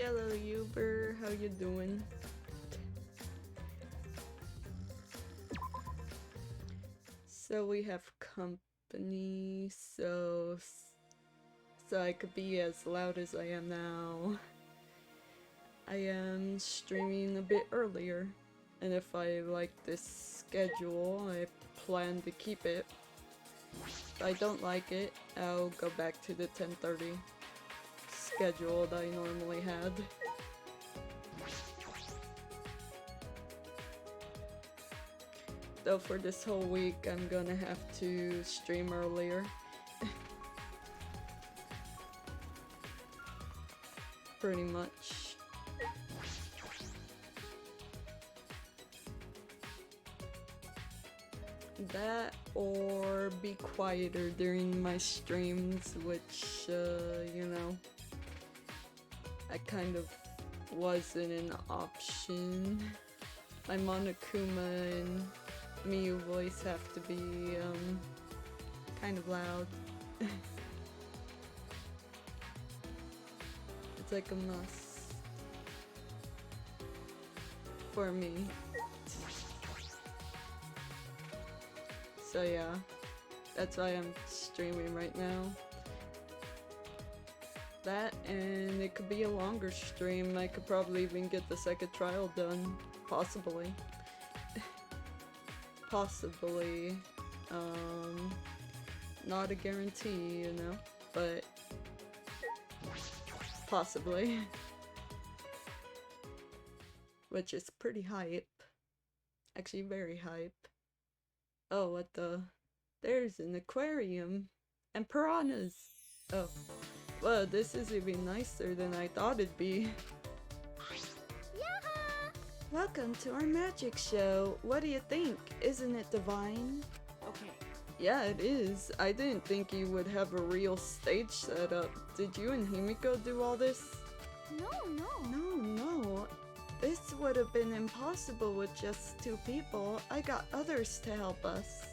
Hello, Uber. How you doing? So we have company, so I could be as loud as I am now. I am streaming a bit earlier, and if I like this schedule, I plan to keep it. If I don't like it, I'll go back to the 10:30 schedule that I normally had. Though for this whole week, I'm gonna have to stream earlier. Pretty much. That or be quieter during my streams, which, you know, that kind of wasn't an option. My Monokuma and Miyu voice have to be, kind of loud. It's like a must for me. So yeah, that's why I'm streaming right now. That, and it could be a longer stream. I could probably even get the second trial done. Possibly. Possibly. Not a guarantee, you know, but possibly. Which is pretty hype. Actually, very hype. Oh, what the? There's an aquarium. And piranhas! Oh. Well, this is even nicer than I thought it'd be. Yaha! Welcome to our magic show. What do you think? Isn't it divine? Okay. Yeah, it is. I didn't think you would have a real stage set up. Did you and Himiko do all this? No. No. This would have been impossible with just 2 people. I got others to help us.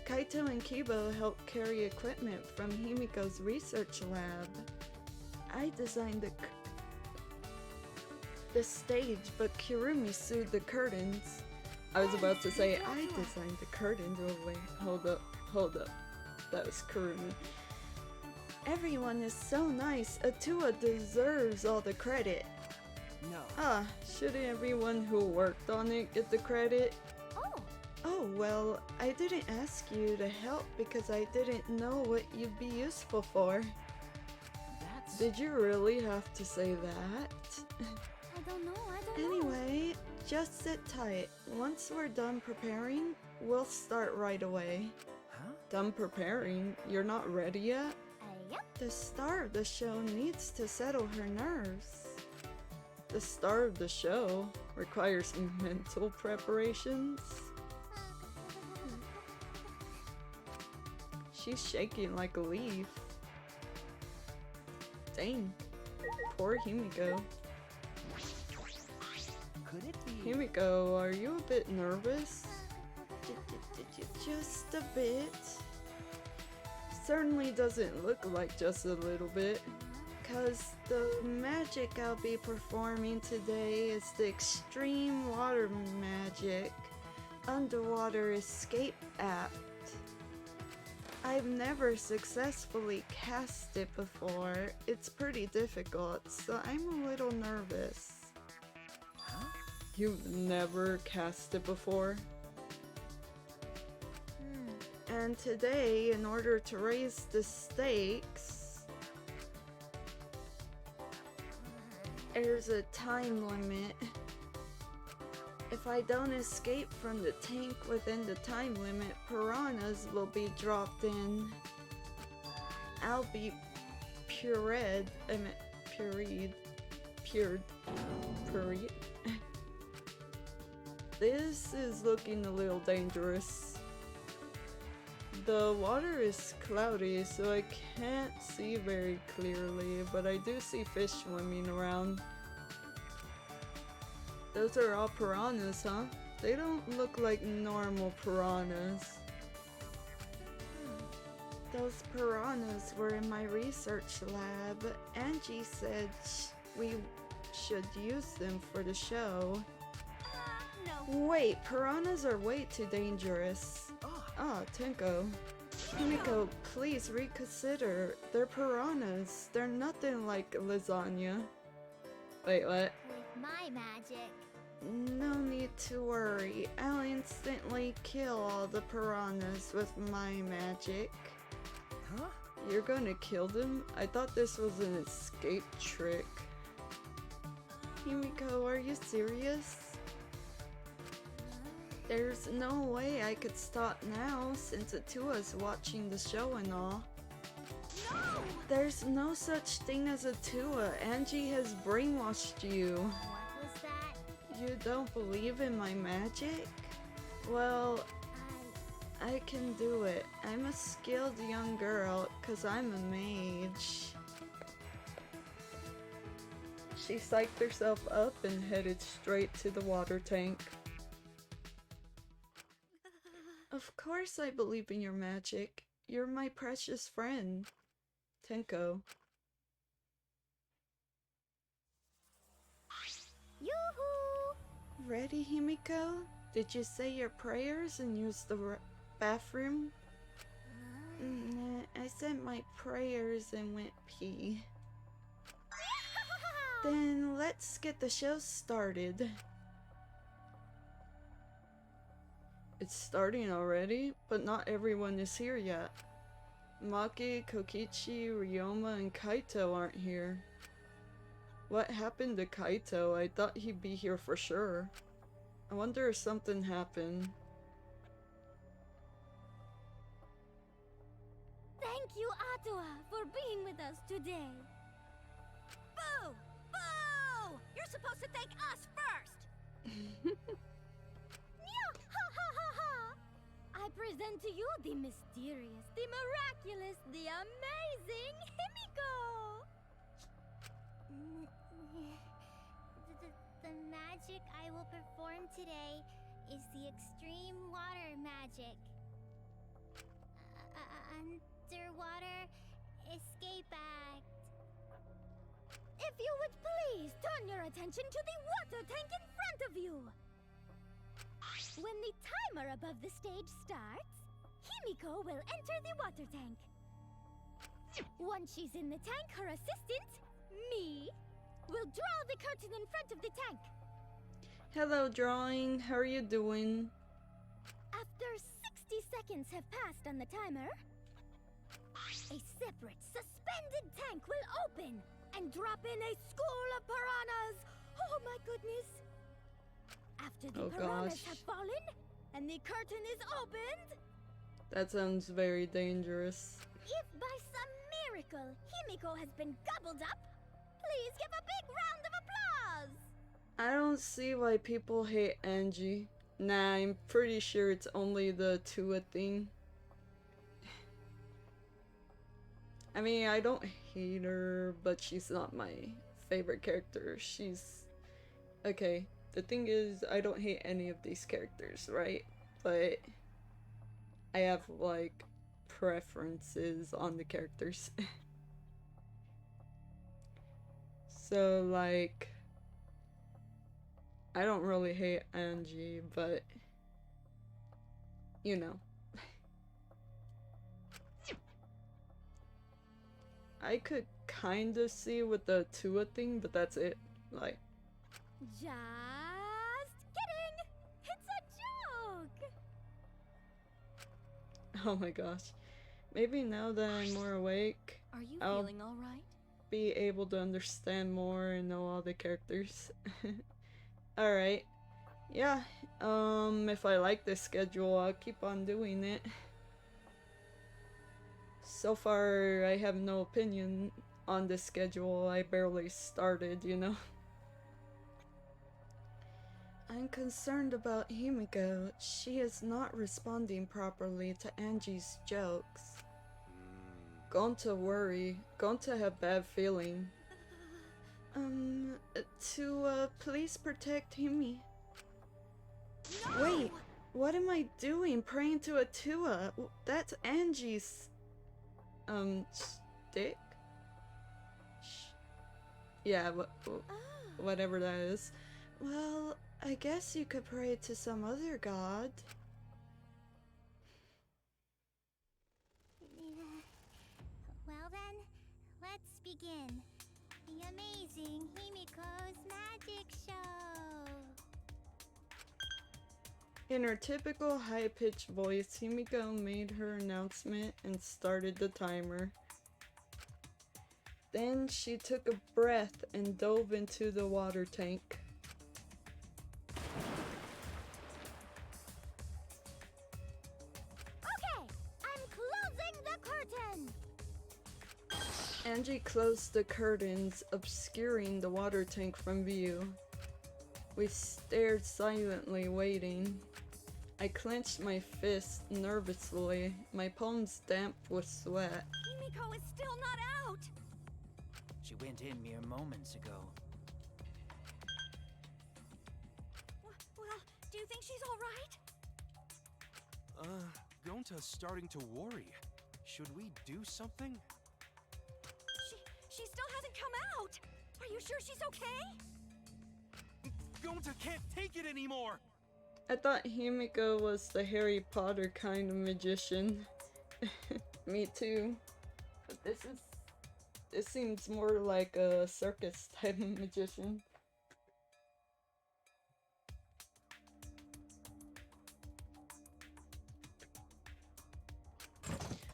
Kaito and Kibo helped carry equipment from Himiko's research lab. I designed the stage, but Kirumi sewed the curtains. I was about to say, I designed the curtains. Oh wait, hold up. That was Kirumi. Everyone is so nice. Atua deserves all the credit. No. Shouldn't everyone who worked on it get the credit? Oh, well, I didn't ask you to help because I didn't know what you'd be useful for. Did you really have to say that? I don't know. Anyway, just sit tight. Once we're done preparing, we'll start right away. Huh? Done preparing? You're not ready yet? Yep. The star of the show needs to settle her nerves. The star of the show requires mental preparations. She's shaking like a leaf. Dang. Poor Himiko. Could it be? Himiko, are you a bit nervous? Just a bit. Certainly doesn't look like just a little bit. Cause the magic I'll be performing today is the extreme water magic underwater escape act. I've never successfully cast it before. It's pretty difficult, so I'm a little nervous. Huh? You've never cast it before? And today, in order to raise the stakes, there's a time limit. If I don't escape from the tank within the time limit, piranhas will be dropped in. I'll be pureed. This is looking a little dangerous. The water is cloudy, so I can't see very clearly, but I do see fish swimming around. Those are all piranhas, huh? They don't look like normal piranhas. Those piranhas were in my research lab. Angie said should use them for the show. No. Wait, piranhas are way too dangerous. Ah, Tenko. Himiko, please reconsider. They're piranhas. They're nothing like lasagna. Wait, what? With my magic. No need to worry. I'll instantly kill all the piranhas with my magic. Huh? You're gonna kill them? I thought this was an escape trick. Himiko, are you serious? There's no way I could stop now since Atua's watching the show and all. No! There's no such thing as Atua. Angie has brainwashed you. What was that? You don't believe in my magic? Well, I can do it. I'm a skilled young girl, 'cause I'm a mage. She psyched herself up and headed straight to the water tank. Of course I believe in your magic. You're my precious friend. Tenko. Yoo-hoo! Ready, Himiko? Did you say your prayers and use the bathroom? Nah, I said my prayers and went pee. Then let's get the show started. It's starting already, but not everyone is here yet. Maki, Kokichi, Ryoma, and Kaito aren't here. What happened to Kaito? I thought he'd be here for sure. I wonder if something happened. Thank you, Atua, for being with us today. Boo! Boo! You're supposed to thank us first! I present to you the mysterious, the miraculous, the amazing Himiko! The magic I will perform today is the extreme water magic. Underwater escape act. If you would please turn your attention to the water tank in front of you. When the timer above the stage starts, Himiko will enter the water tank. Once she's in the tank, her assistant, me, will draw the curtain in front of the tank. Hello, drawing. How are you doing? After 60 seconds have passed on the timer, a separate, suspended tank will open and drop in a school of piranhas. Oh my goodness. After the piranhas have fallen and the curtain is opened... That sounds very dangerous. If by some miracle Himiko has been gobbled up, please give a big round of applause! I don't see why people hate Angie. Nah, I'm pretty sure it's only the Tua thing. I mean, I don't hate her, but she's not my favorite character. She's... okay. The thing is, I don't hate any of these characters, right? But I have, like, preferences on the characters. So, like, I don't really hate Angie, but, you know. I could kind of see with the Tua thing, but that's it. Like, just kidding! It's a joke! oh my gosh. Maybe now that I'm more awake, Are you I'll feeling all right? be able to understand more and know all the characters. Alright. Yeah, if I like this schedule, I'll keep on doing it. So far, I have no opinion on this schedule. I barely started, you know? I'm concerned about Himiko. She is not responding properly to Angie's jokes. Going to worry. Going to have bad feeling. Please protect Himi. No! Wait, what am I doing? Praying to Atua? That's Angie's... stick? Yeah, what? Ah, whatever that is. Well, I guess you could pray to some other god. Well then, let's begin. The amazing Himiko's magic show. In her typical high-pitched voice, Himiko made her announcement and started the timer. Then she took a breath and dove into the water tank. Okay, I'm closing the curtain. Angie closed the curtains, obscuring the water tank from view. We stared silently, waiting. I clenched my fist nervously, my palms damp with sweat. Himiko is still not out. She went in mere moments ago. Well, do you think she's all right? Gonta's starting to worry. Should we do something? She still hasn't come out. Are you sure she's okay? Gonta can't take it anymore! I thought Himiko was the Harry Potter kind of magician. Me too. But this seems more like a circus type of magician.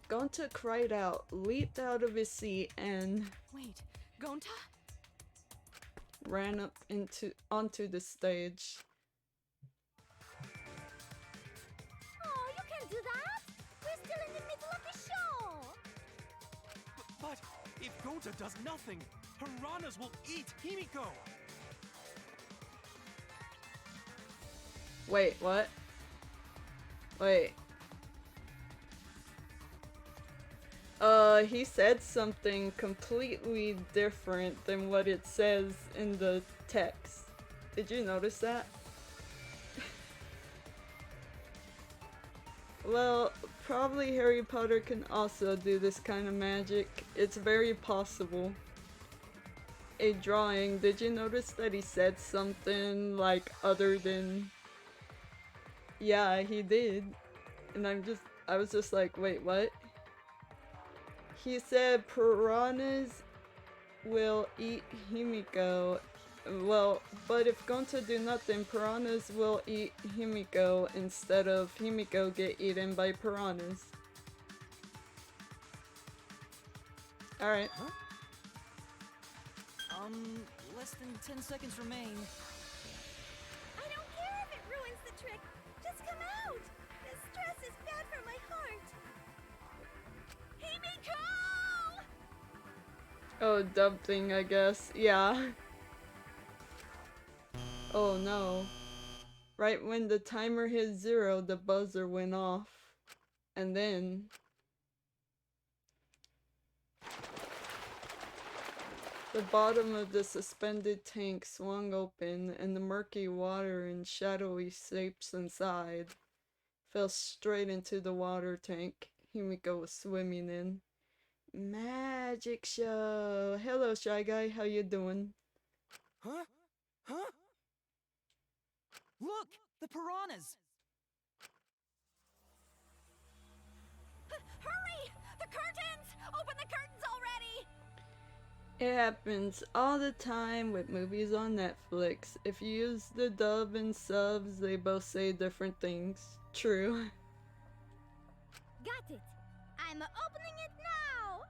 Gonta cried out, leaped out of his seat, and Wait, Gonta? ran up onto the stage. Oh, you can't do that. We're still in the middle of the show. But if Gonta does nothing, piranhas will eat Himiko! Wait, what? Wait. He said something completely different than what it says in the text. Did you notice that? Well, probably Harry Potter can also do this kind of magic. It's very possible. A drawing, did you notice that he said something like other than... Yeah, he did. And I was just like, wait, what? He said piranhas will eat Himiko. Well, but if Gonta do nothing, piranhas will eat Himiko instead of Himiko get eaten by piranhas. Alright. Huh? Less than 10 seconds remain. I don't care if it ruins the trick. Just come out. The stress is bad for my heart. Himiko! Oh, dub thing, I guess. Yeah. Oh no. Right when the timer hit 0, the buzzer went off. And then... the bottom of the suspended tank swung open, and the murky water and shadowy shapes inside fell straight into the water tank Himiko was swimming in. Magic show! Hello, Shy Guy, how you doing? Huh? Huh? Look! The piranhas! Hurry! The curtains! Open the curtains already! It happens all the time with movies on Netflix. If you use the dub and subs, they both say different things. True. Got it. I'm opening it now.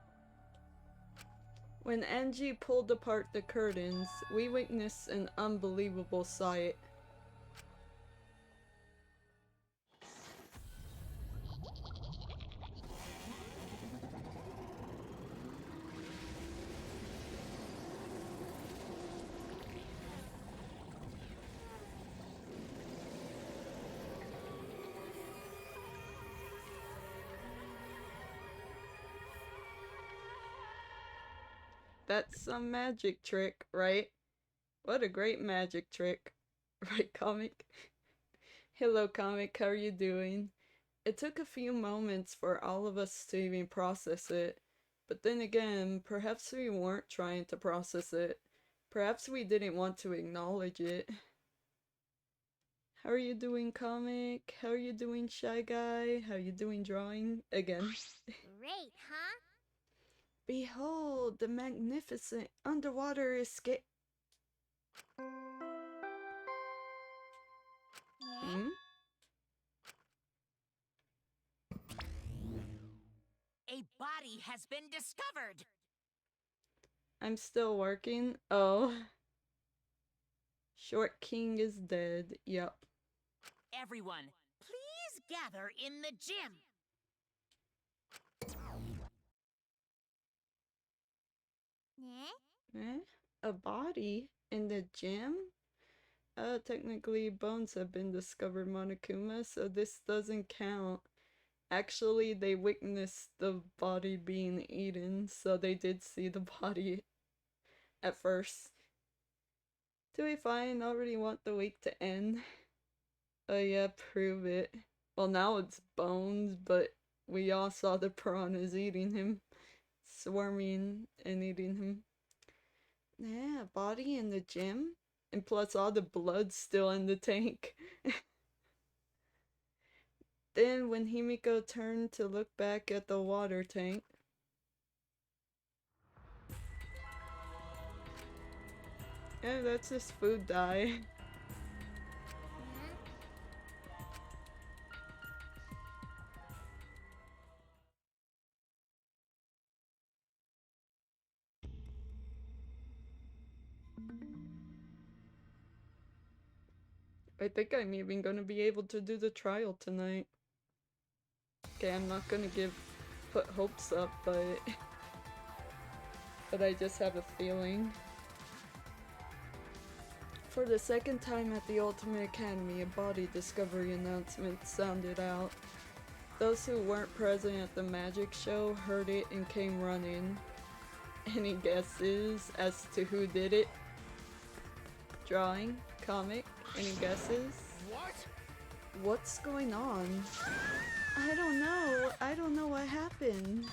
When Angie pulled apart the curtains, we witnessed an unbelievable sight. That's some magic trick, right? What a great magic trick. Right, Comic? Hello, Comic, how are you doing? It took a few moments for all of us to even process it. But then again, perhaps we weren't trying to process it. Perhaps we didn't want to acknowledge it. How are you doing, comic? How are you doing, shy guy? How are you doing, drawing? Again. Great, huh? Behold, the magnificent underwater escape. Hmm? A body has been discovered. I'm still working. Oh. Short King is dead. Yup. Everyone, please gather in the gym. Eh? A body? In the gym? Technically bones have been discovered, Monokuma, so this doesn't count. Actually, they witnessed the body being eaten, so they did see the body at first. Do we fine? Already want the week to end? Oh yeah, prove it. Well, now it's bones, but we all saw the piranhas eating him. Swarming and eating him. Yeah, body in the gym? And plus all the blood's still in the tank. Then when Himiko turned to look back at the water tank, yeah, that's his food dye. I think I'm even gonna be able to do the trial tonight. Okay, I'm not gonna put hopes up, but I just have a feeling. For the second time at the Ultimate Academy, a body discovery announcement sounded out. Those who weren't present at the magic show heard it and came running. Any guesses as to who did it? Drawing? Comic? Any guesses? What? What's going on? I don't know. I don't know what happened.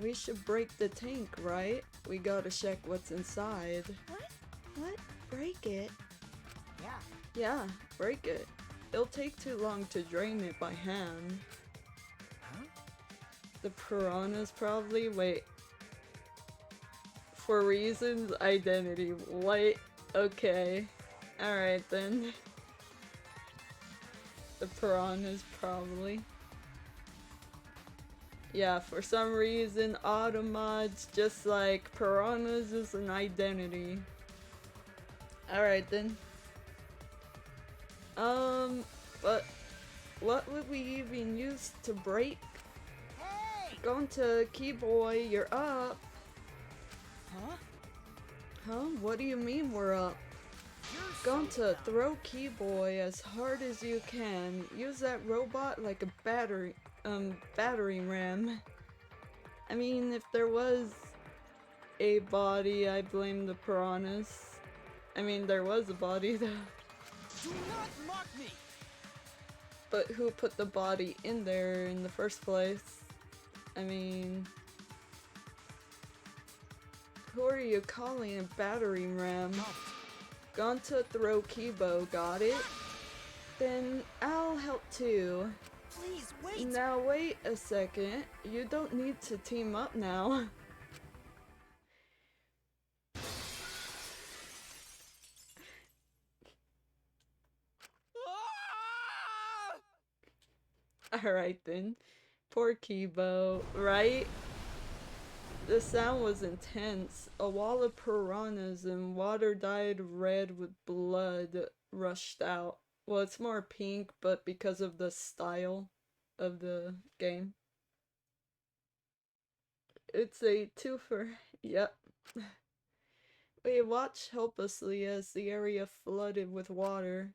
We should break the tank, right? We gotta check what's inside. What? Break it? Yeah, break it. It'll take too long to drain it by hand. Huh? The piranhas probably? Wait. For reasons, identity. What? Okay. Alright then. The piranhas probably. Yeah, for some reason, Automods, just like piranhas, is an identity. Alright then. But what would we even use to break? Hey! Going to Keyboy, you're up. Huh? Huh? What do you mean we're up? Going to throw Keyboy as hard as you can. Use that robot like a battery ram. I mean, if there was a body, I blame the piranhas. I mean, there was a body though. Do not mock me! But who put the body in there in the first place? I mean, who are you calling a battery ram? Gone to throw Kibo, got it? Then I'll help too. Please wait! Now wait a second, you don't need to team up now. Alright then. Poor Kibo, right? The sound was intense. A wall of piranhas and water dyed red with blood rushed out. Well, it's more pink, but because of the style of the game. It's a twofer. Yep. We watched helplessly as the area flooded with water.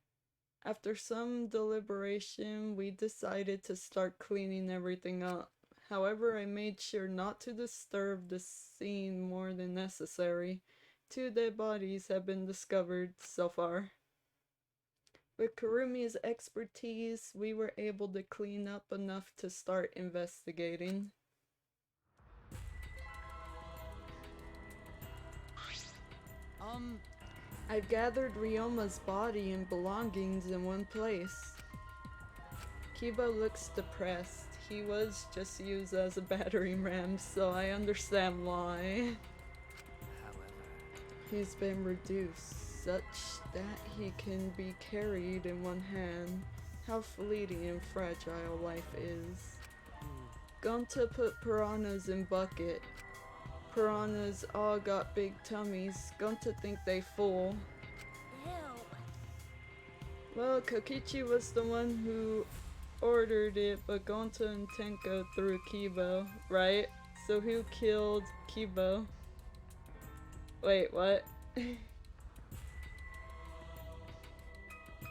After some deliberation, we decided to start cleaning everything up. However, I made sure not to disturb the scene more than necessary. 2 dead bodies have been discovered so far. With Kurumi's expertise, we were able to clean up enough to start investigating. I've gathered Ryoma's body and belongings in one place. Kiba looks depressed. He was just used as a battering ram, so I understand why. He's been reduced such that he can be carried in one hand. How fleeting and fragile life is. Gonta put piranhas in bucket. Piranhas all got big tummies. Gonta think they full. Ew. Well, Kokichi was the one who ordered it, but Gonta and Tenko threw Kibo, right? So who killed Kibo? Wait, what?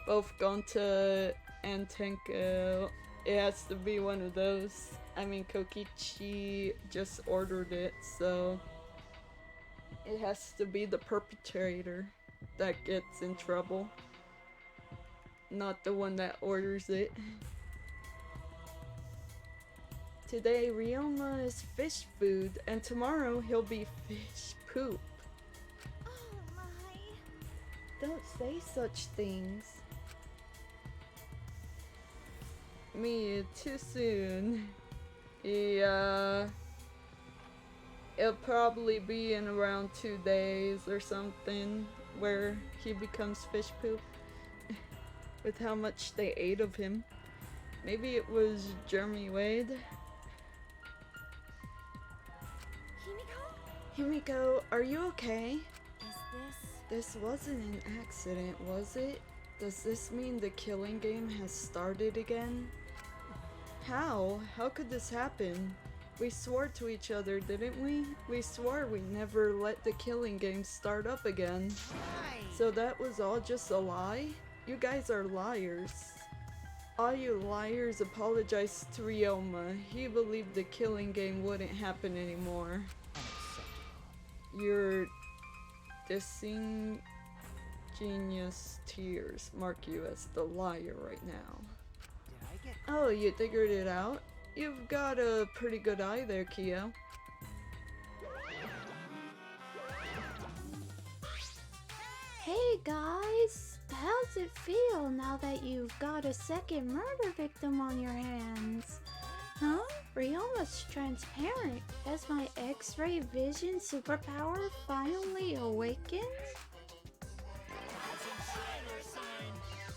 Both Gonta and Tenko. It has to be one of those. I mean, Kokichi just ordered it, so it has to be the perpetrator that gets in trouble, not the one that orders it. Today, Ryoma is fish food, and tomorrow he'll be fish poop. Oh my. Don't say such things. Me, too soon. Yeah. It'll probably be in around 2 days or something where he becomes fish poop. With how much they ate of him. Maybe it was Jeremy Wade. Himiko, are you okay? This wasn't an accident, was it? Does this mean the killing game has started again? How? How could this happen? We swore to each other, didn't we? We swore we never let the killing game start up again. So that was all just a lie? You guys are liars. All you liars apologize to Ryoma. He believed the killing game wouldn't happen anymore. Your disingenuous tears mark you as the liar right now. Oh, you figured it out? You've got a pretty good eye there, Kyo. Hey guys, how's it feel now that you've got a second murder victim on your hands? Huh? Ryoma's transparent. Has my X-ray vision superpower finally awakened?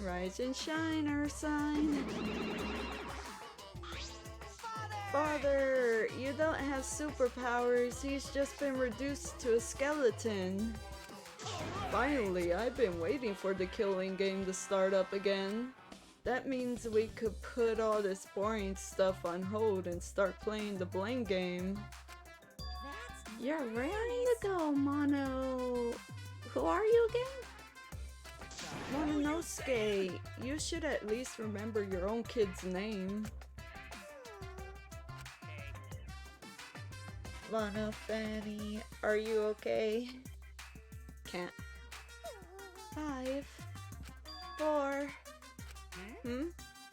Rise and shine, our sign. Father, you don't have superpowers. He's just been reduced to a skeleton. Finally, I've been waiting for the killing game to start up again. That means we could put all this boring stuff on hold and start playing the blame game. You're raring to go, Mono. Who are you again? Mononosuke, you should at least remember your own kid's name. Mono Fanny, are you okay? Can't. 5, 4.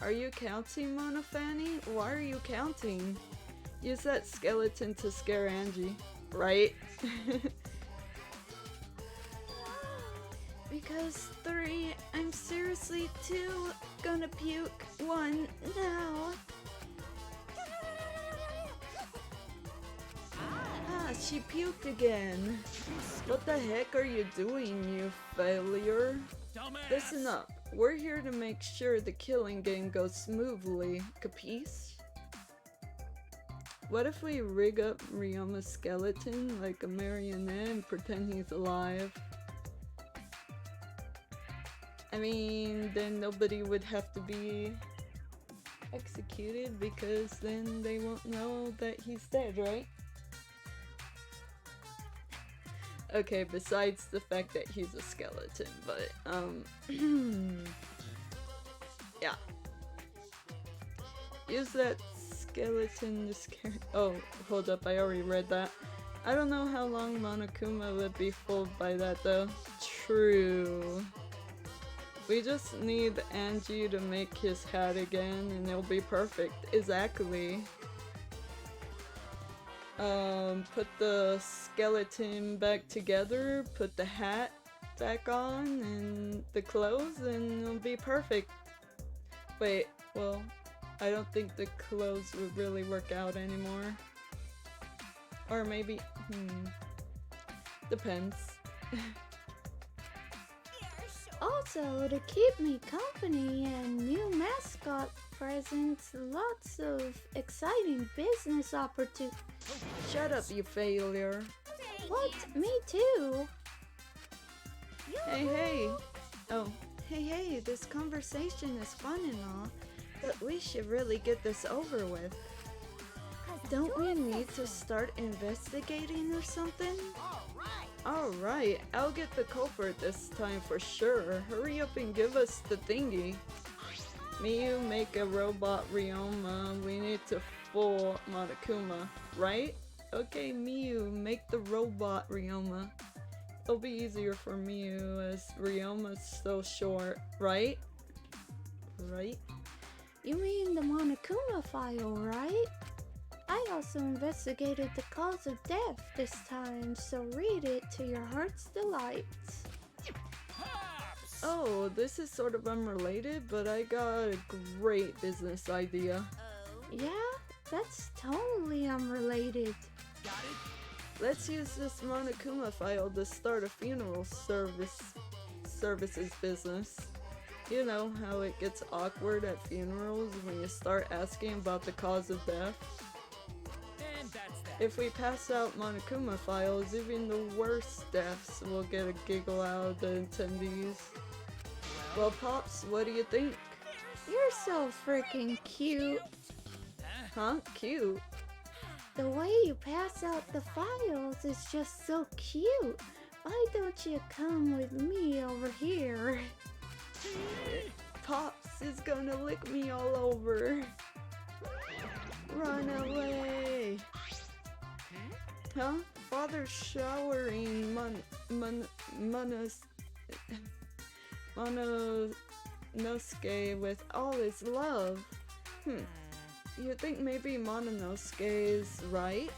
Are you counting, Mono Fanny? Why are you counting? Use that skeleton to scare Angie, right? Because 3, I'm seriously 2, gonna puke 1 now. Ah, she puked again. What the heck are you doing, you failure? Dumbass. Listen up. We're here to make sure the killing game goes smoothly. Capiche? What if we rig up Ryoma's skeleton like a marionette and pretend he's alive? I mean, then nobody would have to be executed because then they won't know that he's dead, right? Okay, besides the fact that he's a skeleton, but, yeah. Use that skeleton to scare— oh, hold up, I already read that. I don't know how long Monokuma would be fooled by that though. True. We just need Angie to make his hat again and it'll be perfect. Exactly. Put the skeleton back together, put the hat back on and the clothes and it'll be perfect. Wait, well, I don't think the clothes would really work out anymore. Or maybe, depends. Also, to keep me company and new mascot presents, lots of exciting business opportunities. Shut up, you failure. What? Me too. Hey, hey. Oh, hey, this conversation is fun and all, but we should really get this over with. Don't we need to start investigating or something? Alright, I'll get the culprit this time for sure. Hurry up and give us the thingy. Miyu, make a robot Ryoma. We need to fool Monokuma, right? Okay, Miyu, make the robot Ryoma. It'll be easier for Miyu as Ryoma's so short, right? Right? You mean the Monokuma file, right? I also investigated the cause of death this time, so read it to your heart's delight. Oh, this is sort of unrelated, but I got a great business idea. Yeah, that's totally unrelated. Got it? Let's use this Monokuma file to start a funeral services business. You know how it gets awkward at funerals when you start asking about the cause of death? And that's that. If we pass out Monokuma files, even the worst deaths will get a giggle out of the attendees. Well, Pops, what do you think? You're so freaking cute. Huh? Cute? The way you pass out the files is just so cute. Why don't you come with me over here? Pops is gonna lick me all over. Run away! Huh? Father's showering Mononosuke with all his love. You think maybe Mononosuke is right?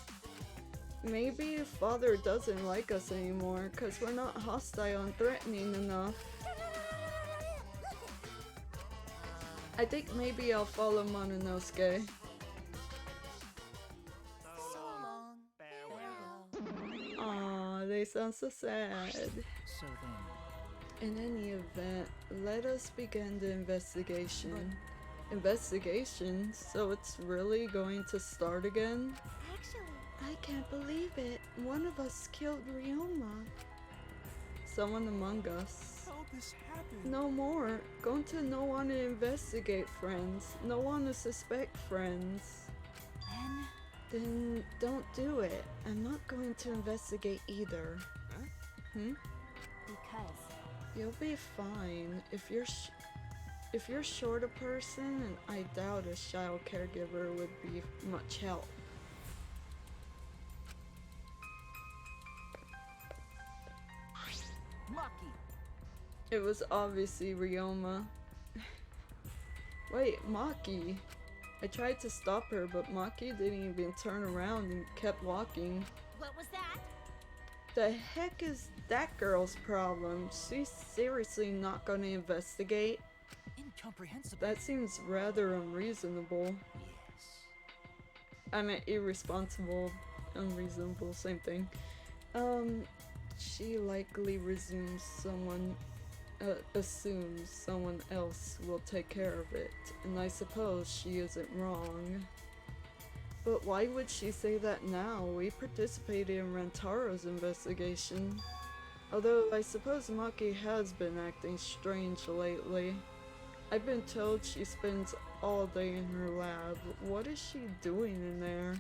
Maybe father doesn't like us anymore because we're not hostile and threatening enough. I think maybe I'll follow Mononosuke. Aw, they sound so sad. So then, In any event, let us begin the investigation. Investigation? So it's really going to start again? Actually, I can't believe it. One of us killed Ryoma. Someone among us. How this happened? No more. Going to no one to investigate, friends. No one to suspect, friends. Then don't do it. I'm not going to investigate either. Huh? because You'll be fine. If you're short a person, and I doubt a child caregiver would be much help. Maki, It was obviously Ryoma. Wait, Maki. I tried to stop her, but Maki didn't even turn around and kept walking. what was that? The heck is that girl's problem? She's seriously not gonna investigate? incomprehensible. That seems rather unreasonable. Yes. I meant irresponsible, unreasonable, same thing. She likely assumes someone else will take care of it, and I suppose she isn't wrong. But why would she say that now? We participated in Rantaro's investigation. Although I suppose Maki has been acting strange lately. I've been told she spends all day in her lab. What is she doing in there?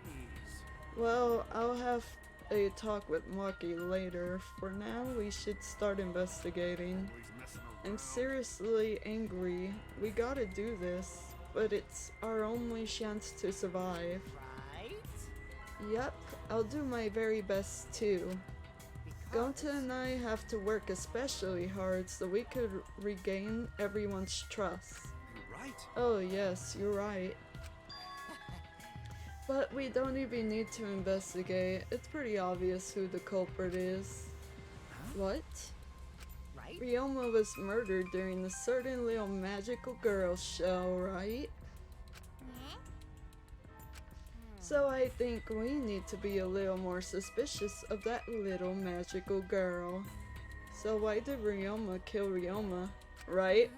Jeez. Well, I'll have a talk with Maki later. For now, we should start investigating. Always messing around. I'm seriously angry. We gotta do this, but it's our only chance to survive. Right? Yep, I'll do my very best too. Because Gonta and I have to work especially hard so we could regain everyone's trust. You're right. Oh yes, you're right. But we don't even need to investigate. It's pretty obvious who the culprit is. What? Ryoma was murdered during the certain little magical girl show, right? So I think we need to be a little more suspicious of that little magical girl. So why did Ryoma kill Ryoma, right?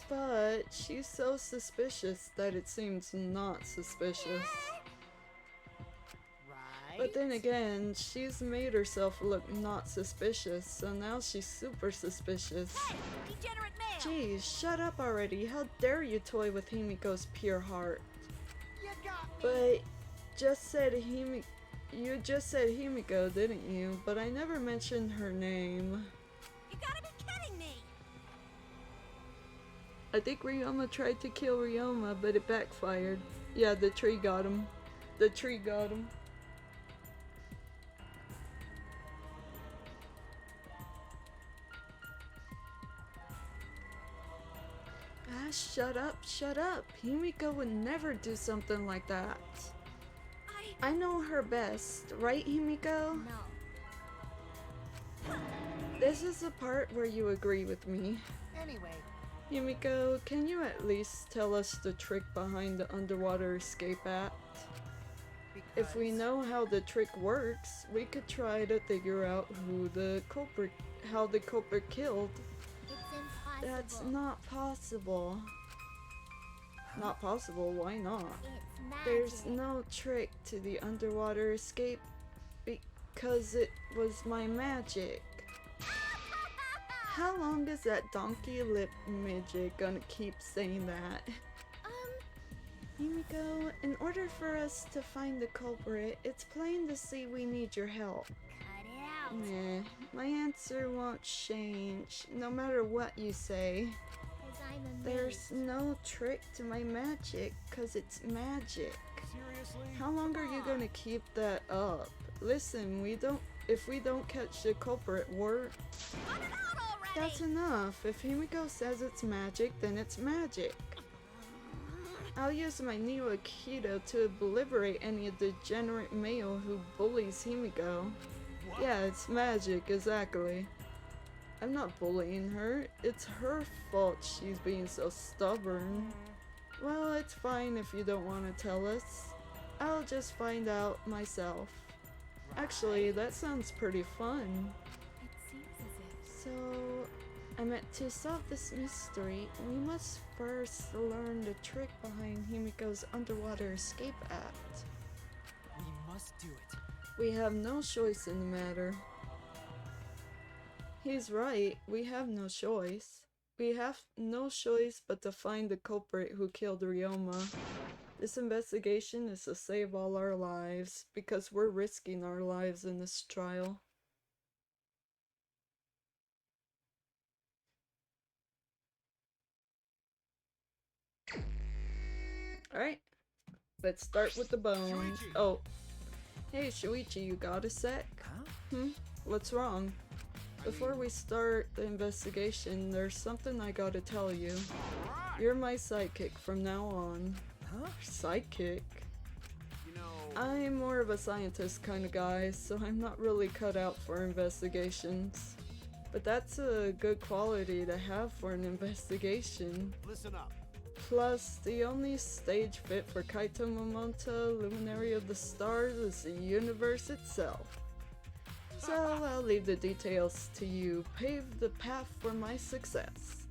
But she's so suspicious that it seems not suspicious. But then again, she's made herself look not suspicious, so now she's super suspicious. Degenerate male! Geez, shut up already. How dare you toy with Himiko's pure heart? You got me! But you just said Himiko, didn't you? But I never mentioned her name. You gotta be kidding me! I think Ryoma tried to kill Ryoma, but it backfired. Yeah, the tree got him. The tree got him. Ah, shut up, shut up. Himiko would never do something like that. I know her best, right, Himiko? No. This is the part where you agree with me. Anyway, Himiko, can you at least tell us the trick behind the underwater escape act? If we know how the trick works, we could try to figure out how the culprit killed. It's impossible. That's not possible. Not possible, why not? It's magic. There's no trick to the underwater escape because it was my magic. How long is that donkey lip midget gonna keep saying that? Himiko, in order for us to find the culprit, it's plain to see we need your help. Cut it out. Nah, my answer won't change, no matter what you say. 'Cause I'm a There's mage. no trick to my magic, cause it's magic. Seriously? How long are you gonna keep that up? Listen, if we don't catch the culprit, cut it out already! that's enough. If Himiko says it's magic, then it's magic. I'll use my new Aikido to obliterate any degenerate male who bullies Himiko. What? Yeah, it's magic, exactly. I'm not bullying her. It's her fault she's being so stubborn. Well, it's fine if you don't want to tell us. I'll just find out myself. Actually, that sounds pretty fun. It seems as if. So, I meant to solve this mystery, we must first learn the trick behind Himiko's underwater escape act. We must do it. We have no choice in the matter. He's right, we have no choice. We have no choice but to find the culprit who killed Ryoma. This investigation is to save all our lives, because we're risking our lives in this trial. Alright, let's start with the bones. Shuichi! Oh, hey Shuichi, you got a sec? Huh? What's wrong? Before we start the investigation, there's something I gotta tell you. You're my sidekick from now on. Huh? Sidekick? You know... I'm more of a scientist kind of guy, so I'm not really cut out for investigations. But that's a good quality to have for an investigation. Listen up. Plus, the only stage fit for Kaito Momota, Luminary of the Stars, is the universe itself. So I'll leave the details to you. Pave the path for my success.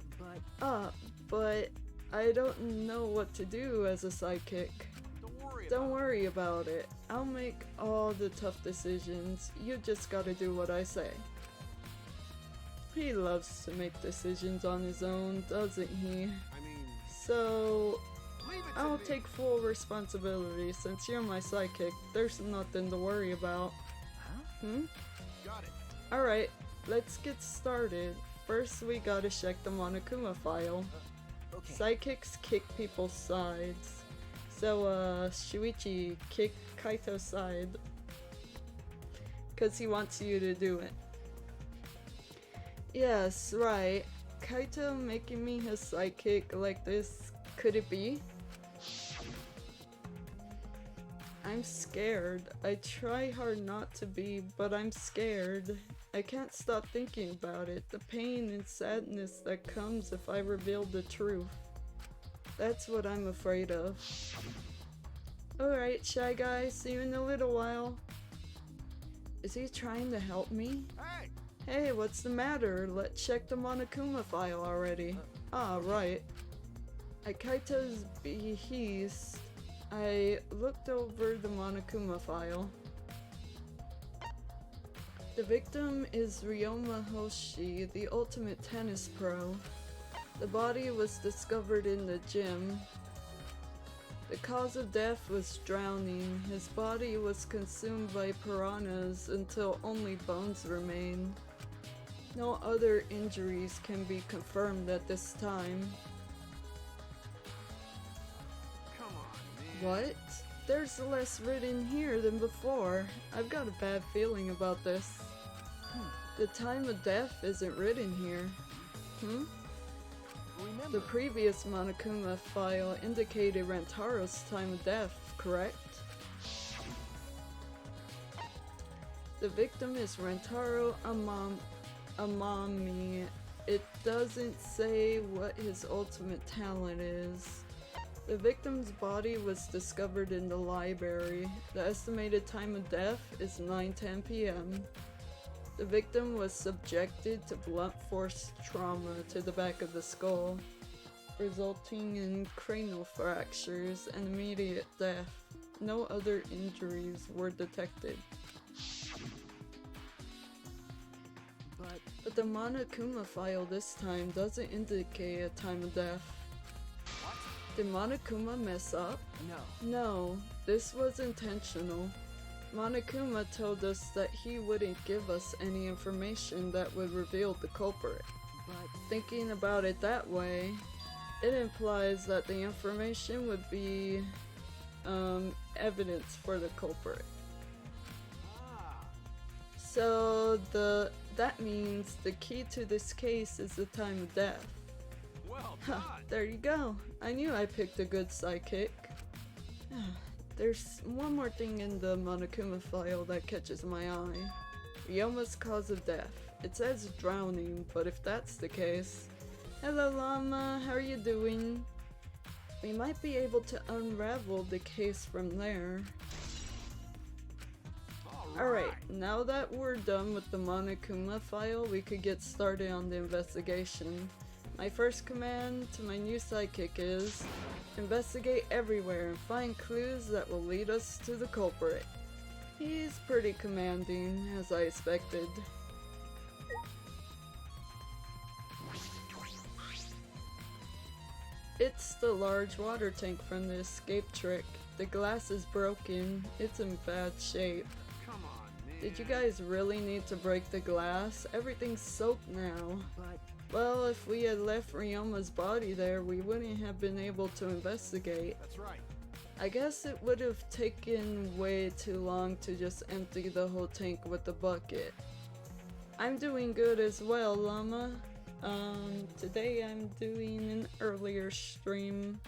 But I don't know what to do as a sidekick. Don't worry about it. I'll make all the tough decisions. You just gotta do what I say. He loves to make decisions on his own, doesn't he? I mean... So, Leave it to I'll me. take full responsibility. Since you're my sidekick, there's nothing to worry about. Got it. Alright, let's get started. First, we gotta check the Monokuma file. Okay. Sidekicks kick people's sides. So, Shuichi, kick Kaito's side. Cause he wants you to do it. Yes, right. Kaito making me his sidekick like this, could it be? I'm scared. I try hard not to be, but I'm scared. I can't stop thinking about it. The pain and sadness that comes if I reveal the truth. That's what I'm afraid of. Alright, Shy Guy, see you in a little while. Is he trying to help me? Hey! Hey, what's the matter? Let's check the Monokuma file already. Ah, right. At Kaita's behest, I looked over the Monokuma file. The victim is Ryoma Hoshi, the ultimate tennis pro. The body was discovered in the gym. The cause of death was drowning. His body was consumed by piranhas until only bones remain. No other injuries can be confirmed at this time. Come on, man. What? There's less written here than before. I've got a bad feeling about this. The time of death isn't written here. Remember, The previous Monokuma file indicated Rantaro's time of death, correct? The victim is Rantaro Amami. It doesn't say what his ultimate talent is. The victim's body was discovered in the library. The estimated time of death is 9:10 p.m. The victim was subjected to blunt force trauma to the back of the skull, resulting in cranial fractures and immediate death. No other injuries were detected. But the Monokuma file this time doesn't indicate a time of death. Did Monokuma mess up? no. No, this was intentional. Monokuma told us that he wouldn't give us any information that would reveal the culprit. But Thinking about it that way, it implies that the information would be evidence for the culprit. Ah, So that means the key to this case is the time of death. well Huh, done. there you go. I knew I picked a good sidekick. There's one more thing in the Monokuma file that catches my eye. Ryoma's cause of death. It says drowning, but if that's the case... Hello Llama, how are you doing? We might be able to unravel the case from there. Alright, now that we're done with the Monokuma file, we could get started on the investigation. My first command to my new sidekick is investigate everywhere and find clues that will lead us to the culprit. He's pretty commanding, as I expected. It's the large water tank from the escape trick. The glass is broken. It's in bad shape. Come on, man. Did you guys really need to break the glass? Everything's soaked now. but Well, if we had left Ryoma's body there, we wouldn't have been able to investigate. That's right. I guess it would have taken way too long to just empty the whole tank with the bucket. I'm doing good as well, Llama. Today I'm doing an earlier stream.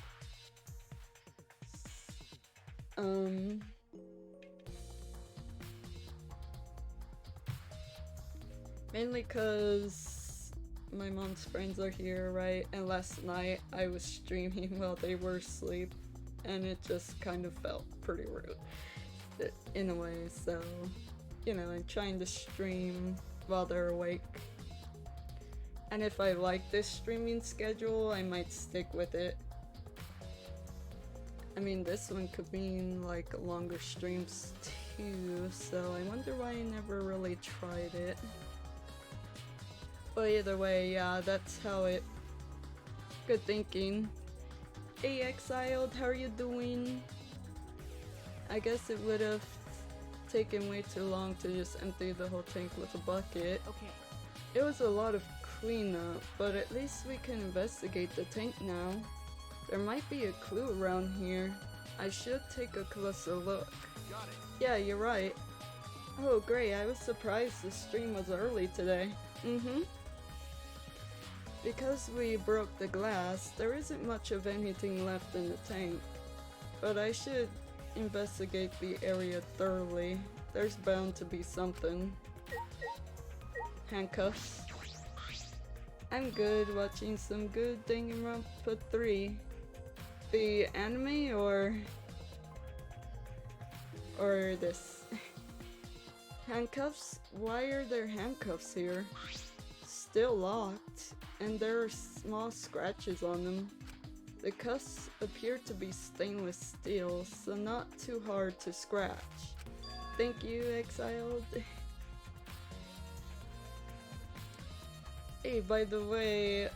Mainly cause my mom's friends are here, right? And last night I was streaming while they were asleep, and it just kind of felt pretty rude in a way. So, you know, I'm trying to stream while they're awake. And if I like this streaming schedule, I might stick with it. I mean, this one could mean like longer streams too, so I wonder why I never really tried it. But either way, yeah, that's how it... Good thinking. Hey Exiled, how are you doing? I guess it would have taken way too long to just empty the whole tank with a bucket. okay. It was a lot of cleanup, but at least we can investigate the tank now. There might be a clue around here. I should take a closer look. Got it. Yeah, you're right. Oh great, I was surprised the stream was early today. Because we broke the glass, there isn't much of anything left in the tank. But I should investigate the area thoroughly. There's bound to be something. handcuffs. I'm good watching some good Danganronpa 3. The anime or this? Handcuffs? Why are there handcuffs here? Still locked, and there are small scratches on them. The cuffs appear to be stainless steel, so not too hard to scratch. Thank you, Exiled. Hey, by the way,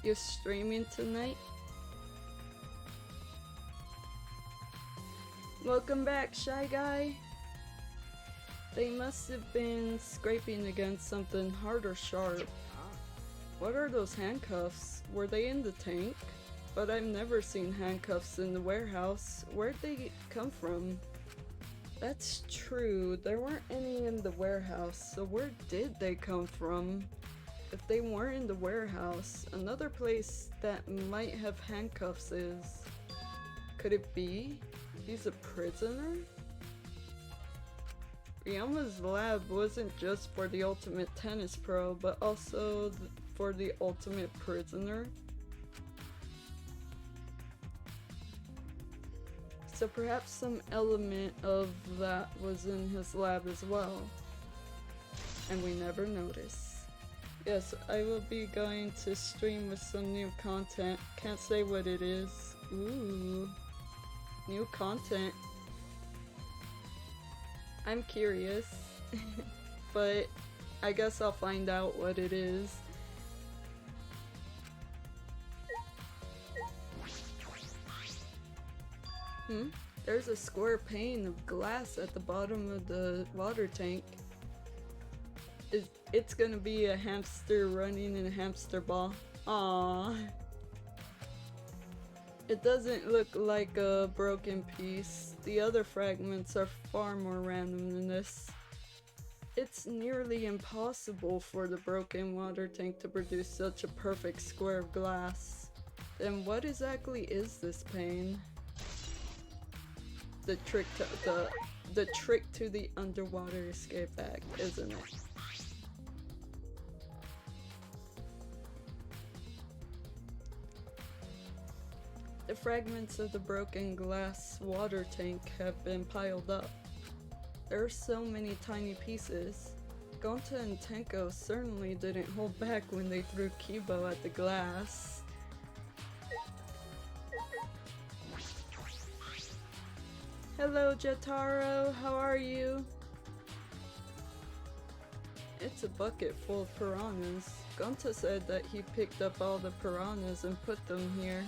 you're streaming tonight? Welcome back, Shy Guy. They must have been scraping against something hard or sharp. What are those handcuffs? Were they in the tank? But I've never seen handcuffs in the warehouse. Where'd they come from? That's true, there weren't any in the warehouse, so where did they come from? If they weren't in the warehouse, another place that might have handcuffs is... Could it be? He's a prisoner? Ryuma's lab wasn't just for the ultimate tennis pro, but also for the ultimate prisoner. So perhaps some element of that was in his lab as well. And we never noticed. Yes, I will be going to stream with some new content. Can't say what it is. Ooh. New content. I'm curious. But I guess I'll find out what it is. There's a square pane of glass at the bottom of the water tank. It's gonna be a hamster running in a hamster ball. Aww. It doesn't look like a broken piece. The other fragments are far more random than this. It's nearly impossible for the broken water tank to produce such a perfect square of glass. Then what exactly is this pane? The trick to the underwater escape act, isn't it? The fragments of the broken glass water tank have been piled up. There are so many tiny pieces. Gonta and Tenko certainly didn't hold back when they threw Kibo at the glass. Hello Jotaro, how are you? It's a bucket full of piranhas. Gonta said that he picked up all the piranhas and put them here.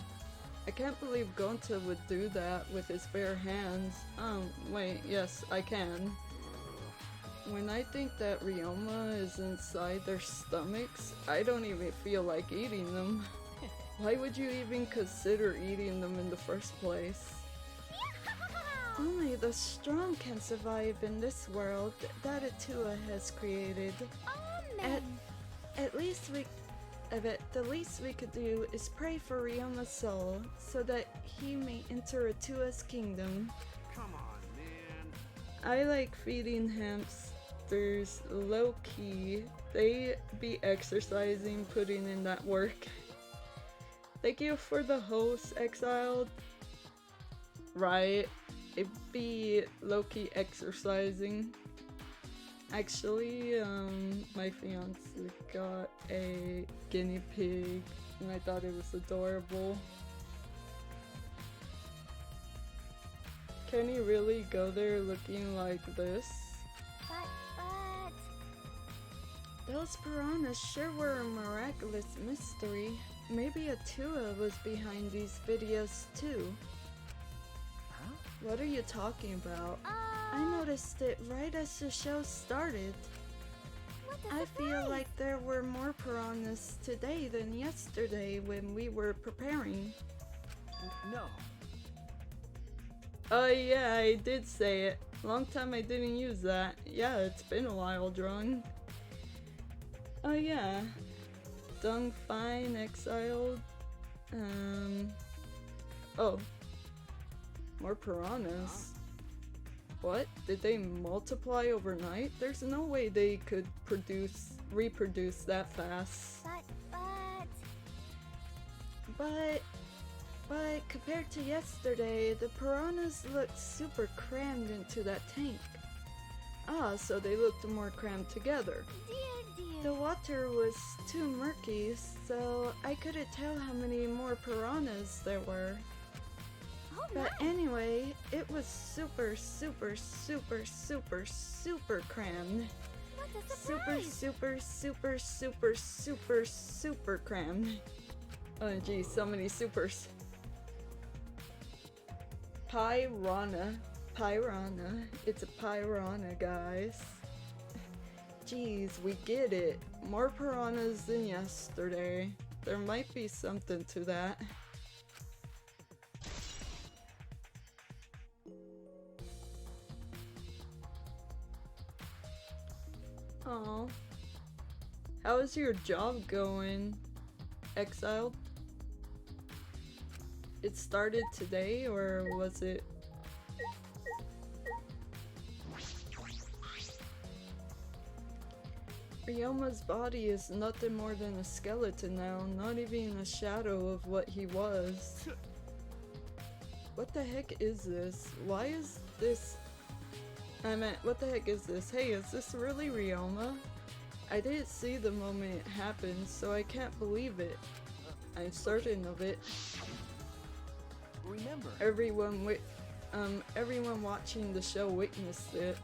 I can't believe Gonta would do that with his bare hands. Wait, yes, I can. When I think that Ryoma is inside their stomachs, I don't even feel like eating them. Why would you even consider eating them in the first place? Only the strong can survive in this world that Atua has created. The least we could do is pray for Ryoma's soul, so that he may enter Atua's kingdom. Come on, man. I like feeding hamsters low-key. They be exercising, putting in that work. Thank you for the host, Exiled. Right. It be low-key exercising. Actually, my fiance got a guinea pig and I thought it was adorable. Can he really go there looking like this? But... Those piranhas sure were a miraculous mystery. Maybe Atua was behind these videos too. What are you talking about? I noticed it right as the show started. I feel like there were more piranhas today than yesterday when we were preparing. No. Oh yeah, I did say it. Long time I didn't use that. Yeah, it's been a while, Drung. Oh yeah. Dung Fine Exiled. Oh. More piranhas. What? Did they multiply overnight? There's no way they could reproduce that fast. But compared to yesterday, the piranhas looked super crammed into that tank. Ah, so they looked more crammed together. Dear. The water was too murky, so I couldn't tell how many more piranhas there were. Oh, But nice. anyway, it was super crammed. What a Super, surprise. super crammed. Oh geez, so many supers. Piranha. It's a piranha, guys. Jeez, we get it. More piranhas than yesterday. There might be something to that. Oh. How is your job going, Exiled? It started today, or was it? Ryoma's body is nothing more than a skeleton now, not even a shadow of what he was. What the heck is this? Why is this? What the heck is this? Hey, is this really Ryoma? I didn't see the moment it happened, so I can't believe it. I'm certain of it. Remember, Everyone watching the show witnessed it.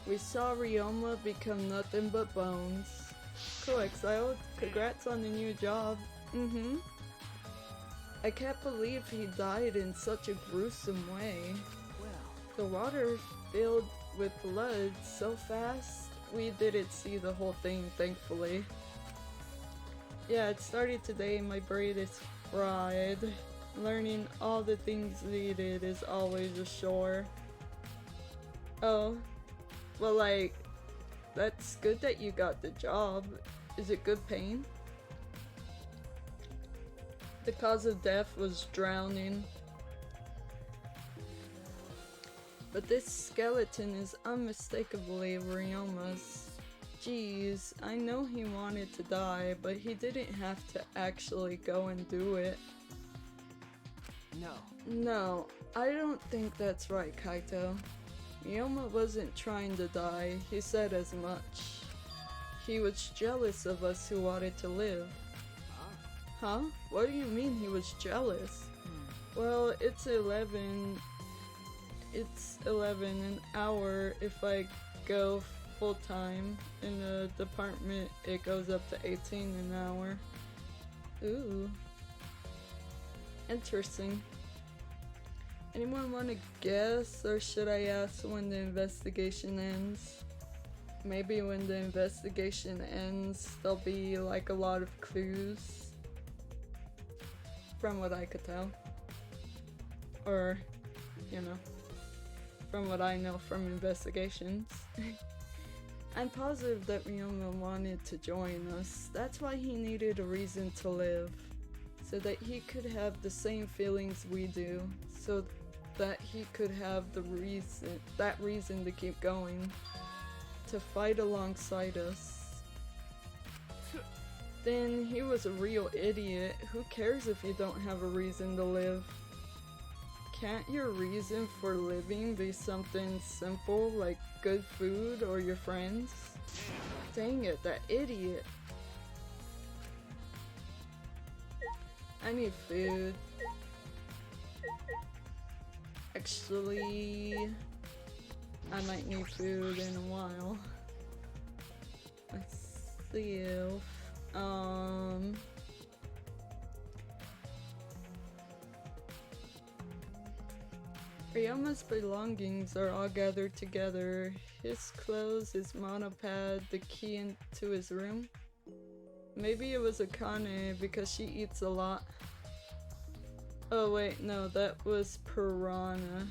We saw Ryoma become nothing but bones. Cool, Exile. Congrats on the new job. I can't believe he died in such a gruesome way. well, The water filled with blood so fast, we didn't see the whole thing, thankfully. Yeah, it started today. My brain is fried. Learning all the things needed is always a chore. Oh, well, like, that's good that you got the job. Is it good paying? The cause of death was drowning. But this skeleton is unmistakably Ryoma's. Jeez, I know he wanted to die, but he didn't have to actually go and do it. no. No, I don't think that's right, Kaito. Ryoma wasn't trying to die, he said as much. He was jealous of us who wanted to live. Huh? What do you mean he was jealous? Well, it's 11 an hour. If I go full time in the department, it goes up to 18 an hour. Ooh. Interesting. Anyone want to guess, or should I ask when the investigation ends? Maybe when the investigation ends, there'll be like a lot of clues. From what I could tell. Or, you know, from what I know from investigations. I'm positive that Ryoma wanted to join us. That's why he needed a reason to live. So that he could have the same feelings we do. So that he could have that reason to keep going. To fight alongside us. Then he was a real idiot. Who cares if you don't have a reason to live? Can't your reason for living be something simple like good food or your friends? Dang it, that idiot. I need food. Actually, I might need food in a while. Let's see if Ryoma's belongings are all gathered together. His clothes, his monopad, the key into his room. Maybe it was Akane because she eats a lot. Oh wait, no, that was Piranha.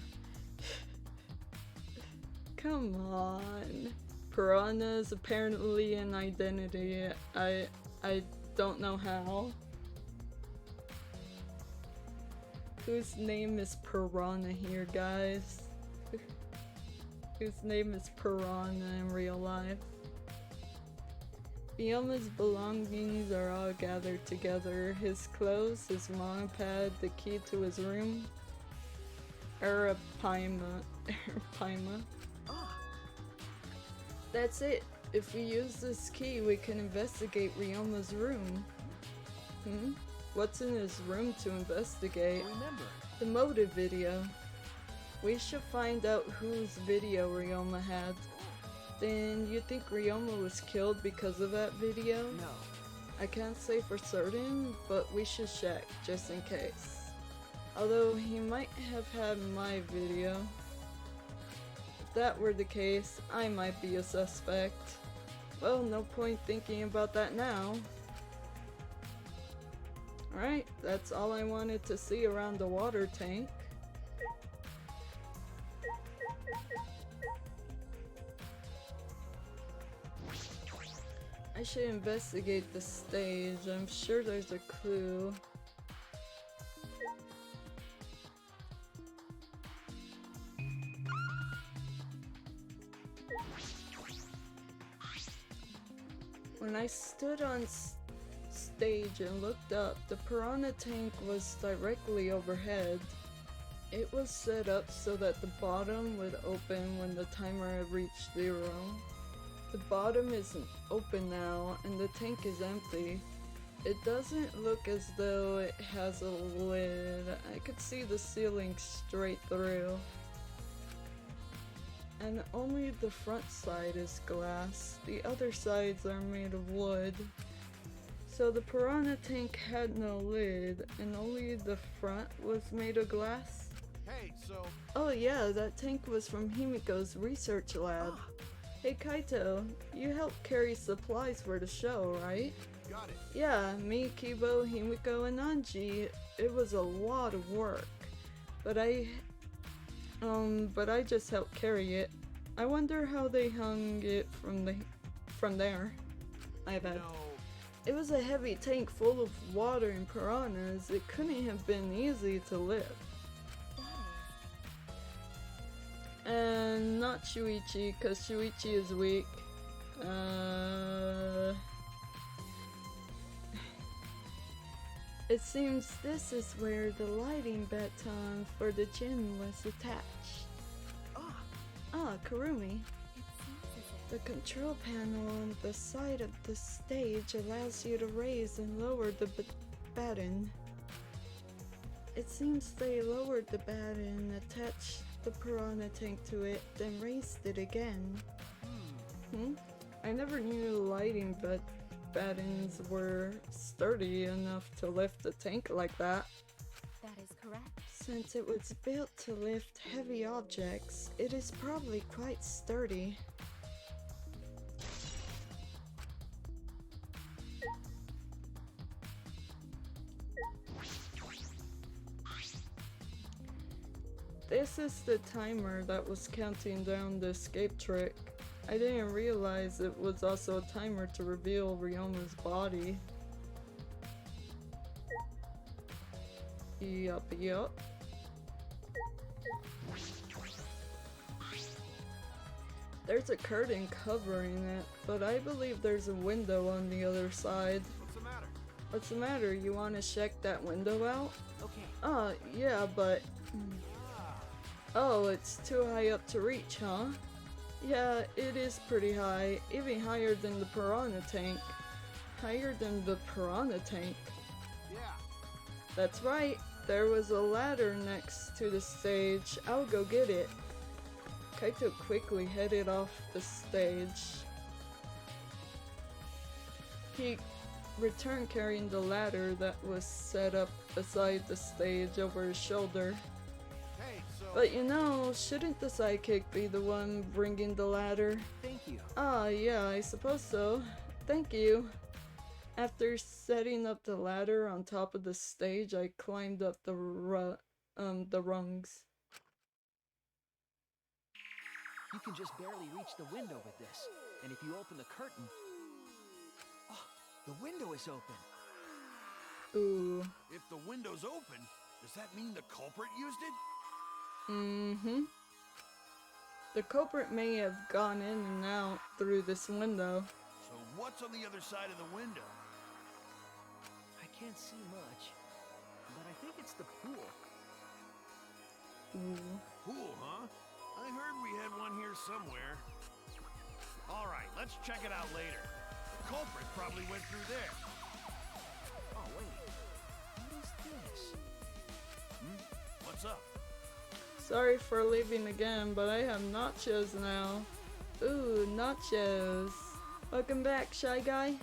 Come on. Piranha is apparently an identity. I don't know how. Whose name is Piranha here, guys? whose name is Piranha in real life. Ryoma's belongings are all gathered together. His clothes, his pad, the key to his room. Paima. That's it. If we use this key, we can investigate Ryoma's room. What's in his room to investigate? Remember, The motive video. We should find out whose video Ryoma had. Then you think Ryoma was killed because of that video? no. I can't say for certain, but we should check just in case. Although he might have had my video. If that were the case, I might be a suspect. Well, no point thinking about that now. Alright, that's all I wanted to see around the water tank. I should investigate the stage. I'm sure there's a clue. When I stood on stage and looked up, the piranha tank was directly overhead. It was set up so that the bottom would open when the timer had reached 0. The bottom isn't open now, and the tank is empty. It doesn't look as though it has a lid. I could see the ceiling straight through. And only the front side is glass. The other sides are made of wood. So the piranha tank had no lid, and only the front was made of glass? Hey, so Oh yeah, that tank was from Himiko's research lab. Hey Kaito, you helped carry supplies for the show, right? got it. Yeah, me, Kibo, Himiko, and Anji. It was a lot of work. But I just helped carry it. I wonder how they hung it from there. My bad. No. It was a heavy tank full of water and piranhas. It couldn't have been easy to lift. And not Shuichi, cause Shuichi is weak. It seems this is where the lighting baton for the Jin was attached. Kurumi. The control panel on the side of the stage allows you to raise and lower the baton. It seems they lowered the baton, attached the piranha tank to it, then raised it again. I never knew lighting batons were sturdy enough to lift a tank like that. That is correct. Since it was built to lift heavy objects, it is probably quite sturdy. This is the timer that was counting down the escape trick. I didn't realize it was also a timer to reveal Ryoma's body. Yup. There's a curtain covering it, but I believe there's a window on the other side. What's the matter? What's the matter? You want to check that window out? Okay. Yeah, but... Oh, it's too high up to reach, huh? Yeah, it is pretty high, even higher than the piranha tank. Higher than the piranha tank? Yeah. That's right, there was a ladder next to the stage. I'll go get it. Kaito quickly headed off the stage. He returned carrying the ladder that was set up beside the stage over his shoulder. Hey, so But you know, shouldn't the sidekick be the one bringing the ladder? Thank you. Yeah, I suppose so. Thank you. After setting up the ladder on top of the stage, I climbed up the rungs. You can just barely reach the window with this. And if you open the curtain... Oh, the window is open. Ooh. if the window's open, does that mean the culprit used it? The culprit may have gone in and out through this window. So what's on the other side of the window? I can't see much, but I think it's the pool. Ooh. Pool, huh? I heard we had one here somewhere. All right, let's check it out later. The culprit probably went through there. Oh, wait. What is this? What's up? Sorry for leaving again, but I have nachos now. Ooh, nachos. Welcome back, Shy Guy.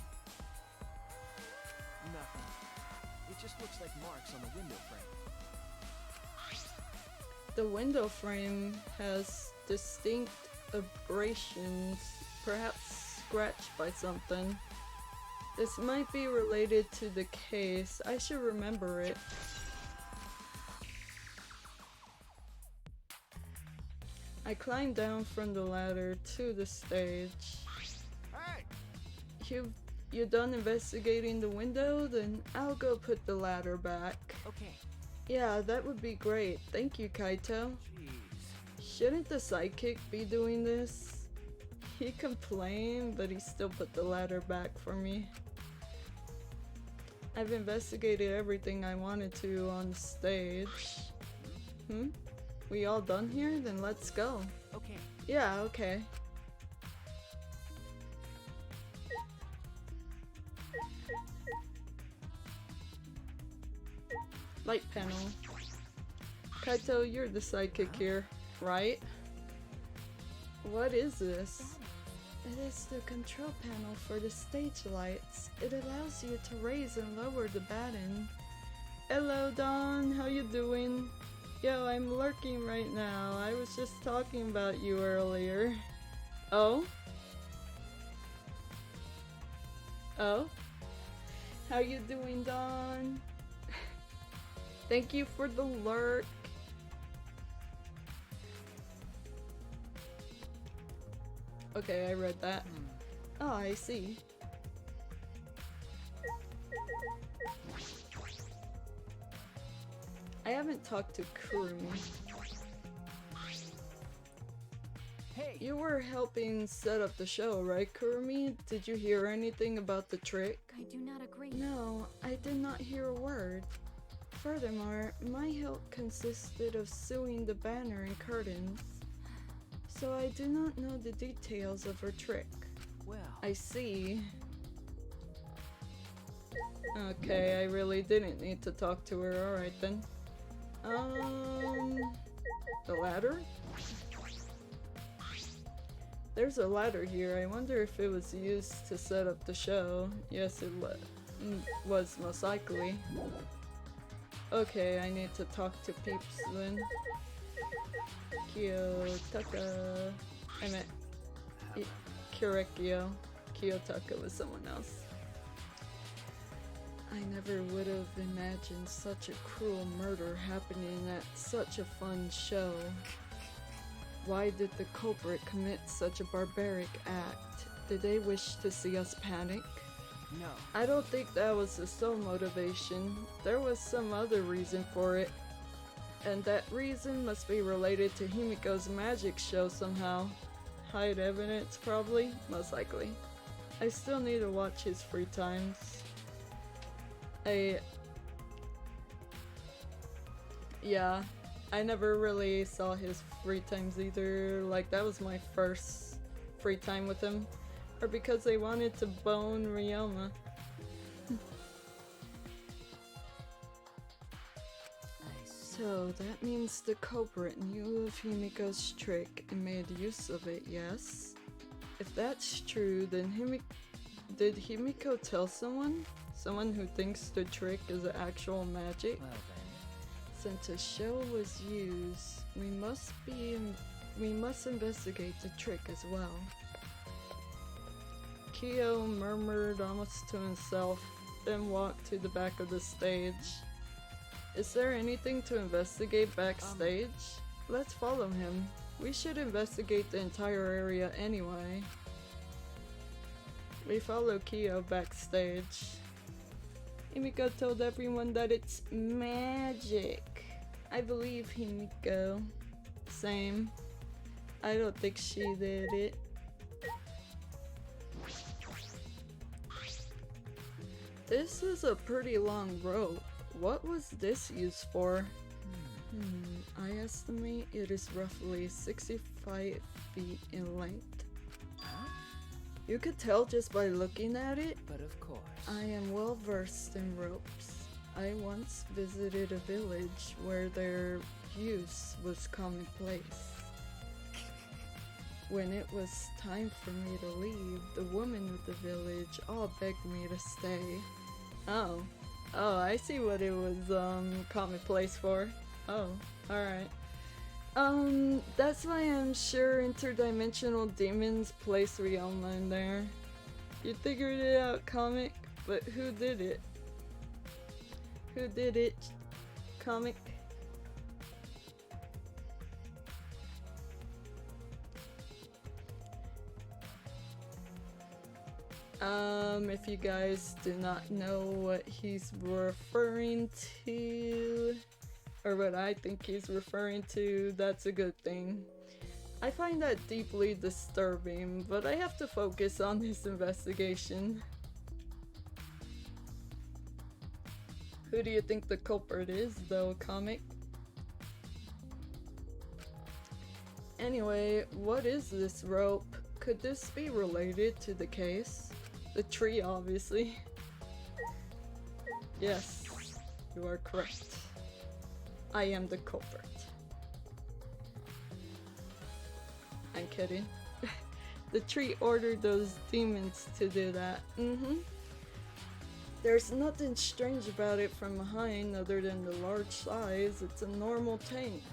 Nothing. It just looks like marks on the window frame. The window frame has distinct abrasions, perhaps scratched by something. This might be related to the case. I should remember it. I climbed down from the ladder to the stage. Hey! You done investigating the window? Then I'll go put the ladder back. Okay. Yeah, that would be great. Thank you, Kaito. Jeez. Shouldn't the sidekick be doing this? He complained, but he still put the ladder back for me. I've investigated everything I wanted to on stage. We all done here? Then let's go. Okay. Yeah, okay. Light panel. Kaito, you're the sidekick here, right? What is this? It is the control panel for the stage lights. It allows you to raise and lower the button. Hello, Dawn. How you doing? Yo, I'm lurking right now. I was just talking about you earlier. Oh? Oh? How you doing, Dawn? Thank you for the lurk. Okay, I read that. Oh, I see. I haven't talked to Kurumi. Hey! You were helping set up the show, right, Kurumi? Did you hear anything about the trick? I do not agree. No, I did not hear a word. Furthermore, my help consisted of sewing the banner and curtains, so I do not know the details of her trick. Well, I see. Okay, I really didn't need to talk to her. Alright then. The ladder? There's a ladder here. I wonder if it was used to set up the show. Yes, it was most likely. Okay, I need to talk to Peeps then. Kiyotaka. I meant Kirekio. Kiyotaka was someone else. I never would have imagined such a cruel murder happening at such a fun show. Why did the culprit commit such a barbaric act? Did they wish to see us panic? no. I don't think that was the sole motivation. There was some other reason for it. And that reason must be related to Himiko's magic show somehow. Hide evidence, probably? Most likely. I still need to watch his free times. Yeah, I never really saw his free times either. Like, that was my first free time with him. Or because they wanted to bone Ryoma. So, that means the culprit knew of Himiko's trick and made use of it, yes? If that's true, then did Himiko tell someone? Someone who thinks the trick is actual magic? Well then. Since a show was used, we must investigate the trick as well. Kyo murmured almost to himself, then walked to the back of the stage. Is there anything to investigate backstage? Let's follow him. We should investigate the entire area anyway. We follow Kyo backstage. Himiko told everyone that it's magic. I believe Himiko. Same. I don't think she did it. This is a pretty long rope. What was this used for? I estimate it is roughly 65 feet in length. You could tell just by looking at it. But of course. I am well versed in ropes. I once visited a village where their use was commonplace. When it was time for me to leave, the women of the village all begged me to stay. Oh, I see what it was commonplace for. Oh, alright. That's why I'm sure interdimensional demons place Ryoma in there. You figured it out, comic, but who did it? Who did it, comic? If you guys do not know what he's referring to, or what I think he's referring to, that's a good thing. I find that deeply disturbing, but I have to focus on this investigation. Who do you think the culprit is, though, comic? Anyway, what is this rope? Could this be related to the case? The tree, obviously. Yes, you are correct. I am the culprit. I'm kidding. The tree ordered those demons to do that. There's nothing strange about it from behind other than the large size. It's a normal tank.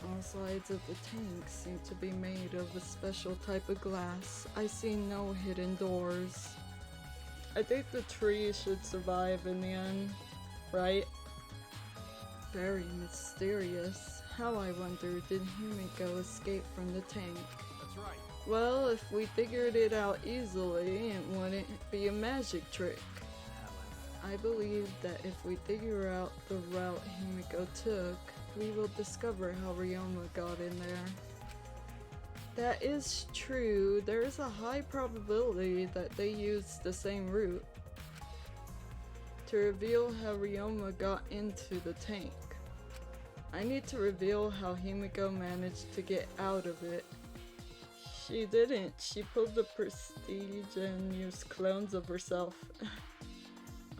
All sides of the tank seem to be made of a special type of glass. I see no hidden doors. I think the tree should survive in the end, right? Very mysterious. How, I wonder, did Himiko escape from the tank? That's right. Well, if we figured it out easily, it wouldn't be a magic trick. I believe that if we figure out the route Himiko took, we will discover how Ryoma got in there. That is true. There is a high probability that they used the same route to reveal how Ryoma got into the tank. I need to reveal how Himiko managed to get out of it. She didn't. She pulled the prestige and used clones of herself.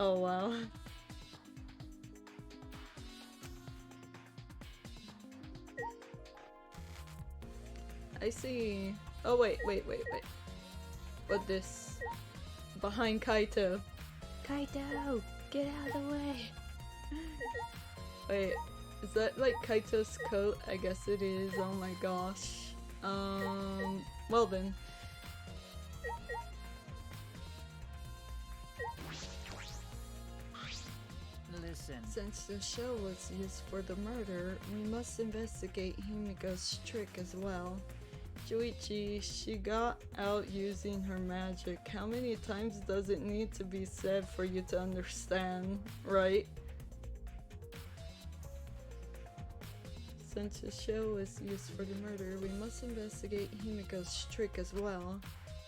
Oh wow. I see. Oh wait. What this? Behind Kaito. Kaito, get out of the way. Wait, is that like Kaito's coat? I guess it is. Oh my gosh. Well then. Listen. Since the shell was used for the murder, we must investigate Himiko's trick as well. Juichi, she got out using her magic. How many times does it need to be said for you to understand, right? Since the shell was used for the murder, we must investigate Himiko's trick as well.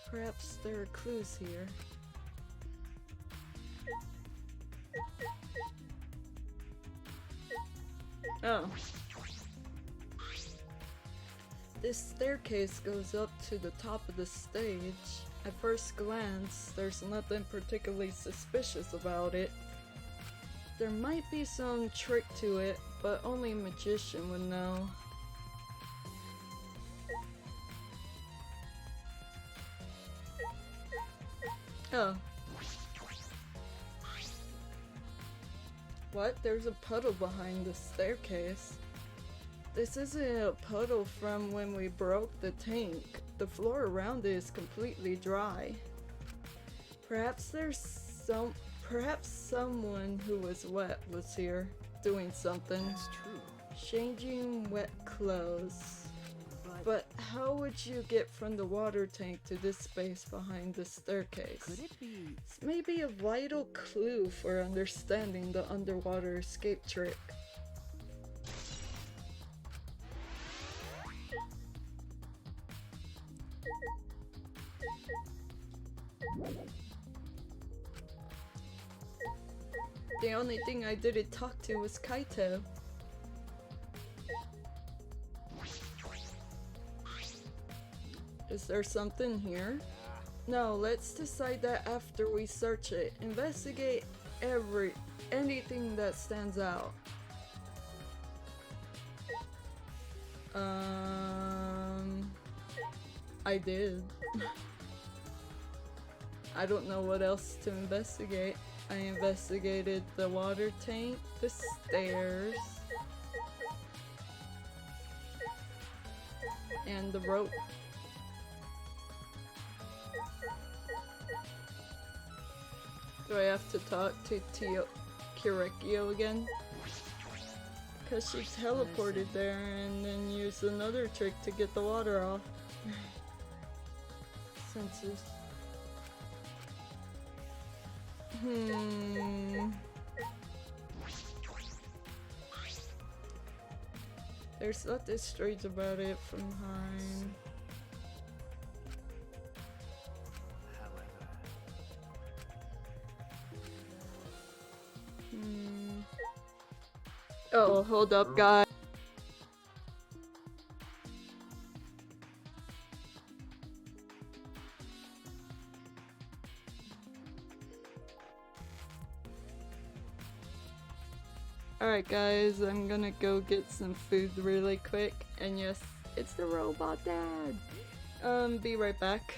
Perhaps there are clues here. Oh. This staircase goes up to the top of the stage. At first glance, there's nothing particularly suspicious about it. There might be some trick to it, but only a magician would know. Oh. What? There's a puddle behind the staircase. This isn't a puddle from when we broke the tank. The floor around it is completely dry. Perhaps someone who was wet was here, doing something. That's true. Changing wet clothes. But how would you get from the water tank to this space behind the staircase? Could it be? This may be a vital clue for understanding the underwater escape trick. The only thing I didn't talk to was Kaito. Is there something here? No, let's decide that after we search it. Investigate anything that stands out. I did. I don't know what else to investigate. I investigated the water tank, the stairs, and the rope. Do I have to talk to Kirekio again? Because she teleported there and then used another trick to get the water off. Senses. There's nothing strange about it from behind. Oh, hold up, guys. Alright guys, I'm gonna go get some food really quick. And yes, it's the robot dad. Be right back.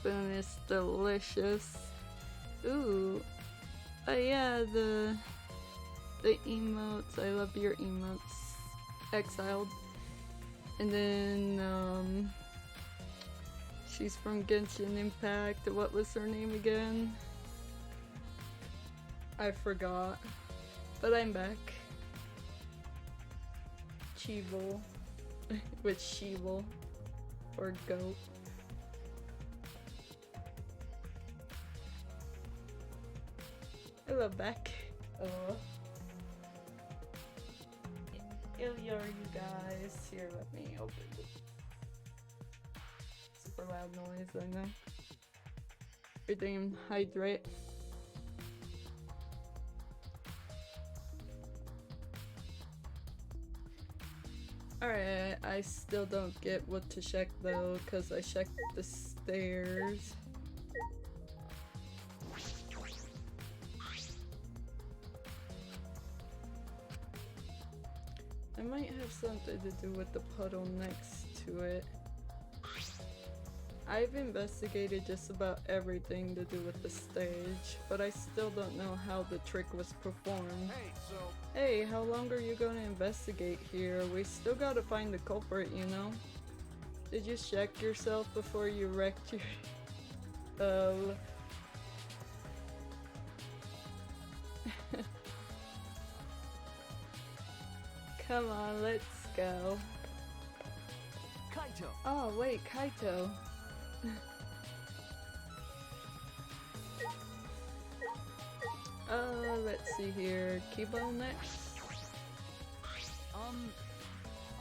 spoon is delicious. Ooh. Oh yeah, the emotes. I love your emotes. Exiled. And then, she's from Genshin Impact. What was her name again? I forgot. But I'm back. Cheevel. With Sheevel. Or goat. Hello, back. Oh. Here are you guys. Here, let me open it. Super loud noise, I know. Everything hydrate. Alright, I still don't get what to check though, because I checked the stairs. It might have something to do with the puddle next to it. I've investigated just about everything to do with the stage, but I still don't know how the trick was performed. Hey, how long are you gonna investigate here? We still gotta find the culprit, you know? Did you check yourself before you wrecked your... Come on, let's go. Kaito! Oh, wait, Kaito. Let's see here. Kibo next.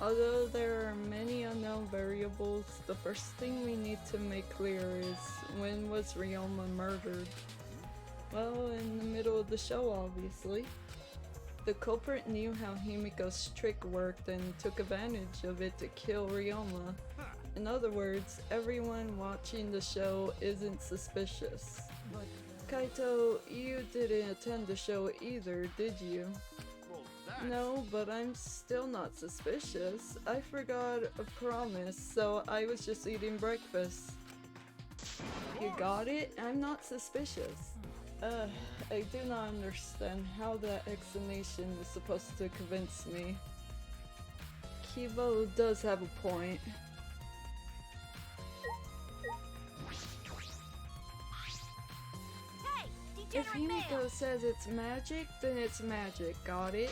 Although there are many unknown variables, the first thing we need to make clear is when was Ryoma murdered? Well, in the middle of the show, obviously. The culprit knew how Himiko's trick worked and took advantage of it to kill Ryoma. In other words, everyone watching the show isn't suspicious. But Kaito, you didn't attend the show either, did you? No, but I'm still not suspicious. I forgot a promise, so I was just eating breakfast. You got it? I'm not suspicious. I do not understand how that explanation is supposed to convince me. Kibo does have a point. If Himiko says it's magic, then it's magic, got it?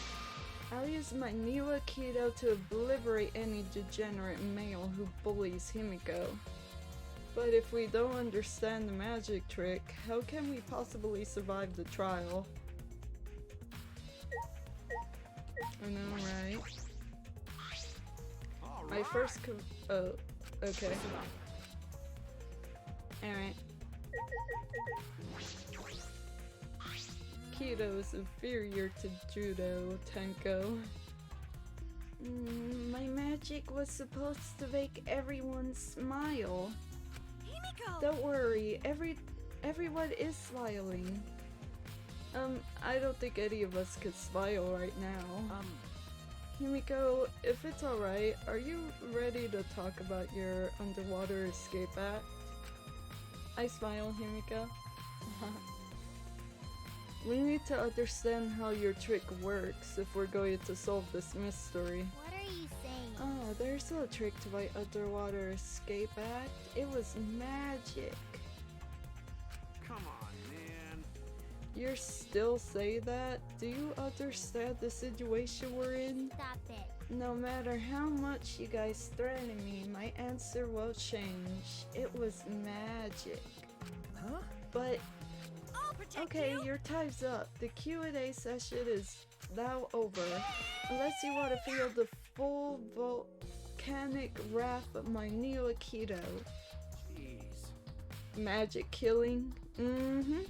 I'll use my new Aikido to obliterate any degenerate male who bullies Himiko. But if we don't understand the magic trick, how can we possibly survive the trial? I know, right? My first oh, okay. Alright. Aikido is inferior to Judo, Tenko. My magic was supposed to make everyone smile. Himiko! Don't worry, everyone is smiling. I don't think any of us could smile right now. Himiko, if it's alright, are you ready to talk about your underwater escape act? I smile, Himiko. We need to understand how your trick works if we're going to solve this mystery. What are you saying? Oh, there's no trick to my underwater escape act. It was magic. Come on, man. You still say that? Do you understand the situation we're in? Stop it. No matter how much you guys threaten me, my answer will change. It was magic. Huh? But I'll protect okay, you. your time's up. The Q&A session is now over. Unless you want to feel the full volcanic wrath of my new Aikido. Jeez. Magic killing? Mm-hmm.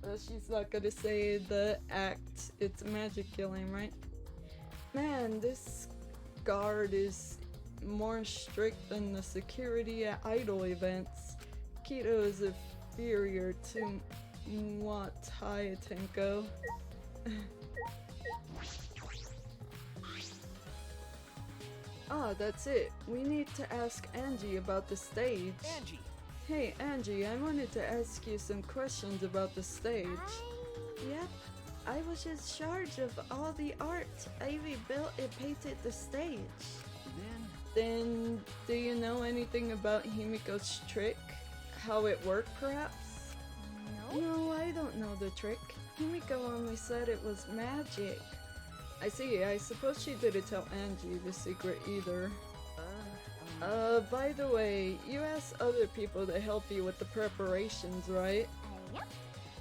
Well, she's not gonna say the act, it's magic killing, right? Man, this guard is more strict than the security at idol events. Keto is inferior to Muay Tenko. Ah, that's it. We need to ask Angie about the stage. Angie! Hey Angie, I wanted to ask you some questions about the stage. Yep, I was in charge of all the art. I even built and painted the stage. Then, do you know anything about Himiko's trick? How it worked, perhaps? No? No, I don't know the trick. Himiko only said it was magic. I see, I suppose she didn't tell Angie the secret either. By the way, you asked other people to help you with the preparations, right? Yep.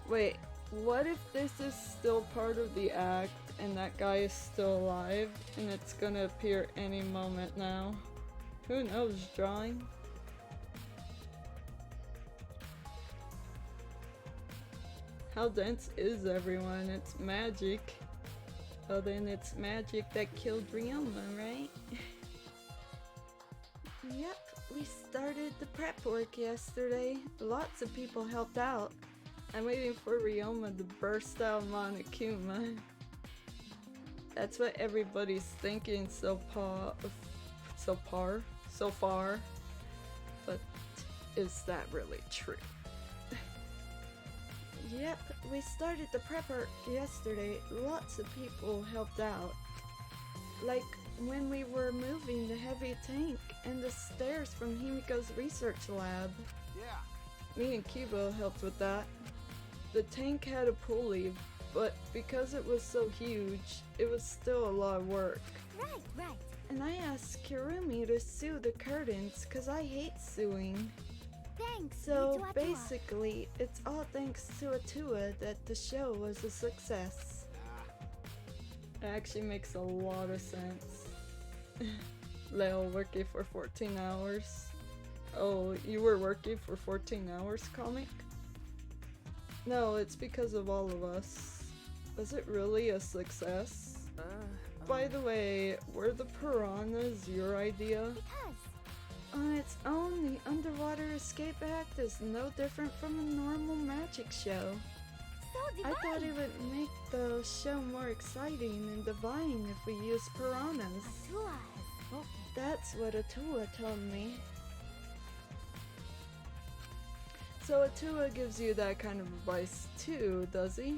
Wait, what if this is still part of the act and that guy is still alive and it's gonna appear any moment now? Who knows, drawing? How dense is everyone? It's magic. Oh, then it's magic that killed Ryoma, right? Yep, we started the prep work yesterday. Lots of people helped out. I'm waiting for Ryoma to burst out Monokuma. That's what everybody's thinking so far. But is that really true? Yep, we started the prep work yesterday. Lots of people helped out. Like when we were moving the heavy tank and the stairs from Himiko's research lab. Yeah. Me and Kibo helped with that. The tank had a pulley, but because it was so huge, it was still a lot of work. Right. And I asked Kirumi to sew the curtains because I hate sewing. Thanks. So Mito Atua. basically, it's all thanks to Atua that the show was a success. It actually makes a lot of sense. Leo working for 14 hours. Oh, you were working for 14 hours, comic? No, it's because of all of us. Was it really a success? By the way, were the piranhas your idea? Because On its own, the underwater escape act is no different from a normal magic show. so I divine. thought it would make the show more exciting and divine if we used piranhas. Atua has spoken. That's what Atua told me. So Atua gives you that kind of advice too, does he?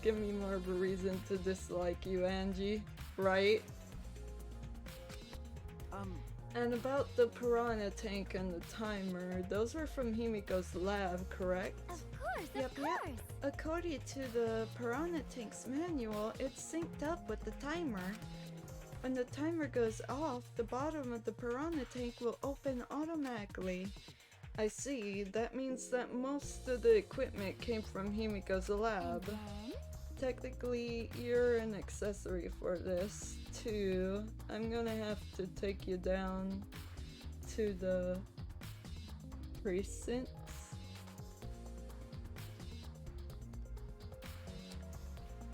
Give me more of a reason to dislike you, Angie, right? And about the piranha tank and the timer, those were from Himiko's lab, correct? Of course, Yep, of yep. course. According to the piranha tank's manual, it's synced up with the timer. When the timer goes off, the bottom of the piranha tank will open automatically. I see, that means that most of the equipment came from Himiko's lab. Then Technically, you're an accessory for this, too. I'm gonna have to take you down to the precincts.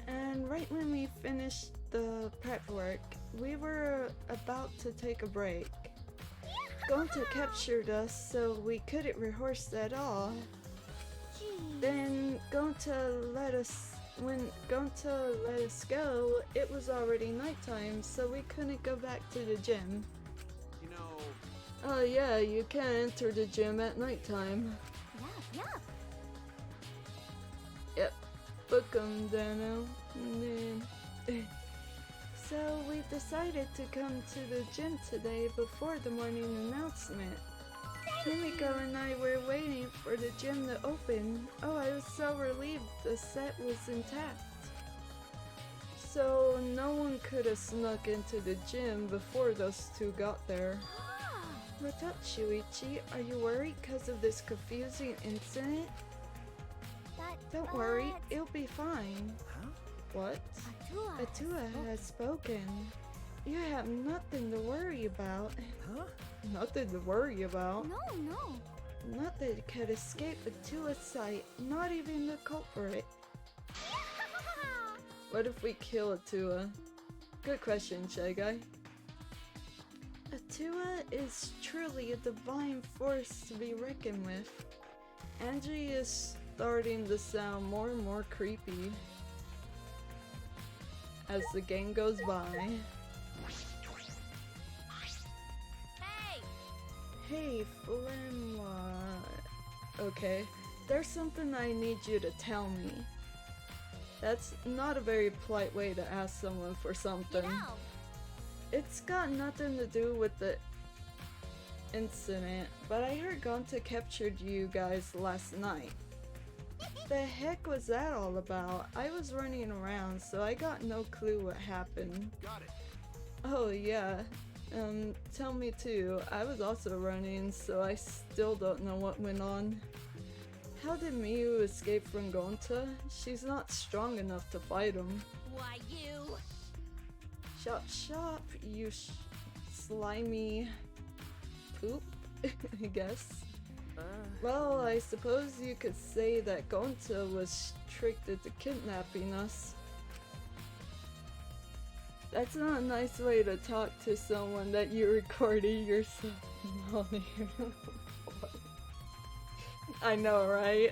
And right when we finished the prep work, we were about to take a break. Gonta captured us, so we couldn't rehearse at all. Gee. Then when Gonta let us go, it was already nighttime, so we couldn't go back to the gym. You know, Oh yeah, you can enter the gym at nighttime. Yup. Yep, book 'em, Dano. And then... So we decided to come to the gym today before the morning announcement. Himiko and I were waiting for the gym to open. Oh, I was so relieved the set was intact. So no one could have snuck into the gym before those two got there. What's up, Shuichi? Are you worried because of this confusing incident? Don't worry, it'll be fine. What? Atua has spoken. You have nothing to worry about. Nothing to worry about. No. Nothing could escape Atua's sight, not even the culprit. What if we kill Atua? Good question, Shy Guy. Atua is truly a divine force to be reckoned with. Angie is starting to sound more and more creepy as the game goes by. Hey, Flimwa. Okay, there's something I need you to tell me. That's not a very polite way to ask someone for something. You know, It's got nothing to do with the incident, but I heard Gonta captured you guys last night. The heck was that all about? I was running around, so I got no clue what happened. Got it. Oh yeah, tell me too. I was also running, so I still don't know what went on. How did Miyu escape from Gonta? She's not strong enough to fight him. why you? Shop, you slimy poop, I guess. Well, I suppose you could say that Gonta was tricked into kidnapping us. That's not a nice way to talk to someone that you're recording yourself on here. I know, right?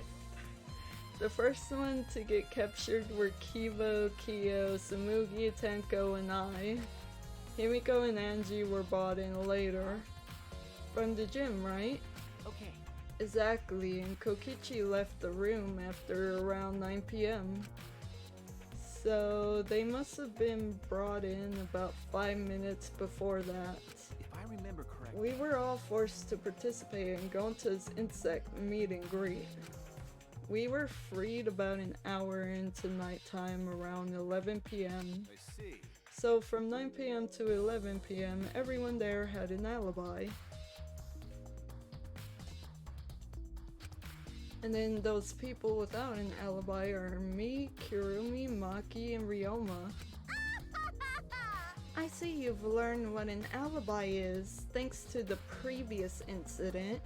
The first one to get captured were Kivo, Kyo, Samugi, Tenko, and I. Himiko and Angie were brought in later. From the gym, right? Okay. Exactly, and Kokichi left the room after around 9 p.m. So they must have been brought in about 5 minutes before that. If I remember correctly. We were all forced to participate in Gonta's insect meet and greet. We were freed about an hour into nighttime around 11 p.m. I see. So from 9 p.m. to 11 p.m., everyone there had an alibi. And then those people without an alibi are me, Kirumi, Maki, and Ryoma. I see you've learned what an alibi is, thanks to the previous incident.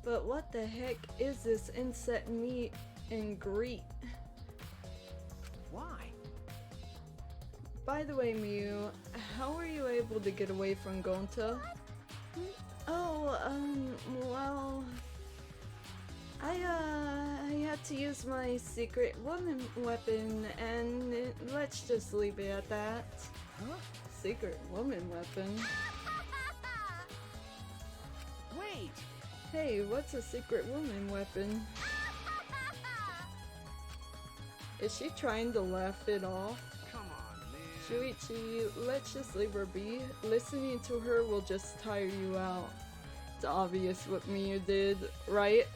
But what the heck is this insect meet and greet? Why? By the way, Miyu, how were you able to get away from Gonta? Oh, well... I had to use my secret woman weapon, and let's just leave it at that. Huh? Secret woman weapon? Wait! Hey, what's a secret woman weapon? Is she trying to laugh it off? Come on, man. Shuichi, let's just leave her be. Listening to her will just tire you out. It's obvious what Miyu did, right?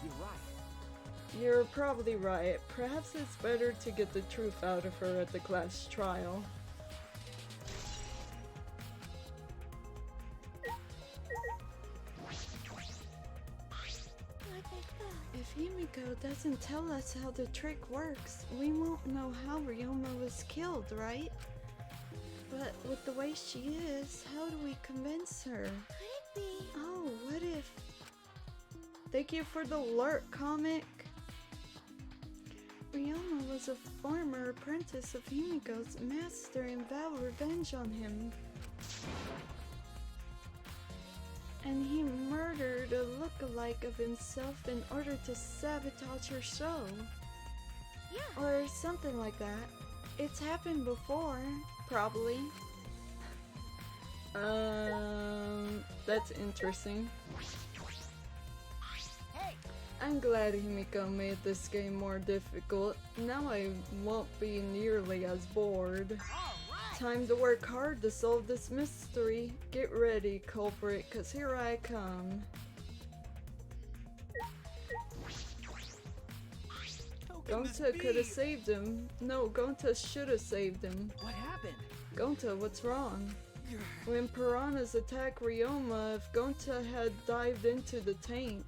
You're right. You're probably right. Perhaps it's better to get the truth out of her at the class trial. If Himiko doesn't tell us how the trick works, we won't know how Ryoma was killed, right? But with the way she is, how do we convince her? Could it be? Oh, what if... Thank you for the alert, comic! Ryoma was a former apprentice of Himiko's master and vowed revenge on him. And he murdered a look-alike of himself in order to sabotage her show. Yeah. Or something like that. It's happened before, probably. That's interesting. Hey, I'm glad Himiko made this game more difficult. Now I won't be nearly as bored. all right. Time to work hard to solve this mystery. Get ready, culprit, cause here I come. How can this Gonta could be? have saved him. No, Gonta should have saved him. What happened? Gonta, what's wrong? When piranhas attacked Ryoma, if Gonta had dived into the tank,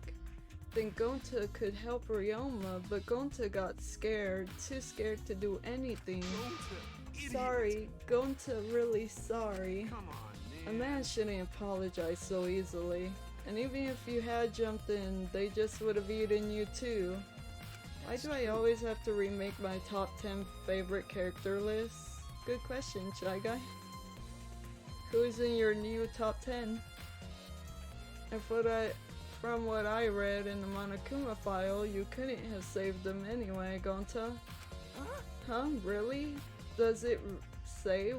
then Gonta could help Ryoma, but Gonta got scared, too scared to do anything. Gonta, idiot. Sorry, Gonta, really sorry. Come on, A man. man shouldn't apologize so easily. And even if you had jumped in, they just would have eaten you too. Why do I always have to remake my top 10 favorite character list? Good question, Shy Guy. Who's in your new top 10? From what I read in the Monokuma file, you couldn't have saved them anyway, Gonta. Huh? Really? Does it say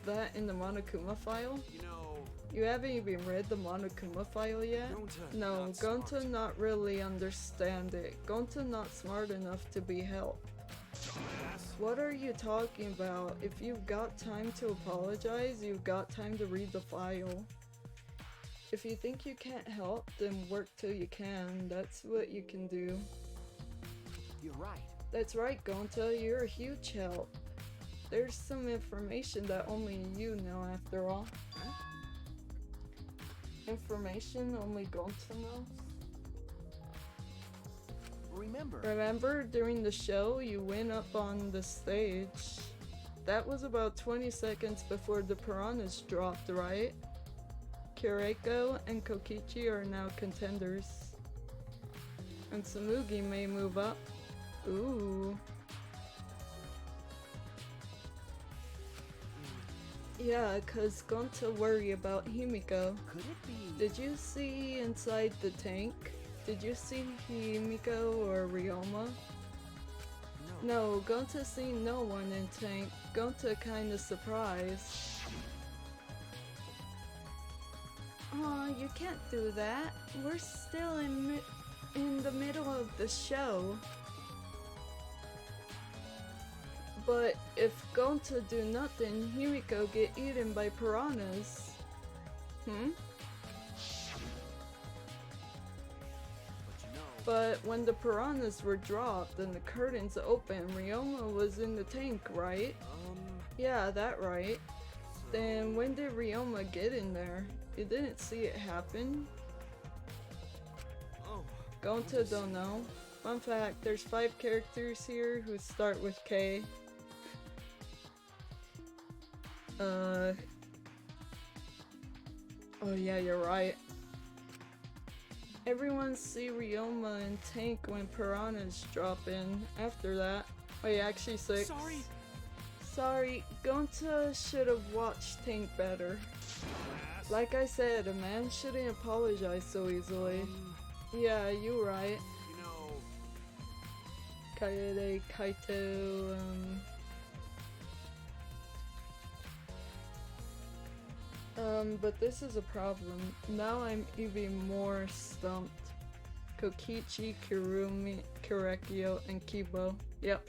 that in the Monokuma file? You know, You haven't even read the Monokuma file yet? Gonta, No, not Gonta smart. not really understand it. Gonta not smart enough to be helped. Dumbass. What are you talking about? If you've got time to apologize, you've got time to read the file. If you think you can't help, then work till you can. That's what you can do. You're right. That's right, Gonta, you're a huge help. There's some information that only you know after all. Huh? Information only Gonta knows? Remember, during the show, you went up on the stage. That was about 20 seconds before the piranhas dropped, right? Kireko and Kokichi are now contenders. And Tsumugi may move up. Ooh. Yeah, cause Gonta worry about Himiko. could it be? Did you see inside the tank? Did you see Himiko or Ryoma? No, Gonta seen no one in tank. Gonta kinda surprised. Aw, you can't do that. We're still in the middle of the show. But if Gonta do nothing, Himiko get eaten by piranhas. Hmm? But when the piranhas were dropped and the curtains opened, Ryoma was in the tank, right? Yeah, that right. Then when did Ryoma get in there? You didn't see it happen? Oh, Gonta don't know. Fun fact, there's 5 characters here who start with K. Oh yeah, you're right. Everyone see Ryoma and tank when piranhas drop in. After that, wait, actually 6. Sorry, Gonta should have watched tank better. Dumbass. Like I said, a man shouldn't apologize so easily. Yeah, you right. You know, Kaede, Kaito, but this is a problem. Now I'm even more stumped. Kokichi, Kirumi, Kirekio, and Kibo. Yep.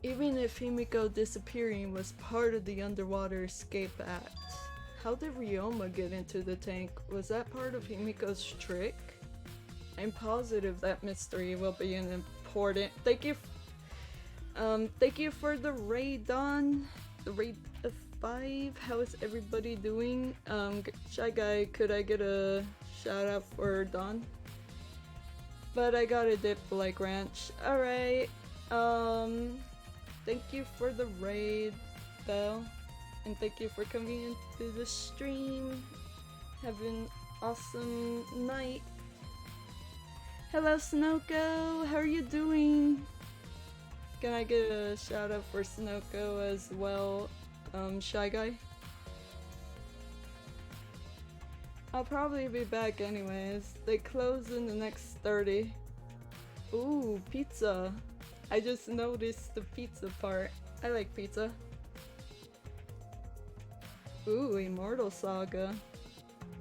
Even if Himiko disappearing was part of the underwater escape act, how did Ryoma get into the tank? Was that part of Himiko's trick? I'm positive that mystery will be an important. Thank you for the raid, Don. The raid of 5. How is everybody doing? Shy Guy, could I get a shout out for Don? But I got a dip like ranch. Alright. Thank you for the raid, Belle. And thank you for coming into the stream. Have an awesome night. Hello, Snoko. How are you doing? Can I get a shout out for Snoko as well, Shy Guy? I'll probably be back anyways. They close in the next 30. Ooh, pizza. I just noticed the pizza part. I like pizza. Ooh, Immortal Saga.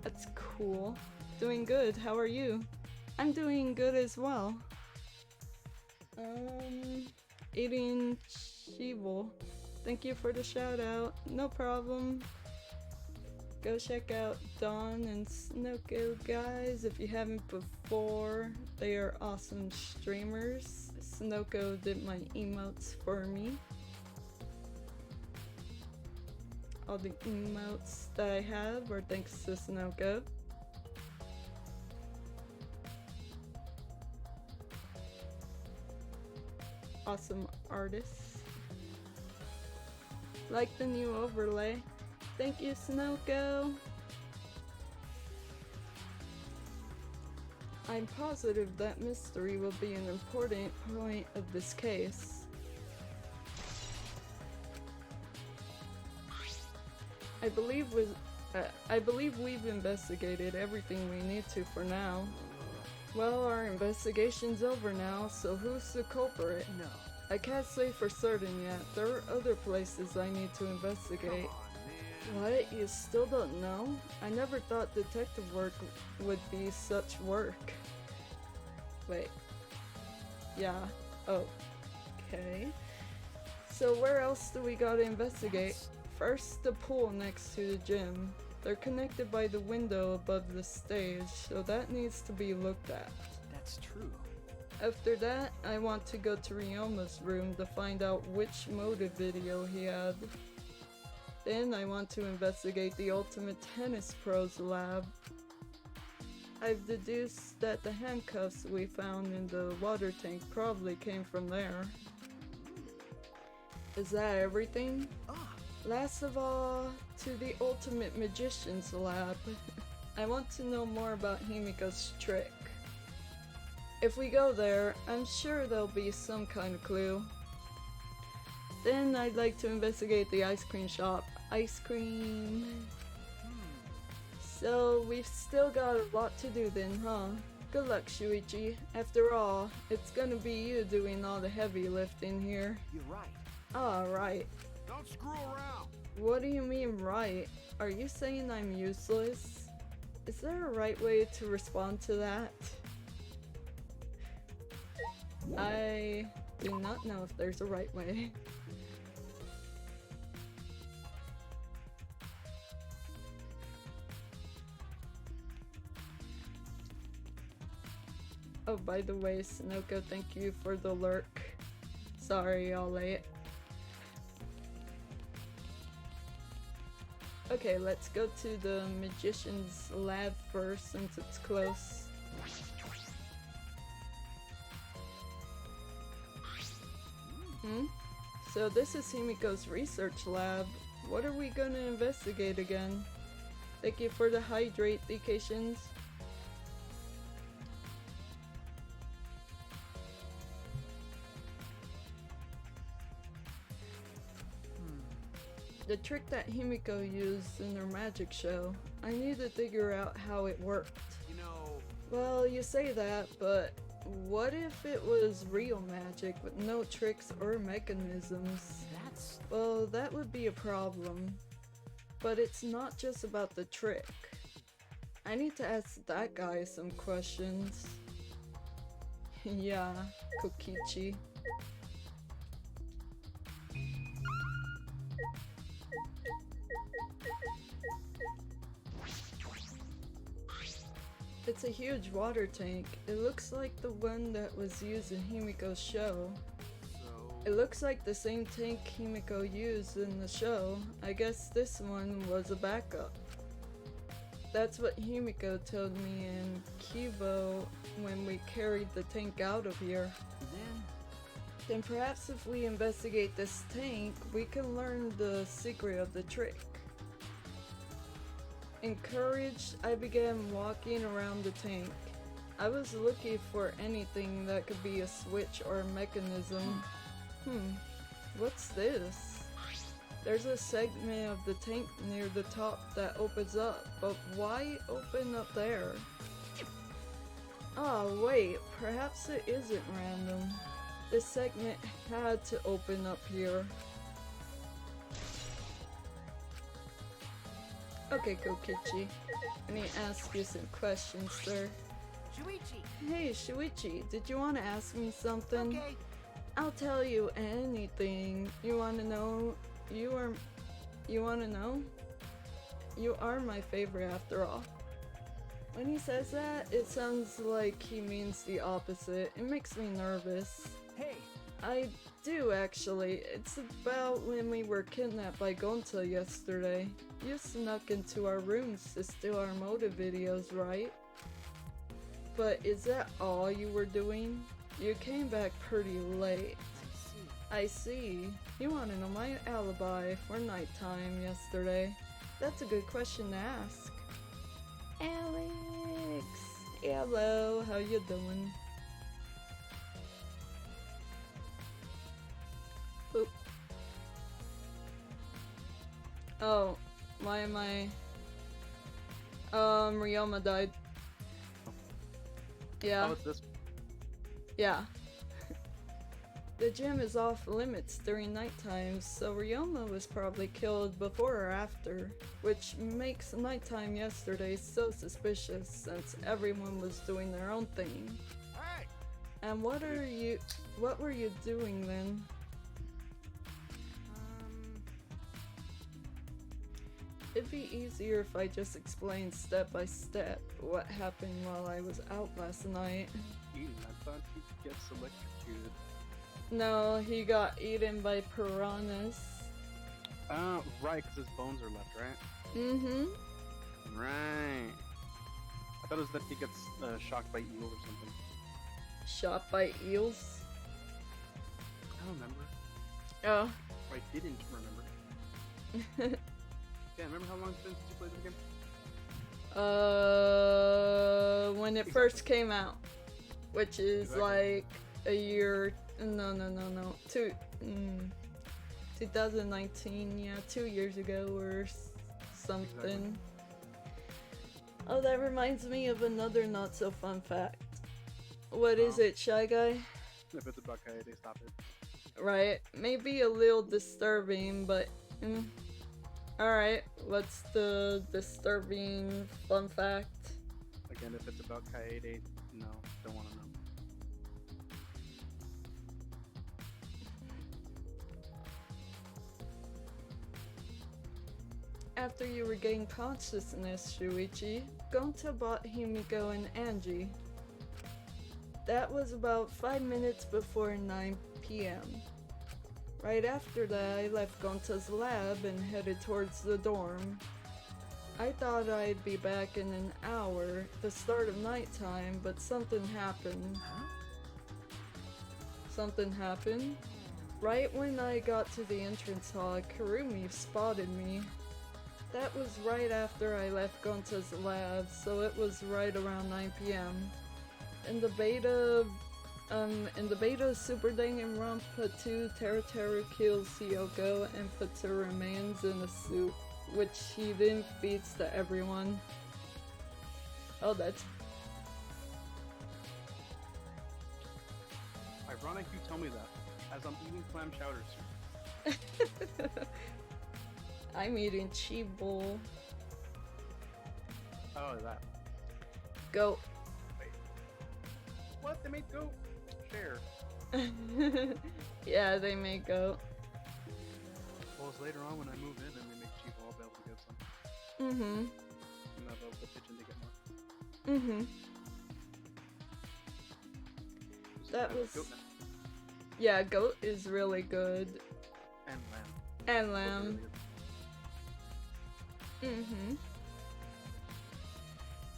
That's cool. Doing good. How are you? I'm doing good as well. Eating Chival. Thank you for the shout out. No problem. Go check out Dawn and Snoko, guys, if you haven't before. They are awesome streamers. Snoko did my emotes for me. All the emotes that I have are thanks to Snoko. Awesome artists. Like the new overlay. Thank you, Snoko. I'm positive that mystery will be an important point of this case. I believe we've investigated everything we need to for now. Well, our investigation's over now, so who's the culprit? No, I can't say for certain yet. There are other places I need to investigate. What? You still don't know? I never thought detective work would be such work. Wait. Yeah. Oh. Okay. So where else do we gotta investigate? First, the pool next to the gym. They're connected by the window above the stage, so that needs to be looked at. That's true. After that, I want to go to Ryoma's room to find out which motive video he had. Then I want to investigate the Ultimate Tennis Pros lab. I've deduced that the handcuffs we found in the water tank probably came from there. Is that everything? Last of all, to the Ultimate Magician's lab. I want to know more about Himiko's trick. If we go there, I'm sure there'll be some kind of clue. Then I'd like to investigate the ice cream shop. Ice cream. So we've still got a lot to do then, huh? Good luck, Shuichi. After all, it's gonna be you doing all the heavy lifting here. You're right. Right. Don't screw around. What do you mean, right? Are you saying I'm useless? Is there a right way to respond to that? I do not know if there's a right way. Oh, by the way, Sunoco, thank you for the lurk. Sorry, y'all late. Okay, let's go to the magician's lab first since it's close. So this is Himiko's research lab. What are we gonna investigate again? Thank you for the hydrate vacations. The trick that Himiko used in her magic show. I need to figure out how it worked. You know, Well, you say that, but what if it was real magic with no tricks or mechanisms? Well, that would be a problem. But it's not just about the trick. I need to ask that guy some questions. Yeah, Kokichi. It's a huge water tank. It looks like the one that was used in Himiko's show. It looks like the same tank Himiko used in the show. I guess this one was a backup. That's what Himiko told me in Kibo when we carried the tank out of here. Then perhaps if we investigate this tank, we can learn the secret of the trick. Encouraged, I began walking around the tank. I was looking for anything that could be a switch or a mechanism. What's this? There's a segment of the tank near the top that opens up, but why open up there? Oh wait, perhaps it isn't random. This segment had to open up here. Okay, Kokichi. Let me ask you some questions, sir. Shuichi! Hey, Shuichi, did you want to ask me something? Okay. I'll tell you anything. You want to know? You want to know? You are my favorite after all. When he says that, it sounds like he means the opposite. It makes me nervous. Hey! I do, actually. It's about when we were kidnapped by Gonta yesterday. You snuck into our rooms to steal our motive videos, right? But is that all you were doing? You came back pretty late. I see. You want to know my alibi for nighttime yesterday. That's a good question to ask. Alex! Hello, how you doing? Oop. Oh, why am I... Ryoma died. Yeah. Oh, it's this. Yeah. The gym is off limits during nighttime, so Ryoma was probably killed before or after, which makes nighttime yesterday so suspicious since everyone was doing their own thing. Hey! And what were you doing then? It'd be easier if I just explained step by step what happened while I was out last night. I thought he'd get electrocuted. No, he got eaten by piranhas. Right, because his bones are left, right? Mm-hmm. Right. I thought it was that he gets shocked by eels or something. Shot by eels? I don't remember. Oh. Or I didn't remember. Yeah, remember how long it's been since you played the game? When it first came out, which is like a year. No. 2019, yeah, 2 years ago or something. Exactly. Oh, that reminds me of another not so fun fact. What is it, Shy Guy? If it's about Kaede, stop it. Right, maybe a little disturbing, but alright, what's the disturbing fun fact? Again, if it's about Kaede, no, don't want to know. After you regain consciousness, Shuichi, Gonta bought Himiko and Angie. That was about 5 minutes before 9 p.m. Right after that, I left Gonta's lab and headed towards the dorm. I thought I'd be back in an hour, the start of nighttime, but something happened. Something happened? Right when I got to the entrance hall, Kurumi spotted me. That was right after I left Gonta's lab, so it was right around 9 p.m. In the beta Super Danganronpa 2, Teru kills Kyoko and puts her remains in a soup, which he then feeds to everyone. Oh, that's... Ironic you tell me that, as I'm eating clam chowder soup. I'm eating chi bowl. Oh, that. Goat. Wait. What? They made goat? Share. Yeah, they make goat. Well, it's later on when I move in and we make cheap, I'll be able to get some. Mm-hmm. And I'll be able to pitch in to get more. Mm-hmm. So That I have was... goat now. Yeah, goat is really good. And lamb. And Both are lamb. really good. Mm-hmm.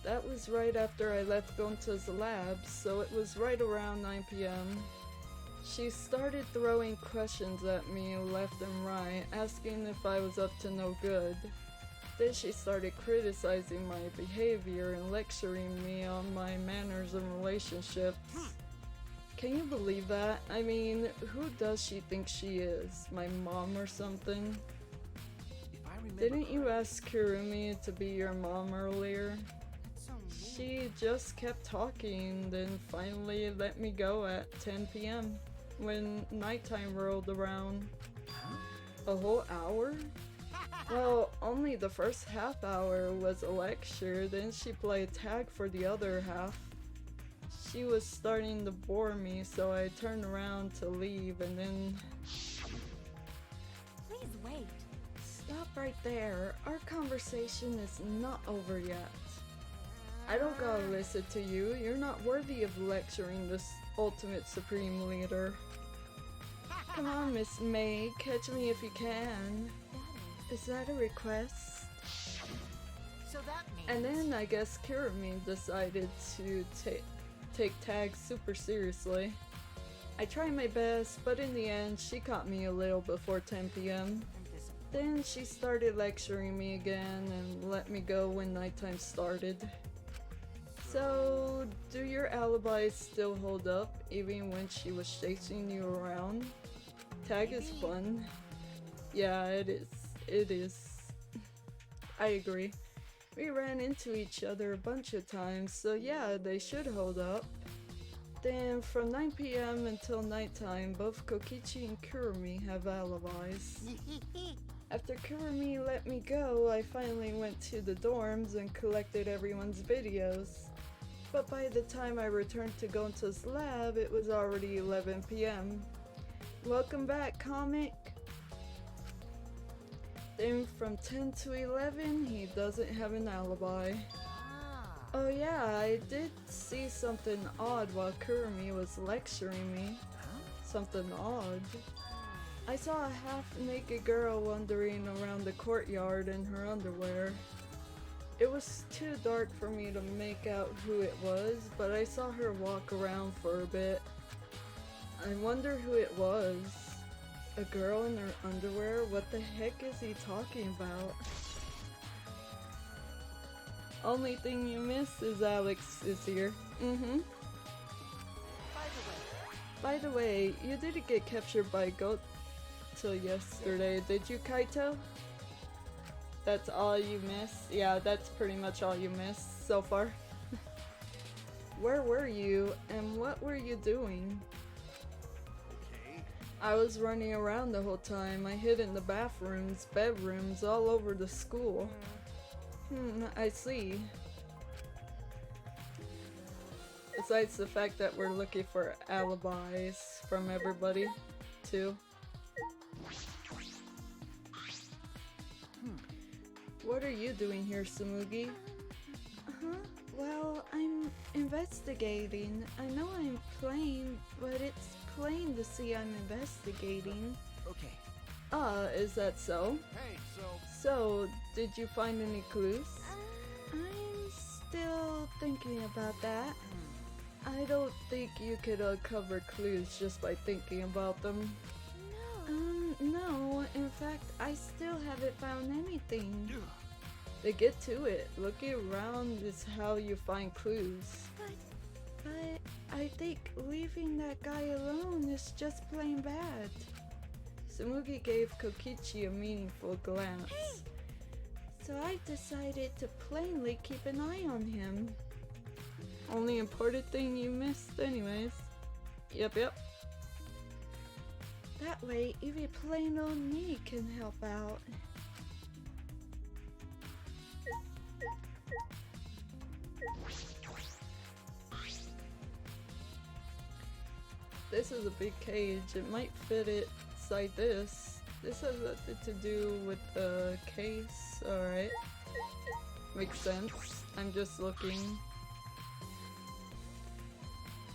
That was right after I left Gonta's lab, so it was right around 9 p.m. She started throwing questions at me left and right, asking if I was up to no good. Then she started criticizing my behavior and lecturing me on my manners and relationships. Can you believe that? I mean, who does she think she is? My mom or something? If I remember Didn't you correctly- ask Kurumi to be your mom earlier? That's so mean. She just kept talking, then finally let me go at 10 p.m. when nighttime rolled around. A whole hour? Well, only the first half hour was a lecture, then she played tag for the other half. She was starting to bore me, so I turned around to leave and then... Please wait. Stop right there. Our conversation is not over yet. I don't gotta listen to you. You're not worthy of lecturing this ultimate supreme leader. Come on, Miss May. Catch me if you can. Is that a request? So that means... And then I guess Kirumi decided to take tag super seriously. I tried my best, but in the end, she caught me a little before 10 p.m. I'm disappointed. Then she started lecturing me again and let me go when nighttime started. So, do your alibis still hold up even when she was chasing you around? Tag is fun. Yeah, it is. It is. I agree. We ran into each other a bunch of times, so yeah, they should hold up. Then from 9 p.m. until nighttime, both Kokichi and Kurumi have alibis. After Kurumi let me go, I finally went to the dorms and collected everyone's videos. But by the time I returned to Gonta's lab, it was already 11 p.m. Welcome back, comic! Then from 10 to 11, he doesn't have an alibi. Oh yeah, I did see something odd while Kurumi was lecturing me. Something odd. I saw a half-naked girl wandering around the courtyard in her underwear. It was too dark for me to make out who it was, but I saw her walk around for a bit. I wonder who it was. A girl in her underwear? What the heck is he talking about? Only thing you miss is Alex is here. By the way, you didn't get captured by Goat till yesterday, did you, Kaito? That's all you missed? Yeah, that's pretty much all you missed so far. Where were you, and what were you doing? Okay. I was running around the whole time. I hid in the bathrooms, bedrooms, all over the school. I see. Besides the fact that we're looking for alibis from everybody, too. What are you doing here, Tsumugi? Well, I'm investigating. I know I'm playing, but it's plain to see I'm investigating. Okay. Is that so? Hey, So, did you find any clues? I'm still thinking about that. I don't think you could uncover clues just by thinking about them. No. In fact, I still haven't found anything. To get to it, looking around is how you find clues. But I think leaving that guy alone is just plain bad. Tsumugi gave Kokichi a meaningful glance. So I decided to plainly keep an eye on him. Only important thing you missed anyways. Yep. That way, even plain old me can help out. This is a big cage. It might fit it inside this. This has nothing to do with the case. Alright. Makes sense. I'm just looking.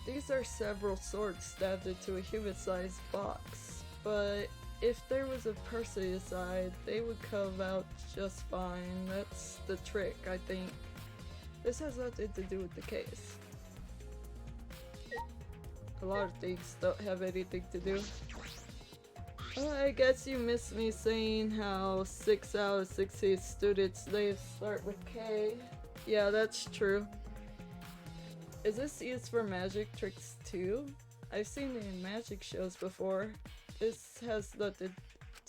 These are several swords stabbed into a human-sized box, but if there was a person inside, they would come out just fine. That's the trick, I think. This has nothing to do with the case. A lot of things don't have anything to do. Well, I guess you missed me saying how 6 out of 16 students' names start with K. Yeah, that's true. Is this used for magic tricks too? I've seen it in magic shows before. This has nothing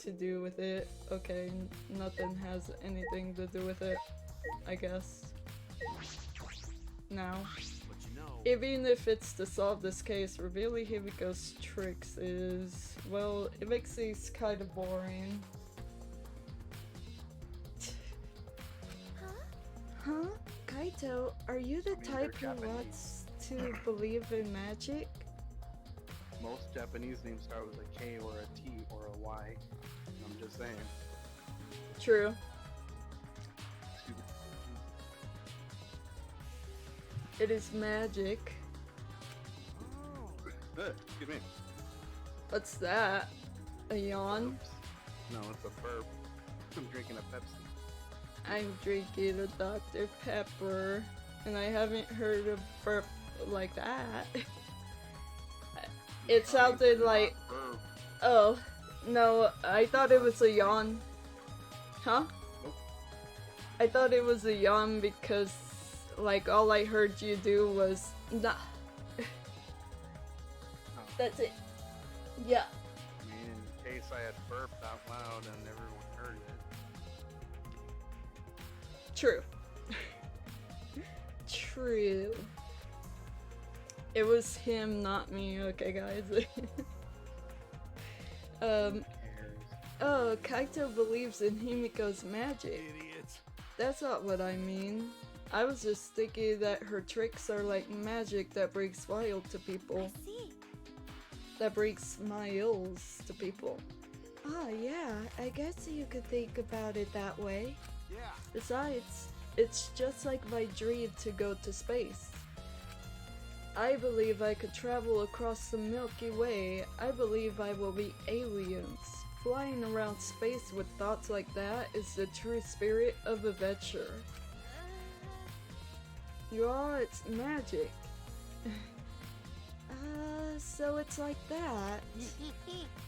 to do with it. Okay, nothing has anything to do with it, I guess. Now. but you know. Even if it's to solve this case, revealing Himiko's tricks is, well, it makes these kind of boring. Huh? Kaito, are you the type who wants to believe in magic? Most Japanese names start with a K or a T or a Y. I'm just saying. True. Excuse me. It is magic. Excuse me. What's that? A yawn? Oops. No, it's a burp. I'm drinking a Pepsi. I'm drinking a Dr. Pepper, and I haven't heard a burp like that. It sounded like... Burp. Oh, no, I thought it was a yawn. Huh? Nope. I thought it was a yawn because, like, all I heard you do was, nah. Oh. That's it. Yeah. I mean, in case I had burped out loud and everyone heard it. True. True. It was him, not me, okay guys? Cares. Oh, Kaito believes in Himiko's magic. Idiots. That's not what I mean. I was just thinking that her tricks are like magic that brings smile to people. I see. That brings smiles to people. Ah, yeah, I guess you could think about it that way. Yeah. Besides, it's just like my dream to go to space. I believe I could travel across the Milky Way. I believe I will be aliens. Flying around space with thoughts like that is the true spirit of adventure. Yeah, it's magic. So it's like that.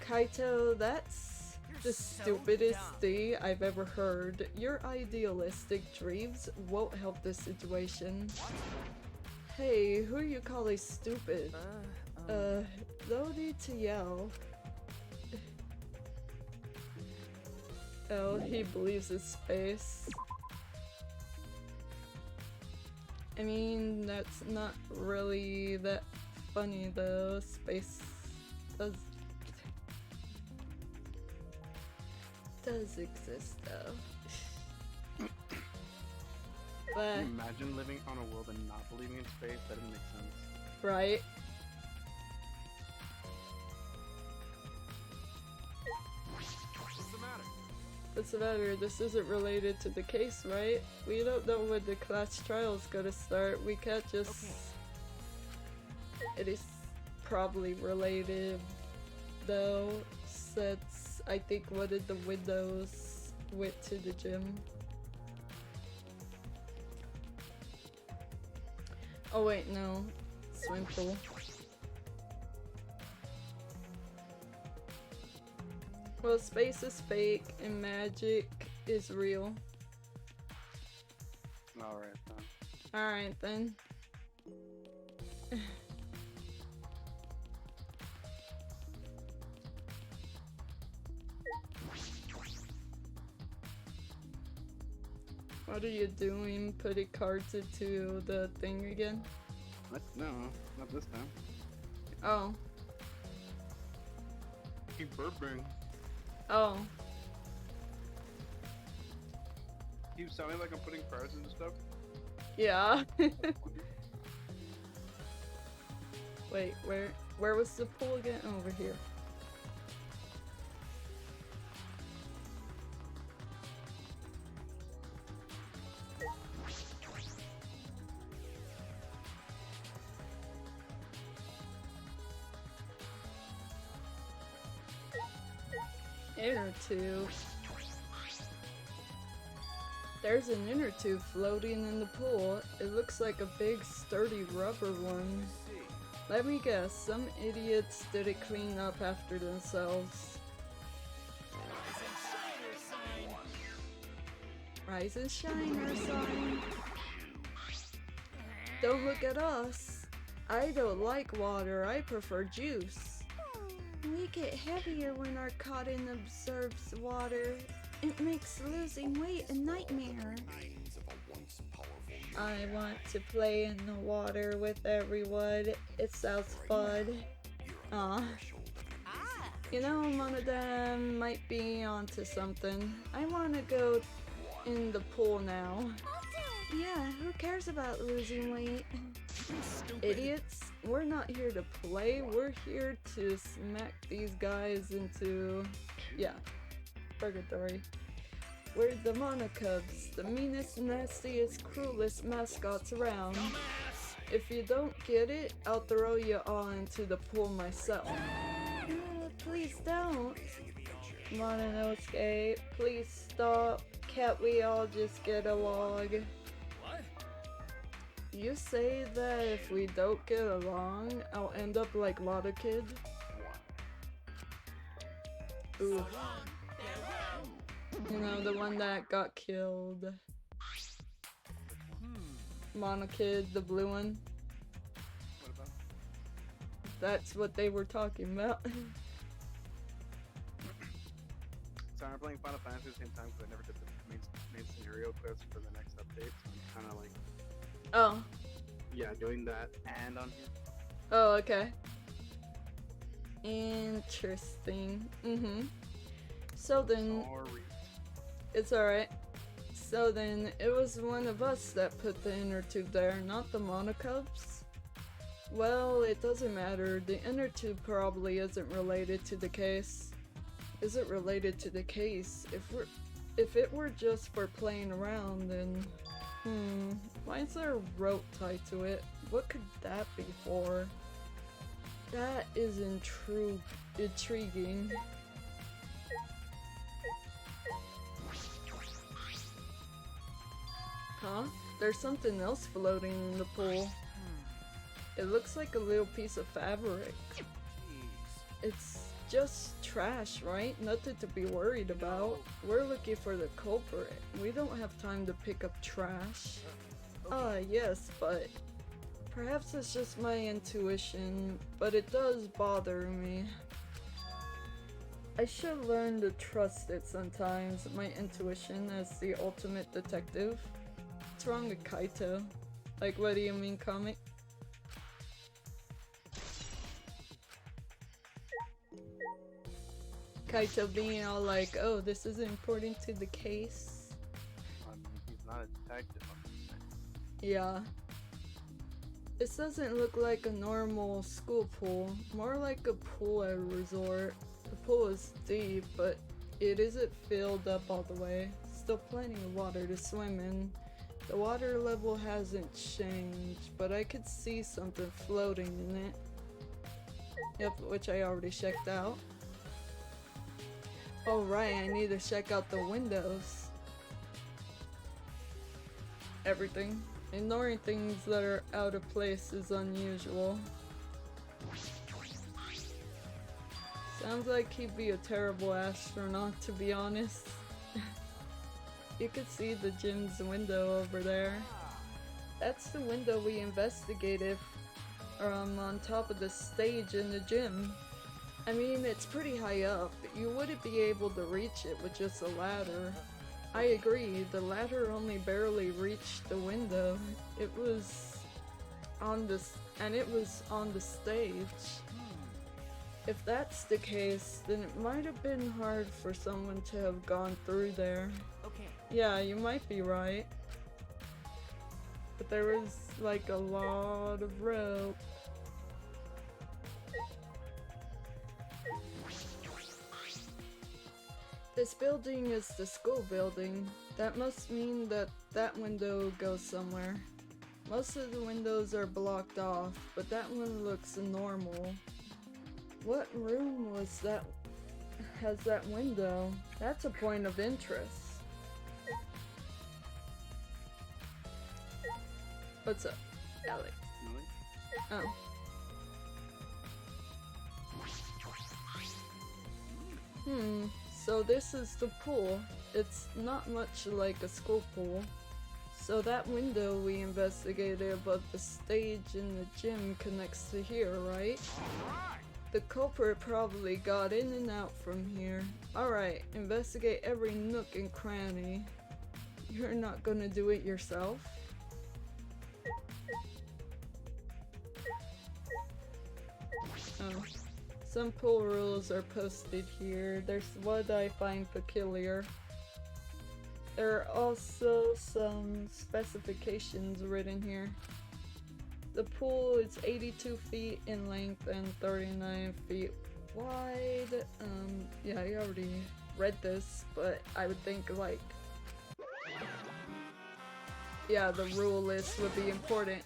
Kaito, that's the stupidest thing I've ever heard. Your idealistic dreams won't help this situation. Hey, who are you calling stupid? No need to yell. Oh, he believes in space. I mean, that's not really that funny though. Space does exist though. But Can you imagine living on a world and not believing in space? That doesn't make sense. right? What's the matter? What's the matter? This isn't related to the case, right? We don't know when the class trial's gonna start. We can't just... It is probably related, though, since I think one of the windows went to the gym. Oh wait, no. Swim pool. Well, space is fake and magic is real. Alright then. Alright then. What are you doing? Putting cards into the thing again? What? No, not this time. Oh. Keep burping. Oh. Keep sounding like I'm putting cards into stuff. Yeah. Wait, where was the pool again? Over here. Inner tube. There's an inner tube floating in the pool. It looks like a big sturdy rubber one. Let me guess, some idiots didn't clean up after themselves. Rise and shine our sign. Don't look at us. I don't like water, I prefer juice. We get heavier when our cotton absorbs water. It makes losing weight a nightmare. I want to play in the water with everyone. It sounds fun. Aw. You know, one of them might be onto something. I want to go in the pool now. Yeah, who cares about losing weight? Idiots, we're not here to play, we're here to smack these guys into, yeah, purgatory. We're the Monocubs, the meanest, nastiest, cruelest mascots around. If you don't get it, I'll throw you all into the pool myself. Please don't. Mononosuke, please stop. Can't we all just get along? You say that if we don't get along, I'll end up like Lotto Kid? Ooh. You know, the one that got killed. Mono Kid, the blue one. What about? That's what they were talking about. So I'm playing Final Fantasy at the same time because I never did the main scenario quest for the next update, so I'm kind of like, Oh. yeah, doing that and on here. Oh, okay. Interesting. So then, Sorry. it's alright. So then, it was one of us that put the inner tube there, not the monocubs? Well, it doesn't matter. The inner tube probably isn't related to the case. Is it related to the case? If it were just for playing around, then why is there a rope tied to it? What could that be for? That is intriguing. Huh? There's something else floating in the pool. It looks like a little piece of fabric. It's just trash, right? Nothing to be worried about. We're looking for the culprit. We don't have time to pick up trash. Yes, but perhaps it's just my intuition, but it does bother me. I should learn to trust it sometimes, my intuition as the ultimate detective. What's wrong with Kaito? Like, what do you mean, comic? Kaito being all like, oh, this is important to the case. I mean, he's not a detective. Yeah. This doesn't look like a normal school pool, more like a pool at a resort. The pool is deep, but it isn't filled up all the way. Still plenty of water to swim in. The water level hasn't changed, but I could see something floating in it. Yep, which I already checked out. Oh right, I need to check out the windows. Everything. Ignoring things that are out of place is unusual. Sounds like he'd be a terrible astronaut, to be honest. You could see the gym's window over there. That's the window we investigated on top of the stage in the gym. I mean, it's pretty high up. You wouldn't be able to reach it with just a ladder. I agree, the ladder only barely reached the window. It was on the stage. If that's the case, then it might have been hard for someone to have gone through there. Okay. Yeah, you might be right. But there was like a lot of rope. This building is the school building. That must mean that that window goes somewhere. Most of the windows are blocked off, but that one looks normal. What room was that? Has that window? That's a point of interest. What's up, Alex? Oh. So this is the pool. It's not much like a school pool. So that window we investigated above the stage in the gym connects to here, right? The culprit probably got in and out from here. Alright, investigate every nook and cranny. You're not gonna do it yourself? Oh. Some pool rules are posted here. There's what I find peculiar. There are also some specifications written here. The pool is 82 feet in length and 39 feet wide. Yeah, I already read this, but I would think like... yeah, the rule list would be important.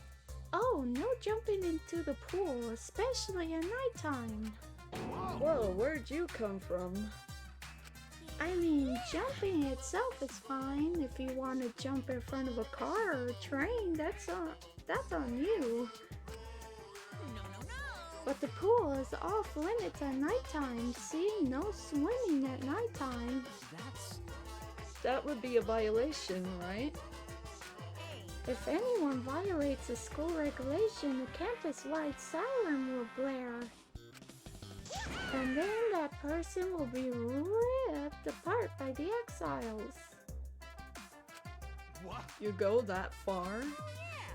Oh, no jumping into the pool, especially at nighttime. Whoa, where'd you come from? I mean, jumping itself is fine. If you want to jump in front of a car or a train, that's on you. But the pool is off limits at nighttime. See, no swimming at nighttime. That would be a violation, right? If anyone violates a school regulation, the campus-wide siren will blare. And then that person will be ripped apart by the exiles. What? You go that far?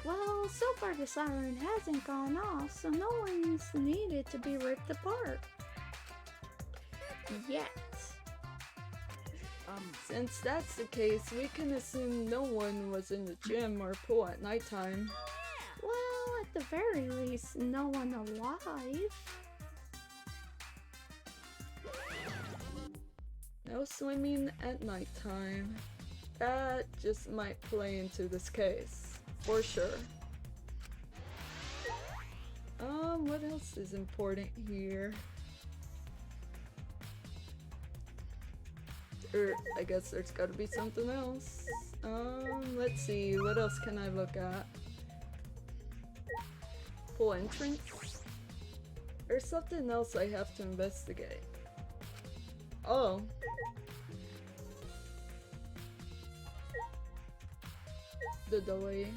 Well, so far the siren hasn't gone off, so no one's needed to be ripped apart. Yet. Since that's the case, we can assume no one was in the gym or pool at nighttime. Well, at the very least, no one alive. No swimming at nighttime. That just might play into this case, for sure. What else is important here? I guess there's gotta be something else. Let's see, what else can I look at? Pool entrance? There's something else I have to investigate. Oh. The delay.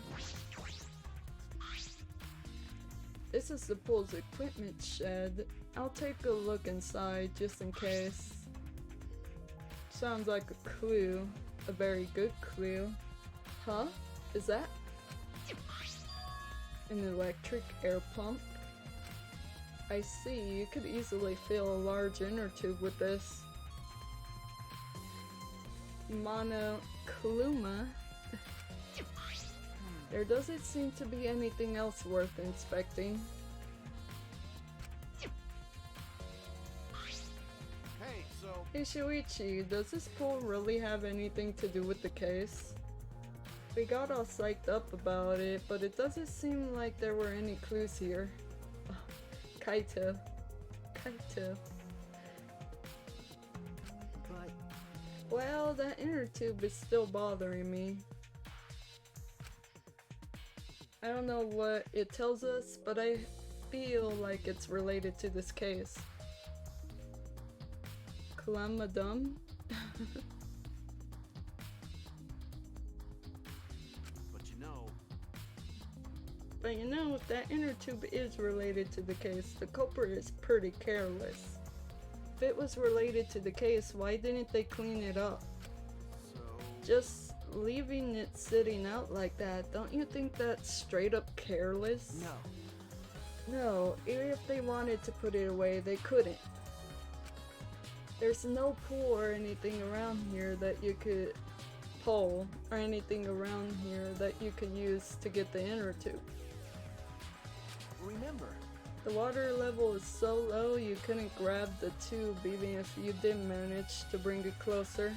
This is the pool's equipment shed. I'll take a look inside just in case. Sounds like a clue. A very good clue. Huh? Is that an electric air pump? I see. You could easily fill a large inner tube with this. Monocluma. There doesn't seem to be anything else worth inspecting. Hey, so Hey Shuichi, does this pool really have anything to do with the case? We got all psyched up about it, but it doesn't seem like there were any clues here. Kaito. Kaito. But Well, that inner tube is still bothering me. I don't know what it tells us, but I feel like it's related to this case. Clamadum? But you know, if that inner tube is related to the case, the culprit is pretty careless. If it was related to the case, why didn't they clean it up? Just leaving it sitting out like that, don't you think that's straight up careless? no. No, even if they wanted to put it away, they couldn't. There's no pool or anything around here that you could pull, or anything around here that you could use to get the inner tube. Remember, The water level is so low you couldn't grab the tube even if you did manage to bring it closer.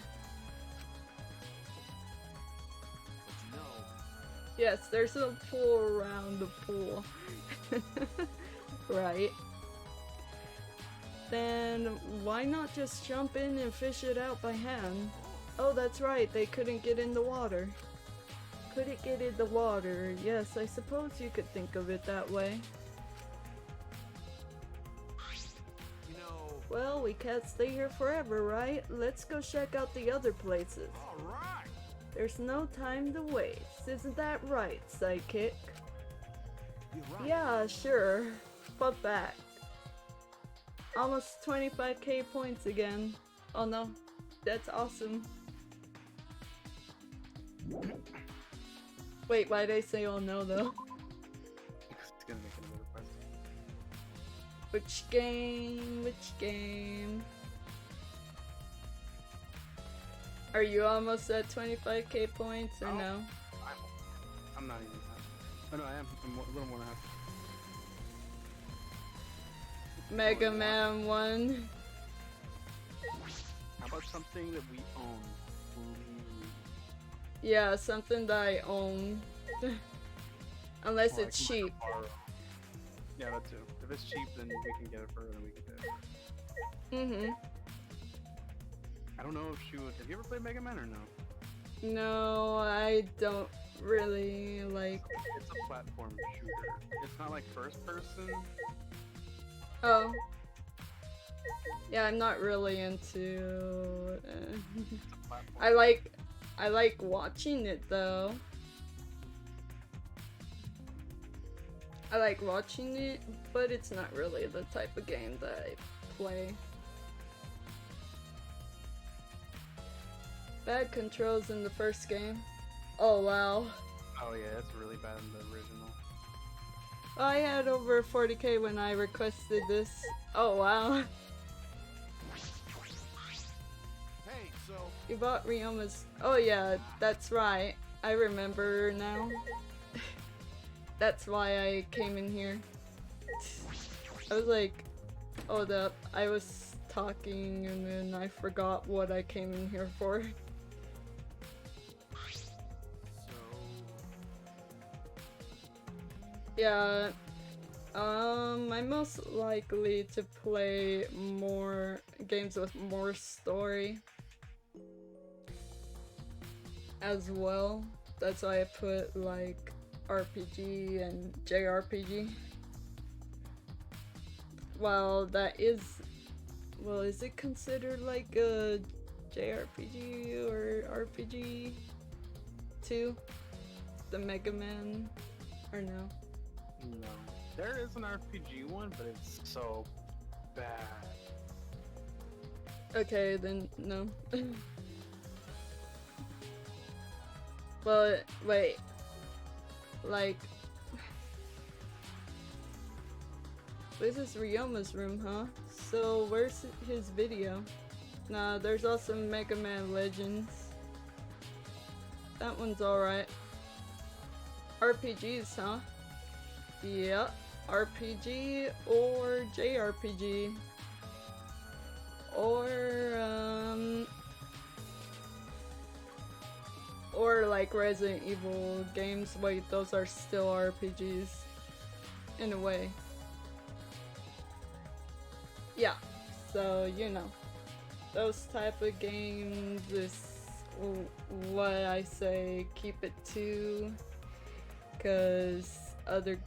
Yes, there's a pool around the pool. Right. Then why not just jump in and fish it out by hand? Oh, that's right, they couldn't get in the water. Couldn't get in the water. Yes, I suppose you could think of it that way. you know. Well, we can't stay here forever, right? Let's go check out the other places. All right. There's no time to waste. Isn't that right, sidekick? you're right. Yeah, sure. But back. Almost 25k points again. Oh no, that's awesome. Wait, why'd I say oh no though? It's gonna make another quest. Which game? Which game? Are you almost at 25k points or Oh. no? I'm not even half. Oh no, I am. I'm a little more than half. Mega Man 1. How about something that we own? Please. Yeah, something that I own. Unless Or it's I can cheap. borrow. Yeah, that too. If it's cheap, then we can get it for her, then we can get it. Mm-hmm. I don't know if she would. Have you ever played Mega Man or no? No, I don't really like. It's a platform shooter. It's not like first person. Oh. Yeah, I'm not really into. It's a platform. I like watching it though. I like watching it, but it's not really the type of game that I play. Bad controls in the first game. Oh wow. Oh yeah, it's really bad in the original. I had over 40k when I requested this. Oh wow. Hey, so You bought Ryoma's. Oh yeah, that's right. I remember now. That's why I came in here. I was like, hold up. I was talking and then I forgot what I came in here for. Yeah. I'm most likely to play more games with more story as well. That's why I put like RPG and JRPG. Well, that is, well, is it considered like a JRPG or RPG too? The Mega Man, or no? No. There is an RPG one, but it's so bad. Okay, then no. Well, wait. Like, this is Ryoma's room, huh? So where's his video? Nah, there's also Mega Man Legends. That one's alright. RPGs, huh? Yep. RPG or JRPG. Or like Resident Evil games. Wait, those are still RPGs. In a way. Yeah, so you know. Those type of games is what I say keep it to. Cause other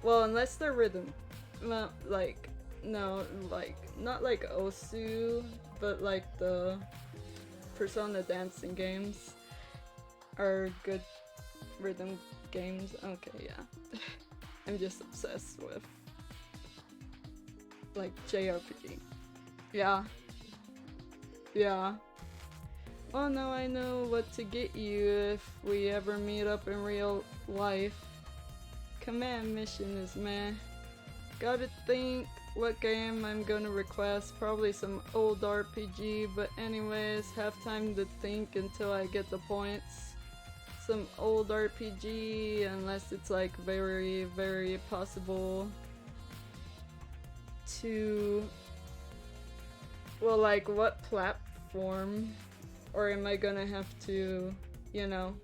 well, unless they're rhythm, not like not like Osu, but like the Persona dancing games are good rhythm games. Okay, yeah. I'm just obsessed with like JRPG. Yeah. Yeah. Oh no, I know what to get you if we ever meet up in real life. Command mission is meh. Gotta think what game I'm gonna request. Probably some old RPG, but anyways, have time to think until I get the points. Some old RPG, unless it's like very, very possible to... Well, like what platform? Or am I gonna have to, you know,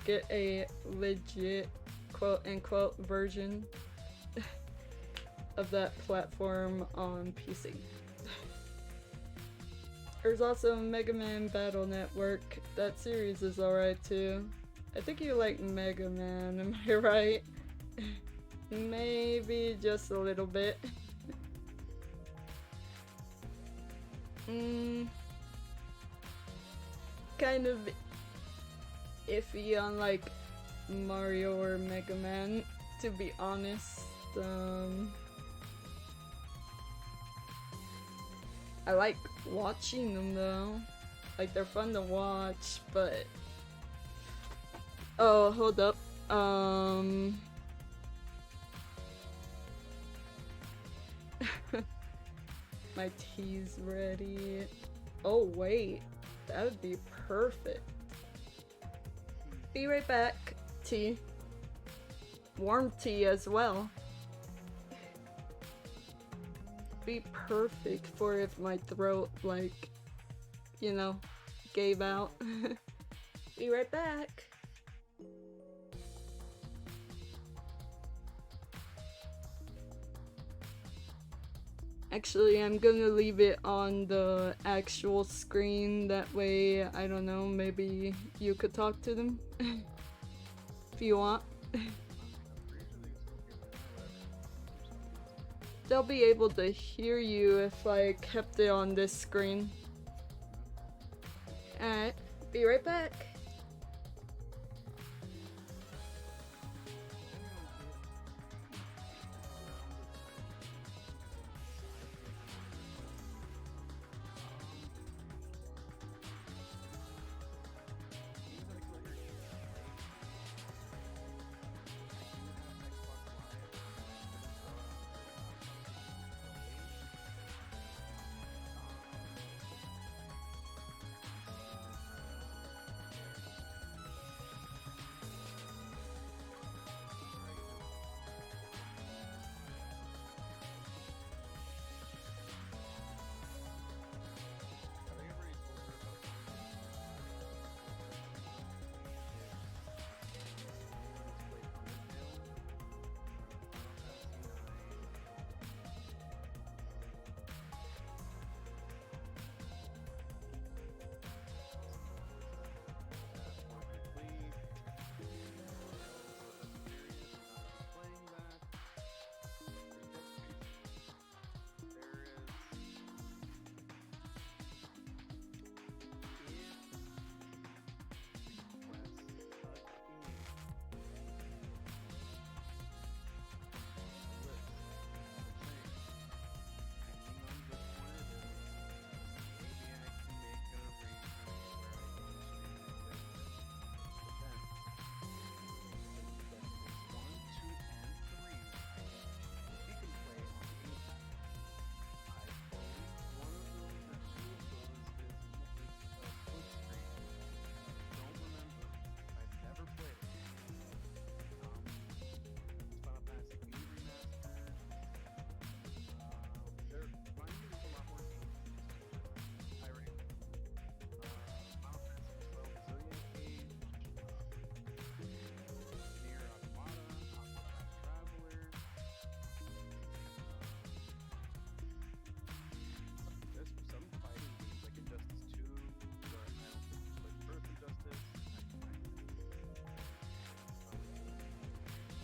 get a legit quote-unquote version of that platform on PC. There's also Mega Man Battle Network. That series is alright too. I think you like Mega Man, am I right? Maybe just a little bit. Kind of iffy on like Mario or Mega Man, to be honest. I like watching them though. Like they're fun to watch, but oh, hold up. My tea's ready. Oh wait, that would be perfect. Be right back. Tea. Warm tea as well. Be perfect for if my throat, like, you know, gave out. Be right back. Actually, I'm gonna leave it on the actual screen, that way, I don't know, maybe you could talk to them if you want. They'll be able to hear you if I kept it on this screen. Alright, be right back.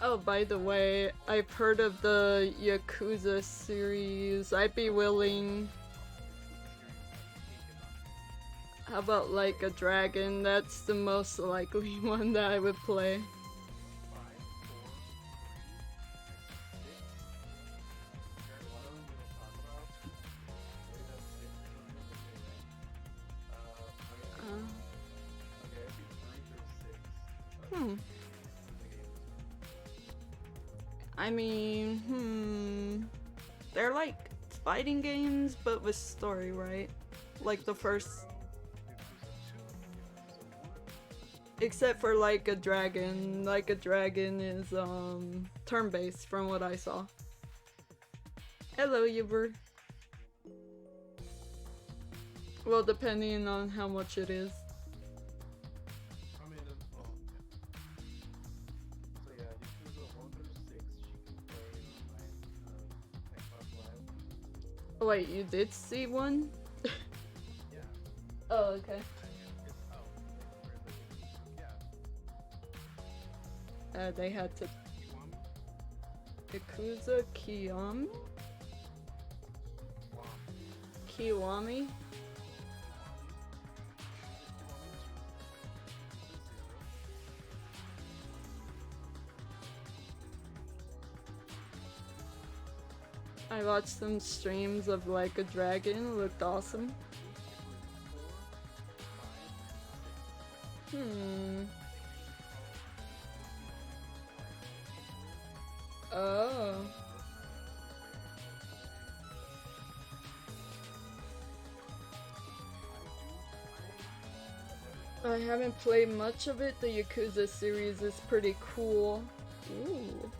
Oh, by the way, I've heard of the Yakuza series. I'd be willing. How about like a dragon? That's the most likely one that I would play. I mean, they're like fighting games, but with story, right? Like the first, except for like a dragon. Like a dragon is turn-based from what I saw. Hello, Uber. Well, depending on how much it is. Wait, you did see one? Oh, okay. They had to... Yakuza Kiwami? Kiwami? I watched some streams of like a dragon, it looked awesome. Oh. I haven't played much of it. The Yakuza series is pretty cool. Ooh.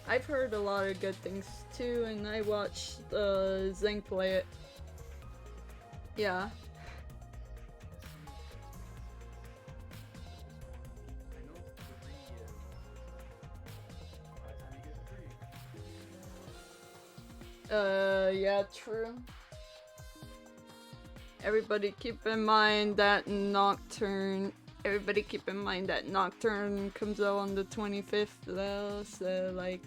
I've heard a lot of good things too, and I watched Zing play it. Yeah. Yeah, true. Everybody keep in mind that Nocturne comes out on the 25th though, so like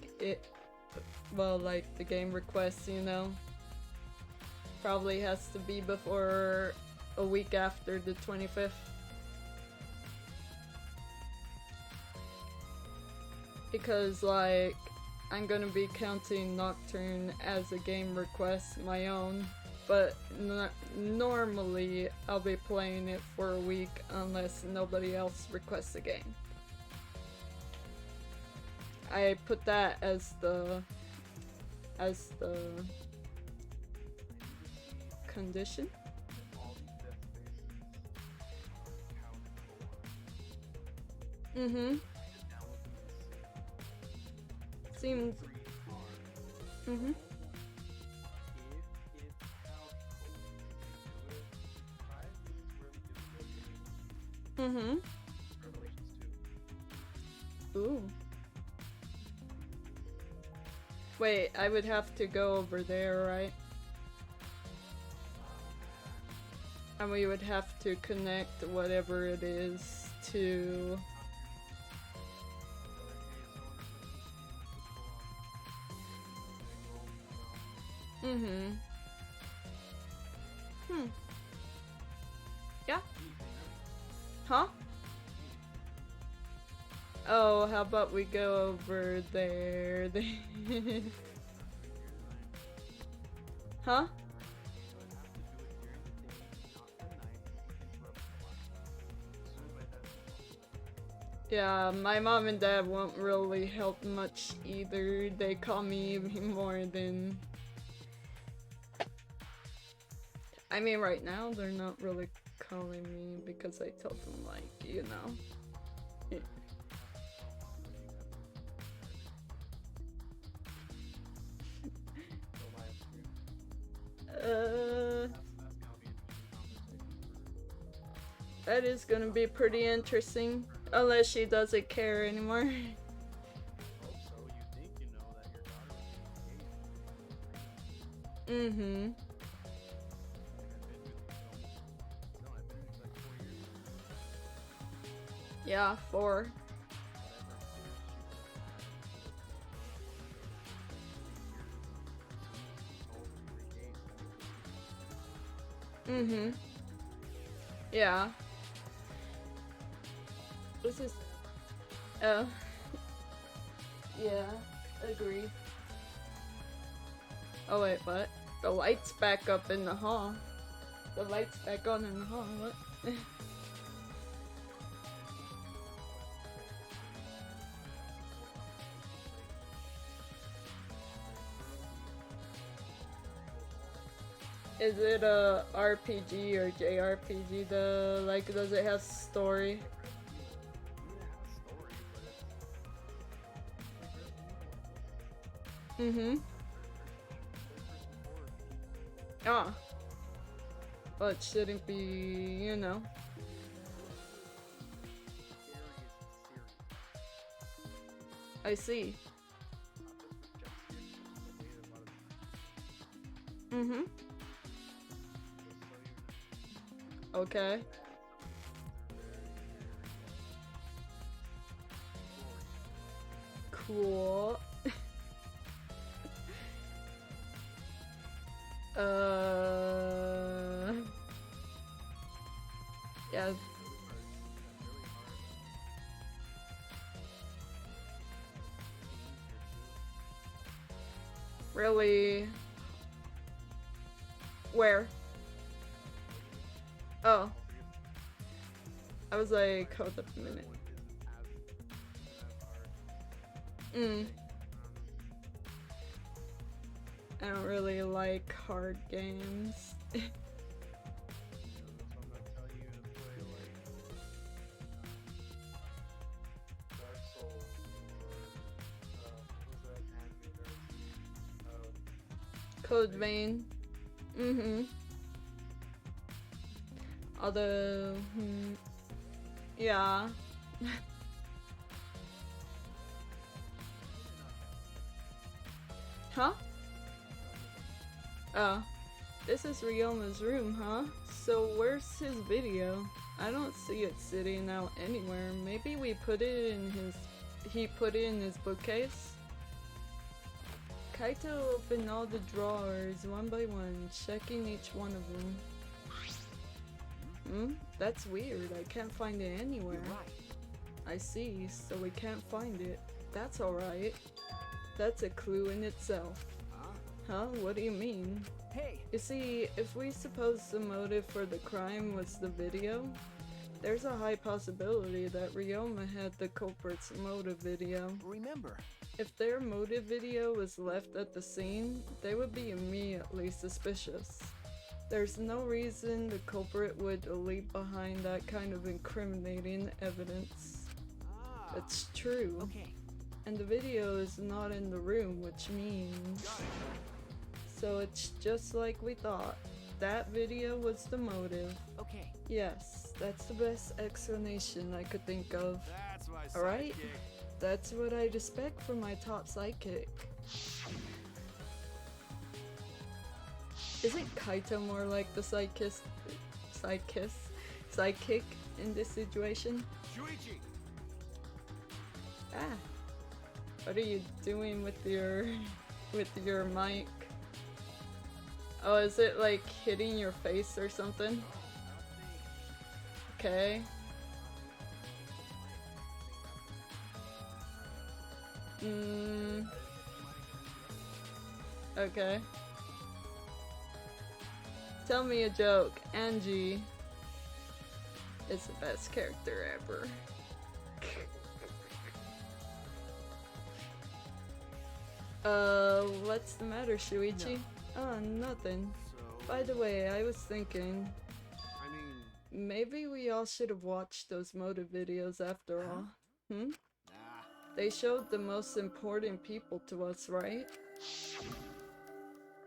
like the game request, you know, probably has to be before a week after the 25th. Because like, I'm gonna be counting Nocturne as a game request, my own. But normally I'll be playing it for a week unless nobody else requests the game. I put that as the condition. Seems. Ooh. Wait, I would have to go over there, right? And we would have to connect whatever it is to... Yeah? Huh? Oh, how about we go over there? Huh? Yeah, my mom and dad won't really help much either. They call me more than... I mean, right now they're not really calling me because I told them, like, you know. That is gonna be pretty interesting, unless she doesn't care anymore. Yeah, 4. Mm-hmm. Yeah. This is... Oh. Yeah, agree. Oh wait, what? The light's back up in the hall. The light's back on in the hall, what? Is it a RPG or JRPG though? Like, does it have story? Mm-hmm. Ah. Well, it shouldn't be, you know. I see. Mm-hmm. Okay. Cool. Yeah. Really? Where? Oh. I was like, hold up a minute. I don't really like hard games. Code Vein. Mm-hmm. Although, yeah. Huh? Oh. This is Ryoma's room, huh? So where's his video? I don't see it sitting out anywhere. Maybe we put it in his... He put it in his bookcase? Kaito opened all the drawers one by one, checking each one of them. That's weird. I can't find it anywhere. I see, so we can't find it. That's alright. That's a clue in itself. Huh? What do you mean? Hey! You see, if we suppose the motive for the crime was the video, there's a high possibility that Ryoma had the culprit's motive video. Remember, if their motive video was left at the scene, they would be immediately suspicious. There's no reason the culprit would leave behind that kind of incriminating evidence. It's true. Okay. And the video is not in the room, which means... So it's just like we thought. That video was the motive. Okay. Yes, that's the best explanation I could think of. That's my Alright? sidekick. That's what I'd expect from my top sidekick. Isn't Kaito more like the sidekick in this situation? Shuichi! Ah. What are you doing with your mic? Oh, is it like hitting your face or something? Okay. Okay. Tell me a joke. Angie is the best character ever. What's the matter, Shuichi? Oh, nothing. So, By the way, I was thinking, I mean, maybe we all should have watched those motive videos after all. nah. They showed the most important people to us, right?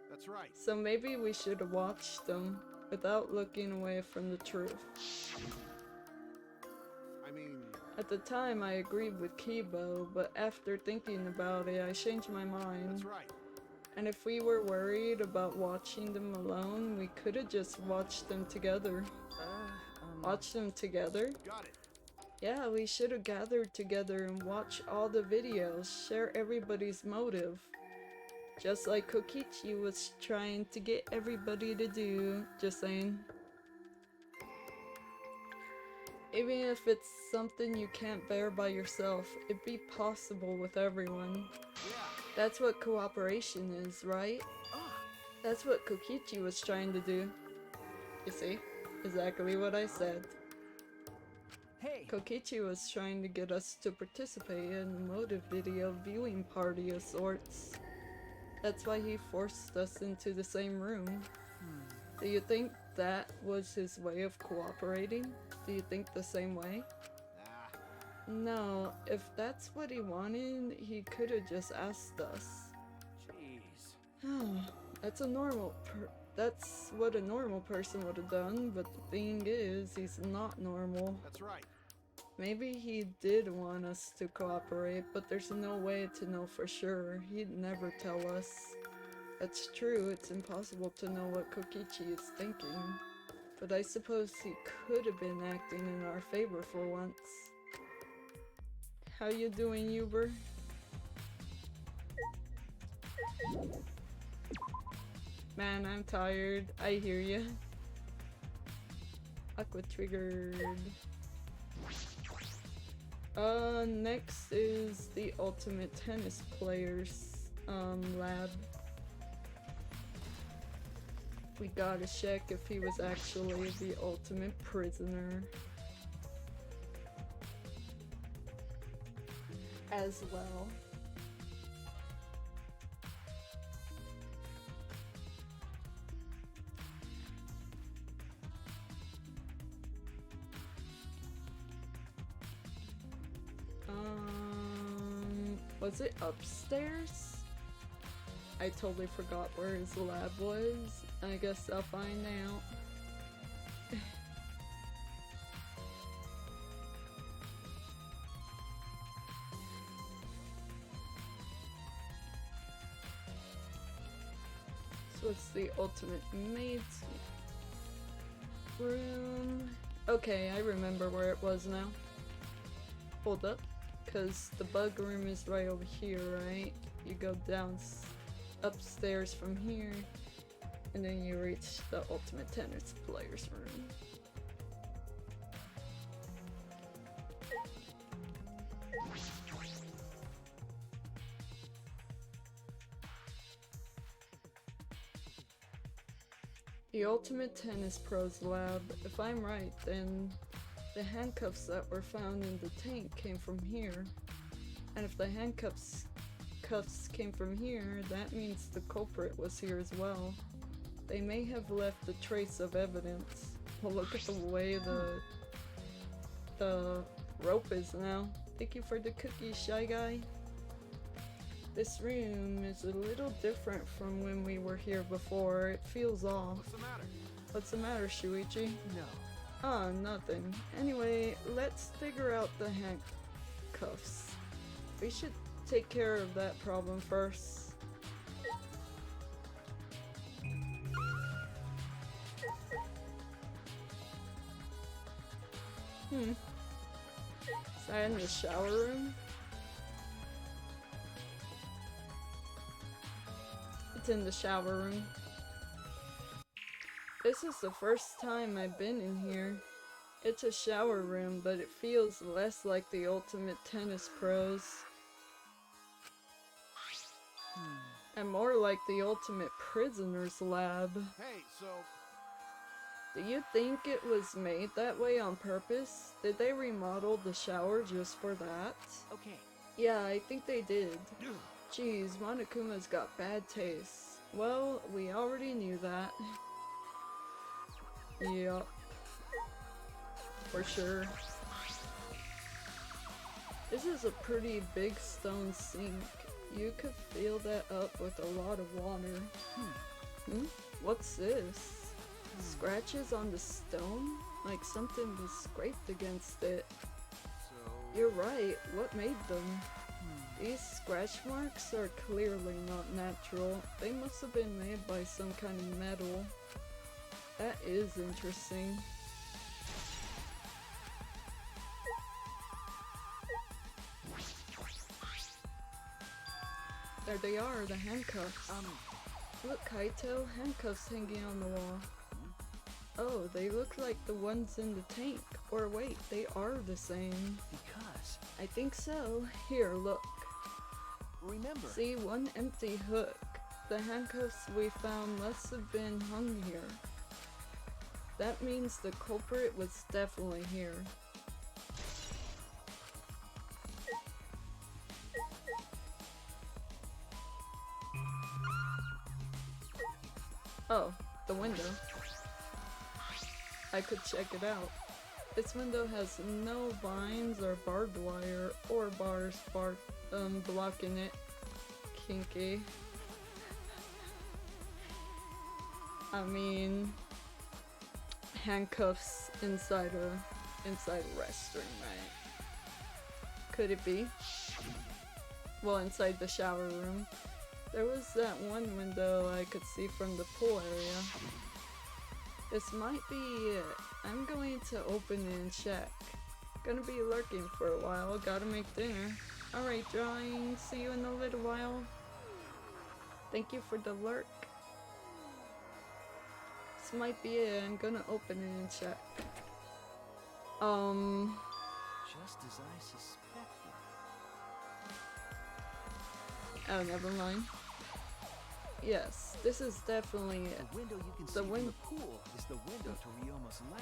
That's right. So maybe we should have watched them without looking away from the truth. I mean, At the time, I agreed with Kibo, but after thinking about it, I changed my mind. that's right. And if we were worried about watching them alone, we could have just watched them together. Watch them together? Got it. Yeah, we should have gathered together and watched all the videos, share everybody's motive. Just like Kokichi was trying to get everybody to do. Just saying. Even if it's something you can't bear by yourself, it'd be possible with everyone. That's what cooperation is, right? That's what Kokichi was trying to do. You see? Exactly what I said. Hey! Kokichi was trying to get us to participate in a motive video viewing party of sorts. That's why he forced us into the same room. Do you think that was his way of cooperating? Do you think the same way? No, if that's what he wanted, he could have just asked us. Jeez. That's what a normal person would have done, but the thing is, he's not normal. That's right. Maybe he did want us to cooperate, but there's no way to know for sure. He'd never tell us. That's true, it's impossible to know what Kokichi is thinking. But I suppose he could have been acting in our favor for once. How you doing, Uber? Man, I'm tired. I hear ya. Aqua triggered. Next is the Ultimate Tennis Players lab. We gotta check if he was actually the ultimate prisoner as well. Was it upstairs? I totally forgot where his lab was. I guess I'll find out. So it's the ultimate maid's room. Okay, I remember where it was now. Hold up, because the bug room is right over here, right? You go down upstairs from here, and then you reach the Ultimate Tennis Players room. The Ultimate Tennis Pros Lab. If I'm right, then the handcuffs that were found in the tank came from here. And if the handcuffs came from here, that means the culprit was here as well. They may have left a trace of evidence. Well, look at the way the rope is now. Thank you for the cookie, Shy Guy. This room is a little different from when we were here before. It feels off. What's the matter? What's the matter, Shuichi? No. Oh, nothing. Anyway, let's figure out the handcuffs. We should take care of that problem first. Is that in the shower room? It's in the shower room. This is the first time I've been in here. It's a shower room, but it feels less like the Ultimate Tennis Pros. And more like the Ultimate Prisoner's Lab. Hey, so Do you think it was made that way on purpose? Did they remodel the shower just for that? Okay. Yeah, I think they did. Jeez, Monokuma's got bad taste. Well, we already knew that. Yup. For sure. This is a pretty big stone sink. You could fill that up with a lot of water. What's this? Scratches on the stone? Like something was scraped against it. You're right, what made them? These scratch marks are clearly not natural. They must have been made by some kind of metal. That is interesting. There they are, the handcuffs. Look, Kaito, handcuffs hanging on the wall. Oh, they look like the ones in the tank. Or wait, they are the same. Because, I think so. Here, look. remember, See, one empty hook. The handcuffs we found must have been hung here. That means the culprit was definitely here. Oh, the window. I could check it out. This window has no vines or barbed wire or bars blocking it. Kinky. I mean, handcuffs inside a restroom, right? Could it be? Well, inside the shower room. There was that one window I could see from the pool area. This might be it. I'm going to open it and check. Gonna be lurking for a while, gotta make dinner. Alright, drawing, see you in a little while. Thank you for the lurk. This might be it, I'm gonna open it and check. just as I suspected. Oh, never mind. Yes, this is definitely it. The window you can The see from win- the pool is the window to Ryoma's lab.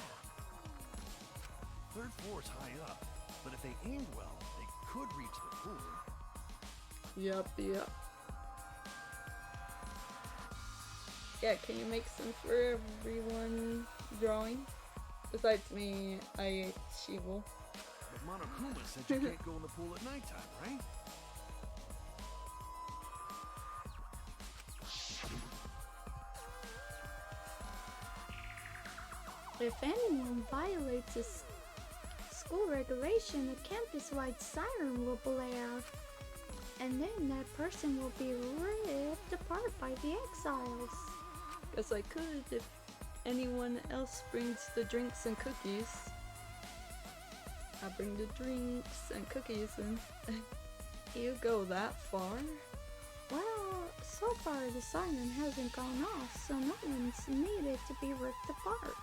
Third floor's high up, but if they aimed well, they could reach the pool. Yup. Yeah, can you make some for everyone drawing? Besides me, I ate Shivo. But Monokuma said you can't go in the pool at nighttime, right? If anyone violates a school regulation, a campus-wide siren will blare. And then that person will be ripped apart by the exiles. Guess I could if anyone else brings the drinks and cookies. I'll bring the drinks and cookies and you go that far? Well, so far the siren hasn't gone off, so no one's needed to be ripped apart.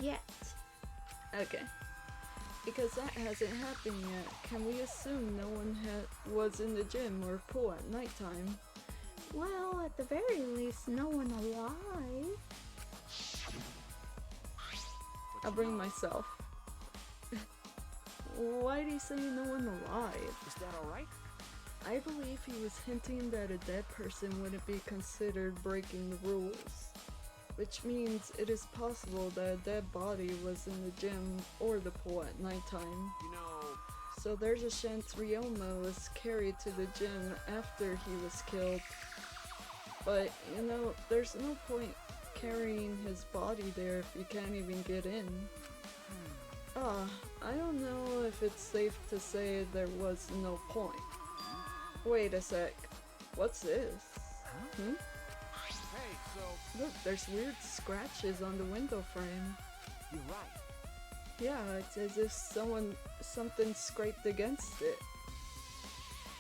Yet. Okay. Because that hasn't happened yet, can we assume no one was in the gym or pool at nighttime? Well, at the very least, no one alive. I'll bring myself. Why'd he say no one alive? Is that alright? I believe he was hinting that a dead person wouldn't be considered breaking the rules. Which means it is possible that a dead body was in the gym or the pool at nighttime. You know, So there's a chance Ryoma was carried to the gym after he was killed. But, you know, there's no point carrying his body there if you can't even get in. I don't know if it's safe to say there was no point. Wait a sec. What's this? Hmm? hey, so Look, there's weird scratches on the window frame. You're right. Yeah, it's as if something scraped against it.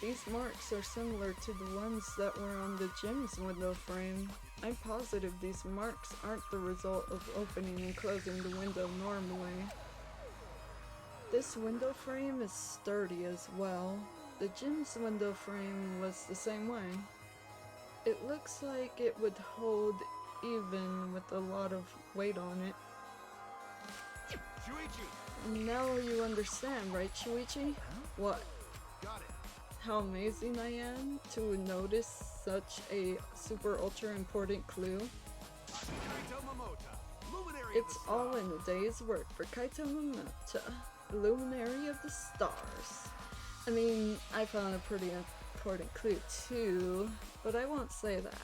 These marks are similar to the ones that were on the gym's window frame. I'm positive these marks aren't the result of opening and closing the window normally. This window frame is sturdy as well. The gym's window frame was the same way. It looks like it would hold even with a lot of weight on it. Shuichi, Now you understand, right, Shuichi? What? got it. How amazing I am to notice such a super ultra important clue. Kaito Momota, luminary It's of the all stars. in the day's work for Kaito Momota, luminary of the stars. I mean, I found a pretty important clue too, but I won't say that.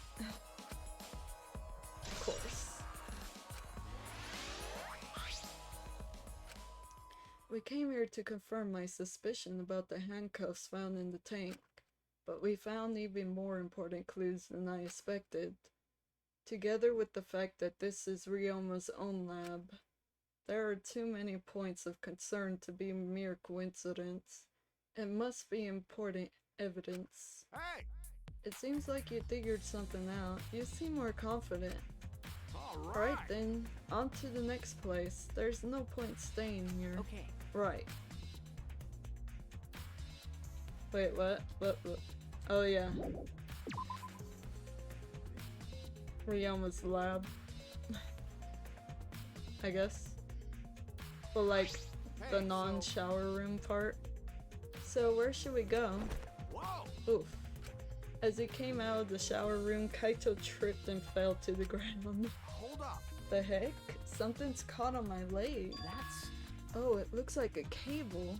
Of course. We came here to confirm my suspicion about the handcuffs found in the tank, but we found even more important clues than I expected. Together with the fact that this is Ryoma's own lab, there are too many points of concern to be mere coincidence. It must be important evidence. Hey! It seems like you figured something out. You seem more confident. All Right then, on to the next place. There's no point staying here. Okay. Right. Wait, what? What? Oh yeah. Ryoma's lab. I guess. Well, like, the Hey, non-shower room part. So where should we go? Whoa! Oof. As he came out of the shower room, Kaito tripped and fell to the ground. Hold up. The heck? Something's caught on my leg. That's... Oh, it looks like a cable.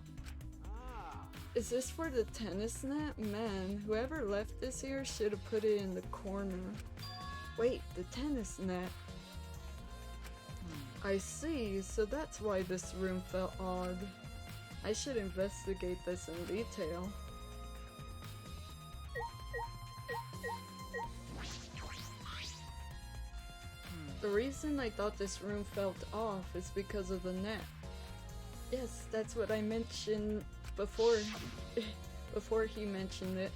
Ah. Is this for the tennis net? Man, whoever left this here should have put it in the corner. Wait, the tennis net. I see, so that's why this room felt odd. I should investigate this in detail. The reason I thought this room felt off is because of the net. Yes, that's what I mentioned before, before he mentioned it.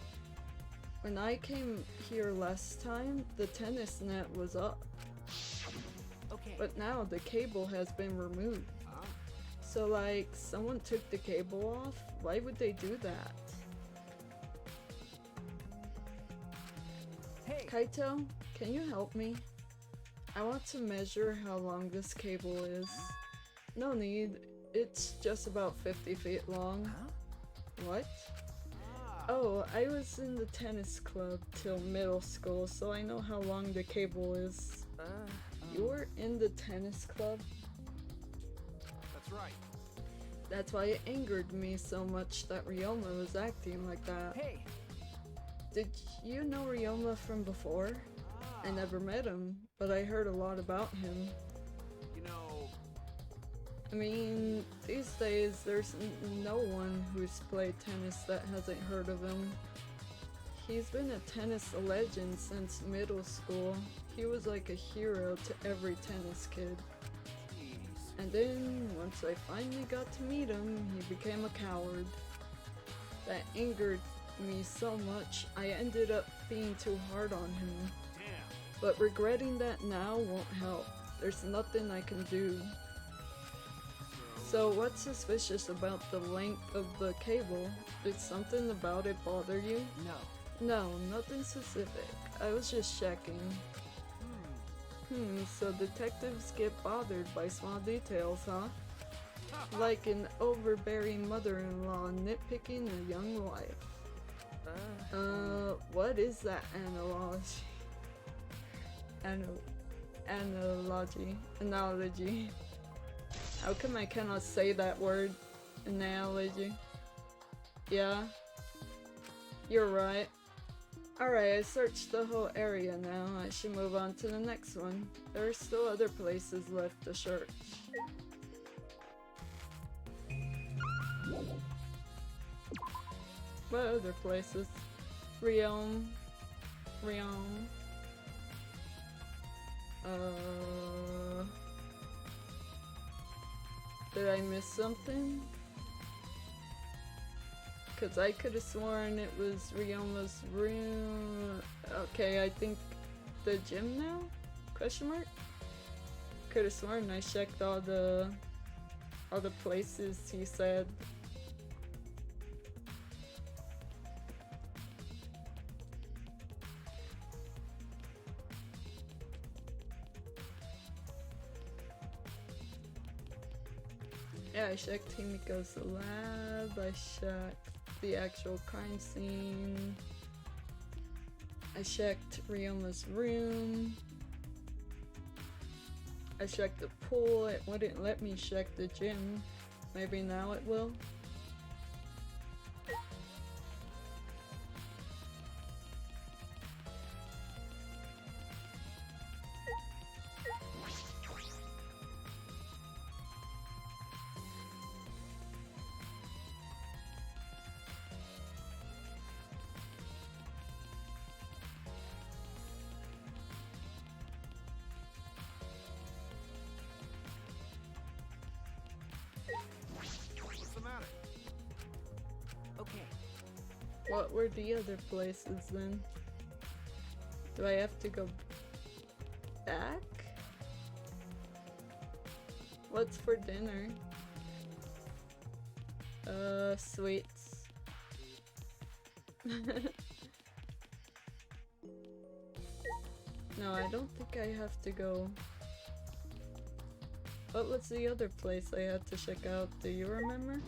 When I came here last time, the tennis net was up. Okay. But now the cable has been removed. Huh? So like, someone took the cable off? Why would they do that? Hey! Kaito, can you help me? I want to measure how long this cable is. No need, it's just about 50 feet long. Huh? What? Ah. Oh, I was in the tennis club till middle school, so I know how long the cable is. You were in the tennis club? That's right. That's why it angered me so much that Ryoma was acting like that. Hey! Did you know Ryoma from before? I never met him, but I heard a lot about him. You know, I mean, these days there's no one who's played tennis that hasn't heard of him. He's been a tennis legend since middle school. He was like a hero to every tennis kid. jeez. And then, once I finally got to meet him, he became a coward. That angered me so much, I ended up being too hard on him. Damn. But regretting that now won't help. There's nothing I can do. So what's suspicious about the length of the cable? Did something about it bother you? No. No, nothing specific. I was just checking. So detectives get bothered by small details, huh? Like an overbearing mother-in-law nitpicking a young wife. What is that analogy? Analogy. How come I cannot say that word? Analogy. Yeah. You're right. Alright, I searched the whole area now. I should move on to the next one. There are still other places left to search. What other places? Riom. Did I miss something? Cause I could have sworn it was Ryoma's room. Okay, I think the gym now? Question mark? Could have sworn I checked all the places he said. Yeah, I checked Himiko's lab, I checked the actual crime scene, I checked Ryoma's room, I checked the pool, it wouldn't let me check the gym. Maybe now it will? What's the matter? what were the other places then? Do I have to go back? What's for dinner? Sweets. No, I don't think I have to go. What was the other place I had to check out? Do you remember?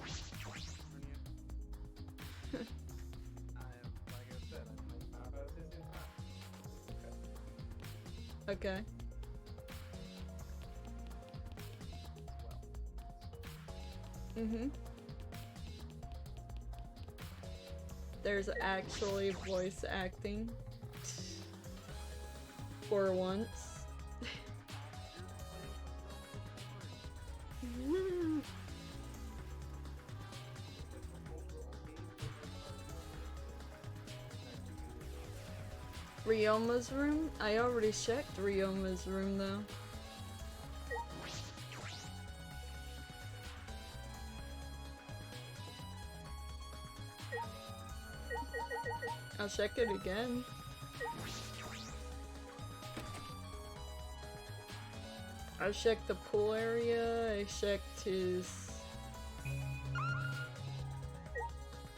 Okay. There's actually voice acting. For once. Ryoma's room? I already checked Ryoma's room though. I'll check it again. I checked the pool area, I checked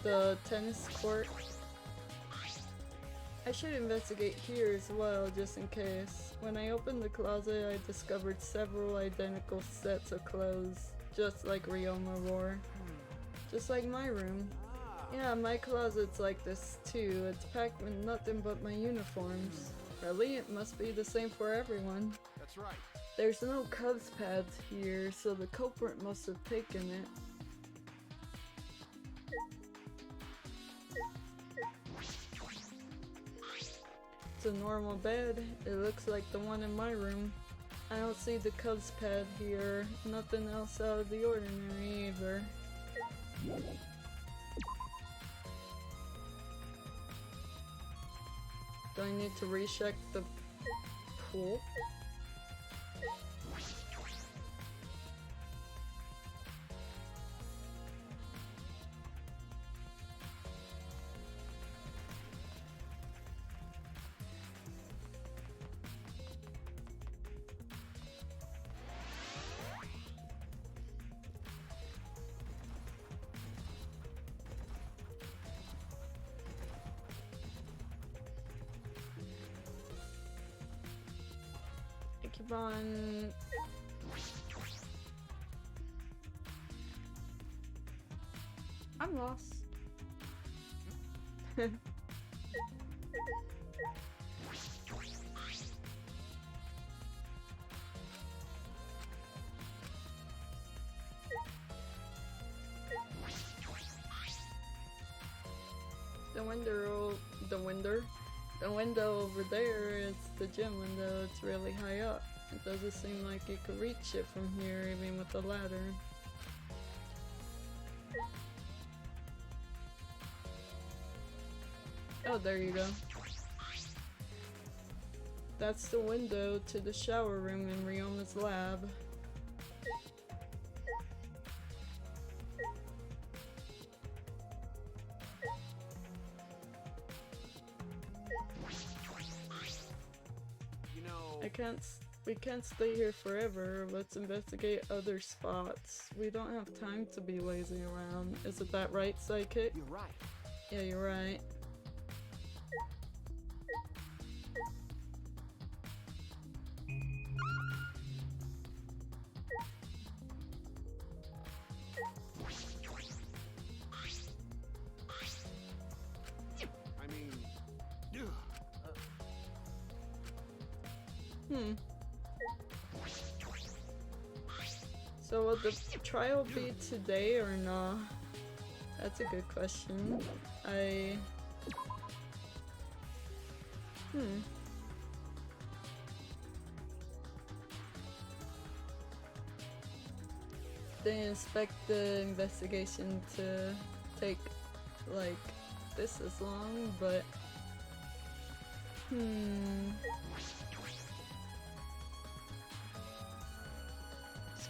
the tennis court. I should investigate here as well, just in case. When I opened the closet, I discovered several identical sets of clothes, just like Ryoma wore. Just like my room. Yeah, my closet's like this too. It's packed with nothing but my uniforms. Really, it must be the same for everyone. That's right. There's no Cubs pads here, so the culprit must have taken it. It's a normal bed. It looks like the one in my room. I don't see the Cubs pad here. Nothing else out of the ordinary either. Do I need to recheck the pool? Keep on. I'm lost. The window over there is the gym window. It's really high up. It doesn't seem like you could reach it from here, even with the ladder. Oh, there you go. That's the window to the shower room in Ryoma's lab. We can't stay here forever. Let's investigate other spots. We don't have time to be lazy around. Isn't that right, Psychic? You're right. Yeah, you're right. So will the trial be today or not? That's a good question. They expect the investigation to take like this as long, but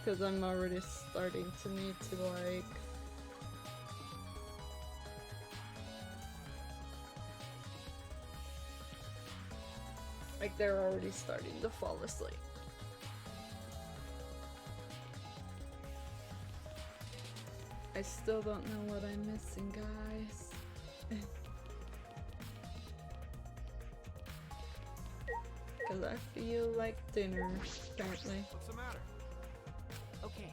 because I'm already starting to need to like Like they're already starting to fall asleep. I still don't know what I'm missing, guys. Cause I feel like dinner, apparently. What's the matter? Okay.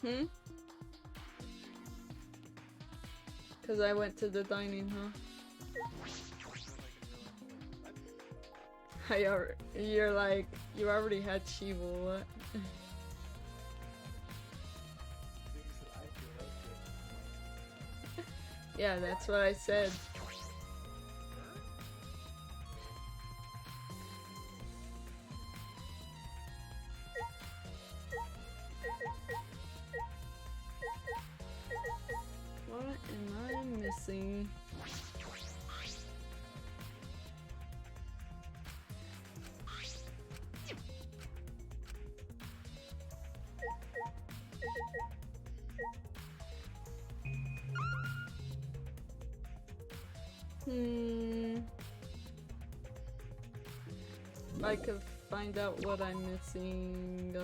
Hmm? Cause I went to the dining, huh? You're like, you already had Shiva, what? Yeah, that's what I said. What am I missing? I could find out what I'm missing,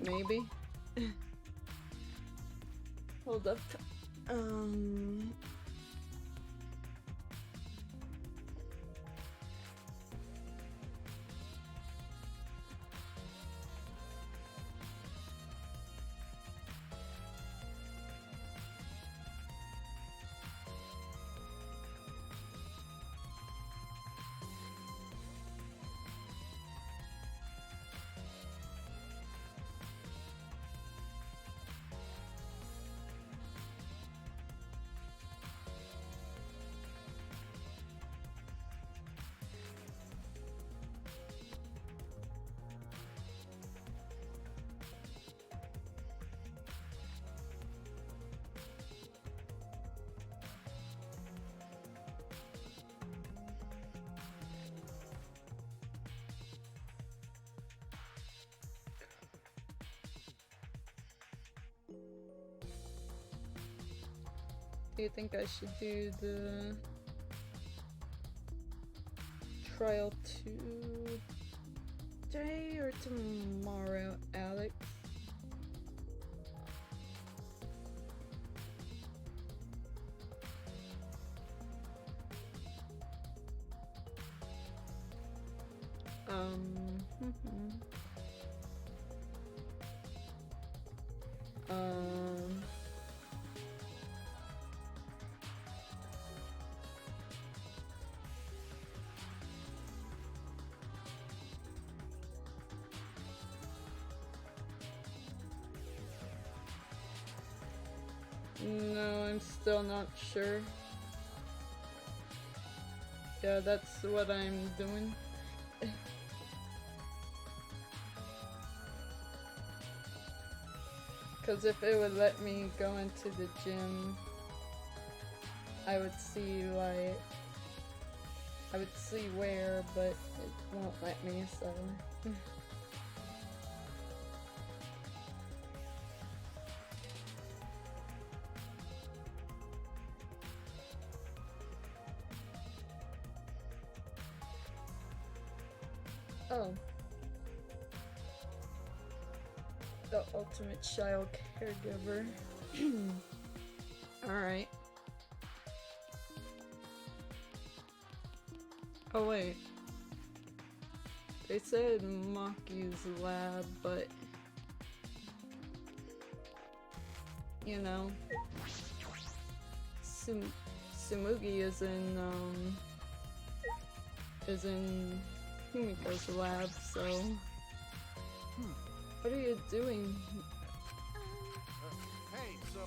maybe? Hold up. Do you think I should do the trial today or tomorrow, Alex? No, I'm still not sure. Yeah, that's what I'm doing. Cause if it would let me go into the gym, I would see like, I would see where, but it won't let me, so. Oh. The ultimate child caregiver. Alright. Oh wait. They said Maki's lab, but you know, Sumugi is in Himiko's lab, so what are you doing? Hey, so...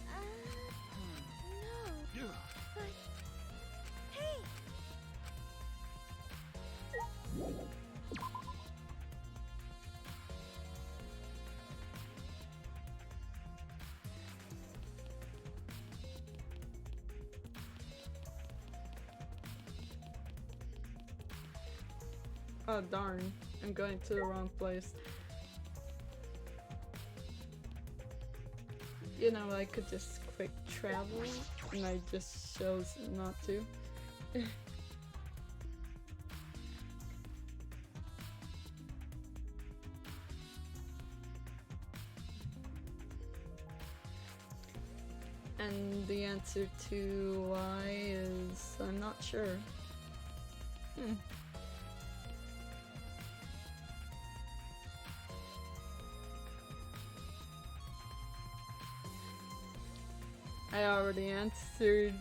No. But... Hey! Oh darn, I'm going to the wrong place. you know, I could just quick travel, and I just chose not to. And the answer to why is I'm not sure. I already answered.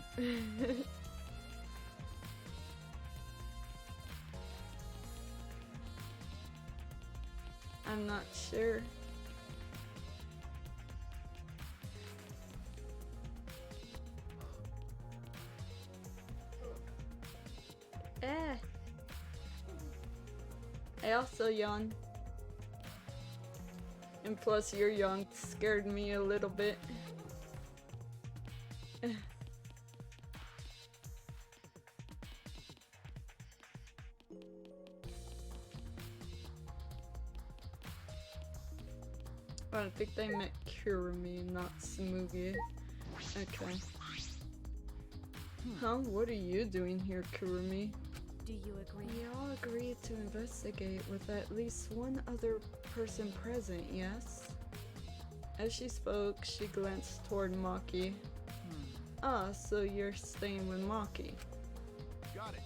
I'm not sure. I also yawned. And plus your yawn scared me a little bit. I think they meant Kurumi, not Smugi. Okay. Huh? What are you doing here, Kurumi? Do you agree? We all agreed to investigate with at least one other person present, yes? As she spoke, she glanced toward Maki. Ah, so you're staying with Maki. Got it.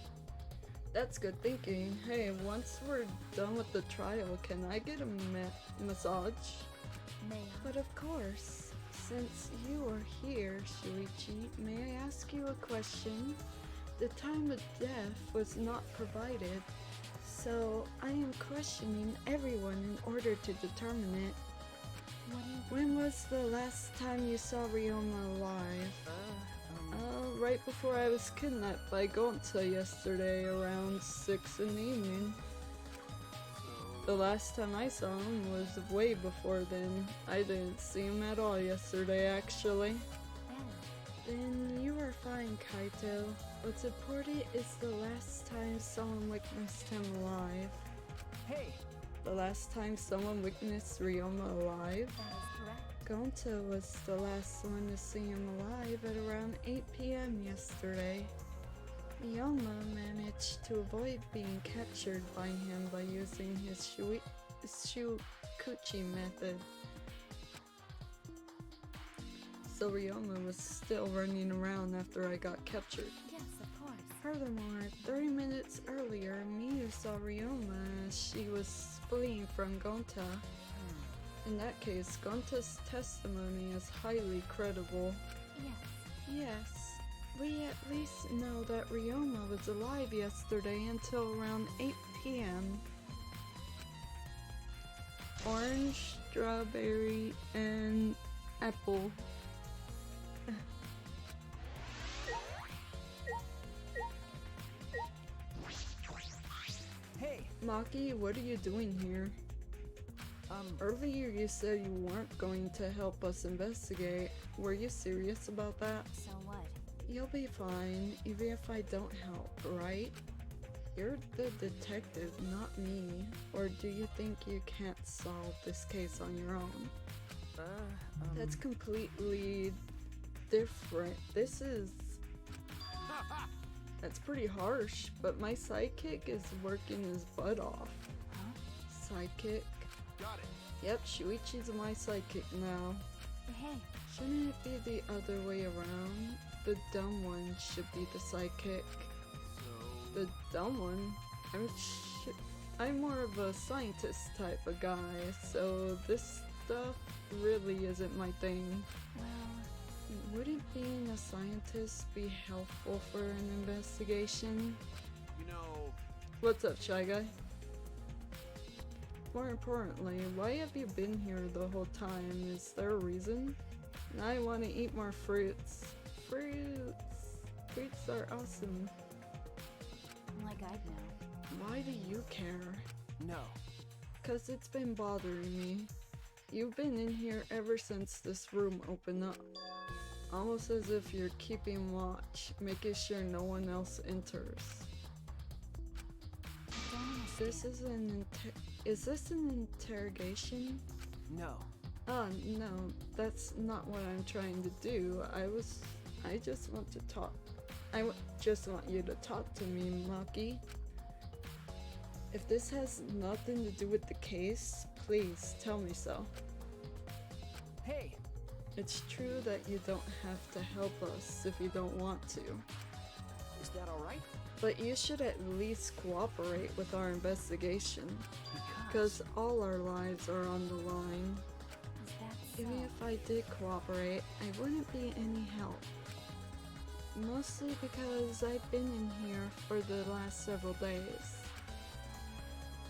That's good thinking. Hey, once we're done with the trial, can I get a massage? May I? But of course, since you are here, Shuichi, may I ask you a question? The time of death was not provided, so I am questioning everyone in order to determine it. When was the last time you saw Ryoma alive? Right before I was kidnapped by Gonta yesterday around 6 in the evening. The last time I saw him was way before then. I didn't see him at all yesterday, actually. Then you are fine, Kaito. What's important is the last time someone witnessed him alive. Hey, The last time someone witnessed Ryoma alive? That is correct. Gonta was the last one to see him alive at around 8 p.m. yesterday. Ryoma managed to avoid being captured by him by using his Shukuchi method. So Ryoma was still running around after I got captured. Yes, of course. Furthermore, 30 minutes earlier, Miyu saw Ryoma as she was fleeing from Gonta. In that case, Gonta's testimony is highly credible. Yes. Yes, we at least know that Ryoma was alive yesterday until around 8 p.m. Orange, strawberry, and apple. hey, Maki, what are you doing here? Earlier you said you weren't going to help us investigate. Were you serious about that? So what? You'll be fine, even if I don't help, right? You're the detective, not me. Or do you think you can't solve this case on your own? That's completely different. This is... That's pretty harsh, but my sidekick is working his butt off. Huh? Sidekick? Got it. Yep, Shuichi's my sidekick now. Hey, Shouldn't it be the other way around? The dumb one should be the sidekick. So, The dumb one? I'm more of a scientist type of guy, so this stuff really isn't my thing. well, Wouldn't being a scientist be helpful for an investigation? you know, What's up, Shy Guy? More importantly, why have you been here the whole time? Is there a reason? I want to eat more fruits. Fruits are awesome. like I'd know. Why do you care? no. 'Cause it's been bothering me. You've been in here ever since this room opened up. Almost as if you're keeping watch, making sure no one else enters. I don't understand. Is this an interrogation? No. Oh, no, that's not what I'm trying to do. I just want to talk. Just want you to talk to me, Maki. If this has nothing to do with the case, please tell me so. Hey, It's true that you don't have to help us if you don't want to, is that alright? but you should at least cooperate with our investigation, because all our lives are on the line. Is that so? Even if I did cooperate, I wouldn't be any help. Mostly because I've been in here for the last several days.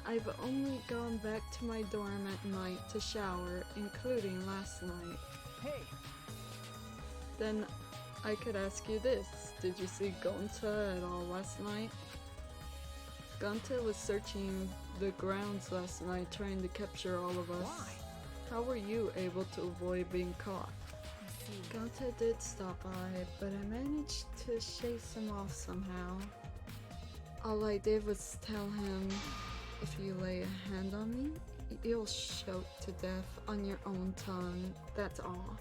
I've only gone back to my dorm at night to shower, including last night. Hey, Then I could ask you this. Did you see Gonta at all last night? Gonta was searching the grounds last night trying to capture all of us. why? How were you able to avoid being caught? I see. Gonta did stop by, but I managed to chase him off somehow. All I did was tell him, if you lay a hand on me, you'll choke to death on your own tongue. That's all.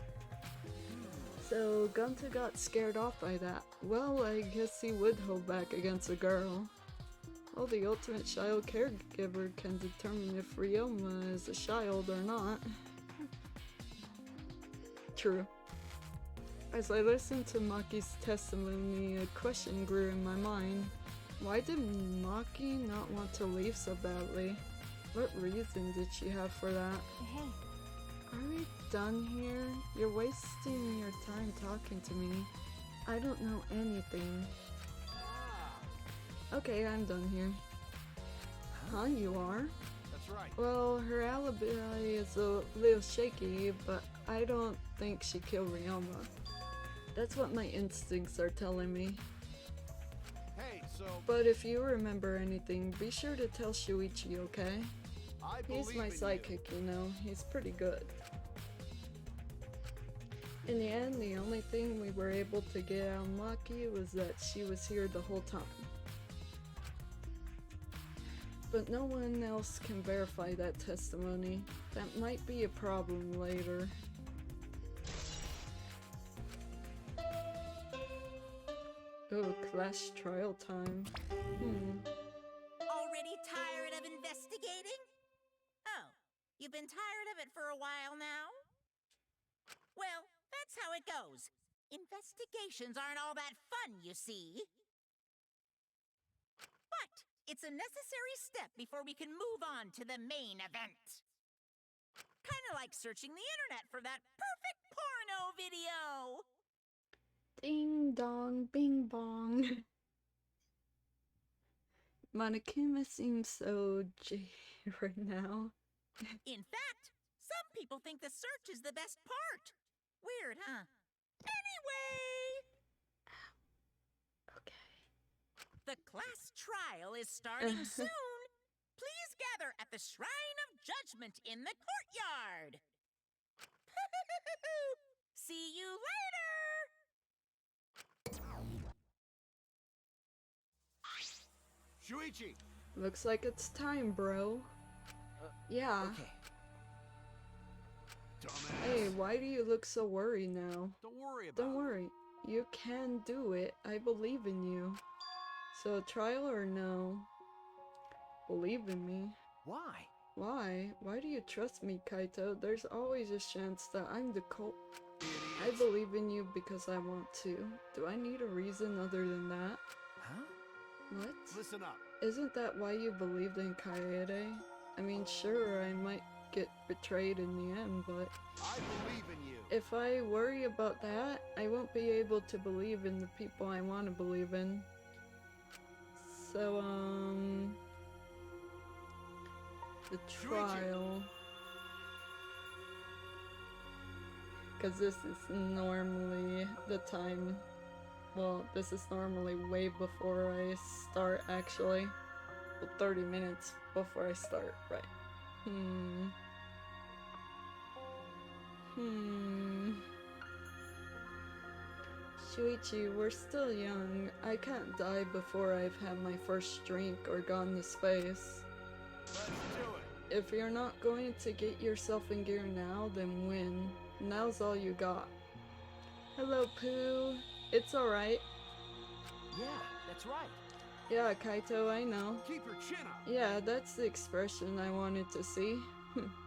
So Gonta got scared off by that. Well, I guess he would hold back against a girl. Well, the ultimate child caregiver can determine if Ryoma is a child or not. True. As I listened to Maki's testimony, a question grew in my mind. Why did Maki not want to leave so badly? What reason did she have for that? Hey, Are we done here? You're wasting your time talking to me. I don't know anything. Okay, I'm done here. Huh, you are? That's right. Well, her alibi is a little shaky, but I don't think she killed Ryoma. That's what my instincts are telling me. Hey, so But if you remember anything, be sure to tell Shuichi, okay? I He's believe my in you. sidekick, you know. He's pretty good. In the end, the only thing we were able to get out of Maki was that she was here the whole time. But no one else can verify that testimony. That might be a problem later. Oh, class trial time. Already tired of investigating? Oh, you've been tired of it for a while now? Well, that's how it goes. Investigations aren't all that fun, you see. But it's a necessary step before we can move on to the main event. Kinda like searching the internet for that perfect porno video. Ding dong, bing bong. Monokuma seems so J right now. In fact, some people think the search is the best part. Weird, huh? Anyway, Okay. the class trial is starting soon. Please gather at the Shrine of Judgment in the courtyard. See you later! Shuichi! Looks like it's time, bro. Yeah. Okay. Dumbass. Hey, why do you look so worried now? Don't worry about Don't worry. You can do it. I believe in you. So, trial or no? Believe in me. Why? Why? Why do you trust me, Kaito? There's always a chance that I'm the cult. it. I believe in you because I want to. Do I need a reason other than that? Huh? What? Listen up. Isn't that why you believed in Kaede? I mean, sure, I might get betrayed in the end, but I believe in you. if I worry about that, I won't be able to believe in the people I want to believe in. So, the trial. Because this is normally the time. Well, this is normally way before I start, actually. Well, 30 minutes before I start, right? Shuichi, we're still young. I can't die before I've had my first drink or gone to space. Let's do it. If you're not going to get yourself in gear now, then win. Now's all you got. Hello, Pooh. It's alright. Yeah, that's right. Yeah, Kaito, I know. Keep your chin up. Yeah, that's the expression I wanted to see.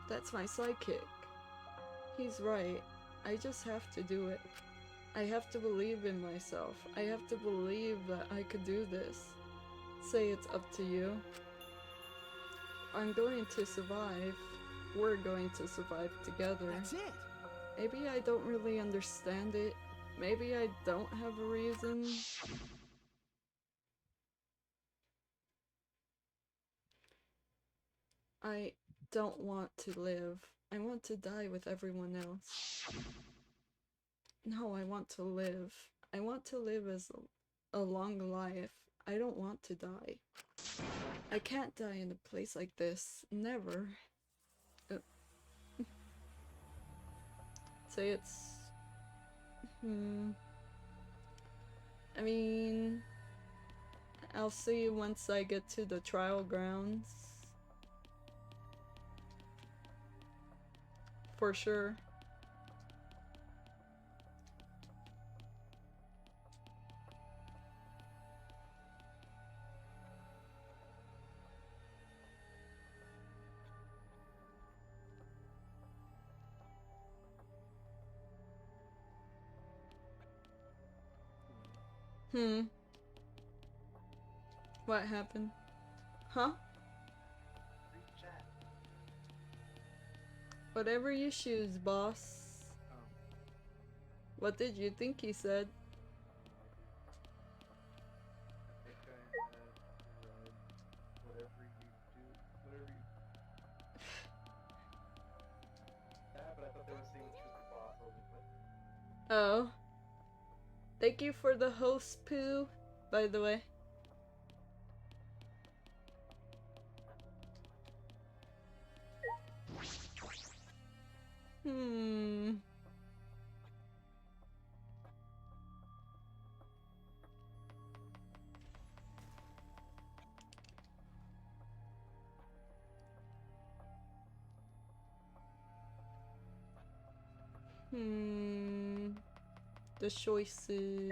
That's my sidekick. He's right. I just have to do it. I have to believe in myself. I have to believe that I could do this. Say it's up to you. I'm going to survive. We're going to survive together. That's it. Maybe I don't really understand it. Maybe I don't have a reason. I don't want to live. I want to die with everyone else. No, I want to live. I want to live as a long life. I don't want to die. I can't die in a place like this. Never. Say it's... I mean... I'll see you once I get to the trial grounds. For sure. What happened? Huh? Whatever you choose, boss. What did you think he said? I think I had whatever you do, whatever you... Yeah, but I thought they were saying choose the boss. I was like, what? Oh. Thank you for the host, Pooh, by the way. The choices.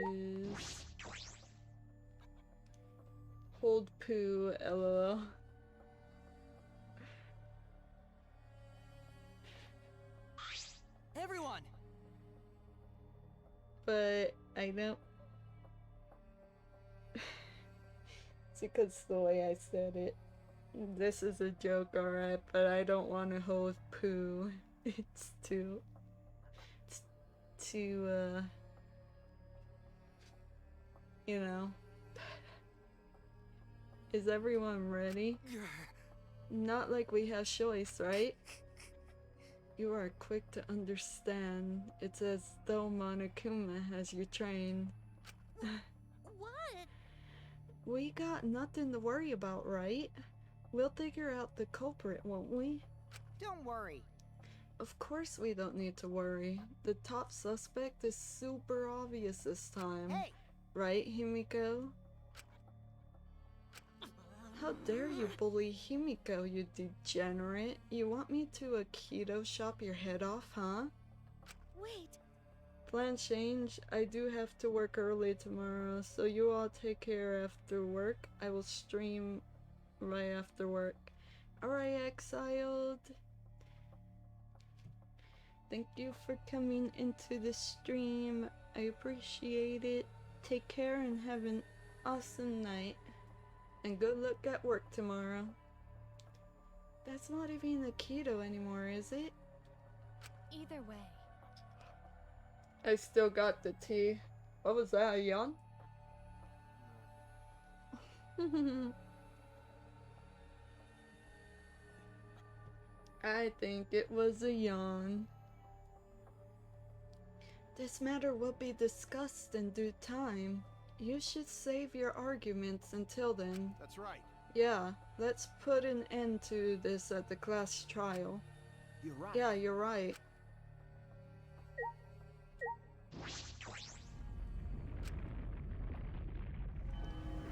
Hold Pooh, lol. Everyone! But I don't. It's because the way I said it. This is a joke, alright, but I don't want to hold Pooh. It's too, you know. Is everyone ready? Not like we have choice, right? You are quick to understand. It's as though Monokuma has you trained. What? We got nothing to worry about, right? We'll figure out the culprit, won't we? Don't worry. Of course we don't need to worry. The top suspect is super obvious this time. Hey! Right, Himiko? How dare you bully Himiko, you degenerate? You want me to Aikido chop your head off, huh? Wait, Plan change. I do have to work early tomorrow, so you all take care after work. I will stream right after work. Alright, exiled. Thank you for coming into the stream. I appreciate it. Take care and have an awesome night. And good luck at work tomorrow. That's not even a keto anymore, is it? either way. I still got the tea. What was that, a yawn? I think it was a yawn. This matter will be discussed in due time. You should save your arguments until then. That's right. Yeah, let's put an end to this at the class trial. You're right. Yeah, you're right.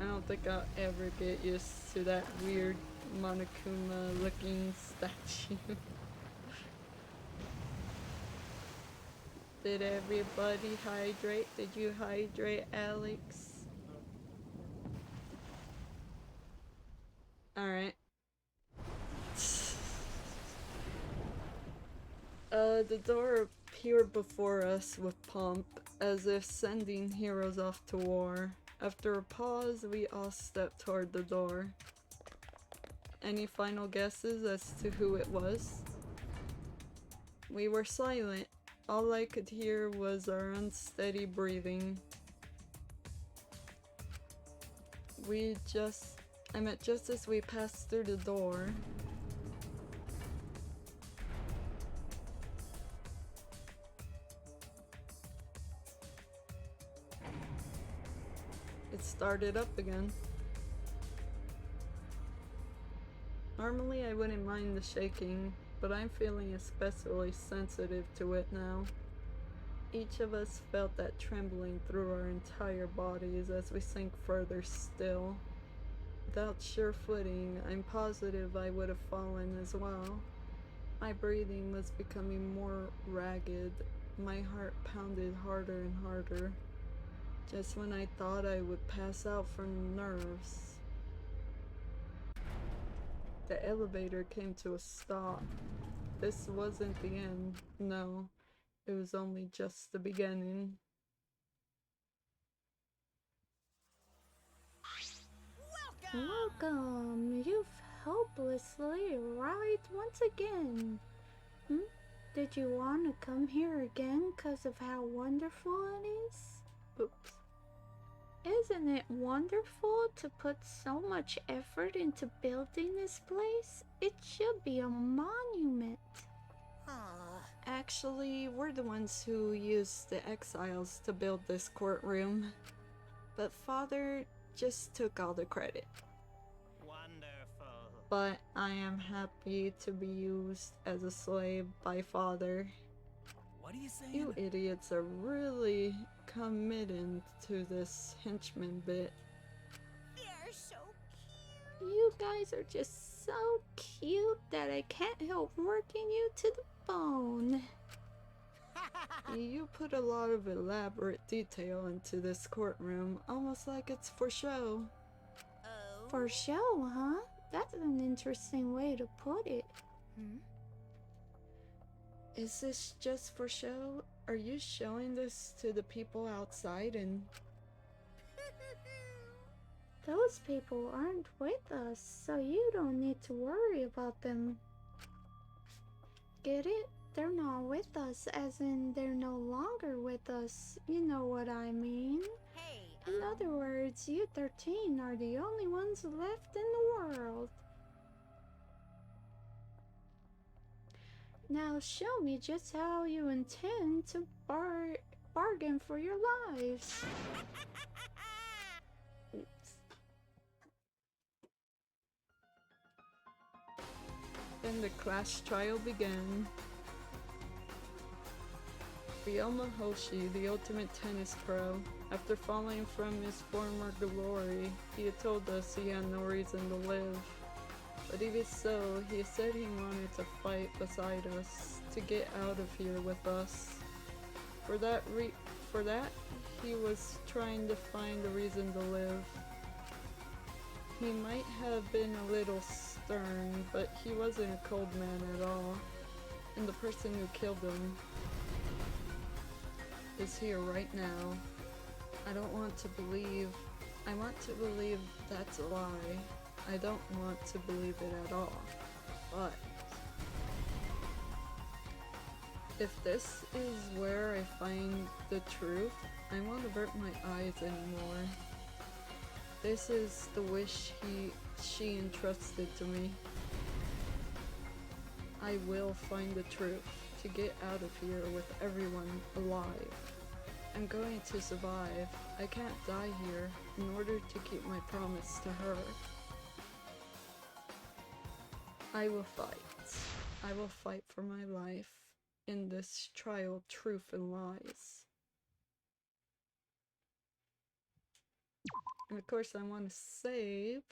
I don't think I'll ever get used to that weird Monokuma looking statue. Did everybody hydrate? Did you hydrate, Alex? Alright. The door appeared before us with pomp, as if sending heroes off to war. After a pause, we all stepped toward the door. Any final guesses as to who it was? We were silent. All I could hear was our unsteady breathing. I meant just as we passed through the door. It started up again. Normally I wouldn't mind the shaking, but I'm feeling especially sensitive to it now. Each of us felt that trembling through our entire bodies as we sank further still. Without sure footing, I'm positive I would have fallen as well. My breathing was becoming more ragged. My heart pounded harder and harder. Just when I thought I would pass out from nerves. The elevator came to a stop. This wasn't the end, no. It was only just the beginning. Welcome! You've hopelessly arrived once again. Did you want to come here again because of how wonderful it is? Oops. Isn't it wonderful to put so much effort into building this place? It should be a monument. Actually, we're the ones who used the exiles to build this courtroom. But Father just took all the credit. Wonderful. But I am happy to be used as a slave by Father. What are you saying? You idiots are really committed to this henchman bit. They're so cute. You guys are just so cute that I can't help working you to the bone. You put a lot of elaborate detail into this courtroom, almost like it's for show. Oh. For show, huh? That's an interesting way to put it. Is this just for show? Are you showing this to the people outside and... Those people aren't with us, so you don't need to worry about them. Get it? They're not with us, as in they're no longer with us. You know what I mean. Hey, In other words, you 13 are the only ones left in the world. Now show me just how you intend to bargain for your lives. Then the class trial began. Ryoma Hoshi, the ultimate tennis pro, after falling from his former glory, he had told us he had no reason to live. But even so, he said he wanted to fight beside us, to get out of here with us. For that, he was trying to find a reason to live. He might have been a little stern, but he wasn't a cold man at all. And the person who killed him is here right now. I don't want to believe. I want to believe that's a lie. I don't want to believe it at all. But if this is where I find the truth, I won't avert my eyes anymore. This is the wish she entrusted to me. I will find the truth to get out of here with everyone alive. I'm going to survive. I can't die here in order to keep my promise to her. I will fight. I will fight for my life in this trial of truth and lies. And of course I want to save.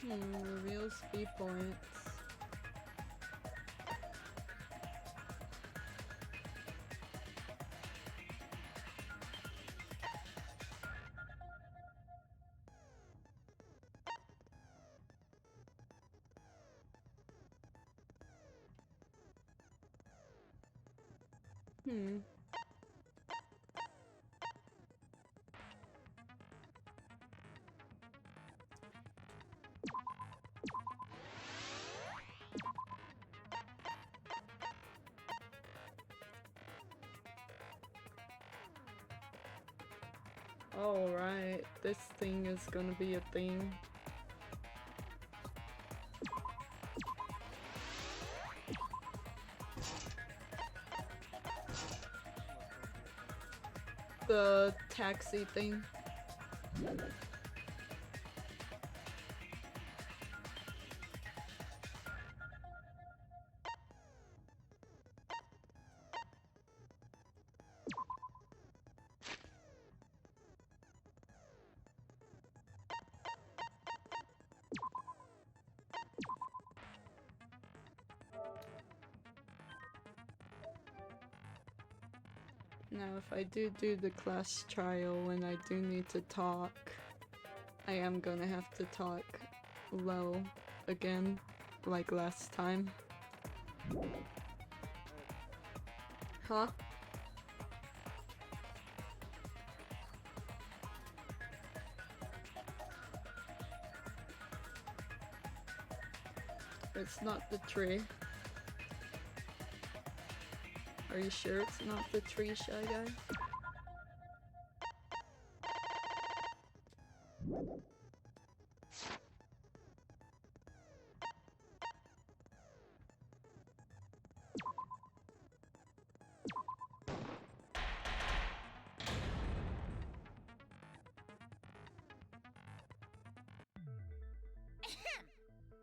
Reveal speed points. Alright, this thing is gonna be a thing. The taxi thing. Now if I do the class trial when I do need to talk, I am gonna have to talk low again, like last time. Huh? It's not the tree. Are you sure it's not the tree, Shy Guy?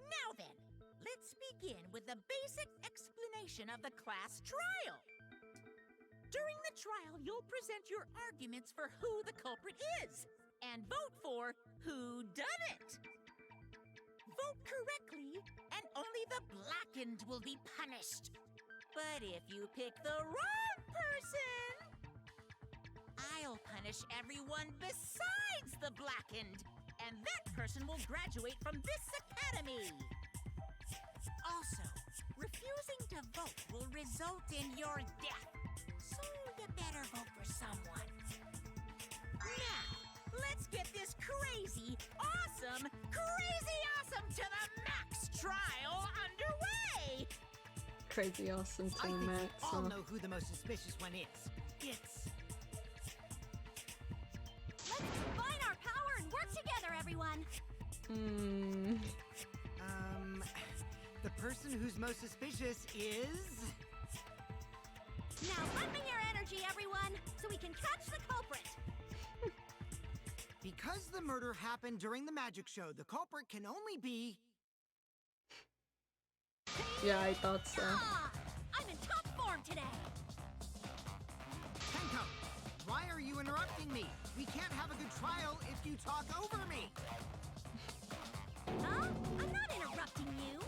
Now then, let's begin with the basic explanation of the class trial. During the trial, you'll present your arguments for who the culprit is, and vote for who done it. Vote correctly, and only the blackened will be punished. But if you pick the wrong person, I'll punish everyone besides the blackened, and that person will graduate from this academy. Also, refusing to vote will result in your death. So you better vote for someone. Now, let's get this crazy awesome to the max trial underway! Crazy awesome to I the think max. we all know who the most suspicious one is. It's... Let's combine our power and work together, everyone! The person who's most suspicious is... Now lend me your energy, everyone, so we can catch the culprit! Because the murder happened during the magic show, the culprit can only be... Yeah, I thought so. I'm in top form today! Tenko, why are you interrupting me? We can't have a good trial if you talk over me! Huh? I'm not interrupting you!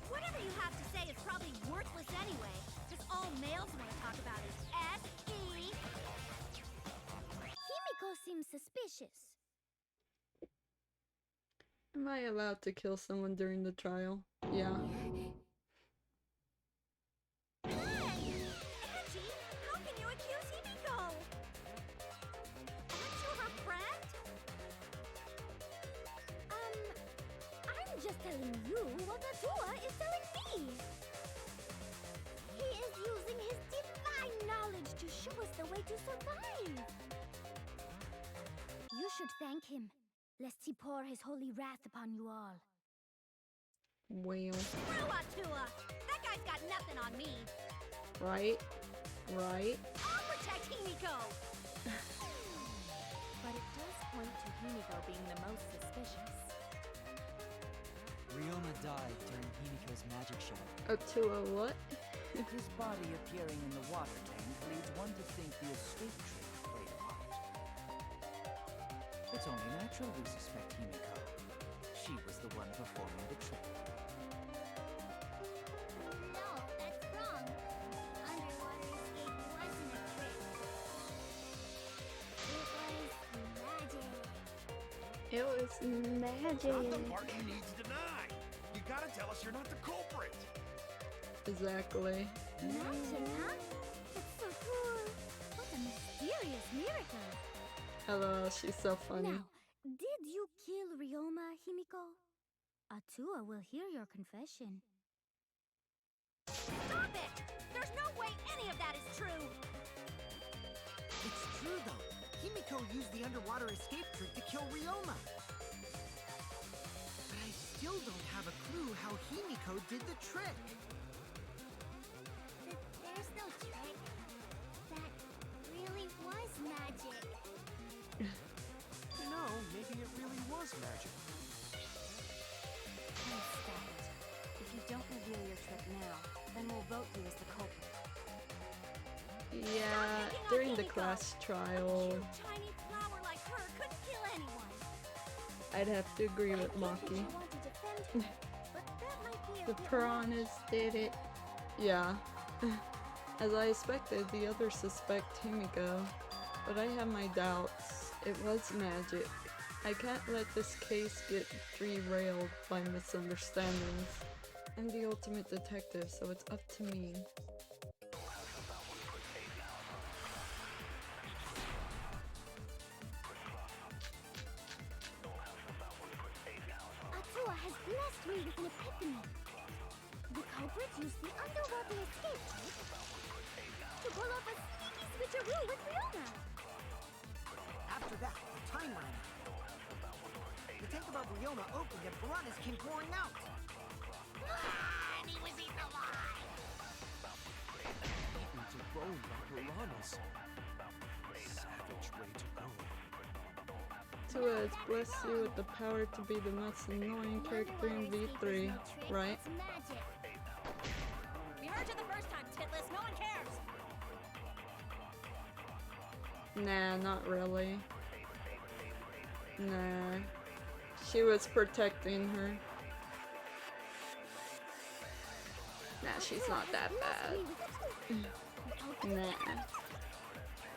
Whatever you have to say is probably worthless anyway, because all males want to talk about is S.E. Himiko seems suspicious. Am I allowed to kill someone during the trial? Yeah. Hey! Angie, how telling you what Atua is telling me. He is using his divine knowledge to show us the way to survive. You should thank him, lest he pour his holy wrath upon you all. Well, Screw Atua! That guy's got nothing on me. right? Right? I'll protect Himiko! But it does point to Himiko being the most suspicious. Ryoma died during Himiko's magic show. Atua what? His body appearing in the water tank leads one to think the escape trick played a part. It's only natural we suspect Himiko. She was the one performing the trick. No, that's wrong. Underwater escape wasn't a trick. It was magic. It was Not the magic. part you need to deny. You gotta tell us you're not the culprit. Exactly. Magic, huh? That's so cool. What a mysterious miracle. Hello, she's so funny. Now, did you kill Ryoma, Himiko? Atua will hear your confession. Stop it! There's no way any of that is true! It's true, though. Himiko used the underwater escape trick to kill Ryoma. But I still don't have a clue how Himiko did the trick. There's no trick. That really was magic. You know, maybe it really was magic. Please stop it. If you don't reveal your trick now, then we'll vote you as the culprit. Yeah, during the class trial, Tiny flower like her couldn't kill anyone. I'd have to agree with Maki. You want to defend her, but that might be a The bit piranhas did it. Yeah. As I expected, the others suspect Himiko, but I have my doubts. It was magic. I can't let this case get derailed by misunderstandings. I'm the ultimate detective, so it's up to me. Atua has blessed me with an epiphany. The culprit used the underwater escape trick to pull off a sneaky switcheroo with Ryoma. After that, the time ran out. The tank above Ryoma opened and piranhas came pouring out. And he was eaten alive. Eaten to bone by piranhas. Savage way to go. Atua has blessed you with the power to be the most annoying character in V3, right? It's magic. We heard you the first time, Titless. No one cares. Nah, not really. Nah. She was protecting her. Nah, she's not that bad. Nah.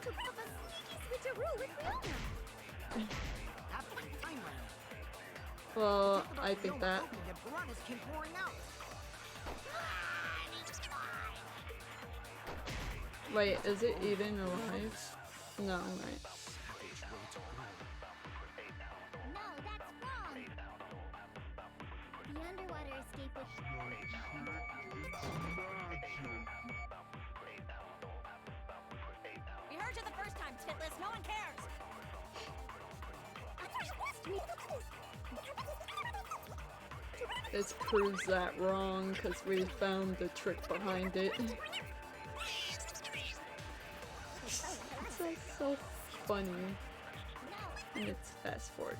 To pull off a sneaky switcheroo with Ryoma. After the time ran out. Well, The tank I above think Ryoma that. opened and piranhas came pouring out. Wait, is it even alive? No, right. Savage way to go. No, that's wrong. The underwater escape was... We heard you the first time, Titless. No one cares. This proves that wrong, because we found the trick behind it. It's like so funny. And it's fast forwarded.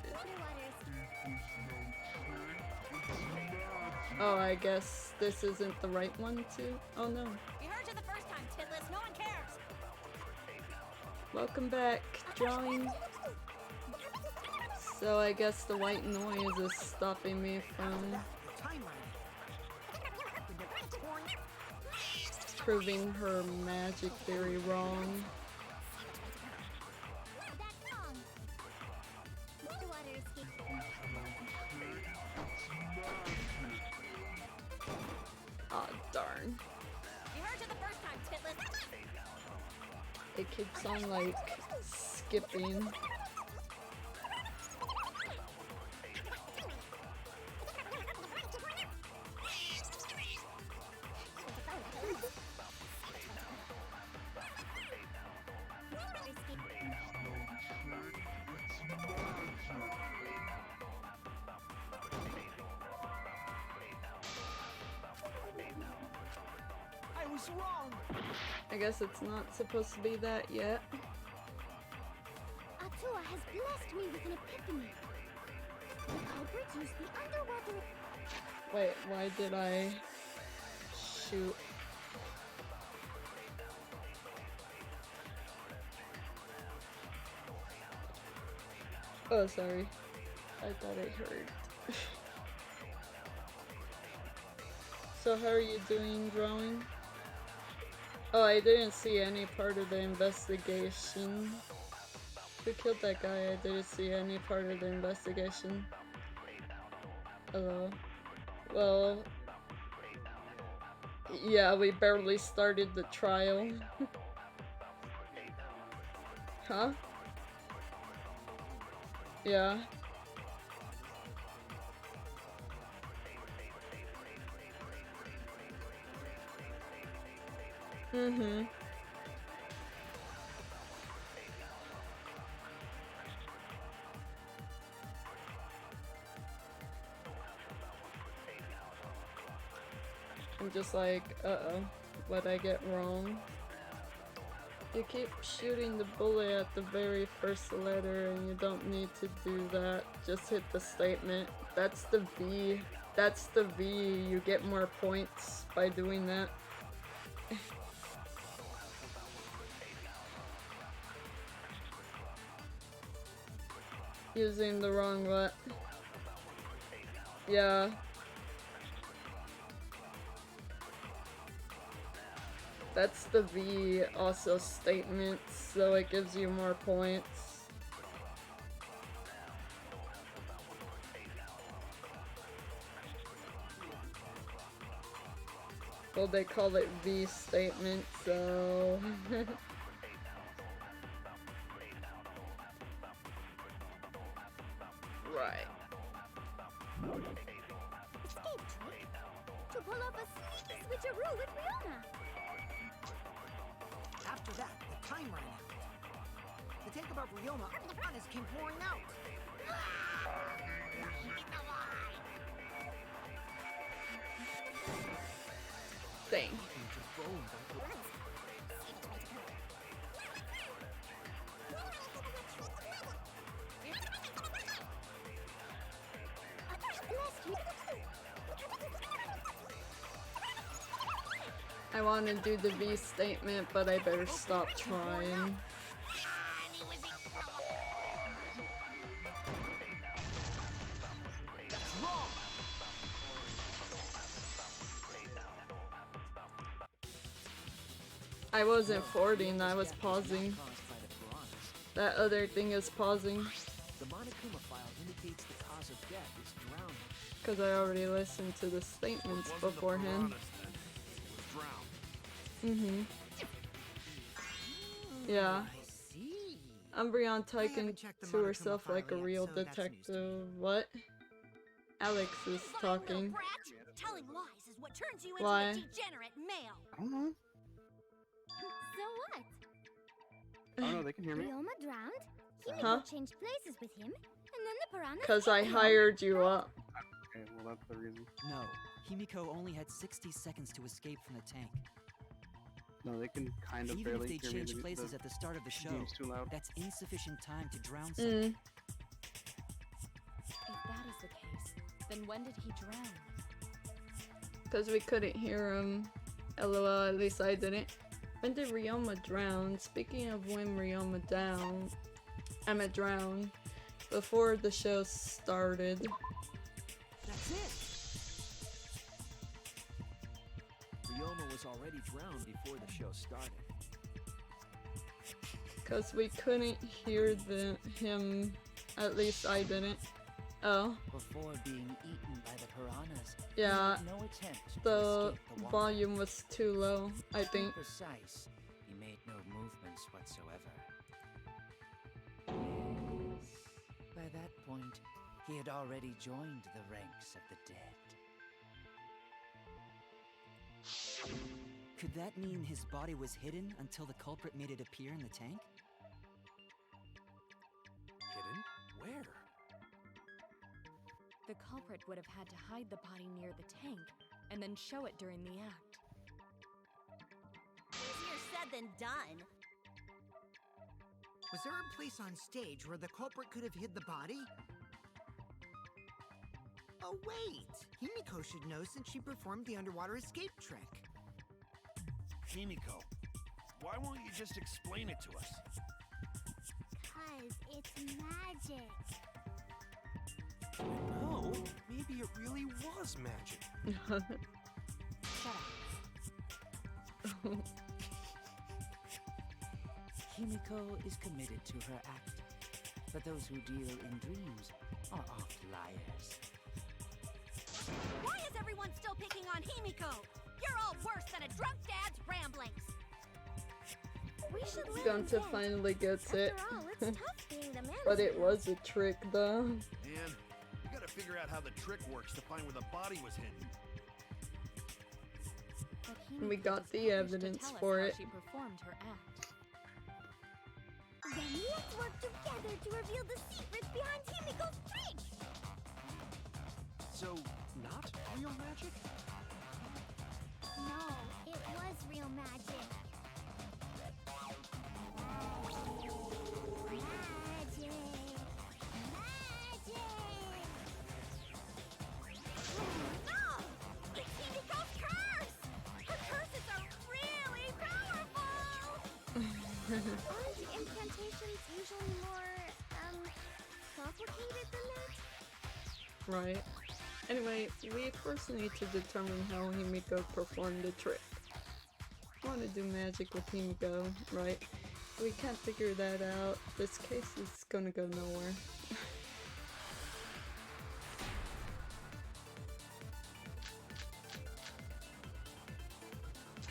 Oh, I guess this isn't the right one too? Oh no. We heard you the first time, Titless. No one cares. Welcome back, drawing. So I guess the white noise is stopping me from The time ran out. proving her magic theory wrong. That's wrong. The underwater escape... Aw, darn. We heard you the first time, Titless. It keeps on like skipping. What's wrong? I guess it's not supposed to be that yet. Atua has blessed me with an epiphany. The culprits use the underwater. Wait, why did I shoot? Oh, sorry. I thought I heard. So how are you doing drawing? Oh, I didn't see any part of the investigation. Who killed that guy? I didn't see any part of the investigation. Hello. Well, yeah, we barely started the trial. Huh? Yeah. Mm-hmm. I'm just like, uh-oh, what'd I get wrong? You keep shooting the bullet at the very first letter and you don't need to do that. Just hit the statement. That's the V. That's the V. You get more points by doing that. Using the wrong what? Yeah. That's the V also statement, so it gives you more points. Well, they call it V statement, so... Right. Escape trick? To pull off a sneaky switcheroo with Riona. After that, the time ran out. The tank above Riona came pouring out. Dang. I want to do the V statement, but I better stop trying. I wasn't fording, I was pausing. That other thing is pausing. The Monokuma file indicates the cause of death is drowning. Because I already listened to the statements beforehand. Mm-hmm. Yeah. Umbreon taken to herself like a real detective. What? Alex is talking. Telling lies is what turns you into Why? a degenerate male. I don't know. So what? Oh no, they can hear me. Ryoma drowned? Himiko Huh? changed places with him, and then the piranhas Because I ate him. hired you up. Okay, well that's the reason. No, Himiko only had 60 seconds to escape from the tank. No, they can kind of Even if barely they hear me. changed places at the start of the show, game's too loud. that's insufficient time to drown someone. If that is the case, then when did he drown? Because we couldn't hear him. LOL, at least I didn't. When did Ryoma drown? Speaking of when Ryoma drowned, before the show started. That's it. Ryoma was already drowned before the show started. Because we couldn't hear him, at least I didn't. Oh, Before being eaten by the piranhas, yeah, he made no attempt to the escape the water. volume was too low, I To be think. precise, he made no movements whatsoever. By that point, he had already joined the ranks of the dead. Could that mean his body was hidden until the culprit made it appear in the tank? Hidden? Where? The culprit would have had to hide the body near the tank and then show it during the act. said than done. Was there a place on stage where the culprit could have hid the body? Oh, wait! Himiko should know since she performed the underwater escape trick. Himiko, why won't you just explain it to us? 'Cause it's magic. No, maybe it really was magic. Shut up. Himiko is committed to her act, but those who deal in dreams are oft liars. Why is everyone still picking on Himiko? You're all worse than a drunk dad's ramblings. We should let him Gunta vent. finally gets it. After all, it's tough being the man. But it was a trick though. Man, we gotta figure out how the trick works to find where the body was hidden. But We Himiko got does the not wish to evidence tell us for how it. She performed her act. Then let's work together to reveal the secrets behind Himiko's trick. So, not real magic? No, it was real magic. Magic. Magic. No! It's Himiko's curse! Her curses are really powerful! Aren't incantations usually more, complicated than that? Right. Anyway, we first need to determine how Himiko performed the trick. We want to do magic with Himiko, right? If we can't figure that out, this case is gonna go nowhere.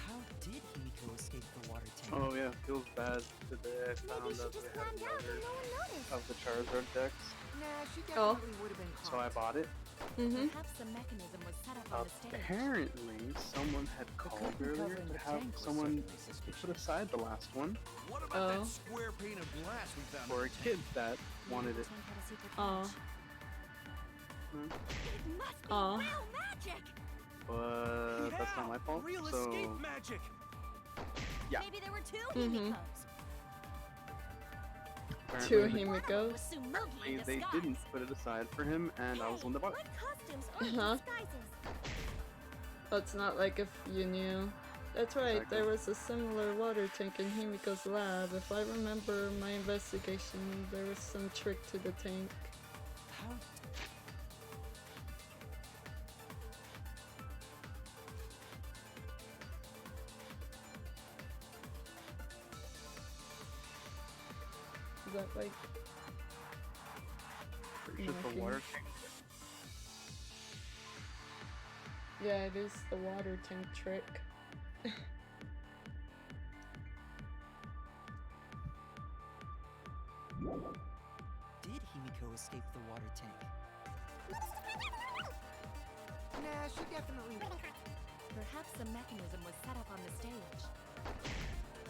How did Himiko escape the water tank? Oh yeah, feels bad today. I found Maybe she that just they had climbed out and no one noticed. of the Charizard decks, Nah, she Oh. definitely would have been caught. so I bought it. Mm-hmm. Perhaps the mechanism was set up on the stage. Apparently, someone had called curtain earlier covering to the have tank was someone certainly suspicious. put aside the last one What about Oh. that square pane of glass we found for a in the kid tank? that wanted The it. tank had a secret Aw. hatch. It must be Aw. real magic! But that's not my fault. Real So escape magic! yeah, Maybe there were two Mhm. Himikos. Two apparently One of them Himikos. was Sumugi in they disguise. didn't put it aside for him, and I was the one that bought it. What costumes aren't Uh-huh. disguises? It's not like if you knew. That's right, Exactly. there was a similar water tank in Himiko's lab. If I remember my investigation, there was some trick to the tank. How Is that like... Pretty sure it's the Marking. water tank. Yeah, it is the water tank trick. did Himiko escape the water tank? Nah, she definitely. Perhaps the mechanism was set up on the stage.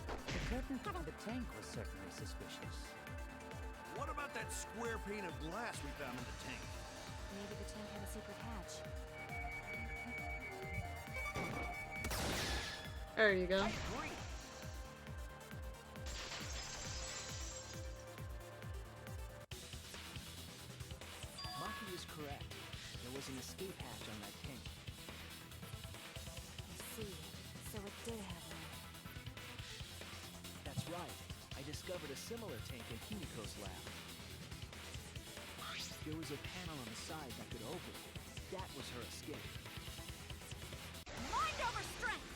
The curtain of the tank was certainly suspicious. What about that square pane of glass we found in the tank? Maybe the tank had a secret hatch. There you go. I agree. Maki is correct. There was an escape hatch on that tank. I see. So it did have one. That's right. I discovered a similar tank in Himiko's lab. There was a panel on the side that could open. That was her escape. Mind over strength!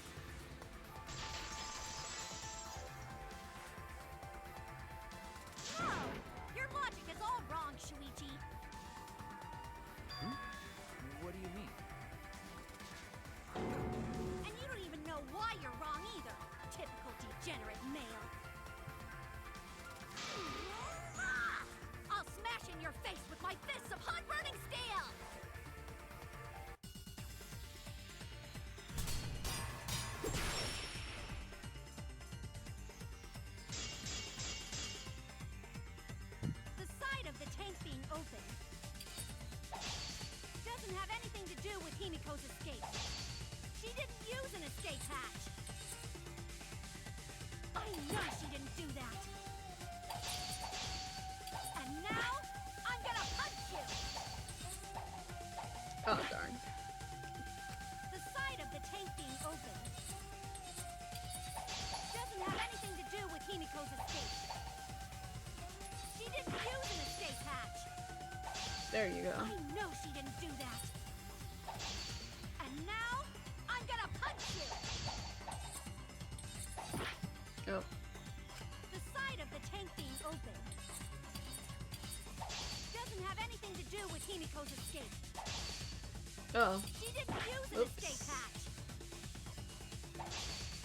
No! Your logic is all wrong, Shuichi. What do you mean? And you don't even know why you're wrong either. Typical degenerate male. I'll smash in your face with my fists of hot burning steel! The side of the tank being open doesn't have anything to do with Himiko's escape. She didn't use an escape hatch. I know she didn't do that. And now, I'm gonna punch you! Oh darn. The side of the tank being open doesn't have anything to do with Himiko's escape. She didn't use an escape hatch. There you go. I know she didn't do that. And now, I'm gonna punch you! Oh. The side of the tank being open doesn't have anything to do with Himiko's escape. Oh. She didn't use an Oops. escape hatch.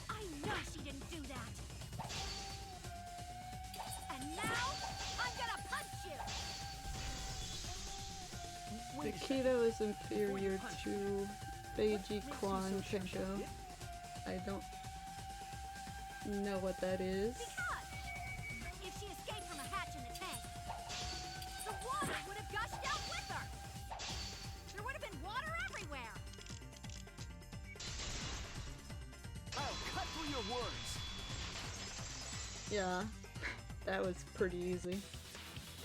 I know she didn't do that. And now, I'm gonna punch you! The Keto is inferior to Beiji Kwan Kenko. I don't know what that is. Because if she escaped from a hatch in the tank, the water would have gushed out with her. There would have been water everywhere. I'll cut through your words. Yeah, that was pretty easy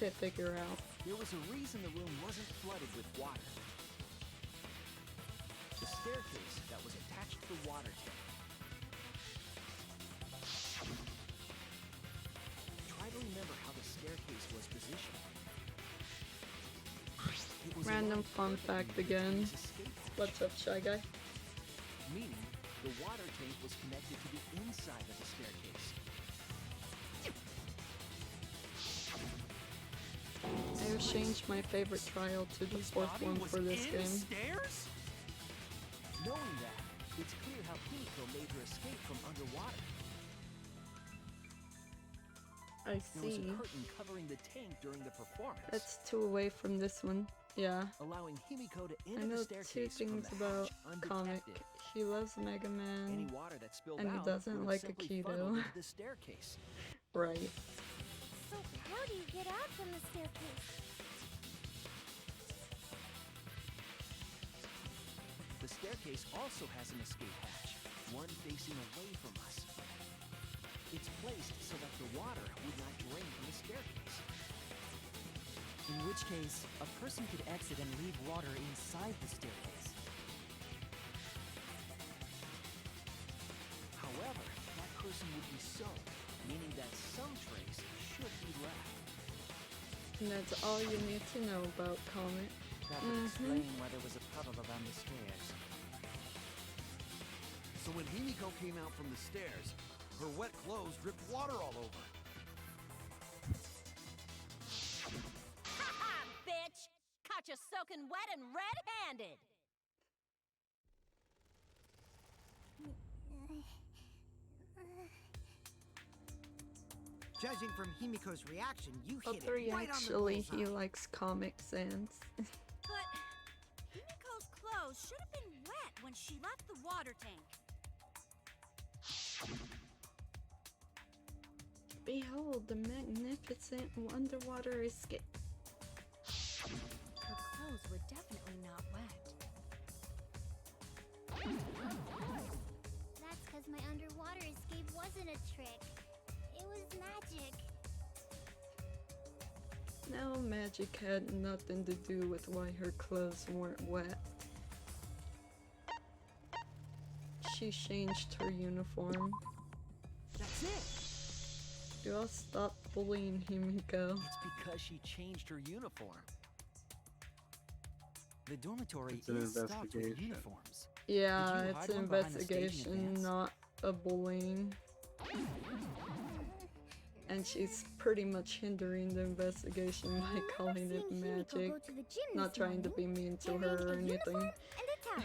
to figure out. There was a reason the room wasn't flooded with water. The staircase that was attached to the water tank. Try to remember how the staircase was positioned. It was Random aligned fun perfectly fact with again. the escape hatch, What's up, Shy Guy? meaning the water tank was connected to the inside of the staircase. I have changed my favorite trial to the fourth Bobby one was for this in game. stairs? Knowing that, it's clear how Himiko made her escape from underwater. I There was see. a curtain covering the tank during the performance, That's two away from this one. Yeah. allowing Himiko to I enter know the two staircase from things the about hatch comic. undetected. He loves Mega Any Man. water that spilled And he out doesn't would have like simply Aikido. funneled into the staircase. Right. So how do you get out from the staircase? The staircase also has an escape hatch, one facing away from us. It's placed so that the water would not drain from the staircase. In which case, a person could exit and leave water inside the staircase. However, that person would be soaked, meaning that some trace should be left. And that's all you need to know about comic. That would explain why there was a puddle around the stairs. So when Himiko came out from the stairs, her wet clothes dripped water all over. Ha-ha, bitch! Caught you soaking wet and red-handed! Judging from Himiko's reaction, you Well, hit 3 it right actually, on the he bullseye. likes Comic Sans. But Himiko's clothes should have been wet when she left the water tank. Behold the magnificent underwater escape. Her clothes were definitely not wet. That's because my underwater escape wasn't a trick. It was magic. No, magic had nothing to do with why her clothes weren't wet. She changed her uniform. That's it! You all stop bullying Himiko. It's because she changed her uniform. The dormitory It's an is stocked with investigation. uniforms. Yeah, Did you it's hide an one behind the stage in investigation, advance? not a bullying. And she's pretty much hindering the investigation by calling it magic. Not trying to be mean to her or anything. And a towel.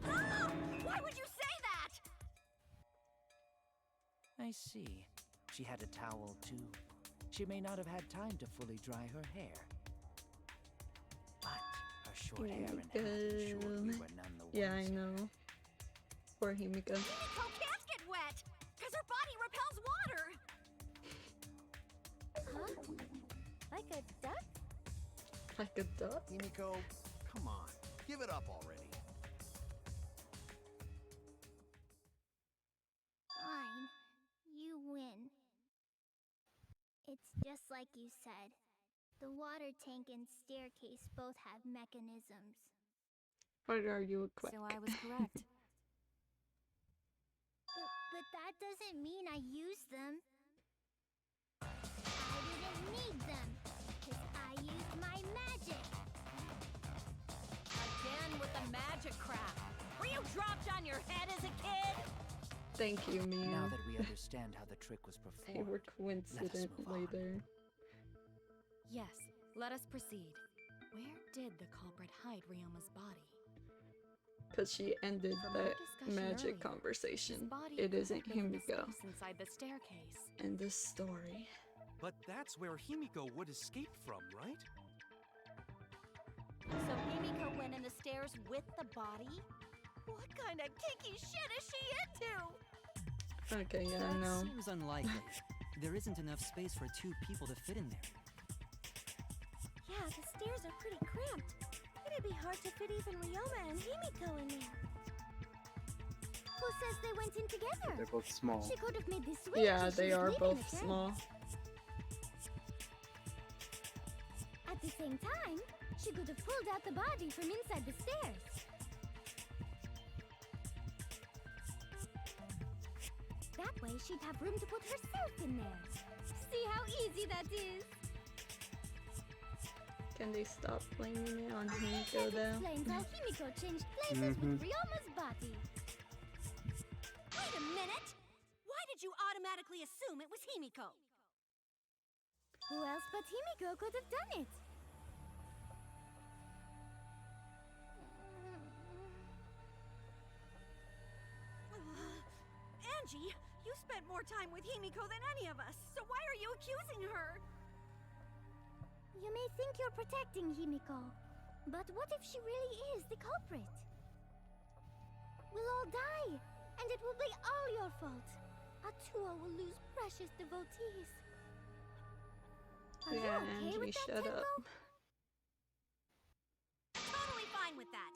Ah! Why would you say that? I see. She had a towel too. She may not have had time to fully dry her hair. But her short hair and hat assuredly were none the worse. Yeah, I know. Poor Himiko. Himiko can't get wet, because her body repels water. Huh? Like a duck? Like a duck? Himiko, come on. Give it up already. It's just like you said. The water tank and staircase both have mechanisms. What are you, a quack? So I was correct. But that doesn't mean I used them. I didn't need them, because I used my magic. Again with the magic crap. Were you dropped on your head as a kid? Thank you, Mia. Now that we understand how the trick was They were performed, coincidentally there. Yes, let us proceed. Where did the culprit hide Ryoma's body? Because she ended From our that discussion magic earlier, conversation. His body It could isn't have been in the Himiko. space inside the staircase. And the story. But that's where Himiko would escape from, right? So Himiko went in the stairs with the body? What kind of kinky shit is she into? Okay, yeah, That no. seems unlikely. There isn't enough space for 2 people to fit in there. Yeah, the stairs are pretty cramped. It'd be hard to fit even Ryoma and Himiko in there. Who says they went in together? They're both small. She could have made this switch. Yeah, if they she was are leaving both again. small. At the same time, she could have pulled out the body from inside the stairs. That way, she'd have room to put herself in there. See how easy that is? Can they stop blaming it on That Himiko though? explains how Himiko changed places with Ryoma's body. Wait a minute! Why did you automatically assume it was Himiko? Who else but Himiko could have done it? Angie, you spent more time with Himiko than any of us, so why are you accusing her? You may think you're protecting Himiko, but what if she really is the culprit? We'll all die, and it will be all your fault. Atua will lose precious devotees. Are Yeah, you okay Angie, with that, shut Tempo? up. Totally fine with that.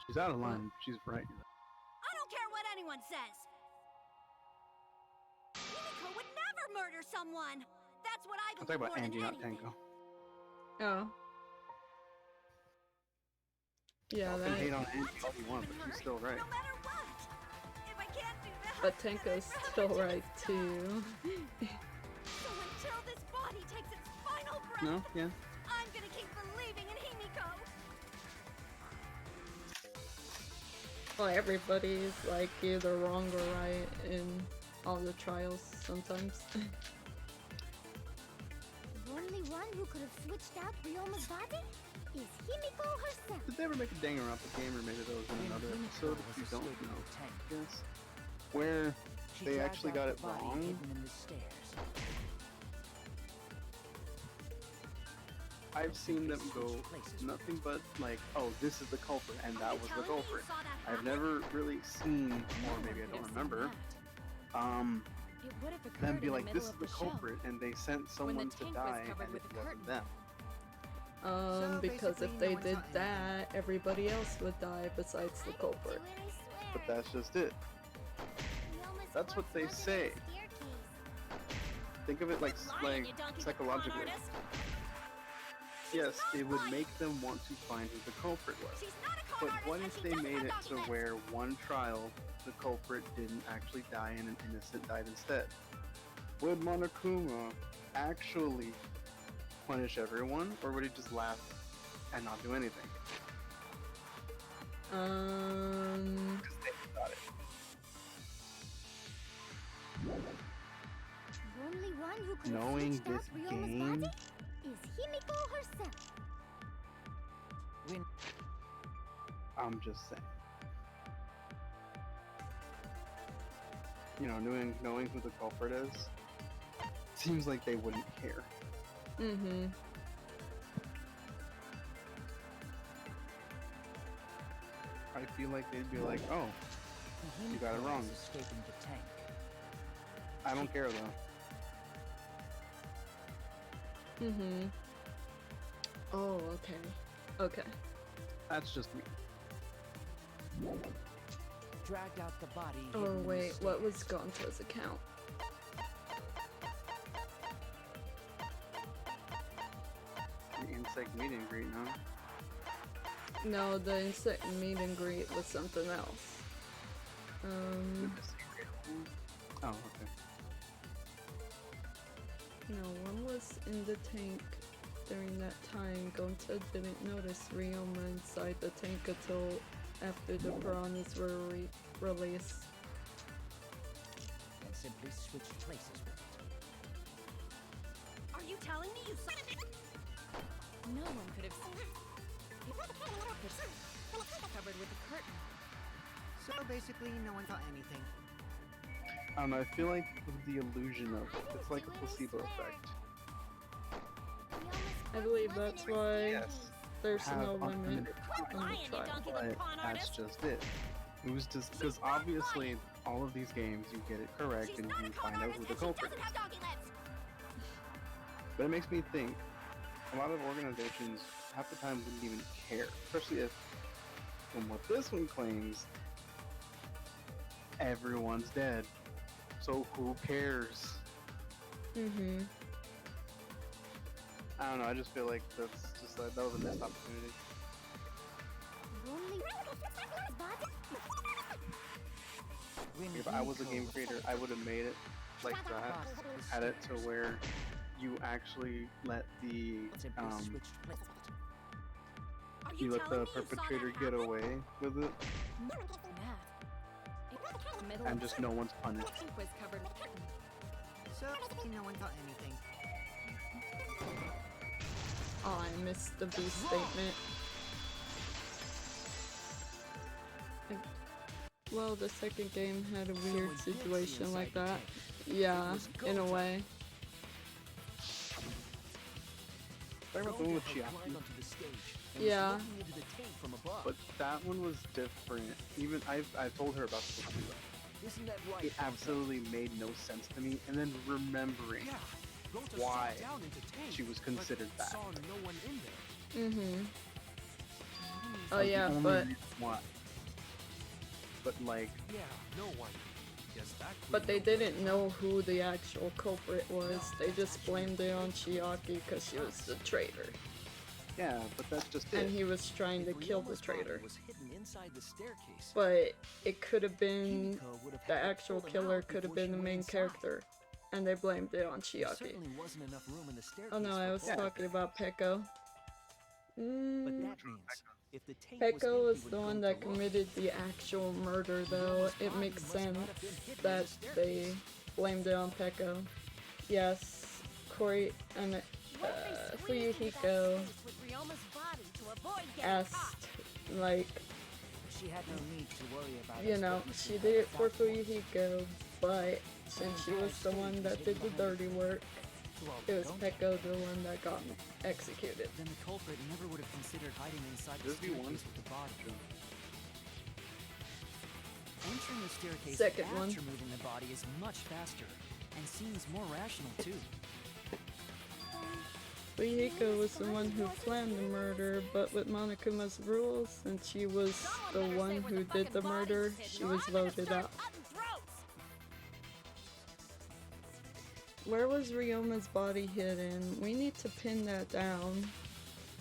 She's out of line. She's right. I don't care what anyone says. Himiko would never murder someone. That's what I I'm believe talking about more Angie, than not anything. Tenko. Oh. Yeah, You can hate that. on Angie all you want, but she's still right. No matter what. If I can't do that, But then Tenko's I'd rather still just right die. too. So until this body takes its final breath, No? Yeah. I'm gonna keep believing in Himiko. Well, everybody is like either wrong or right in all the trials sometimes. The only one who could have switched out Ryoma's body is Himiko herself. Did they ever make a Danganronpa game, or maybe that was in another episode if you don't know? Yes. Where She they dragged actually out got the it body wrong. hidden in the stairs. I've seen them go nothing but like, oh, this is the culprit, and that was the culprit. I've never really seen, or maybe I don't remember, It would have them occurred be in the like, middle this is of the the show. culprit, and they sent someone to tank was die, covered and with it a wasn't curtain. them. Because if they basically, no did one's on that, everybody else would die besides the culprit. Do it, I swear. But that's just it. Ryoma's That's what corpse they wasn't in say. the staircase. Think of it like Lying, you donkey with con psychologically. artist. Yes, not it would lying. make them want to find who the culprit was. She's not a con But artist what and if she they doesn't made have it to documents. where one trial, the culprit didn't actually die and an innocent died instead? Would Monokuma actually punish everyone, or would he just laugh and not do anything? Because they got it. The only one who could Knowing have switched out this Ryoma's game- body is Himiko herself. When I'm just saying. You know, knowing who the culprit is, seems like they wouldn't care. Mm-hmm. I feel like they'd be like, oh, you got it Himiko wrong. was escaping the tank. I don't care though. Mm-hmm. Oh, okay. Okay. That's just me. Dragged out the body. Oh hidden in the wait, what was stairs. Gonto's account? insect meet and greet, no? No, the insect meet and greet was something else. Oh, okay. No, one was in the tank during that time. Gonta didn't notice Ryoma inside the tank until after the piranhas were released. And simply switch places with it. Are you telling me you saw No one could have seen covered with a curtain. So basically, no one saw anything. I don't know, I feel like with the illusion of it, it's like a placebo effect. I believe that's why Yes. there's Have no limit unlimited on time, the trial. but that's just it. It was just because obviously all of these games you get it correct and you find out who the culprit is. But it makes me think a lot of organizations half the time wouldn't even care, especially if, from what this one claims, everyone's dead. So who cares? Mm-hmm. I don't know, I just feel like that's just like, that was a missed opportunity. If I was a game creator, I would have made it like that, had it to where you actually let the you let the perpetrator get away with it, and just no one's punished. So no one saw anything. Oh, I missed the B statement. Well, the second game had a weird situation like that. Yeah, in a way. Talking about the one with Chiaki. Yeah. But that one was different. Even I've told her about this too. Isn't that right? It absolutely made no sense to me, and then remembering why she was considered bad. Saw no one in there. Mm-hmm. Oh Like, the yeah, only but reason why. But like, Yeah, no one. Guess that but they didn't know who the actual culprit was. They just blamed it on Chiaki because she was the traitor. yeah, but that's just it. And he was trying to kill the Ryoma's body traitor. was hidden inside the staircase. But it could have been Himiko would have the had to actual pull him killer out could have before been she the went main inside. character. And they blamed it on There Chiaki. certainly wasn't enough room in the staircase. Oh no, I was for both. talking about Peko. But Mm, that means if the tank was Peko empty was when the one Gonta that looked, committed the actual murder though. Ryoma's It body makes must not sense have been hidden in that the they staircase. blamed it on Peko. Yes, Kori and Fuyuhiko asked, like, She had no need to worry about you us know, witnessing she her did it for without knowledge. Fuyuhiko, but since she was the one that did the dirty work, it was Peko the one that got executed. Then the culprit never would have considered hiding inside the There's the one. staircase with the body. Entering the staircase Second after one. moving the body is much faster and seems more rational too. Fuyuhiko was the one who planned the murder, but with Monokuma's rules, since she was the one who did the murder, she was voted out. Where was Ryoma's body hidden? We need to pin that down.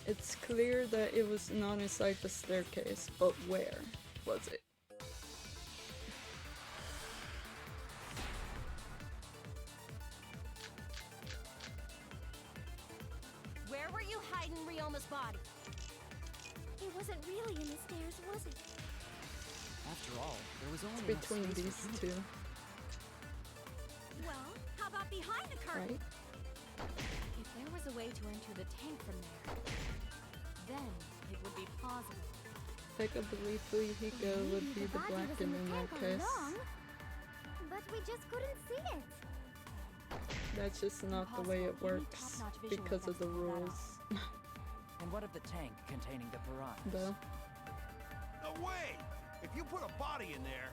It's clear that it was not inside the staircase, but where was it? Where were you hiding Ryoma's body? It wasn't really in the stairs, was it? After all, there was only It's enough between space these for two. two, Well, how about behind the curtain? right? If there was a way to enter the tank from there, then it would be plausible. Peko believed Fuyuhiko would be the body was Blacken in in the that tank case. all along, but we just couldn't see it. That's just not the way it Impossible. You need works top-notch visual because of effects the to pull that rules. And what of the tank containing the piranhas? Though. No way! If you put a body in there,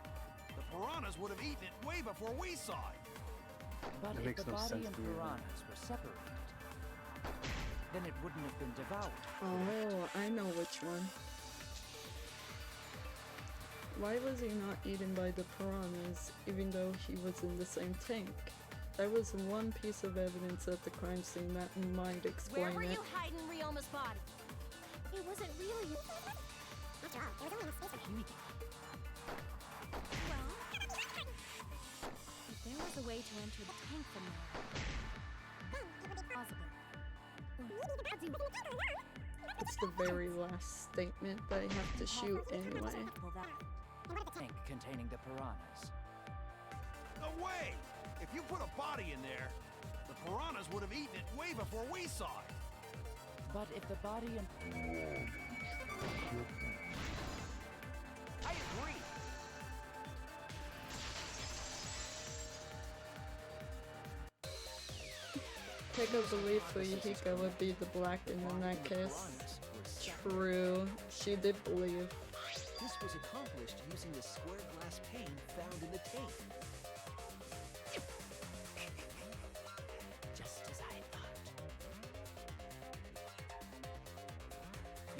the piranhas would have eaten it way before we saw it. But That if makes the no body sense and to me, then. piranhas were separated, then it wouldn't have been devoured. Oh, I know which one. Why was he not eaten by the piranhas, even though he was in the same tank? There was one piece of evidence at the crime scene that might explain Where were it. you hiding Ryoma's body? It wasn't really. After all, it was only a space for Himiko. Well, if there was a way to enter the tank from there, it would be possible. It's the very last statement that I have to shoot anyway. Tank containing the piranhas. No way! If you put a body in there, the piranhas would have eaten it way before we saw it. But if the body and... I agree. Take a belief for Himiko would be the black in that case. True, she did believe. This was accomplished using the square glass pane found in the tank. Just as I thought.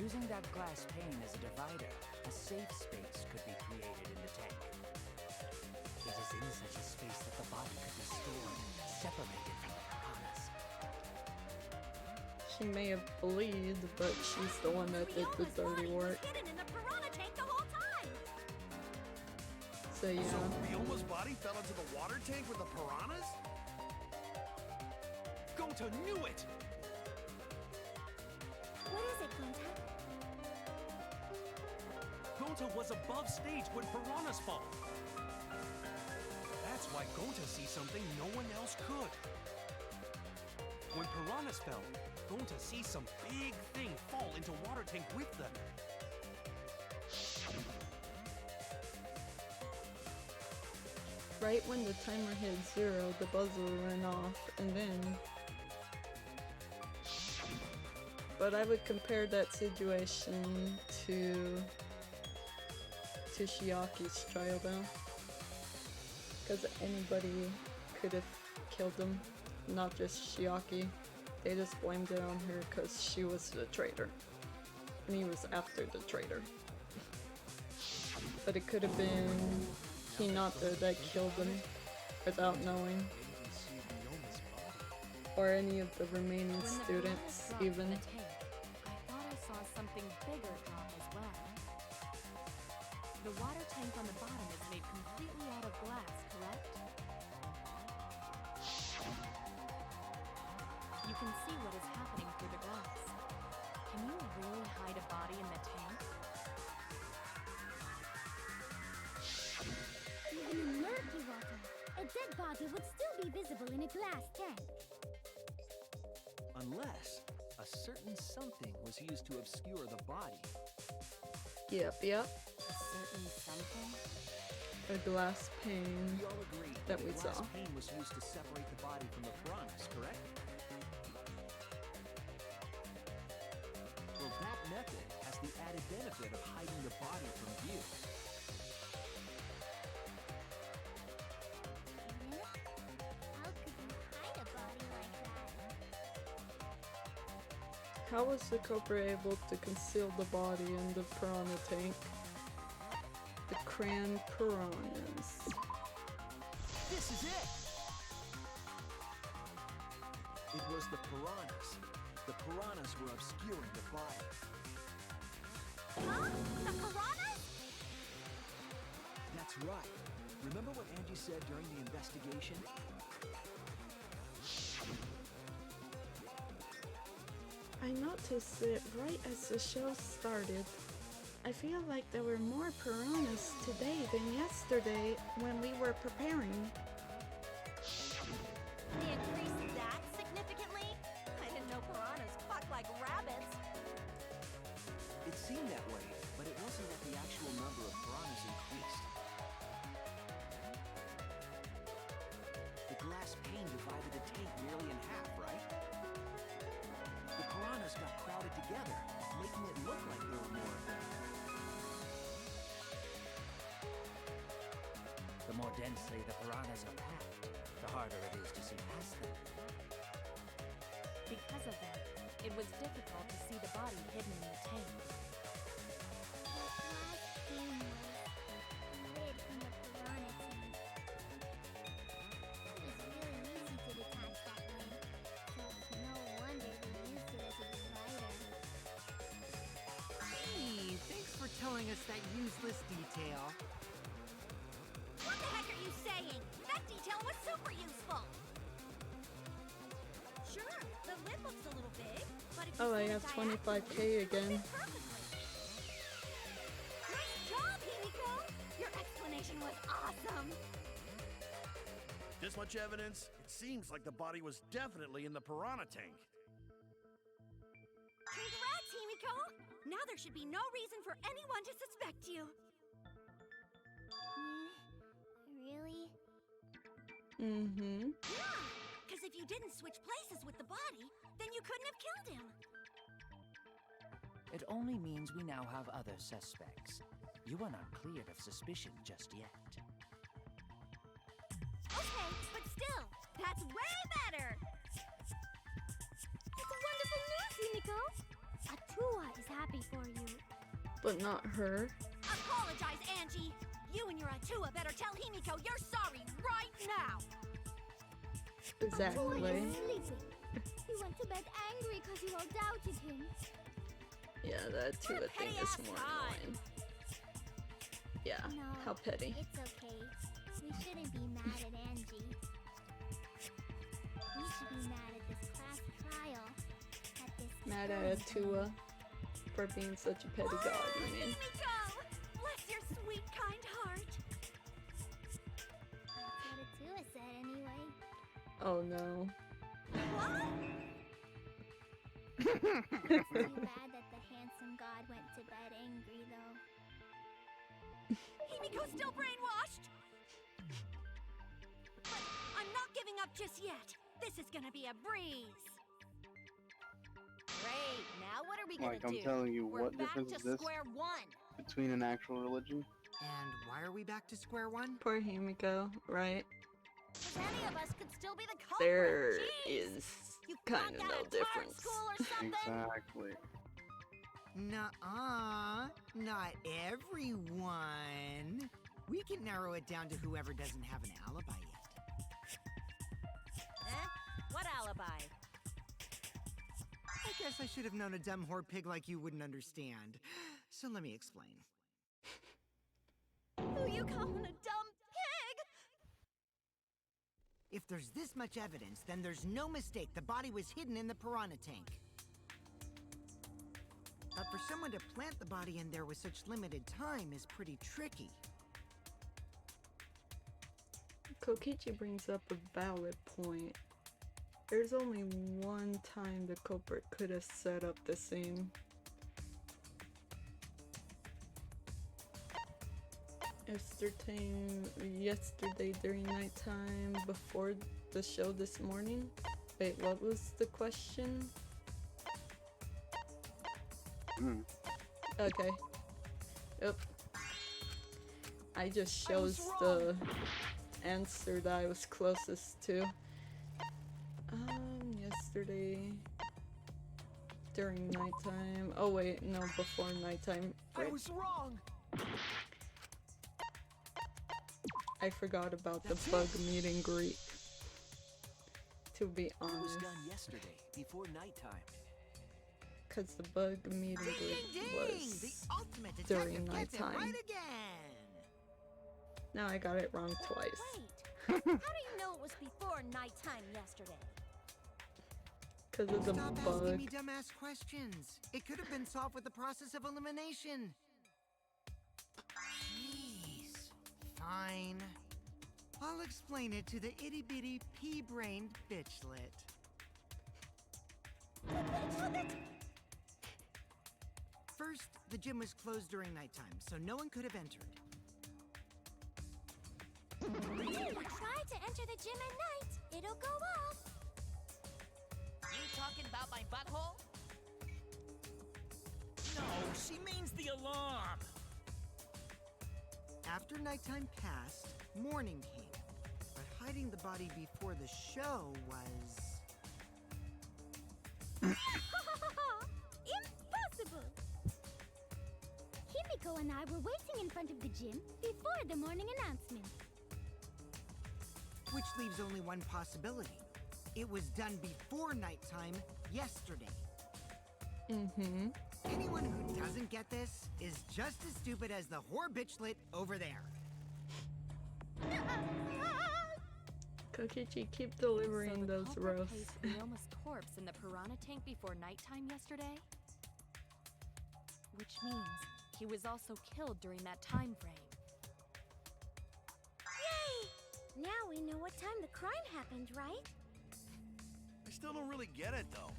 Using that glass pane as a divider, a safe space could be created in the tank. It is in such a space that the body could be stored, separated from the piranhas. She may have believed, but she's the one that did the dirty work. Hidden in the piranha tank the whole time. So yeah. So Ryoma's body fell into the water tank with the piranhas? Gonta knew it! What is it, Gonta? Gonta was above stage when piranhas fall. That's why Gonta sees something no one else could. When piranhas fell, Gonta sees some big thing fall into water tank with them. Right when the timer hit 0, the buzzer went off, and then... But I would compare that situation to Shiaki's trial though. Because anybody could have killed him, not just Shiaki. They just blamed it on her because she was the traitor. And he was after the traitor. But it could have been Hinata that killed him without knowing. Or any of the remaining students, even. I thought I saw something bigger drop as well. The water tank on the bottom is made completely out of glass, correct? You can see what is happening through the glass. Can you really hide a body in the tank? Even in murky water, a dead body would still be visible in a glass tank. Unless a certain something was used to obscure the body. Yep. A certain something? A glass pane We all agree that we a glass saw. pane was used to separate the body from the piranhas, correct? Well, that method has the added benefit of hiding the body from view. How could you hide a body like that? How was the culprit able to conceal the body in the piranha tank? The cran piranhas. This is it! It was the piranhas. The piranhas were obscuring the body. Huh? The piranhas? That's right. Remember what Angie said during the investigation? I noticed it right as the show started. I feel like there were more piranhas today than yesterday when we were preparing. They increased that significantly? I didn't know piranhas fuck like rabbits. It seemed that way, but it wasn't that the actual number of piranhas increased. The glass pane divided the tank nearly in half, right? The piranhas got crowded together, making it look like there were more of them. The more densely the piranhas are packed, the harder it is to see past them. Because of that, it was difficult to see the body hidden in the tank. The glass pane was hid in the piranha tank. It was really easy miss that useless detail. What the heck are you saying? That detail was super useful. Sure, the lid looks a little big, but if you Oh, I slit it have diagonally, 25k it again. fits perfectly. Nice job, Himiko! Your explanation was awesome. This much evidence? It seems like the body was definitely in the piranha tank. Congrats, Himiko! Now there should be no reason for anyone to suspect you. Really? Mm-hmm. Yeah, because if you didn't switch places with the body, then you couldn't have killed him. It only means we now have other suspects. You are not cleared of suspicion just yet. Okay, but still, that's way better! It's wonderful news, Himiko! Atua is happy for you. But not her. Apologize, Angie! You and your Atua better tell Himiko you're sorry right now! Exactly. Atua is sleeping. He went to bed angry because you all doubted him. Yeah, that Tua thing is more annoying. Yeah, No, how petty. It's okay. We shouldn't be mad at Angie. We should be mad at this class trial. At this Mad at Tua for being such a petty god, I mean. Himiko! Bless your sweet, kind heart. That's what Atua said anyway. Oh no. What? It's too bad that the handsome god went to bed angry, though. Himiko's still brainwashed! But I'm not giving up just yet. This is gonna be a breeze. Great, now what are we gonna Like, I'm do? telling you, We're what back difference to is this square one. between an actual religion? And why are we back to square one? Poor Himiko, right? Because any of us could still be the culprit. There Jeez. is You kind got of that no at difference. School or something? Exactly. Nuh-uh, not everyone. We can narrow it down to whoever doesn't have an alibi yet. What alibi? I guess I should have known a dumb whore pig like you wouldn't understand. So let me explain. Who you calling a dumb pig? If there's this much evidence, then there's no mistake the body was hidden in the piranha tank. But for someone to plant the body in there with such limited time is pretty tricky. Kokichi brings up a valid point. There's only one time the culprit could have set up the scene. Yesterday during nighttime before the show this morning. Wait, what was the question? Okay. Yep. I just chose the answer that I was closest to. Yesterday during nighttime. Oh wait, no, before nighttime. I was wrong. I forgot about the bug meet and greet. To be It was honest, done yesterday, before nighttime. because the bug meet and Ding, greet ding, ding! was The ultimate during detective gets it nighttime. right again! Now I got it wrong twice. Wait, how do you know it was before nighttime yesterday? Because of the Stop asking bug. me dumbass questions. It could have been solved with the process of elimination. Jeez. Fine. I'll explain it to the itty-bitty pea-brained bitchlet. First, the gym was closed during nighttime, so no one could have entered. Try to enter the gym at night. It'll go off. You talking about my butthole? No, she means the alarm. After nighttime passed, morning came. But hiding the body before the show was... Impossible! Himiko and I were waiting in front of the gym before the morning announcement. Which leaves only one possibility. It was done before nighttime yesterday. Anyone who doesn't get this is just as stupid as the whore bitchlet over there. Kokichi, keep delivering those roasts. Placed Ryoma's corpse in the piranha tank before nighttime yesterday? Which means he was also killed during that time frame. Yay! Now we know what time the crime happened, right? I still don't really get it, though.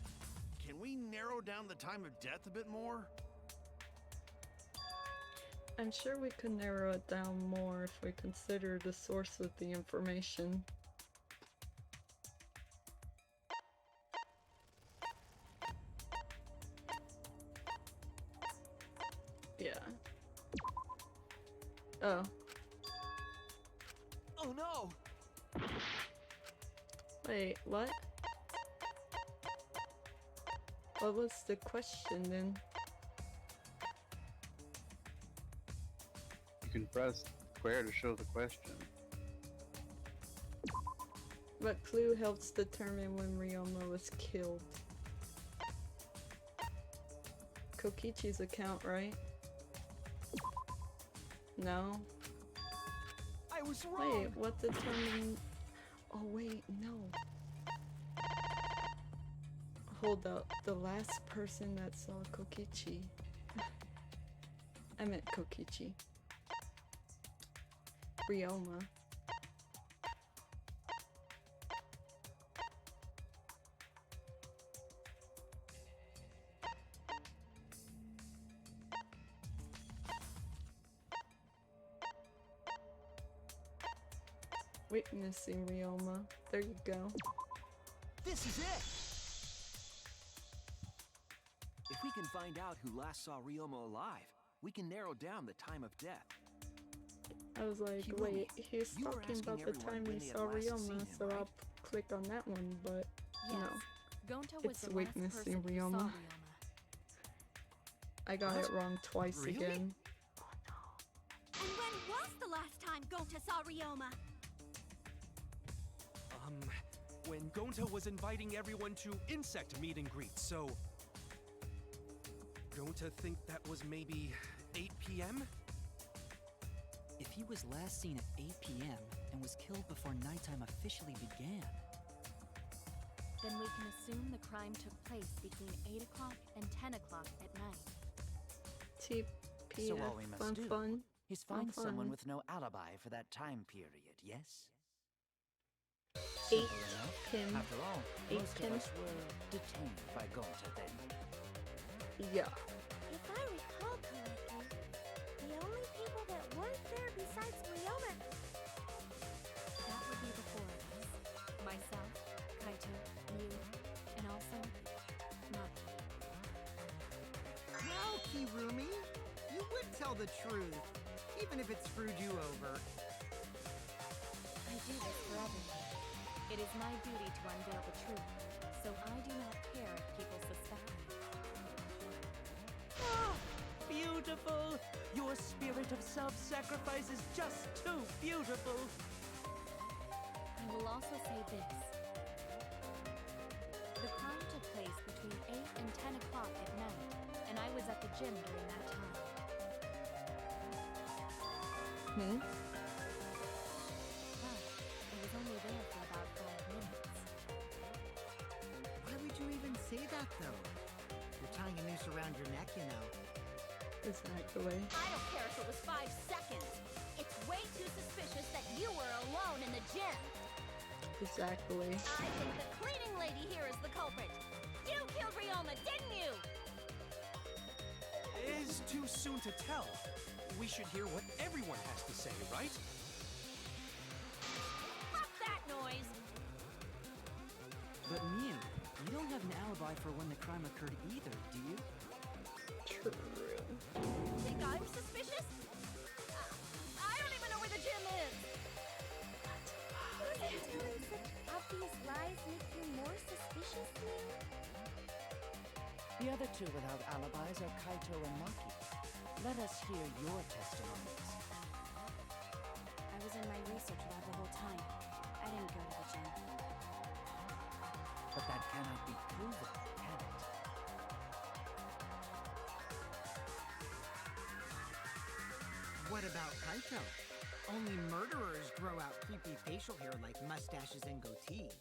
Can we narrow down the time of death a bit more? I'm sure we could narrow it down more if we consider the source of the information. Yeah. Oh. Oh no! Wait, what? What was the question then? You can press square to show the question. What clue helps determine when Ryoma was killed? Kokichi's account, right? No? I was wrong! Wait, what determined... Oh wait, no. Hold up, the last person that saw Kokichi. I meant Kokichi. Ryoma. Witnessing Ryoma. There you go. This is it! If we can find out who last saw Ryoma alive, we can narrow down the time of death. I was like, Himiko, wait, he's you were talking asking about the everyone time when he they had saw last seen Ryoma, him, so right? I'll click on that one, but Yes. no. Gonta was It's the last witnessing person who saw Ryoma. Ryoma. I got What? it wrong twice Really? again. And when was the last time Gonta saw Ryoma? When Gonta was inviting everyone to insect meet and greet, so... Gonta think that was maybe 8 p.m.? If he was last seen at 8 p.m. and was killed before nighttime officially began, Then we can assume the crime took place between 8 o'clock and 10 o'clock at night. TPF, So all we must fun do fun. is find fun. someone with no alibi for that time period, yes? 8 Simple enough. Kim. After all, 8 most Kim. of us were detained by Gonta then. Yeah. If I recall correctly, the only people that weren't there besides Ryoma... That would be the four of us. Myself, Kaito, you, and also Maki. Now, Kirumi, you would tell the truth, even if it screwed you over. I do this for everyone. It is my duty to unveil the truth, so I do not care if people suspect me. Ah, beautiful! Your spirit of self-sacrifice is just too beautiful! I will also say this. The crime took place between 8 and 10 o'clock at night, and I was at the gym during that time. Hmm? But I was only there for about 5 minutes. Why would you even say that, though? You're tying a noose around your neck, you know. Exactly. I don't care if it was 5 seconds. It's way too suspicious that you were alone in the gym. Exactly. I think the cleaning lady here is the culprit. You killed Ryoma, didn't you? It is too soon to tell. We should hear what everyone has to say, right? Fuck that noise. but Miu, you don't have an alibi for when the crime occurred either, do you? True. Think I'm suspicious? I don't even know where the gym is. Doesn't telling such obvious lies make you more suspicious, Miu? The other two without alibis are Kaito and Maki. Let us hear your testimonies. I was in my research lab the whole time. I didn't go to the gym. But that cannot be proven, can it? What about Kaito? Only murderers grow out creepy facial hair like mustaches and goatees.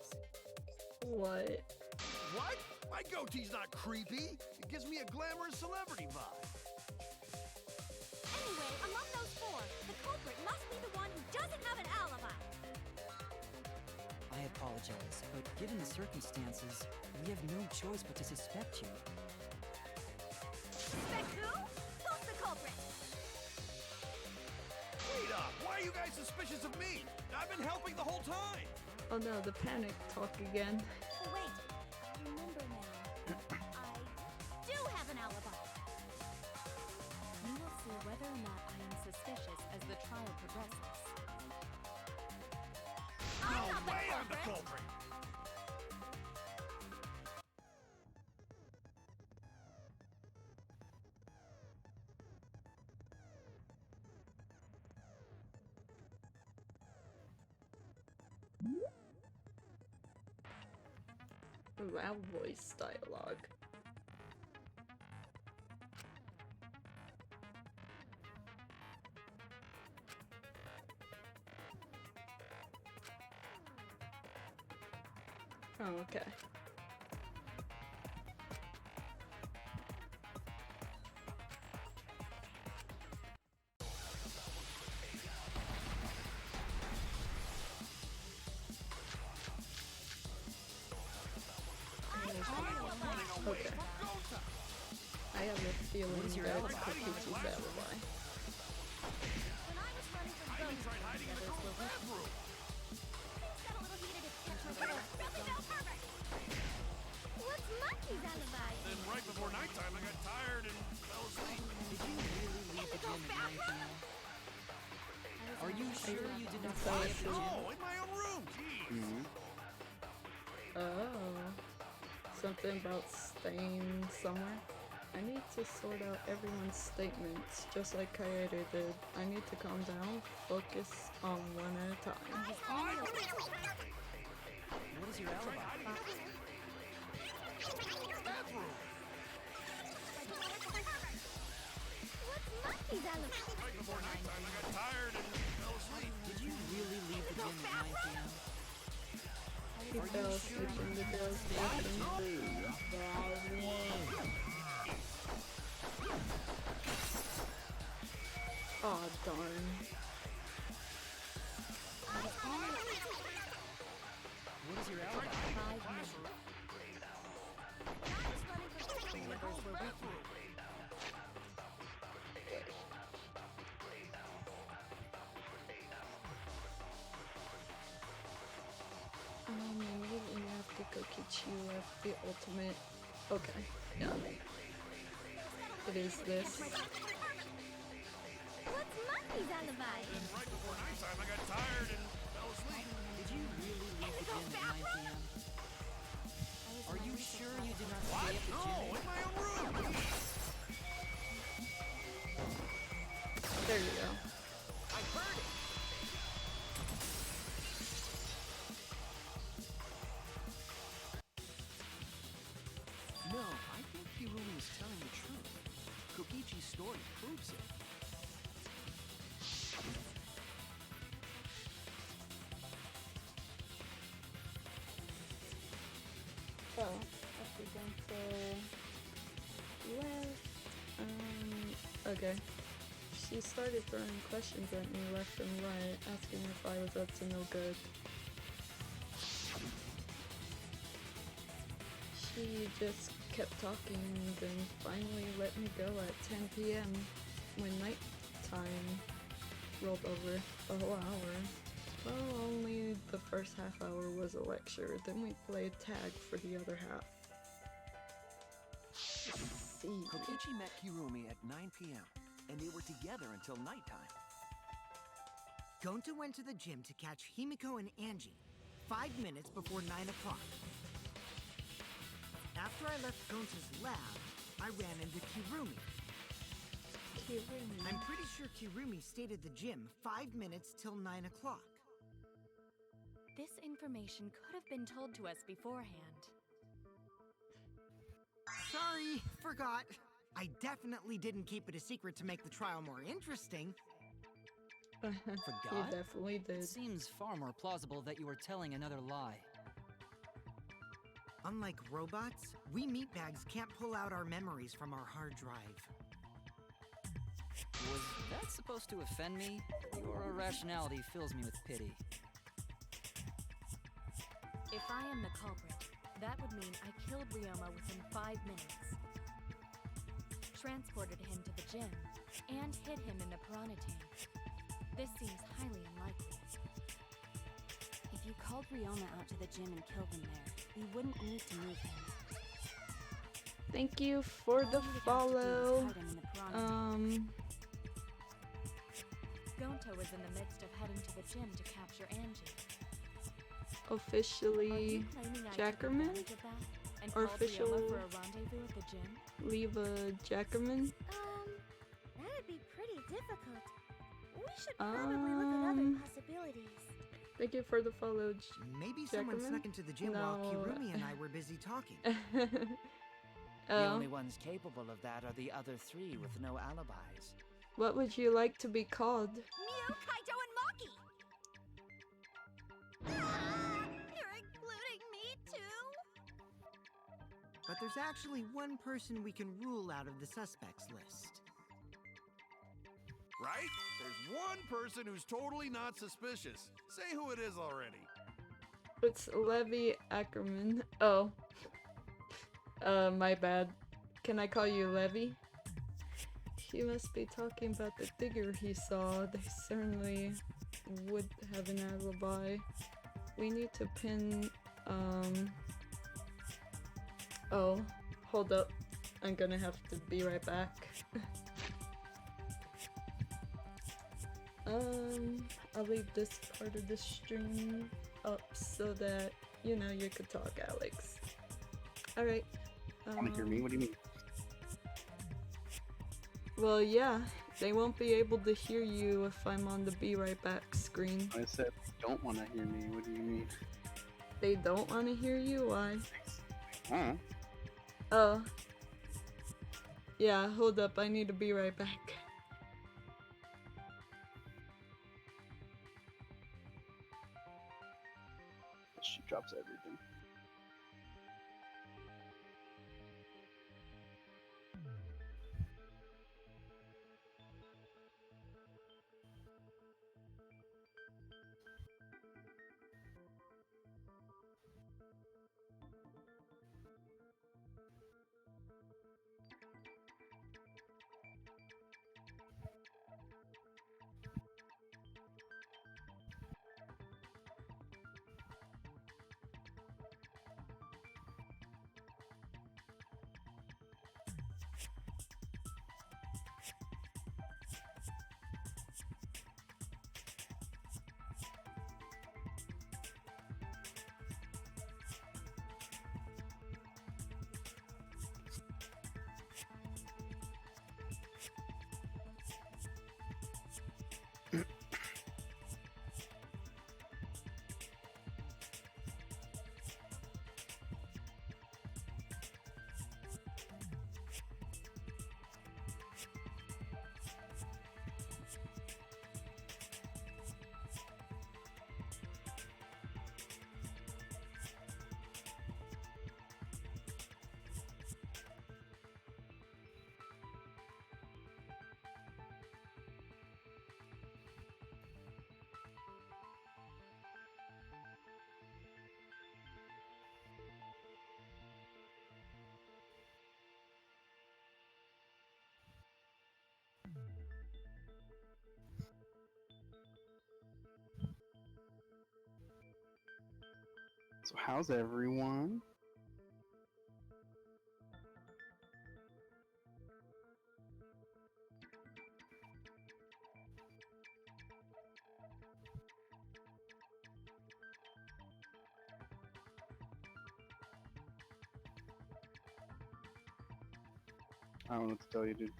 What? What? My goatee's not creepy. It gives me a glamorous celebrity vibe. Anyway, among those four, the culprit must be the one who doesn't have an alibi. I apologize, but given the circumstances, we have no choice but to suspect you. Suspect who? Who's the culprit? Wait up! Why are you guys suspicious of me? I've been helping the whole time! Oh no, the panic talk again. Oh, wait. I remember now. I do have an alibi. You will see whether or not I am suspicious as the trial progresses. No way I'm the culprit! Loud voice dialogue. Oh, okay. Okay. I have a feeling What is your that alibi? it's Kokichi's alibi. When I was running from I even ghosts, tried hiding in the girl's bathroom! things got a little heated at Catch My Really no perfect! What's Monkey's alibi? Then right before nighttime, I got tired and fell asleep. Did you really leave the gym at 9 p.m.? Are you sure you did not Fell stay at the asleep. gym? No, in my own room! Jeez! Oh. Something about staying somewhere? I need to sort out everyone's statements, just like Kaede did. I need to calm down, focus on one at a time. What is your alibi? Bathroom! What's Monkey's alibi? Right before nighttime, I got tired and fell asleep. Did you really leave the gym at 9 p.m.? He fell asleep in the girl's bathroom. Aw, darn. What is your alibi? 5 minutes. Neighbors were with me. Immediately after Kokichi left the ultimate. Okay, yeah. It is this. What's Monkey's alibi? Then right before nighttime, I got tired and fell asleep. Did you really leave the gym at 9 p.m.? Are you sure you did not What? stay at the No, gym? in my own room! There you go. I heard it! No, I think Hirumi is telling the truth. Kokichi's story proves it. Oh, after Gunso left, okay. She started throwing questions at me left and right, asking if I was up to no good. She just kept talking, then finally let me go at 10 p.m. when nighttime rolled over the whole hour. Well, only the first half hour was a lecture, then we played tag for the other half. Let's see. Kokichi met Hirumi at 9 p.m., and they were together until nighttime. Gonta went to the gym to catch Himiko and Angie 5 minutes before 9 o'clock. After I left Gonta's lab, I ran into Kirumi. Kirumi. I'm pretty sure Kirumi stayed at the gym 5 minutes till 9 o'clock. This information could have been told to us beforehand. Sorry, forgot. I definitely didn't keep it a secret to make the trial more interesting. He Forgot? definitely It did. seems far more plausible that you were telling another lie. Unlike robots, we meatbags can't pull out our memories from our hard drive. Was that supposed to offend me? Your irrationality fills me with pity. If I am the culprit, that would mean I killed Ryoma within 5 minutes, transported him to the gym, and hid him in the piranha tank. This seems highly unlikely. If you called Ryoma out to the gym and killed him there, we wouldn't need to move him. Thank you for the All you would have to do is follow. hide him in the piranha tank. Gonto was in the midst of heading to the gym to capture Angie. Are Officially you claiming I took Jackerman? advantage of that and Or called official Ryoma for a rendezvous at the gym? Leva Jackerman? That'd be pretty difficult. We should probably look at other possibilities. Thank you for the follow. Maybe someone Jackerman? snuck into the gym while No. Kirumi and I were busy talking. The Oh, only ones capable of that are the other three with no alibis. what would you like to be called? Mio, Kaito, and Maki! Ah, you're including me too? But there's actually one person we can rule out of the suspects list. Right? There's one person who's totally not suspicious. Say who it is already. It's Levi Ackerman. Oh. My bad. Can I call you Levi? He must be talking about the figure he saw. They certainly would have an alibi. We need to pin, Oh, hold up. I'm gonna have to be right back. I'll leave this part of the stream up so that, you know, you could talk, Alex. Alright. Wanna hear me? What do you mean? Well, yeah, they won't be able to hear you if I'm on the be right back screen. I said, don't want to hear me. What do you mean? They don't want to hear you? Why? Huh? Oh. Yeah, hold up, I need to be right back. She drops everything. So how's everyone? I don't know what to tell you, dude.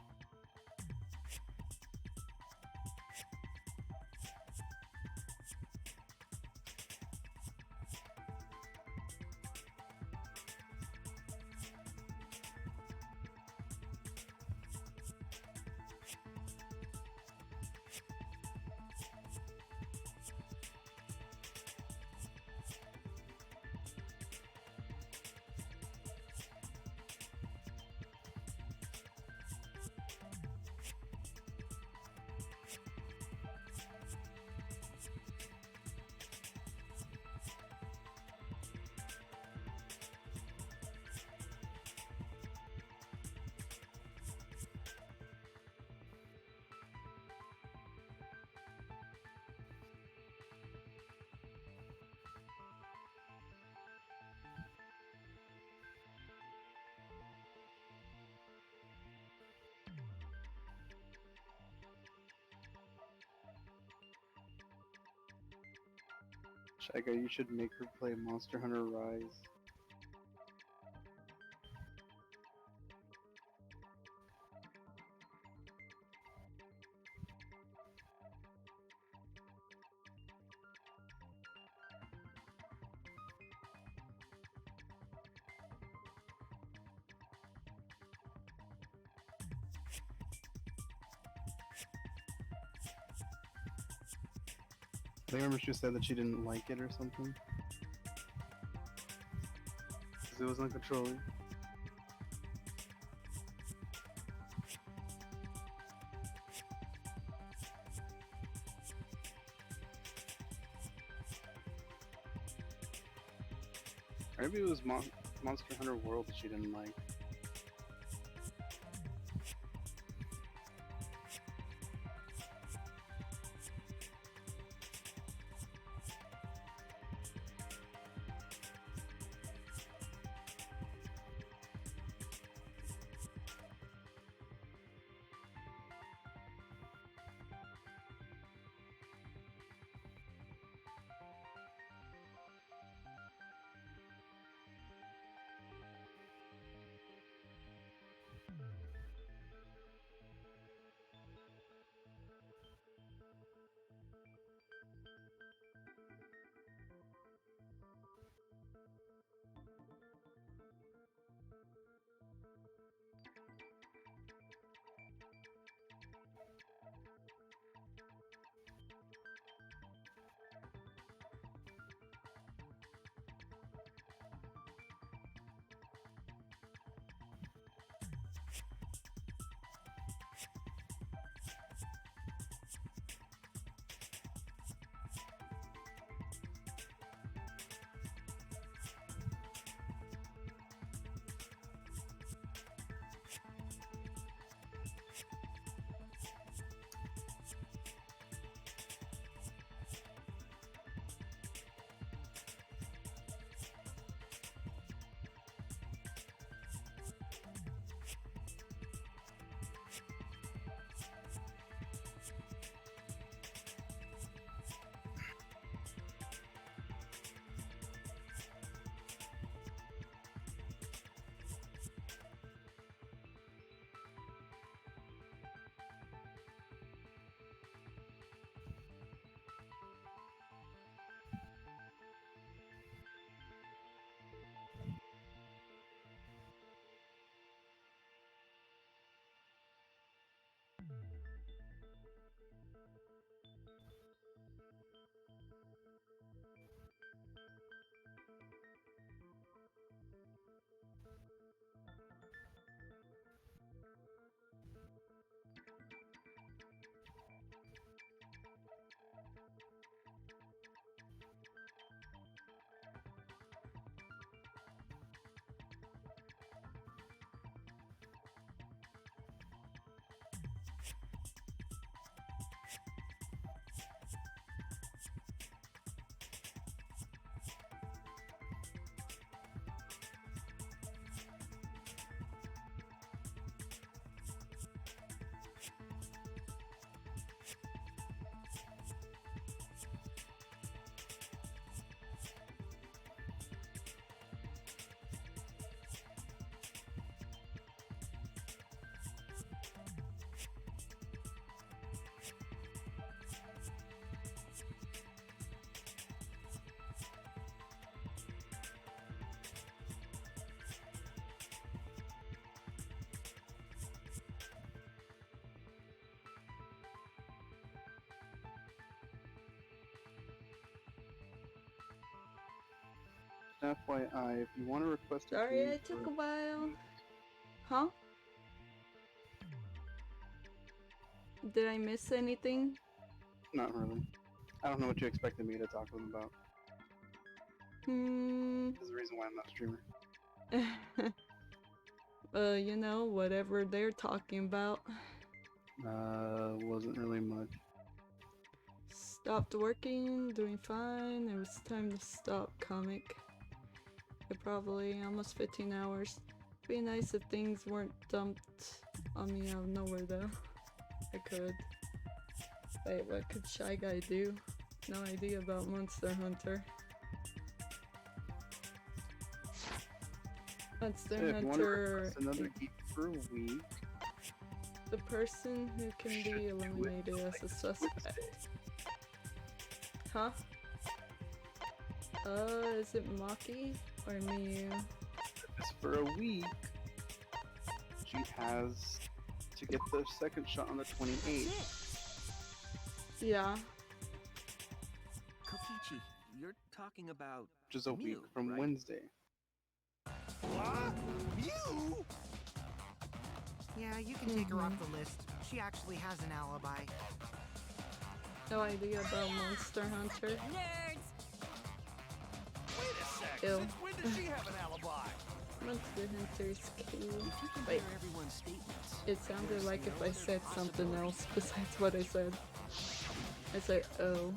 Shy Guy, you should make her play Monster Hunter Rise. I remember she said that she didn't like it or something. Because it was uncontrollable. Maybe it was Monster Hunter World that she didn't like. FYI, if you want to request a Sorry game I took for- a while. Huh? Did I miss anything? Not really. I don't know what you expected me to talk to them about. There's a reason why I'm not a streamer. You know, whatever they're talking about. Wasn't really much. Stopped working, doing fine. It was time to stop comic. Probably almost 15 hours. Be nice if things weren't dumped on me out of nowhere though. I could. Wait, what could Shy Guy do? No idea about Monster Hunter. Monster If you want to Hunter. request another geek for a week, The person who can be eliminated as a suspect. Huh? Is it Maki or Miyu? just for a week, she has to get the second shot on the 28th. Yeah. Kokichi, you're talking about Which is a week Mew, from right? Wednesday. What? You? Yeah, you can take her off the list. She actually has an alibi. No idea about Monster Hunter. Nerds! Wait a sec. Ew. Since when does she have an alibi? Monster Hunter's cute. If you compare Wait, everyone's statements, it sounded there's like if no I other said something possibility. else besides what I said. I said, oh,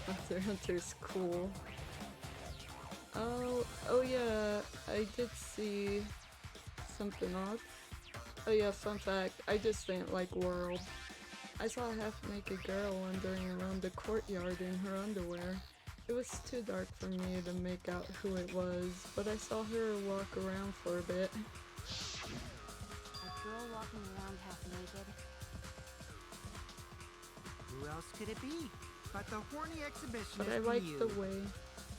Monster Hunter's cool. Oh yeah, I did see something odd. Oh yeah, fun fact, I just didn't like World. I saw a half-naked girl wandering around the courtyard in her underwear. It was too dark for me to make out who it was, but I saw her walk around for a bit. A girl walking around half naked. Who else could it be? But the horny exhibitionist But I like Mew.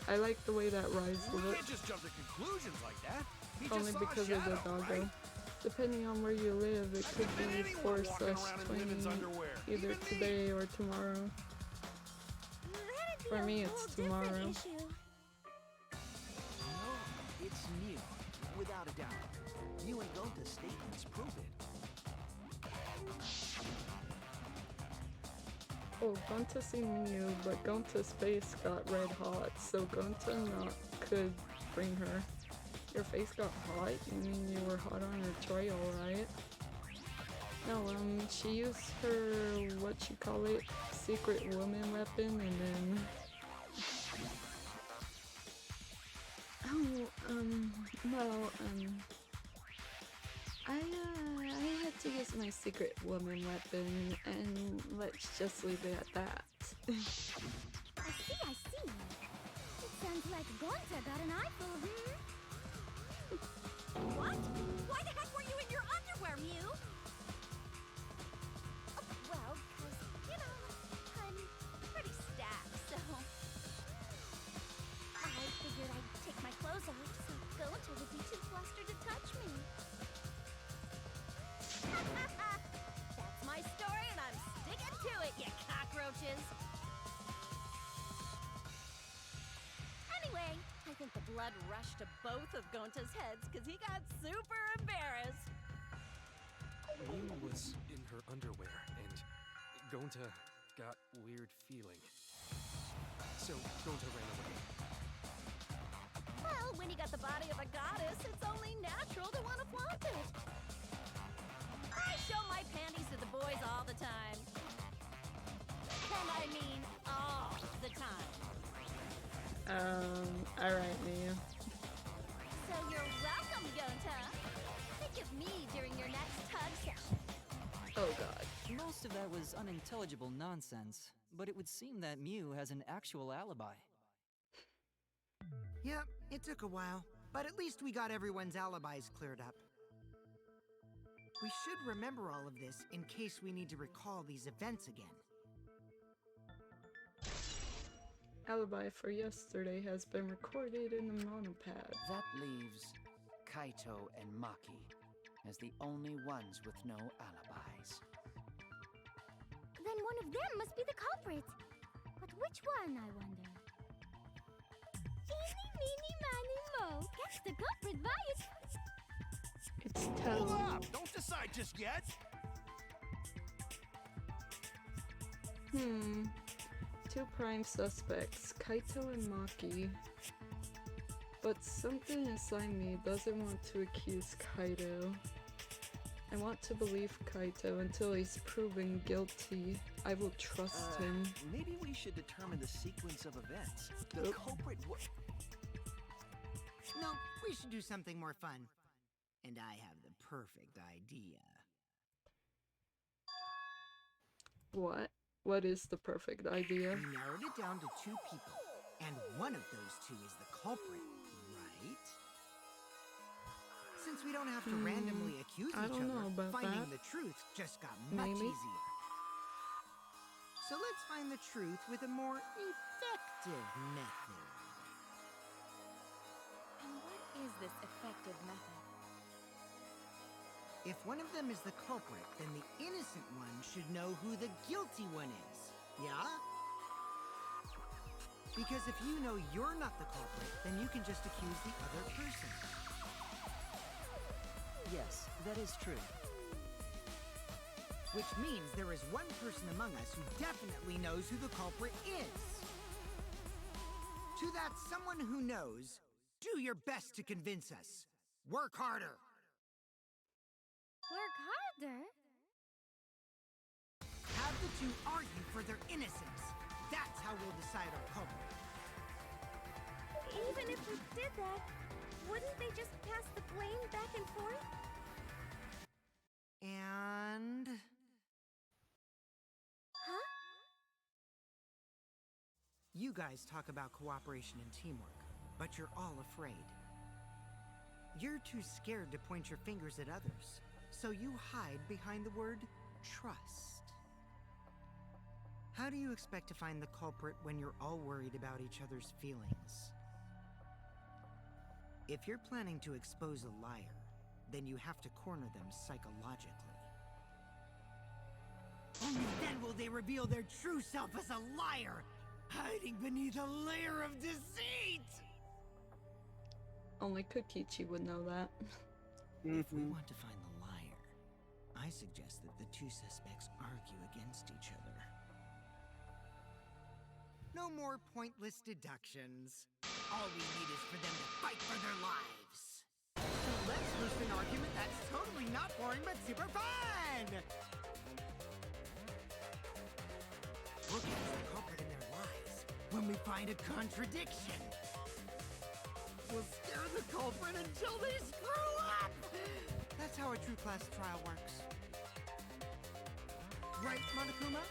I like the way that Rise We looks. can't just jump to conclusions like that. He Only just saw because a of the shadow, doggo. right? Depending on where you live, it could been be anyone 4 walking slash around in women's 20 underwear, either even me. today or tomorrow. That'd be For a me, whole it's different tomorrow. issue. No, it's Mew, without a doubt. Mew and Gonta's statements prove it. Oh, Gonta seen Mew, but Gonta's face got red hot, so Gonta not could bring her. Your face got hot? You mean you were hot on your trail, right? No, she used her, what you call it, secret woman weapon, and then... I had to use my secret woman weapon, and let's just leave it at that. I see. It sounds like Gonta got an eyeful, What? Why the heck were you in your underwear, Mew? Well, 'cause, you know, I'm pretty stacked, so... I figured I'd take my clothes off so Gonta would be too flustered to touch me. That's my story, and I'm sticking to it, you cockroaches! Anyway, I think the blood rushed to both of Gonta's heads because he got super embarrassed. Mew was in her underwear, and Gonta got weird feeling. So Gonta ran away. Well, when you got the body of a goddess, it's only natural to want to flaunt it. I show my panties to the boys all the time. And I mean all the time. Alright, Mia. So you're welcome, Gonta. Think of me during your next tug session. Oh god. Most of that was unintelligible nonsense, but it would seem that Mew has an actual alibi. Yep, it took a while, but at least we got everyone's alibis cleared up. We should remember all of this in case we need to recall these events again. Alibi for yesterday has been recorded in the monopad. That leaves Kaito and Maki as the only ones with no alibis. Then one of them must be the culprit. But which one, I wonder? Eeny, meeny, miny, mo. Catch the culprit by its... It's Hold Toad. up! Don't decide just yet! Two prime suspects, Kaito and Maki. But something inside me doesn't want to accuse Kaito. I want to believe Kaito until he's proven guilty. I will trust him. Maybe we should determine the sequence of events. The culprit No, we should do something more fun. And I have the perfect idea. What? What is the perfect idea? We narrowed it down to 2 people, and one of those 2 is the culprit, right? don't have to randomly accuse I each don't other. know about Finding that. the truth just got much Maybe. easier. So let's find the truth with a more effective method. And what is this effective method? If one of them is the culprit, then the innocent one should know who the guilty one is. Yeah? Because if you know you're not the culprit, then you can just accuse the other person. Yes, that is true. Which means there is one person among us who definitely knows who the culprit is. To that someone who knows, do your best to convince us. Work harder. Work harder? Have the two argue for their innocence. That's how we'll decide our culprit. Even if we did that, wouldn't they just pass the blame back and forth? And... Huh? You guys talk about cooperation and teamwork, but you're all afraid. You're too scared to point your fingers at others, so you hide behind the word trust. How do you expect to find the culprit when you're all worried about each other's feelings? If you're planning to expose a liar, then you have to corner them psychologically. Only then will they reveal their true self as a liar, hiding beneath a layer of deceit! Only Kokichi would know that. If we want to find the liar, I suggest that the two suspects argue against each other. No more pointless deductions. All we need is for them to fight for their lives. So let's host an argument that's totally not boring but super fun! We'll catch the culprit in their lies when we find a contradiction. We'll scare the culprit until they screw up! That's how a true class trial works. Right, Monokuma?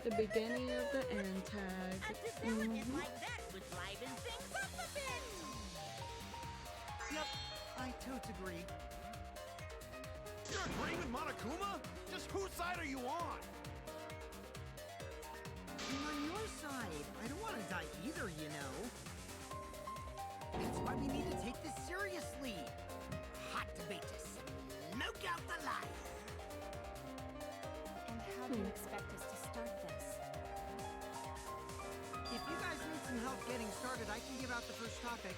The beginning of the end tag. A development like that would liven things up a bit. Yep, I totes agree. You're agreeing with Monokuma? Just whose side are you on? I'm on your side. I don't want to die either, you know. That's why we need to take this seriously. Hot debate to smoke out the lies. And how do you expect us to start this? If you guys need some help getting started, I can give out the first topic.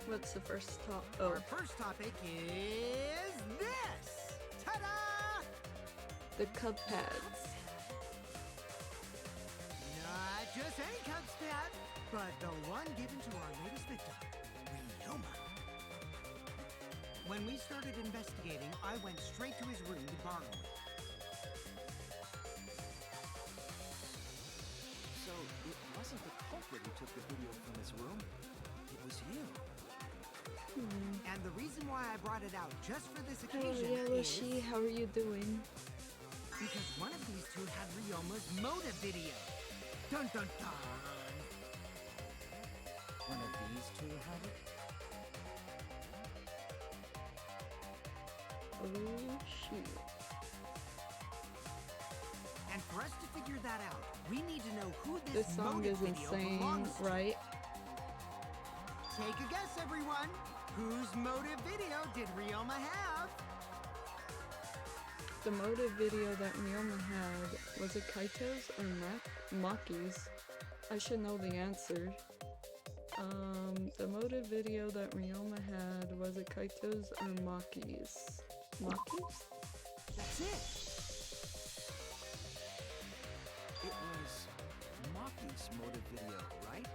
What's the first top? Our first topic is this! Ta-da! The cub pads. Not just any Cubs pad, but the one given to our latest victim, Ryoma. When we started investigating, I went straight to his room to borrow it. So, it wasn't the culprit who took the video from his room. It was you. And the reason why I brought it out just for this Hello, occasion Yelloshi, how are you doing? because one of these two had Ryoma's motive video. Dun dun dun! One of these two had it? Oh, shoot. And for us to figure that out, we need to know who This this song motive is video insane, belongs to. right? Take a guess, everyone. Whose motive video did Ryoma have? The motive video that Ryoma had, was it Kaito's or Maki's? I should know the answer. The motive video that Ryoma had, was it Kaito's or Maki's? Maki's? That's it. It was Maki's motive video, right?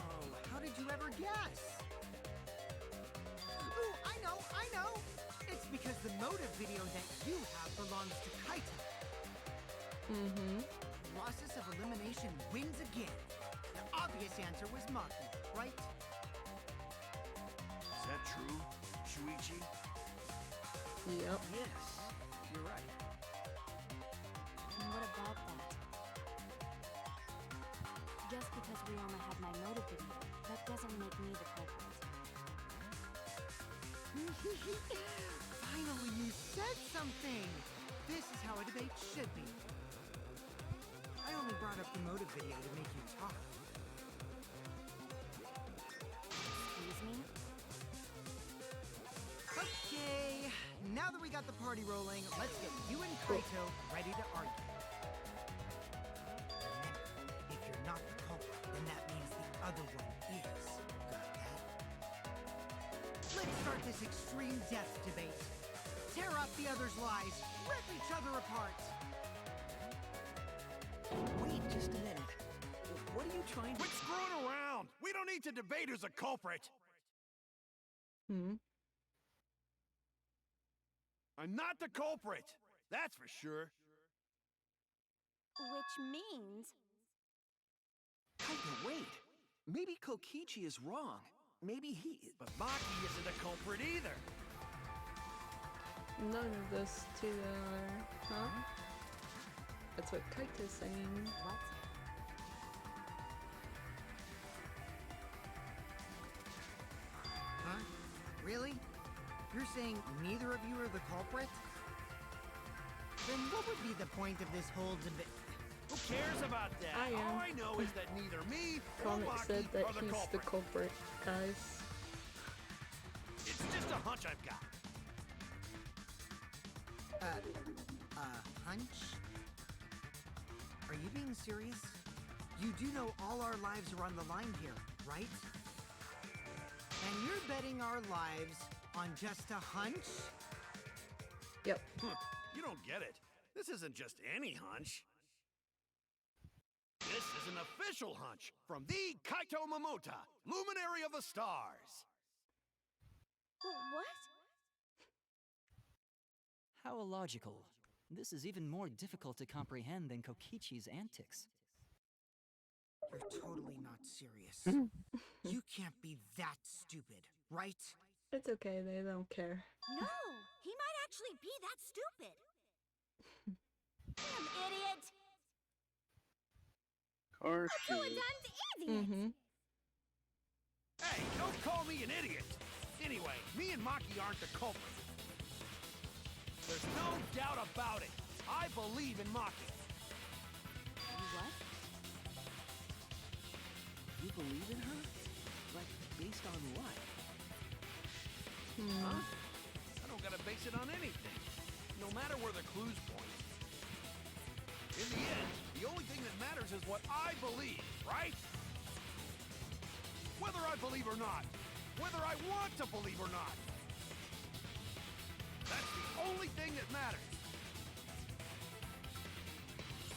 Oh, how did you ever guess? Ooh, I know! It's because the motive video that you have belongs to Kaito. Process of elimination wins again. The obvious answer was Maki, right? Is that true, Shuichi? Yep. Yes, you're right. And what about that? Just because Ryoma had my Finally, you said something! This is how a debate should be. I only brought up the motive video to make you talk. Excuse me? Okay, now that we got the party rolling, let's get you and Kaito ready to argue. Remember, if you're not the culprit, then that means the other one is. Got that? Let's start this extreme death debate. Tear up the other's lies, rip each other apart. Wait just a minute. What are you trying to... Quit screwing around! We don't need to debate who's a culprit! Hmm? I'm not the culprit! That's for sure. Which means... Kaito, wait. Maybe Kokichi is wrong. Maybe he... But Maki isn't a culprit either! None of those two are, huh? That's what Kaito's saying. What? Huh? Really? You're saying neither of you are the culprit? Then what would be the point of this whole debate? Who cares about that? I am. All I know is that neither me or Comic Maki said that are the he's culprit. the culprit, guys. It's just a hunch I've got. Hunch? Are you being serious? You do know all our lives are on the line here, right? And you're betting our lives on just a hunch? Yep. You don't get it. This isn't just any hunch. This is an official hunch from the Kaito Momota, Luminary of the Stars. What? How illogical. This is even more difficult to comprehend than Kokichi's antics. You're totally not serious. You can't be that stupid, right? It's okay, they don't care. No, he might actually be that stupid. Damn idiot! Or A two-a-times idiot! Mm-hmm. Hey, don't call me an idiot. Anyway, me and Maki aren't the culprit. There's no doubt about it. I believe in Maki. You what? You believe in her? Like, based on what? Huh? I don't gotta base it on anything. No matter where the clues point. In the end, the only thing that matters is what I believe, right? Whether I believe or not. Whether I want to believe or not. That's the only thing that matters.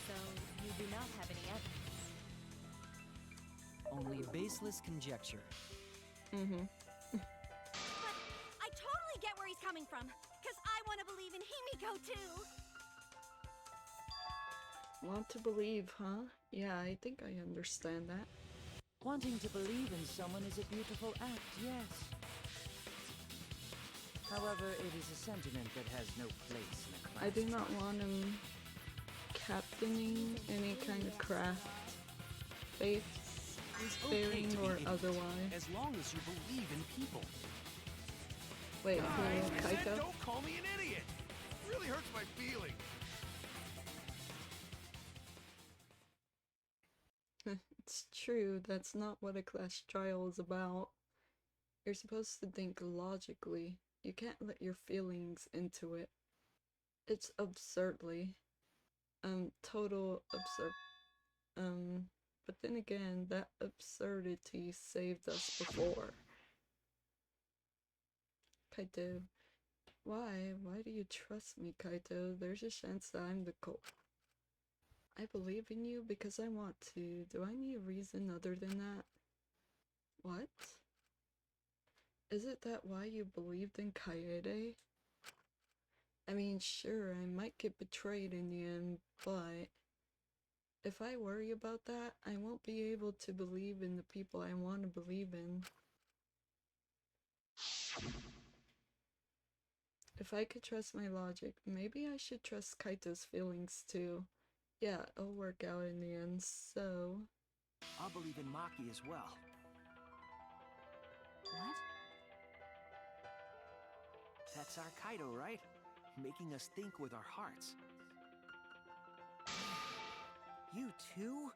So, you do not have any evidence. Only baseless conjecture. Mm-hmm. But I totally get where he's coming from, because I want to believe in Himiko too. Want to believe, huh? Yeah, I think I understand that. Wanting to believe in someone is a beautiful act, yes. However, it is a sentiment that has no place in a class. I do not want him captaining any kind of craft, faiths, It's okay sparing to be or idiots, otherwise. as long as you believe in people. Wait, Guys, who, I said Kaito? don't call me an idiot. It really hurts my feelings. It's true, that's not what a class trial is about. You're supposed to think logically. You can't let your feelings into it. It's absurdly. Total absurd. But then again, that absurdity saved us before. Kaito. Why? Why do you trust me, Kaito? There's a chance that I'm the culprit. I believe in you because I want to. Do I need a reason other than that? What? Is it that why you believed in Kaede? I mean, sure, I might get betrayed in the end, but if I worry about that, I won't be able to believe in the people I want to believe in. If I could trust my logic, maybe I should trust Kaito's feelings too. Yeah, it'll work out in the end, so... I'll believe in Maki as well. What? That's our Kaido, right? Making us think with our hearts. You too?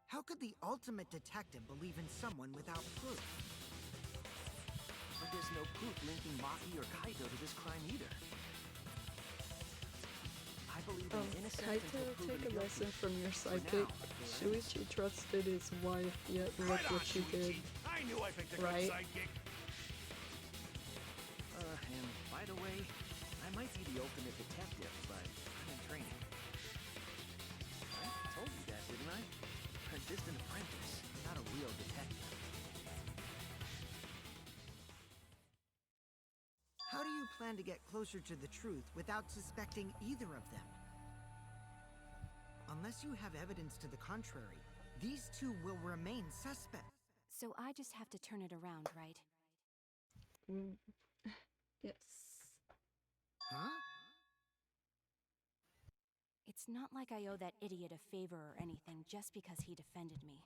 How could the ultimate detective believe in someone without proof? But there's no proof linking Maki or Kaido to this crime either. I believe in innocent Kaito, until proven take a guilty. lesson from your For psychic. now, they're Shuichi trusted his wife, yet look Right on, what she did. Shuichi. I knew I picked a Right? good sidekick. And by the way, I might be the ultimate detective, but I'm in training. I told you that, didn't I? I'm just an apprentice, not a real detective. How do you plan to get closer to the truth without suspecting either of them? Unless you have evidence to the contrary, these two will remain suspects. So I just have to turn it around, right? Yes. Huh? It's not like I owe that idiot a favor or anything just because he defended me.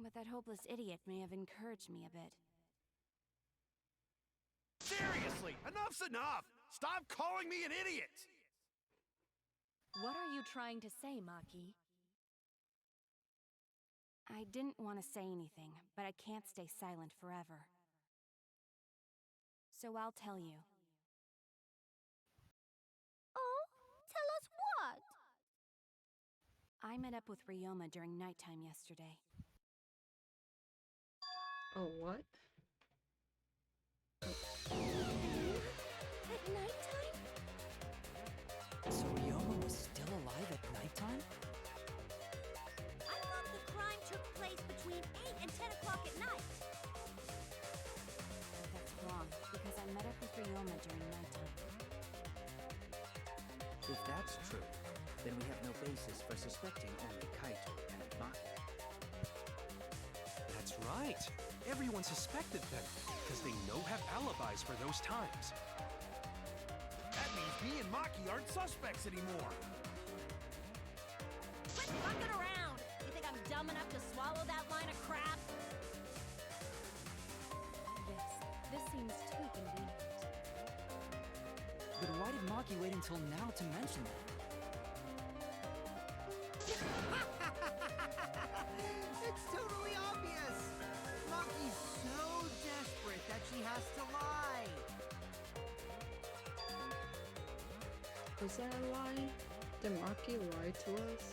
But that hopeless idiot may have encouraged me a bit. Seriously, enough's enough! Stop calling me an idiot! What are you trying to say, Maki? I didn't want to say anything, but I can't stay silent forever. So I'll tell you. Oh, tell us what? I met up with Ryoma during nighttime yesterday. Oh, what? At nighttime? So Ryoma was still alive at nighttime? I thought the crime took place between 8 and 10 o'clock at night. That's wrong, because I met up with Ryoma during nighttime. If that's true, then we have no basis for suspecting only Kaito and Maki. That's right. Everyone suspected them, because they have alibis for those times. That means me and Maki aren't suspects anymore. Quit fucking around! You think I'm dumb enough to swallow that line of crap? This seems too convenient. But why did Maki wait until now to mention that? It's totally obvious! Maki's so desperate that she has to lie! Was that a lie? Did Maki lie to us?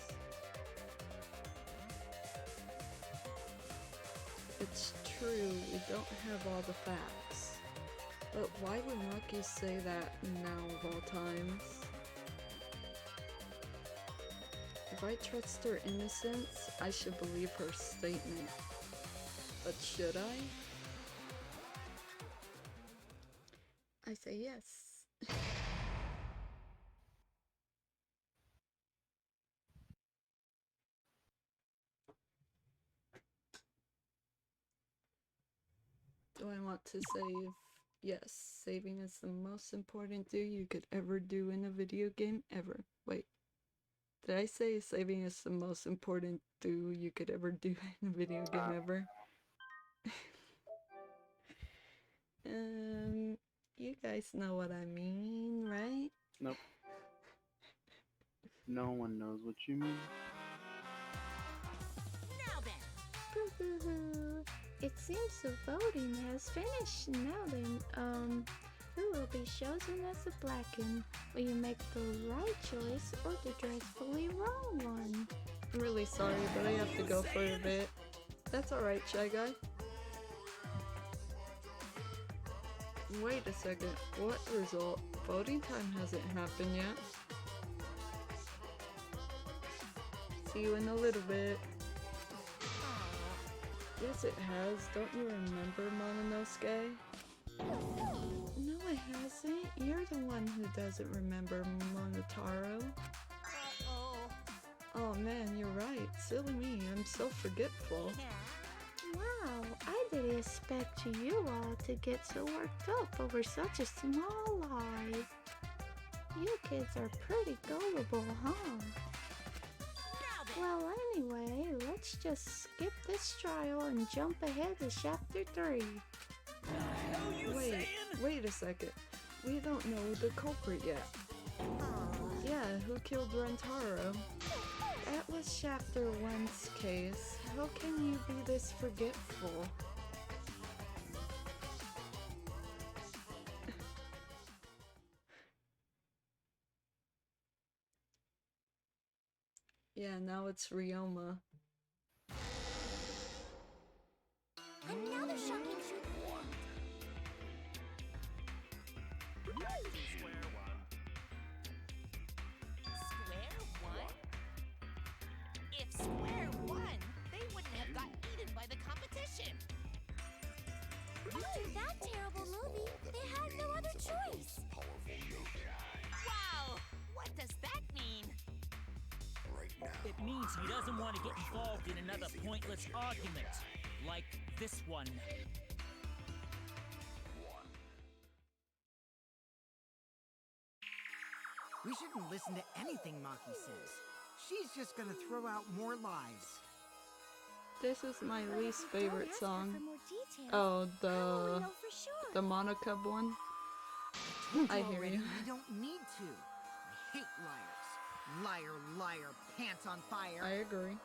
It's true, we don't have all the facts. But why would Maki say that now of all times? If I trust her innocence, I should believe her statement. But should I? I say yes. Do I want to save? Yes, saving is the most important thing you could ever do in a video game ever. Wait, did I say saving is the most important thing you could ever do in a video game ever? You guys know what I mean, right? Nope. No one knows what you mean. Now then, It seems the voting has finished. Now then, who will be chosen as the Blacken? Will you make the right choice or the dreadfully wrong one? I'm really sorry, but I have to go for a bit. That's alright, Shy Guy. Wait a second, what result? Voting time hasn't happened yet. See you in a little bit. Yes, it has. Don't you remember, Momonosuke? No, it hasn't. You're the one who doesn't remember, Monotaro. Oh man, you're right. Silly me, I'm so forgetful. Wow, I didn't expect you all to get so worked up over such a small lie. You kids are pretty gullible, huh? Well, anyway, let's just skip this trial and jump ahead to chapter 3. hell you saying? Wait a second. We don't know the culprit yet. Yeah, who killed Rentaro? That was Chapter 1's case. How can you be this forgetful? Yeah, now it's Ryoma. Another shocking shoot. Square one? If Square won, they wouldn't have gotten eaten by the competition. After that terrible movie, they had no other choice. Wow! What does that mean? It means he doesn't want to get involved in another pointless argument, like this one. We shouldn't listen to anything Maki says. She's just gonna throw out more lies. This is my least favorite Don't ask her song. for more details. Oh, How will we the know for sure? Monica one. I hear Already, you. We don't need to. I hate liars. Liar, liar, pants on fire. I agree.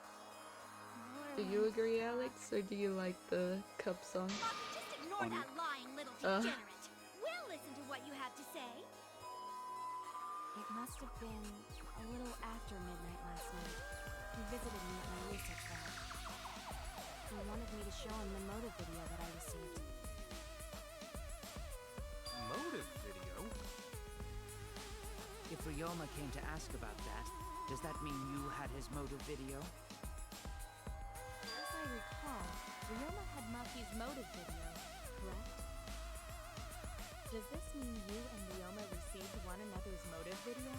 Do you agree, Alex, or do you like the Cup song? Maki, just ignore that lying little degenerate. We'll listen to what you have to say. It must have been a little after midnight last night. He visited me at my research lab. He wanted me to show him the motive video that I received. Motive video? If Ryoma came to ask about that, does that mean you had his motive video? As I recall, Ryoma had Maki's motive video, correct? Does this mean you and Ryoma received one another's motive video?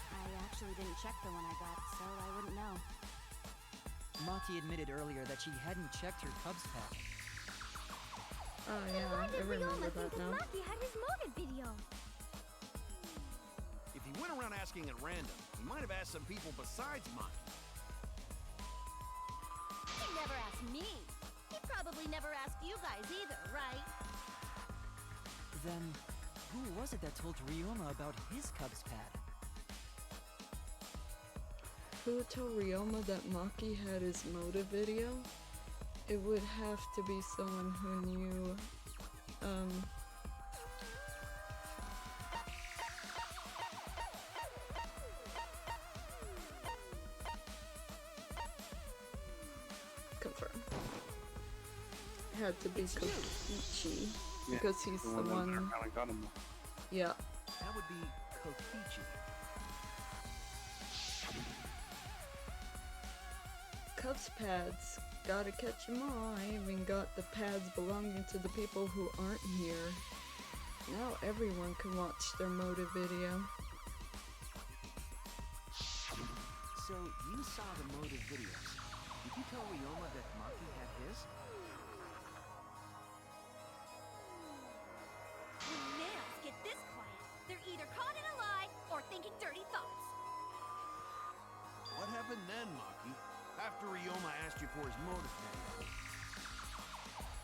I actually didn't check the one I got, so I wouldn't know. Maki admitted earlier that she hadn't checked her Cubs pack. Oh Why yeah, I did remember Ryoma that think now. Maki had his motive video? If he went around asking at random, he might have asked some people besides Maki. He never asked me. He probably never asked you guys either, right? Then, who was it that told Ryoma about his Cubs pad? Who told Ryoma that Maki had his motive video? It would have to be someone who knew, confirm. Had to be Kokichi, because he's the one. That got him. Yeah. That would be Kokichi. Cubs pads. Gotta catch 'em all. I even got the pads belonging to the people who aren't here. Now everyone can watch their motive video. So, you saw the motive videos. Did you tell Ryoma that Maki had his? When males get this quiet, they're either caught in a lie or thinking dirty thoughts. What happened then, Maki? After Ryoma asked you for his motive video?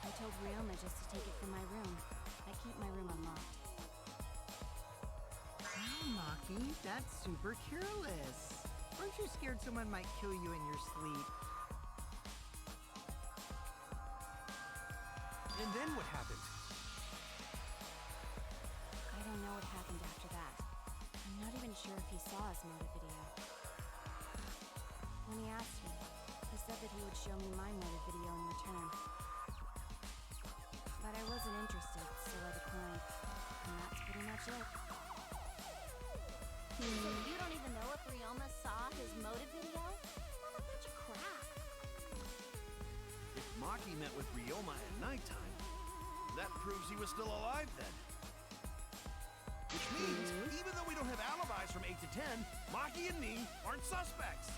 I told Ryoma just to take it from my room. I keep my room unlocked. Wow, Maki, that's super careless. Aren't you scared someone might kill you in your sleep? And then what happened? I don't know what happened after that. I'm not even sure if he saw his motive video. When he asked me, he said that he would show me my motive video in return. But I wasn't interested, so I declined. And that's pretty much it. So you don't even know if Ryoma saw his motive video? What a bunch of crap. If Maki met with Ryoma at nighttime, that proves he was still alive then. Which means, even though we don't have alibis from 8 to 10, Maki and me aren't suspects.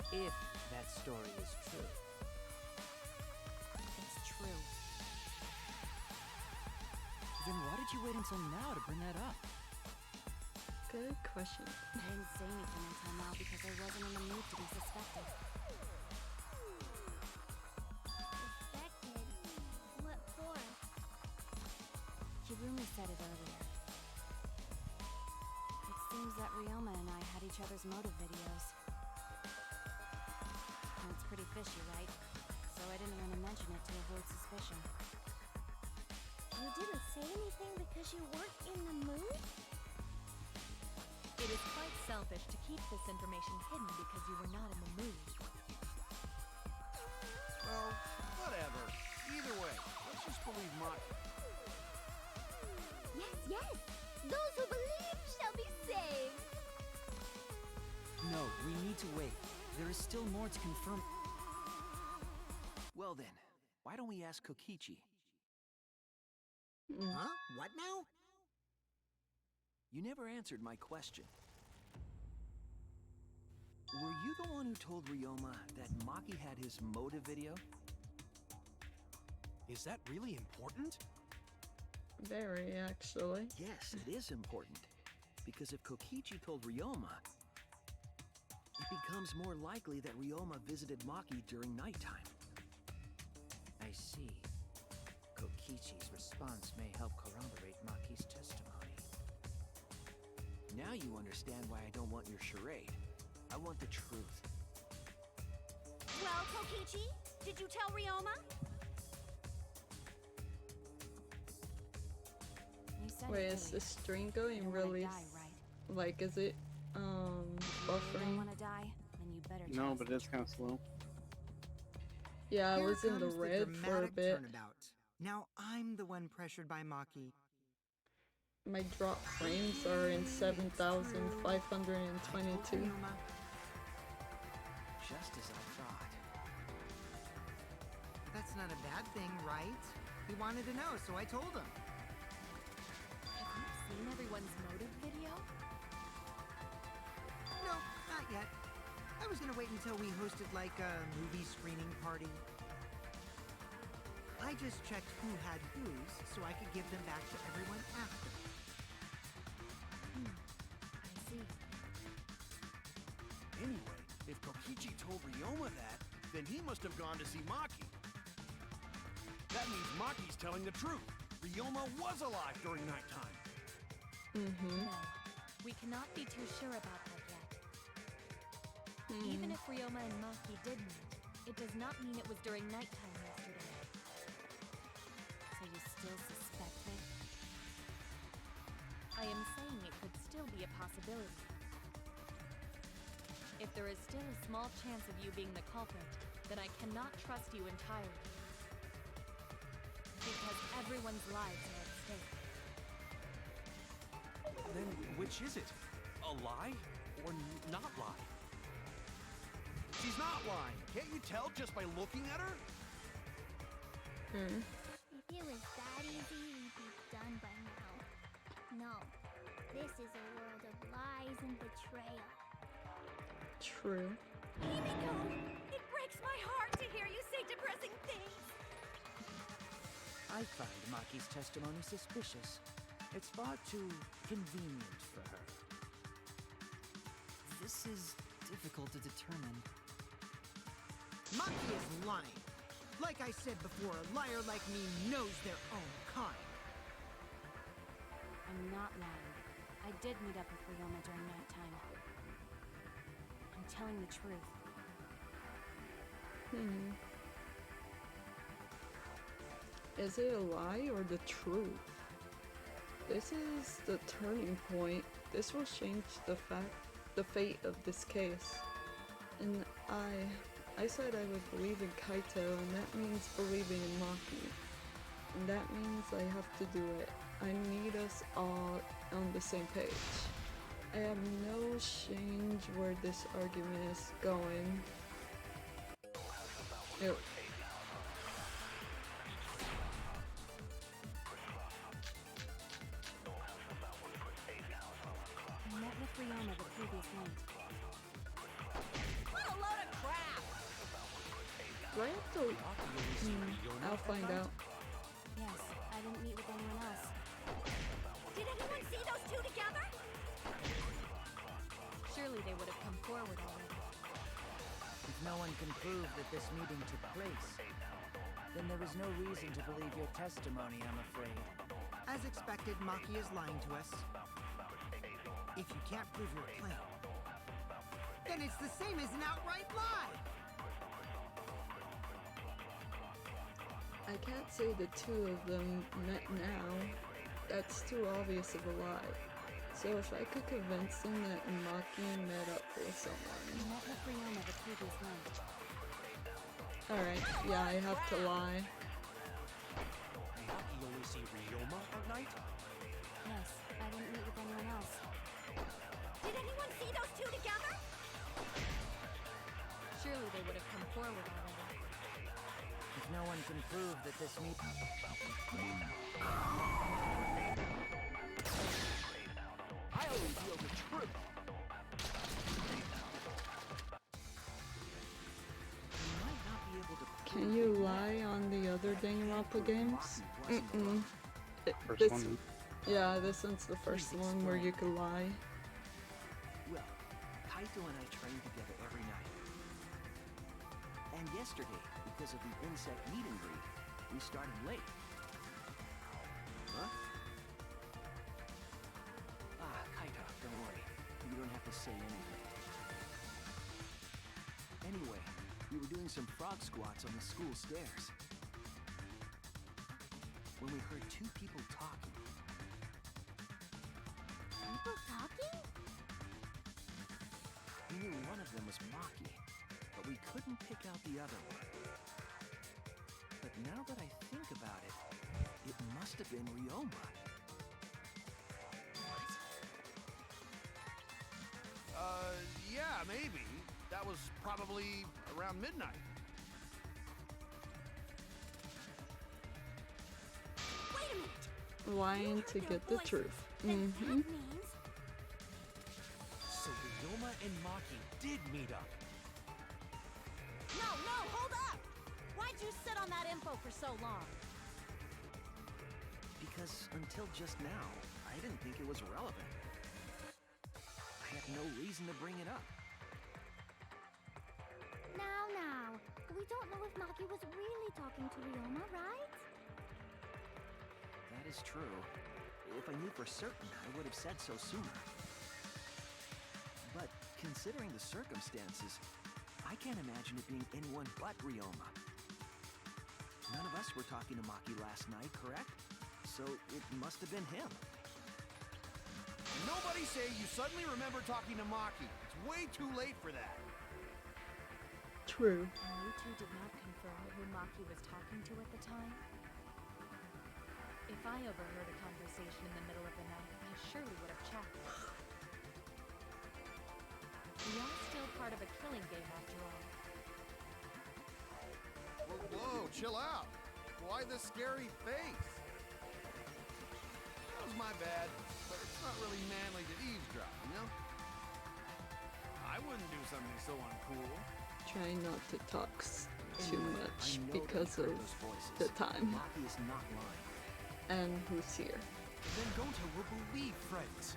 If that story is true. It's true. Then why did you wait until now to bring that up? Good question. I didn't say anything until now because I wasn't in the mood to be suspected. Hirumi said it earlier. It seems that Ryoma and I had each other's motive videos. And it's pretty fishy, right? So I didn't want to mention it to avoid suspicion. You didn't say anything because you weren't in the mood? It is quite selfish to keep this information hidden because you were not in the mood. Well, whatever. Either way, let's just believe Maki. Yes, yes! Those who believe shall be saved! No, we need to wait. There is still more to confirm. Well then, why don't we ask Kokichi? Huh? What now? You never answered my question. Were you the one who told Ryoma that Maki had his motive video? Is that really important? Very, actually. Yes, it is important. Because if Kokichi told Ryoma, it becomes more likely that Ryoma visited Maki during nighttime. I see. Kokichi's response may help corroborate Maki's testimony. Now you understand why I don't want your charade. I want the truth. Well, Kokichi, did you tell Ryoma? You said Wait, it is the earlier. stream You going don't wanna really? die, right? Like, is it, If you really buffering? don't want to die, then you better No, tell us but the it's kind of truth. slow. Yeah, I Here was in the comes red for a dramatic bit. turnabout. Now I'm the one pressured by Maki. My drop frames are in 7,522. Ryoma. Just as I thought. That's not a bad thing, right? He wanted to know, so I told him. Have you seen everyone's motive video? No, not yet. I was gonna wait until we hosted like a movie screening party. I just checked who had whose so I could give them back to everyone after. I see. Anyway, if Kokichi told Ryoma that, then he must have gone to see Maki. That means Maki's telling the truth. Ryoma was alive during nighttime. Mm-hmm. No, we cannot be too sure about that yet. Even if Ryoma and Maki did meet, it does not mean it was during nighttime yesterday. So you still suspect me? I am saying it could still be a possibility. If there is still a small chance of you being the culprit, then I cannot trust you entirely. Because everyone's lives are at stake. Then which is it? A lie or not lie? She's not lying. Can't you tell just by looking at her? If it was that easy, we'd be done by now. No, this is a world of lies and betrayal. True. Himiko! It breaks my heart to hear you say depressing things! I find Maki's testimony suspicious. It's far too convenient for her. This is difficult to determine. Maki is lying. Like I said before, a liar like me knows their own kind. I'm not lying. I did meet up with Ryoma during nighttime. I'm telling the truth. Is it a lie or the truth? This is the turning point. This will change the fate of this case. And I said I would believe in Kaito, and that means believing in Maki. And that means I have to do it. I need us all on the same page. I have no change where this argument is going. Ew. I met with Ryoma the previous night. What a load of crap! Do I have to? I'll find out. Yes, I didn't meet with anyone else. Did anyone see those two together? Surely they would have come forward already. If no one can prove that this meeting took place, then there is no reason to believe your testimony, I'm afraid. I As expected, Maki is lying to us. If you can't prove your claim, then it's the same as an outright lie! I can't say the two of them met now. That's too obvious of a lie. So if I could convince them that Maki met up with someone. You met with Ryoma the previous night. Alright, yeah, I have to lie. Maki only see Ryoma at night? Yes, I didn't meet with anyone else. Did anyone see those two together? Surely they would have come forward already. If no one can prove that this meet... I'll reveal the truth. You might not be able to Can you lie on the other Danganronpa games? Mm-mm. First one. Yeah, this one's the first one where you can lie. Well, Kaito and I train together every night. And yesterday, because of the insect meet and greet, we started late. Huh? Ah, Kaito, don't worry. You don't have to say anything. Anyway, we were doing some frog squats on the school stairs when we heard two people talking. People talking? We knew one of them was Maki, but we couldn't pick out the other one. But now that I think about it, it must have been Ryoma. Yeah, maybe. That was probably around midnight. Wait a minute! Lying to get the truth. Mm-hmm. That means... So Ryoma and Maki did meet up. No, hold up! Why'd you sit on that info for so long? Because until just now, I didn't think it was relevant. I had no reason to bring it up. Now, we don't know if Maki was really talking to Ryoma, right? That is true. If I knew for certain, I would have said so sooner. But considering the circumstances, I can't imagine it being anyone but Ryoma. None of us were talking to Maki last night, correct? So it must have been him. Nobody say you suddenly remember talking to Maki. It's way too late for that. True. And you two did not confirm who Maki was talking to at the time? If I overheard a conversation in the middle of the night, I surely would have checked. We are still part of a killing game after all. Whoa, chill out. Why the scary face? That was my bad, but it's not really manly to eavesdrop, you know? I wouldn't do something so uncool. Try not to talk too much because of the time Maki is not lying. and who's here. Then Gonta will believe friends.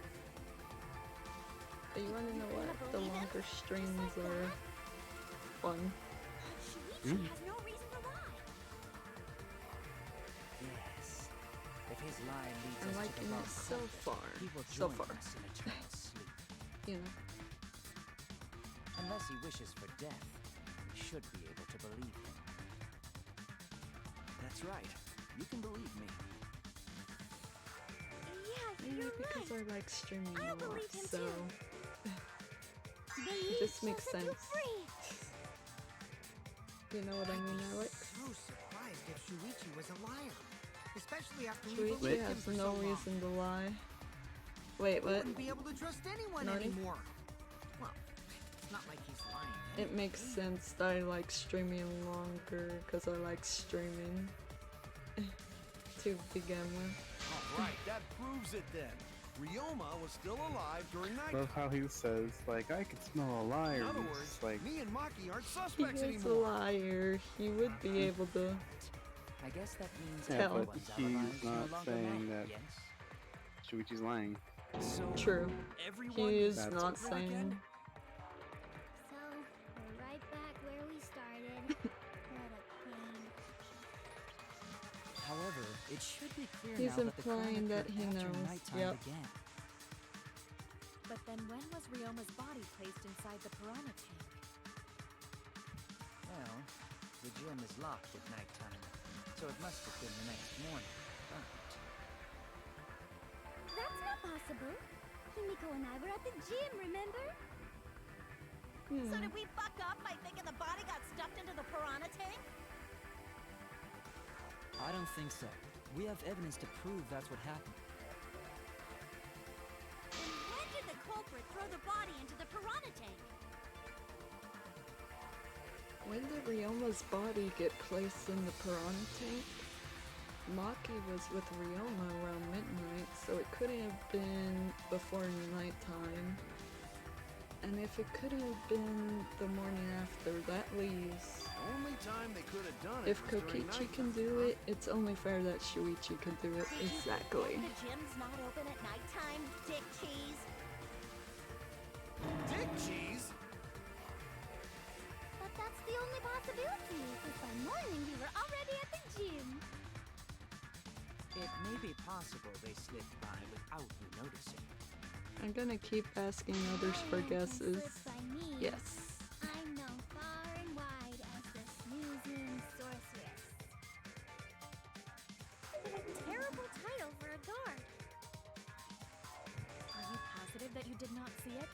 But you wanna know what? The longer streams are fun. Shuichi has no reason to lie. Yes. If his lie leads I'm us to liking the it wrong so culprit, far. he will So join far. us in eternal sleep. You know. Unless he wishes for death, we should be able to believe him. That's right. You can believe me. Yes, Maybe you're because right. I like streaming I'll a lot, believe him so too. The it just lead makes shall set you sense. free. You know what I mean, Alex? So surprised if Shuichi was a liar. Especially after we Shuichi believed him has for no so long. reason to lie. Wait, We what? wouldn't be able to trust anyone Nani? anymore. Well, it's not like he's lying. It makes sense that I like streaming longer because I like streaming to begin with. All right, that proves it then. Ryoma was still alive during Love nighttime. how he says, like, I could smell a liar. In other He's words, like, me and Maki aren't He suspects is a anymore. liar. He would be able to. I guess that means yeah, but everyone's he's alibis no not longer saying matter, that yes? Shuichi's lying. So True. everyone He is That's not okay. saying. So, we're right back where we started. What a pain. However, it should be clear He's now that the implying chronic that occurred he after knows. nighttime Yep. began. But then when was Ryoma's body placed inside the piranha tank? Well, the gym is locked at nighttime, so it must have been the next morning. But That's not possible. Himiko and I were at the gym, remember? So did we fuck up by thinking the body got stuffed into the piranha tank? I don't think so. We have evidence to prove that's what happened. And when did the culprit throw the body into the piranha tank? When did Ryoma's body get placed in the piranha tank? Maki was with Ryoma around midnight, so it couldn't have been before nighttime. And if it couldn't have been the morning after, that leaves... Only time they could have done it If was during Kokichi nighttime, can do it, it's only fair that Shuichi can do it. Did you Exactly. forget the gym's not open at nighttime, dick cheese? Dick cheese? But that's the only possibility, because by morning we were already at the gym. it may be possible they slipped by without you noticing. I'm gonna keep asking others for guesses. Yes. I'm known far and wide as the snoozing sorceress. What a terrible title for a guard. Are you positive that you did not see it?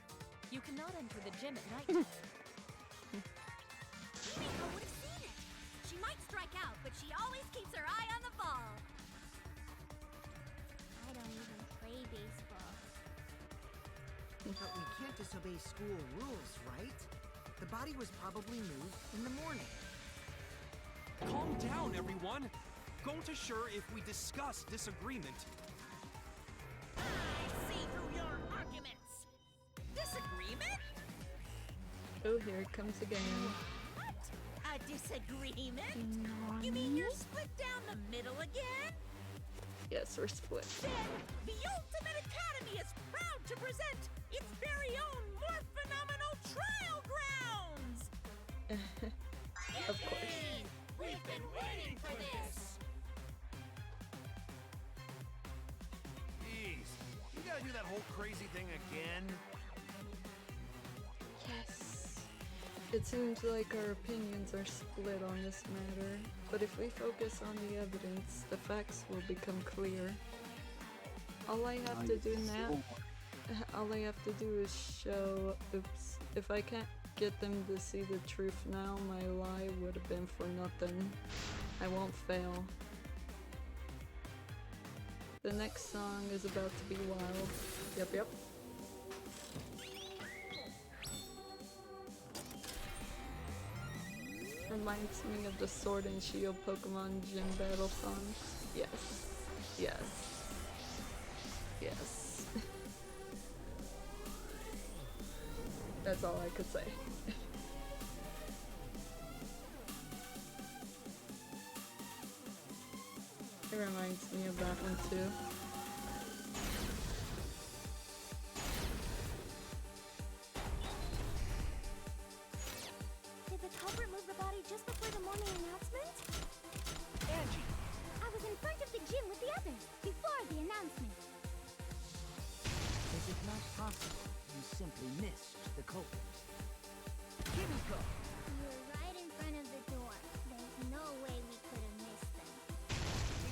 You cannot enter the gym at night. Himiko would have seen it. She might strike out, but she always keeps her eye on the ball. I don't even play baseball. But we can't disobey school rules, right? The body was probably moved in the morning. Calm down, everyone. Don't assure if we discuss disagreement. I see through your arguments. Disagreement? Oh, here it comes again. What? A disagreement? You mean you're split down the middle again? Yes, we're split. Then the Ultimate Academy is proud to present its very own more phenomenal trial grounds! Of course. We've been waiting for this! Jeez, you gotta do that whole crazy thing again? Yes. It seems like our opinions are split on this matter, but if we focus on the evidence, the facts will become clear. All I have to do now, all I have to do is show, oops, if I can't get them to see the truth now, my lie would have been for nothing. I won't fail. The next song is about to be wild. Yep. Reminds me of the Sword and Shield Pokemon Gym battle songs. Yes. That's all I could say. It reminds me of that one too. Did the culprit move the body just before the morning announcement? Angie! I was in front of the gym with the others, before the announcement. Is it not possible you simply missed the culprit? Himiko! You were right in front of the door. There's no way we could have missed them.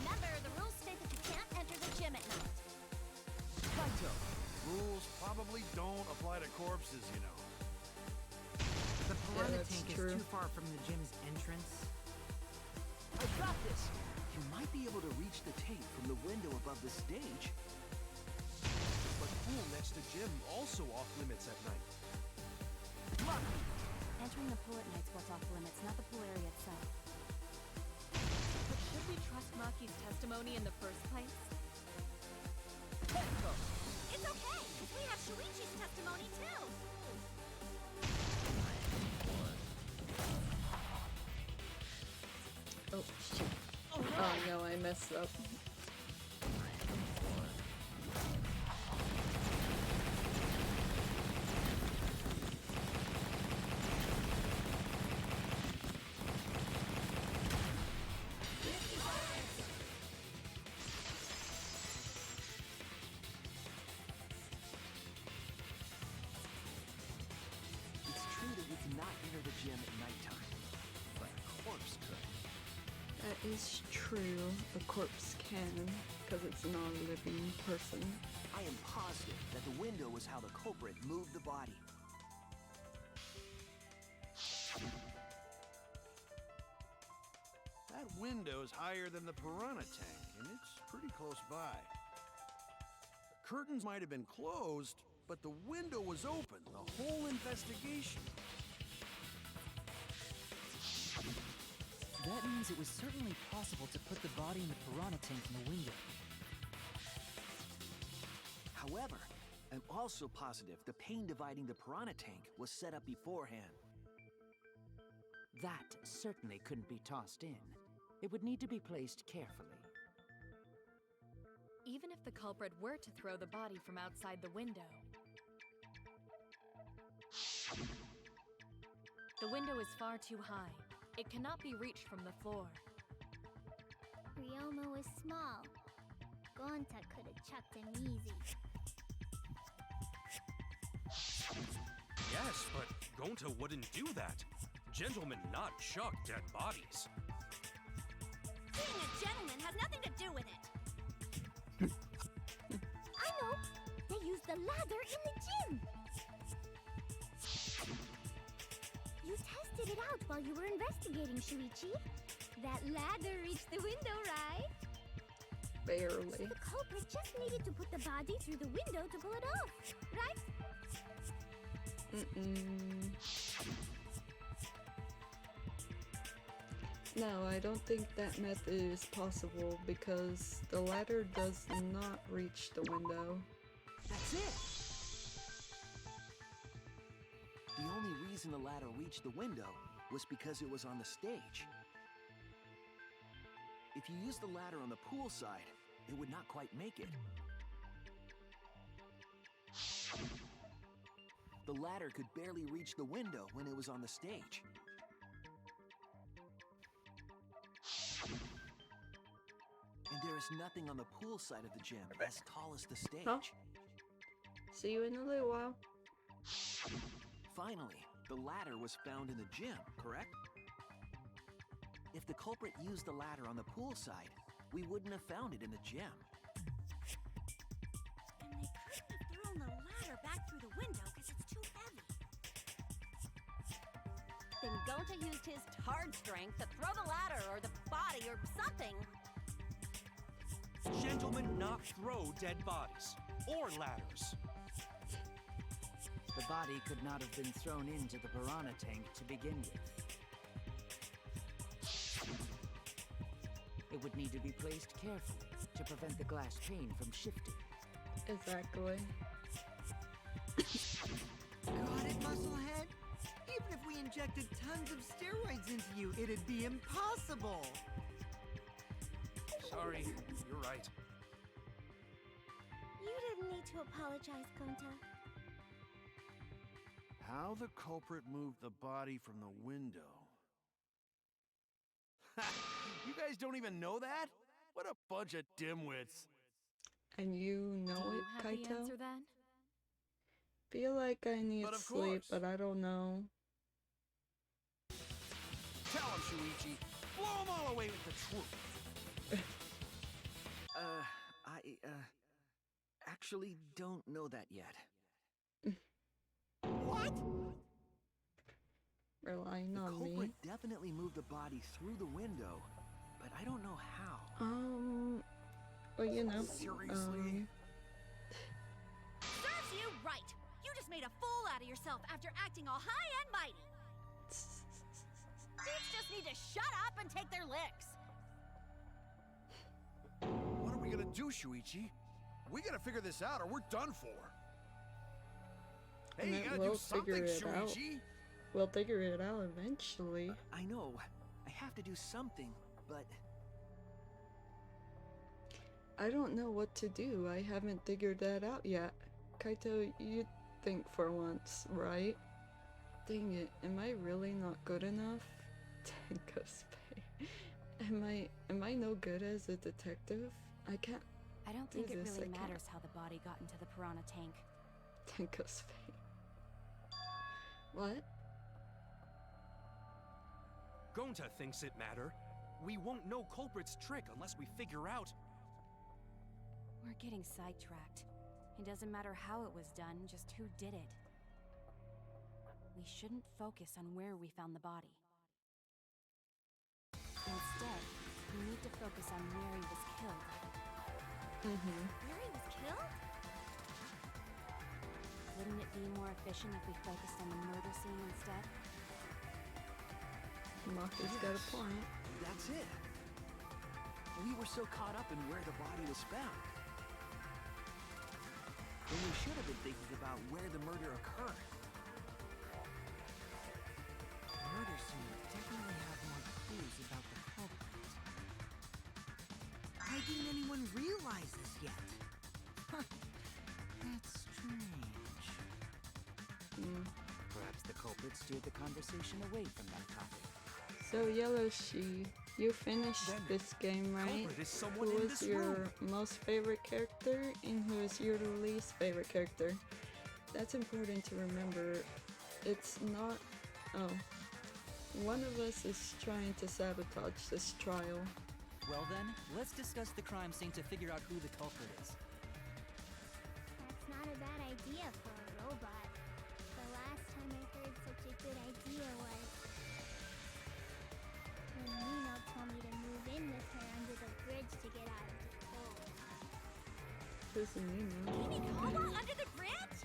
Remember, the rules state that you can't enter the gym at night. Kaito! Rules probably don't apply to corpses, you know. The piranha that's tank true. is too far from the gym's entrance. I got this! You might be able to reach the tank from the window above the stage. But pool next to gym also off limits at night. Lucky! Entering the pool at night's what's off limits, not the pool area itself. But should we trust Maki's testimony in the first place? Himiko! It's okay, because we have Shuichi's testimony too. Oh shoot. Oh no, I messed up. gym at nighttime, but a corpse could. That is true. A corpse can, because it's not a living person. I am positive that the window was how the culprit moved the body. That window's higher than the piranha tank, and it's pretty close by. Curtains might have been closed, but the window was open the whole investigation. That means it was certainly possible to put the body in the piranha tank in the window. However, I'm also positive the pane dividing the piranha tank was set up beforehand. That certainly couldn't be tossed in. It would need to be placed carefully. Even if the culprit were to throw the body from outside the window, the window is far too high. It cannot be reached from the floor. Ryoma was small. Gonta could have chucked him easy. Yes, but Gonta wouldn't do that. Gentlemen not chuck dead bodies. Being a gentleman has nothing to do with it. I know. They used the ladder in the gym. You tested it out while you were investigating, Shuichi. That ladder reached the window, right? Barely. So the culprit just needed to put the body through the window to pull it off, right? No, I don't think that method is possible because the ladder does not reach the window. That's it! The only reason the ladder reached the window was because it was on the stage. If you used the ladder on the pool side, it would not quite make it. The ladder could barely reach the window when it was on the stage. And there is nothing on the pool side of the gym as tall as the stage. Huh? See you in a little while. Finally, the ladder was found in the gym, correct? If the culprit used the ladder on the pool side, we wouldn't have found it in the gym. And they couldn't have thrown the ladder back through the window because it's too heavy. Then Gonta used his hard strength to throw the ladder or the body or something. Gentlemen not throw dead bodies or ladders. The body could not have been thrown into the piranha tank to begin with. It would need to be placed carefully to prevent the glass pane from shifting. Exactly. Got it, musclehead? Even if we injected tons of steroids into you, it'd be impossible! Sorry, you're right. You didn't need to apologize, Gonta. How the culprit moved the body from the window. You guys don't even know that? What a bunch of dimwits. And you know Do you it, have Kaito? the answer then? Feel like I need But of sleep, course. but I don't know. Tell him, Shuichi. Blow him all away with the truth. I actually don't know that yet. What? Relying The on culprit me. definitely moved the body through the window, but I don't know how. Well, you know. Seriously? Serves you right! You just made a fool out of yourself after acting all high and mighty! Thieves just need to shut up and take their licks! What are we gonna do, Shuichi? We gotta figure this out or we're done for. Hey, And you then gotta we'll do something, figure it out. Shuichi. We'll figure it out eventually. I know. I have to do something, but I don't know what to do. I haven't figured that out yet. Kaito, you think for once, right? Dang it, am I really not good enough? Tenkosuke. Am I no good as a detective? I can't I don't do think it this, really I can't. matters how the body got into the piranha tank. Tenkosuke. What? Gonta thinks it matter. We won't know culprit's trick unless we figure out... We're getting sidetracked. It doesn't matter how it was done, just who did it. We shouldn't focus on where we found the body. Instead, we need to focus on where he was killed. Where he was killed? Wouldn't it be more efficient if we focused on the murder scene instead? Maki's got a point. That's it. We were so caught up in where the body was found. When we should have been thinking about where the murder occurred. The murder scene would definitely have more clues about the culprit. Why didn't anyone realize this yet? That's strange. Perhaps the culprit steered the conversation away from that topic. So Yellowshi, you finished this game, right? Who was your most favorite character and who is your least favorite character? That's important to remember. It's not... Oh. One of us is trying to sabotage this trial. Well then, let's discuss the crime scene to figure out who the culprit is. That's not a bad idea for a robot. The last time I heard such a good idea was when Nino told me to move in with her under the bridge to get out of the cold. Who's Nino? Himiko under the bridge?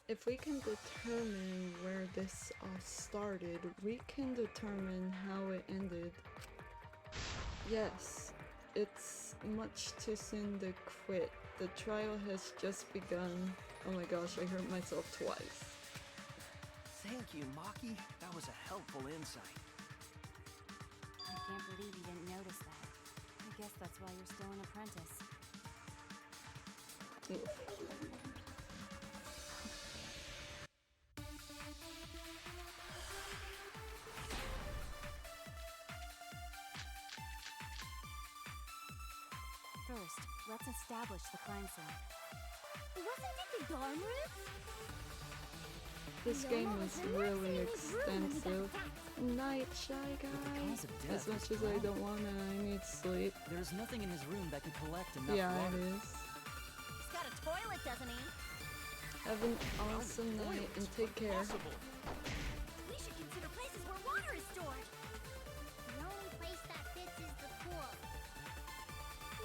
If we can determine where this all started, we can determine how it ended. Yes, it's much too soon to quit. The trial has just begun. Oh my gosh, I hurt myself twice. Thank you, Maki. That was a helpful insight. I can't believe you didn't notice that. I guess that's why you're still an apprentice. First, let's establish the crime scene. Wasn't it the dorm room? This game is really extensive. Night, Shy Guy. As much as I don't wanna, I need sleep. There's nothing in his room that could collect enough Yeah, water. it is. He's got a toilet, doesn't he? Have an awesome night and take care. We should consider places where water is stored. The only place that fits is the pool.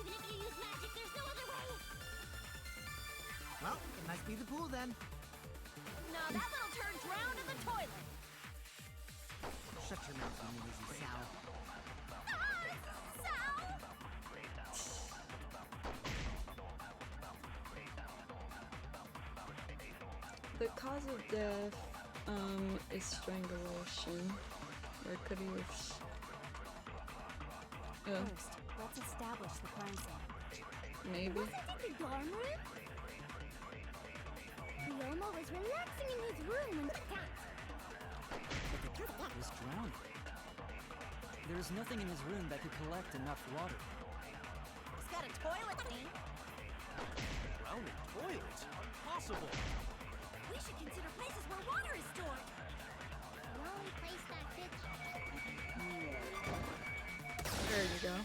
Even if you use magic, there's no other way. Well, it must be the pool then. No, that little turd drowned in the toilet. Shut your mouth, you lazy sow. The cause of death is strangulation. Or could he have... First, let's establish the crime scene. Maybe. Wasn't it the dorm room? Ryoma was relaxing in his room when the cat. Was drowning. There's nothing in his room that could collect enough water. He's got a toilet, thing. Drowning toilet? Impossible! We should consider places where water is stored. The only place that fits. There you go.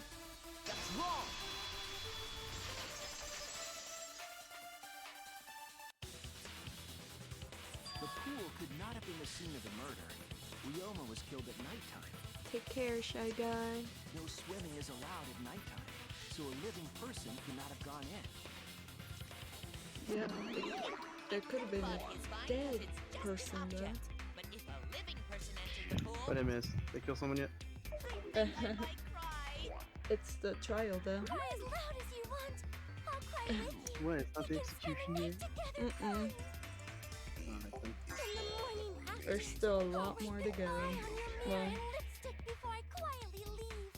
That's wrong! The pool could not have been the scene of the murder. Ryoma was killed at nighttime. Take care, Shy Guy. No swimming is allowed at nighttime, so a living person could not have gone in. Yeah, there could have been a dead person though. But if a living person entered the pool, What I missed? They kill someone yet? It's the trial though. Cry as loud as you want. I'll cry with you. What? It's not the execution yet? Mm-mm. Alright then. In the morning after There's still a lot more to go. Well, lipstick before I quietly leave.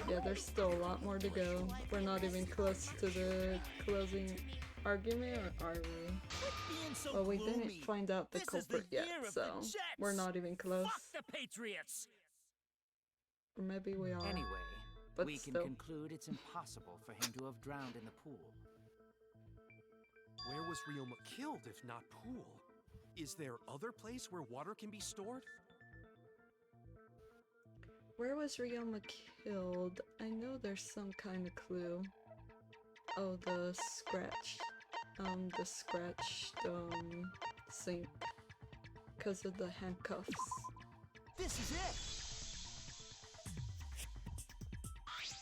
yeah, there's still a lot more to go. We're not even close to the closing argument, or are we? Well, we didn't find out the culprit yet, so we're not even close. Fuck the Patriots! Or maybe we are. Anyway, but we can still. conclude it's impossible for him to have drowned in the pool. Where was Ryoma killed if not pool? Is there other place where water can be stored? Where was Ryoma killed? I know there's some kind of clue. Oh, the scratched sink. Because of the handcuffs. This is it!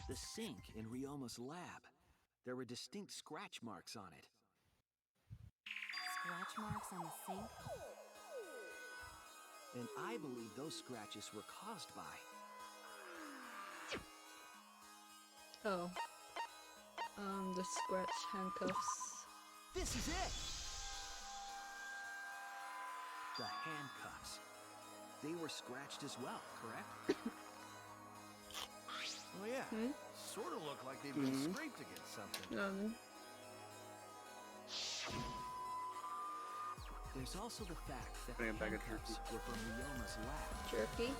The sink in Ryoma's lab. There were distinct scratch marks on it. Scratch marks on the sink? And I believe those scratches were caused by... Oh. The scratch handcuffs. This is it! The handcuffs. They were scratched as well, correct? Oh yeah, sort of look like they've been scraped against something. There's also the fact that the Bring it back at handcuffs were from Ryoma's lab. Jerky.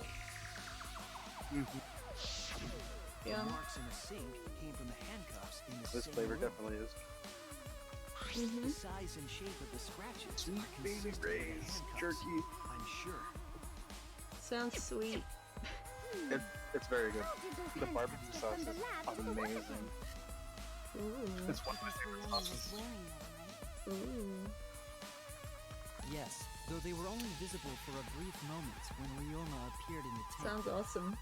The marks in the sink came from the handcuffs in the This same flavor room. definitely is. The size and shape of the scratches are Baby consistent with the Ray's handcuffs, jerky. I'm sure. Sounds sweet. It's very good. The barbecue sauce is amazing. Ooh. It's one of my favorite sauces. Ooh. Yes, though they were only visible for a brief moment when Ryoma appeared in the tank. Sounds awesome.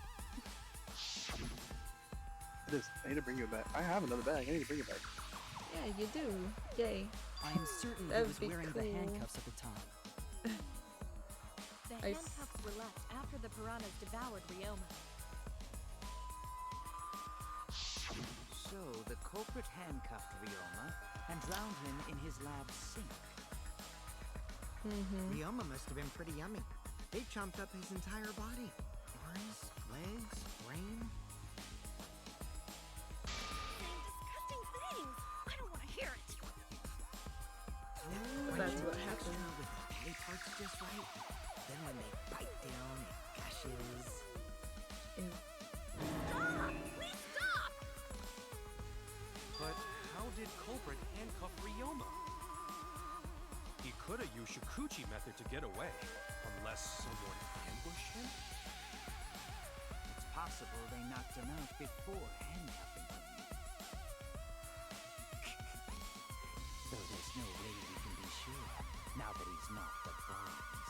It is. I need to bring you a bag. I have another bag. I need to bring you back. Yeah, you do. Yay. I am certain he That was would be wearing cool. the handcuffs at the time. The handcuffs were left after the piranhas devoured Ryoma. So the culprit handcuffed Ryoma and drowned him in his lab sink. Ryoma must have been pretty yummy. They chomped up his entire body. Arms, legs, brain. Saying disgusting things. I don't want to hear it. That's what Texture happened. with the belly parts just right. Then when they bite down, it gushes. Stop! Please stop! But how did culprit handcuff Ryoma? He could have used Shikuchi method to get away, unless someone ambushed him? It's possible they knocked him out before handcuffing him. Though there's no way we can be sure, now that he's not the bones.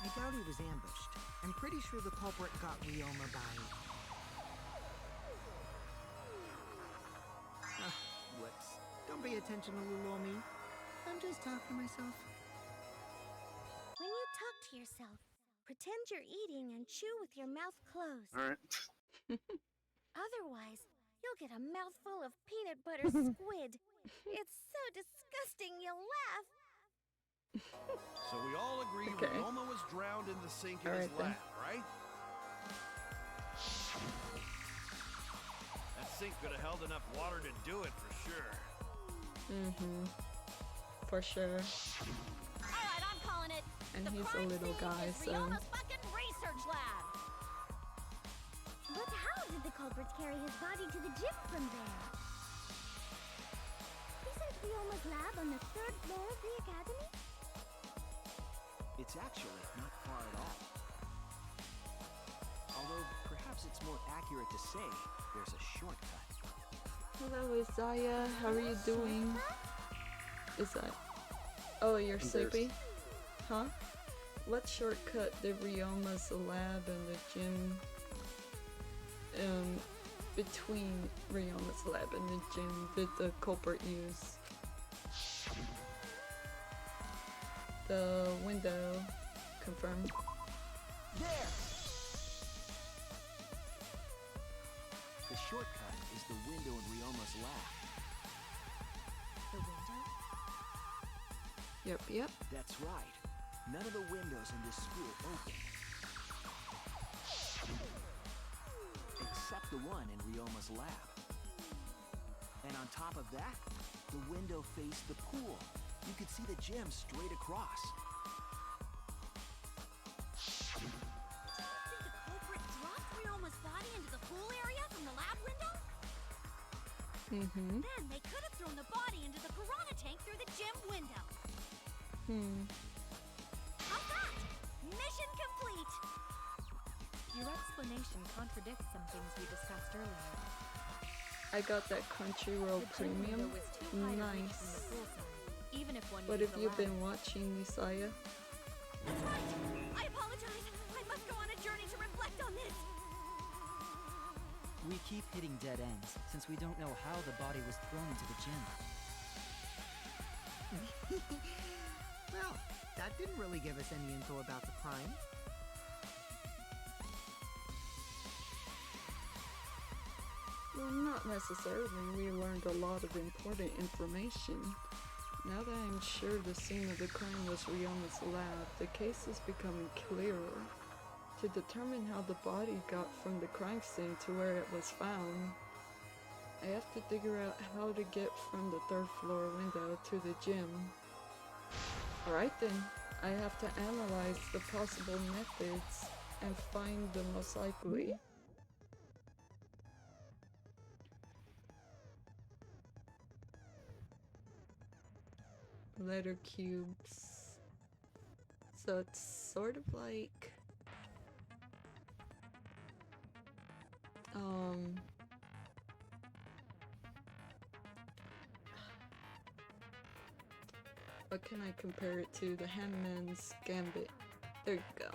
I doubt he was ambushed. I'm pretty sure the culprit got Ryoma by... Whoops. Don't pay attention to little old me. I'm just talking to myself. When you talk to yourself, pretend you're eating and chew with your mouth closed. Alright. Otherwise, you'll get a mouthful of peanut butter squid. It's so disgusting you'll laugh. So we all agree Okay. Ryoma was drowned in the sink in his Alright then. lab, right? That sink could have held enough water to do it for sure. For sure. Alright, I'm calling it. And The he's a crime little scene guy, is so... Ryoma's fucking research lab. But how did the culprits carry his body to the gym from there? Isn't Ryoma's lab on the 3rd floor of the academy? It's actually not far at all. Although, perhaps it's more accurate to say there's a shortcut. Hello, Isaiah. How are you doing? Is that... Oh, you're sleepy? Huh? What shortcut did Ryoma's lab and the gym... between Ryoma's lab and the gym did the culprit use? The window. Confirmed. There! The shortcut is the window in Ryoma's lab. The window? Yep. That's right. None of the windows in this school open. Except the one in Ryoma's lab. And on top of that, the window faced the pool. You could see the gym straight across. Do you think the culprit dropped Ryoma's body into the pool area from the lab window? Then they could have thrown the body into the piranha tank through the gym window. How's that? Mission complete! Your explanation contradicts some things we discussed earlier. I got that Crunchyroll The gym window Premium. was too high to reach from the Nice. poolside, even if one What used have the you ladder. been watching, Misaya? That's right! I apologize! I must go on a journey to reflect on this! We keep hitting dead ends, since we don't know how the body was thrown into the gym. Well, that didn't really give us any info about the crime. Well, not necessarily. We learned a lot of important information. Now that I'm sure the scene of the crime was Ryoma's lab, the case is becoming clearer. To determine how the body got from the crime scene to where it was found, I have to figure out how to get from the third floor window to the gym. Alright then, I have to analyze the possible methods and find the most likely. Letter cubes. So it's sort of like what can I compare it to? The Handman's Gambit. There you go.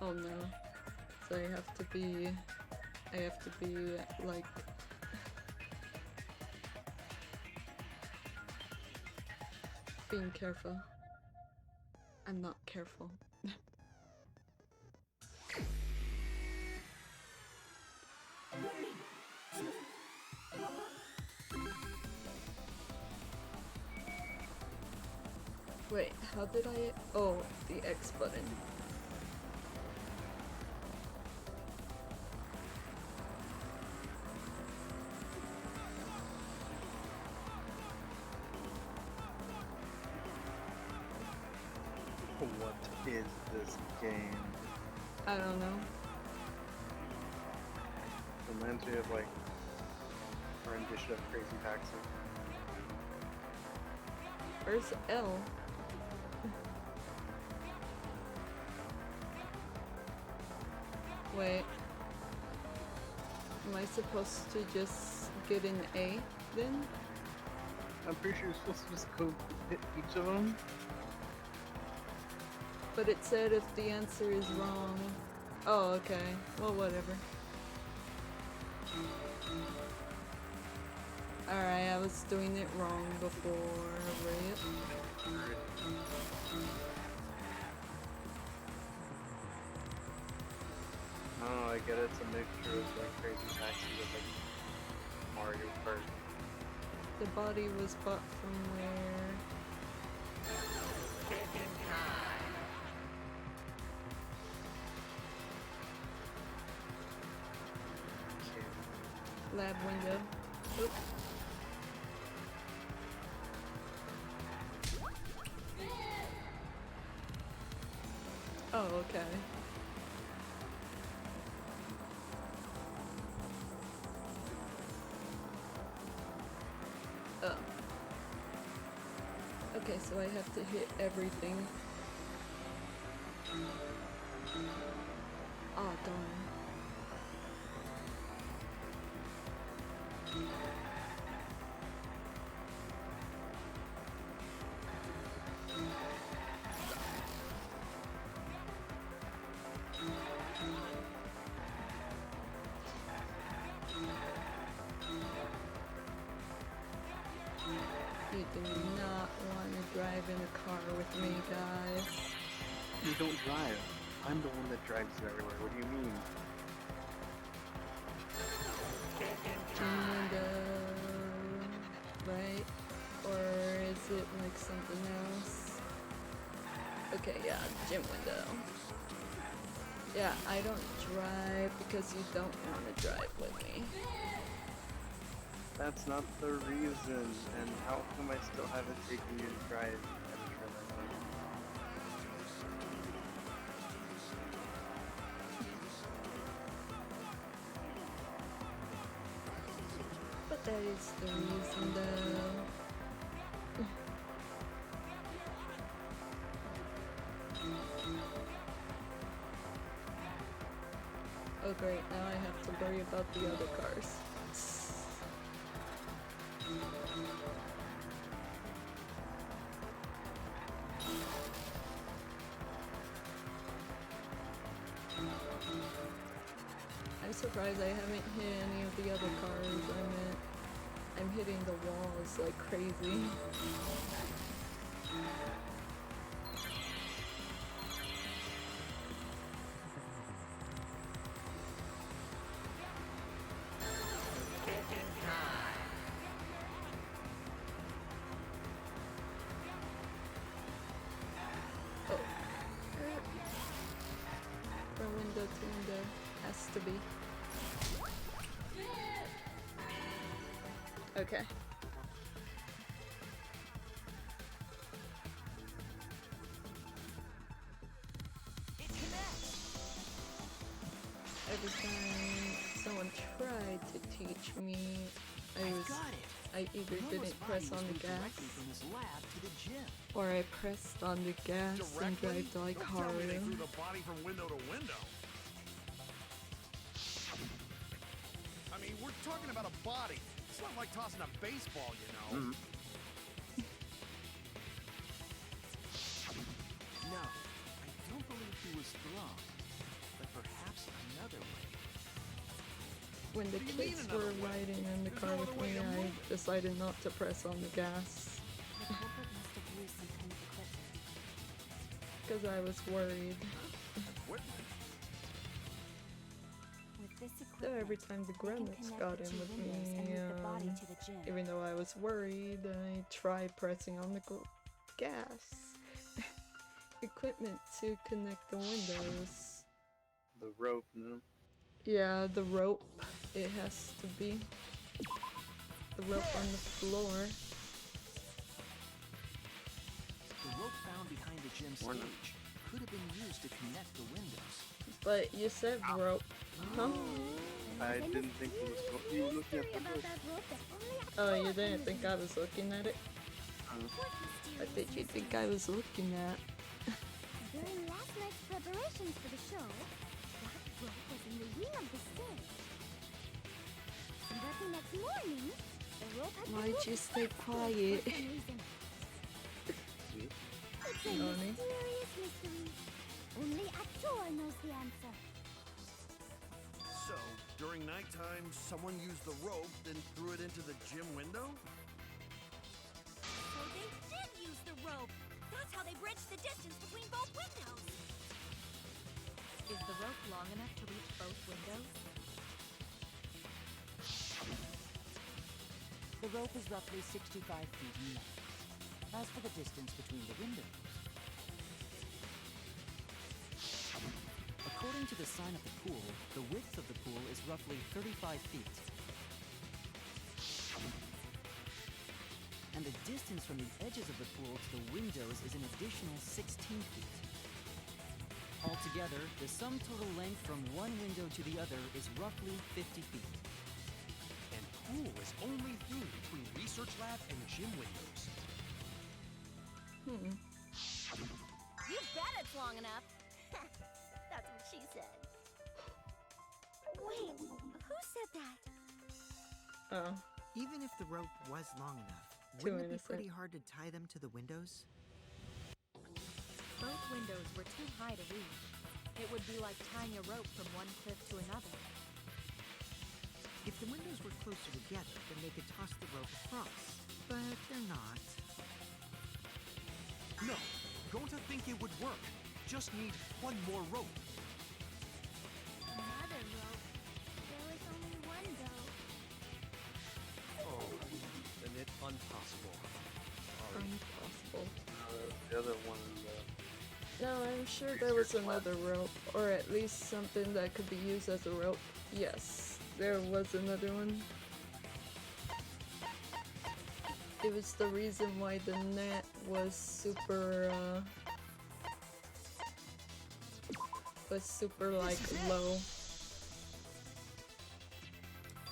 Oh no. So I have to be like being careful. I'm not careful. Wait, how did I... Oh, the X button. What is this game? I don't know. Reminds me of like a rendition of Crazy Taxi. Where's L? Wait. Am I supposed to just get an A then? I'm pretty sure you're supposed to just go hit each of them. But it said if the answer is wrong. Oh, okay. Well, whatever. Alright, I was doing it wrong before, right? Oh, I get it. It's a mixture of like Crazy Taxi with like Mario Kart. The body was bought from where? Lab window. Oop. Oh, okay. Oh. Okay, so I have to hit everything. Oh, darn. You do not want to drive in a car with me, guys. You don't drive. I'm the one that drives you everywhere. What do you mean? Window, right? Or is it like something else? Okay, yeah, gym window. Yeah, I don't drive because you don't want to drive with me. That's not the reason. And how come I still haven't taken you to drive? That is the reason though. Oh great, now I have to worry about the other cars. I'm surprised I haven't hit any of the other cars. I'm hitting the walls like crazy. From window to window has to be. Okay. Every time someone tried to teach me, I either didn't press on the gas, or I pressed on the gas and drive like hard. They threw the body from window to window. I mean, we're talking about a body. It's not like tossing a baseball, you know. No, I don't believe he was thrown, but perhaps another way. When the kids were riding in the car with me, I decided not to press on the gas. The culprit must have used some kind of equipment. Because I was worried. With this So equipment, every time the gremlins got in with me, even though I was worried, I tried pressing on the gas. Equipment to connect the windows. The rope, no? Yeah, the rope. It has to be. The rope on the floor. The rope found behind the gym stage could have been used to connect the windows. But you said rope, huh? I didn't think it was rope. You were looking at the rope. Oh, you didn't think I was looking at it? What did you think I was looking at? During last night's preparations for the show, that rope was in the wing of the stage. And early next morning, the rope had been Why'd you stay quiet? for some reason. It's a mysterious mystery. Only Ator knows the answer. So, during nighttime, someone used the rope, then threw it into the gym window? So they did use the rope. That's how they bridged the distance between both windows. Is the rope long enough to reach both windows? The rope is roughly 65 feet in length. As for the distance between the windows, according to the sign of the pool, the width of the pool is roughly 35 feet. And the distance from the edges of the pool to the windows is an additional 16 feet. Altogether, the sum total length from one window to the other is roughly 50 feet. And pool is only themed between research lab and gym windows. You bet it's long enough. That's what she said. Wait, who said that? Oh. Even if the rope was long enough, Too wouldn't it be innocent. pretty hard to tie them to the windows? Both windows were too high to reach. It would be like tying a rope from one cliff to another. If the windows were closer together, then they could toss the rope across. But they're not. No, don't think it would work. Just need one more rope. Another rope. There was only one though. Oh, then it's impossible. Sorry. Impossible. The other one in No, I'm sure there was another rope, or at least something that could be used as a rope. Yes, there was another one. It was the reason why the net was super like low.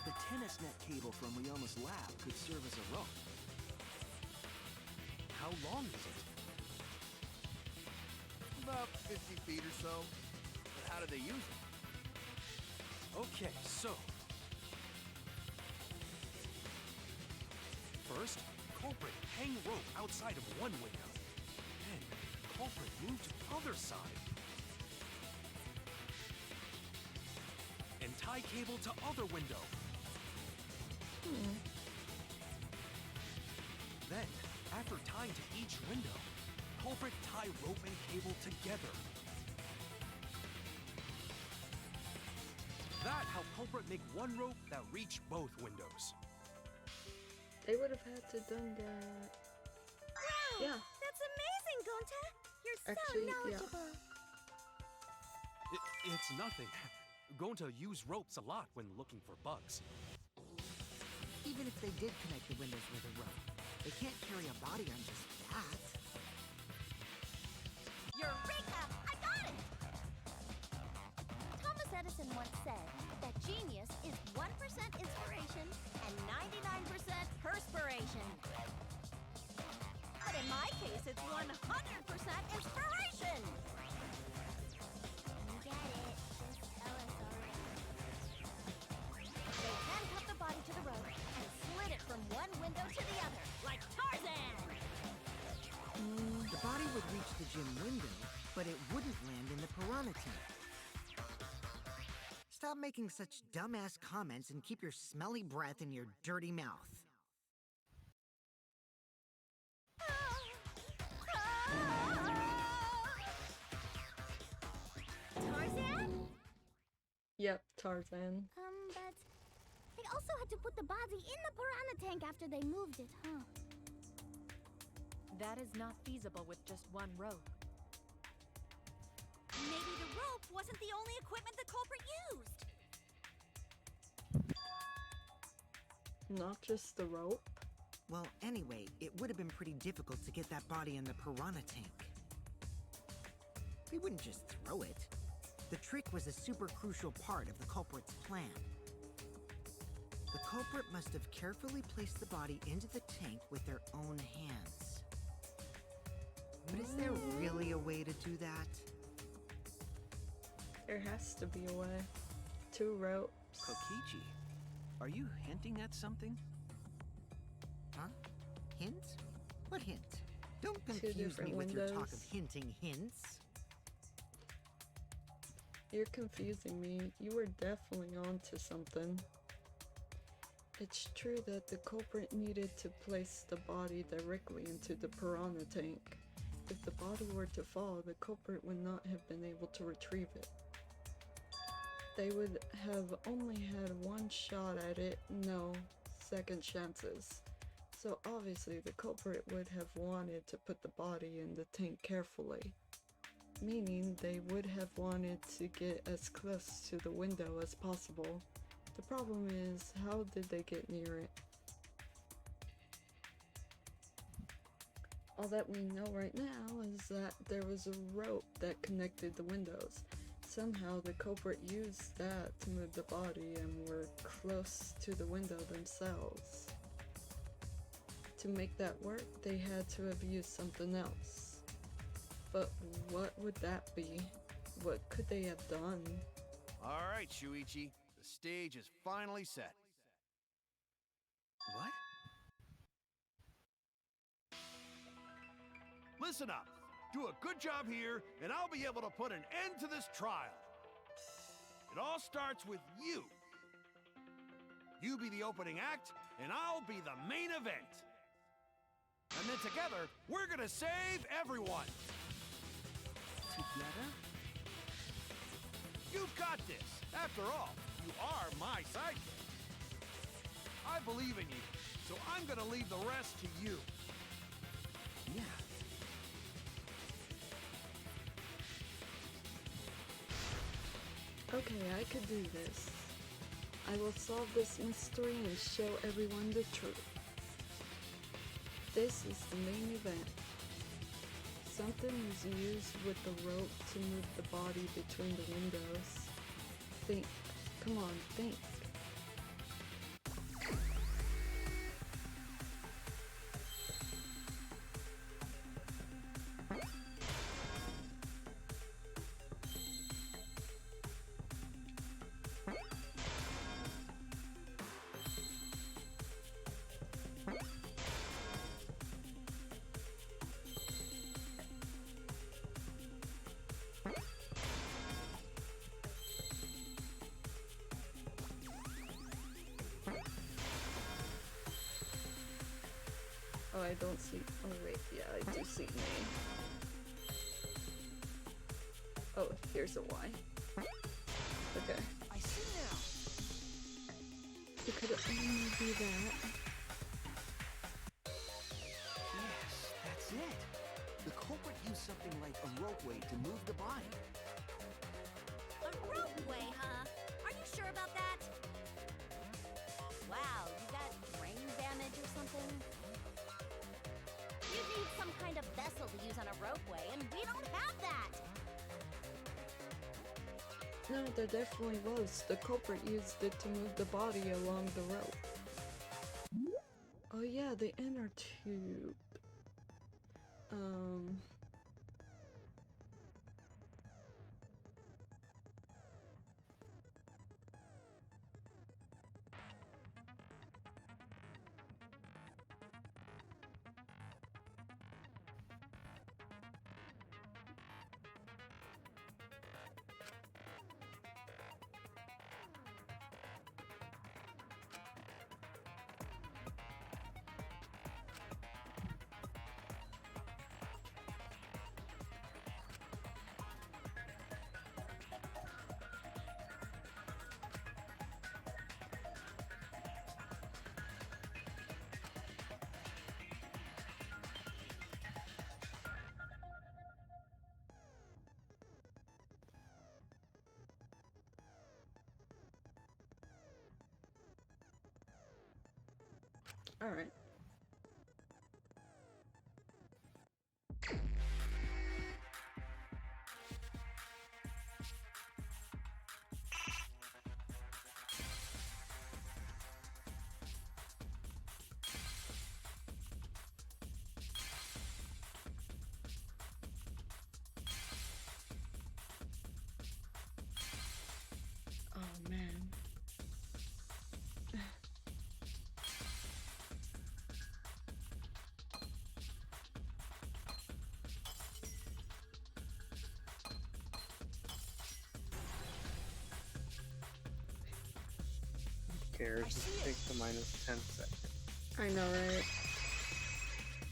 The 10 harness net cable from Ryoma's lab could serve as a rope. How long is it? About 50 feet or so. But how do they use it? Okay, so... First, culprit hang rope outside of one window. Then, culprit move to other side. And tie cable to other window. Then, after tying to each window, culprit tie rope and cable together. That how culprit make one rope that reach both windows. They would have had to done that. Wow! Yeah. That's amazing, Gonta! You're so Actually, yeah. knowledgeable. It's nothing. Gonta use ropes a lot when looking for bugs. Even if they did connect the windows with a rope, they can't carry a body on just that. Eureka! I got it! Thomas Edison once said that genius is 1% inspiration and 99% perspiration. But in my case, it's 100% inspiration! You get it. Just tell us already. They handcuffed the body to the rope and slid it from one window to the other, like Tarzan! The body would reach the gym window, but it wouldn't land in the piranha tank. Stop making such dumbass comments and keep your smelly breath in your dirty mouth. Tarzan? Yep, Tarzan. But they also had to put the body in the piranha tank after they moved it, huh? That is not feasible with just one rope. Maybe the rope wasn't the only equipment the culprit used. Not just the rope. Well, anyway, it would have been pretty difficult to get that body in the piranha tank. They wouldn't just throw it. The trick was a super crucial part of the culprit's plan. The culprit must have carefully placed the body into the tank with their own hands. But is there really a way to do that? There has to be a way. 2 ropes. Kokichi, are you hinting at something? Huh? Hint? What hint? Don't 2 confuse me different with your talk windows. of hinting hints. You're confusing me. You were definitely onto something. It's true that the culprit needed to place the body directly into the piranha tank. If the body were to fall, the culprit would not have been able to retrieve it. They would have only had one shot at it, no second chances. So obviously the culprit would have wanted to put the body in the tank carefully. Meaning they would have wanted to get as close to the window as possible. The problem is, how did they get near it? All that we know right now is that there was a rope that connected the windows. Somehow the culprit used that to move the body and were close to the window themselves. To make that work, they had to have used something else. But what would that be? What could they have done? All right, Shuichi. The stage is finally set. What? Listen up. Do a good job here, and I'll be able to put an end to this trial. It all starts with you. You be the opening act, and I'll be the main event. And then together, we're gonna save everyone. Together? You've got this. After all, you are my sidekick. I believe in you, so I'm gonna leave the rest to you. Yeah. Okay, I could do this. I will solve this mystery and show everyone the truth. This is the main event. Something is used with the rope to move the body between the windows. Think. Come on, think. I don't see. Oh wait, yeah, I do see an A. Oh, here's a Y. Okay. I see now. It could only be that. Yes, that's it. The culprit used something like a ropeway to move the body. A ropeway, huh? Are you sure about that? Wow, you got brain damage or something? You need some kind of vessel to use on a ropeway, and we don't have that! No, there definitely was. The culprit used it to move the body along the rope. Oh yeah, the inner tube. Alright. Oh man. Cares? Just take the minus 10 seconds. I know, right?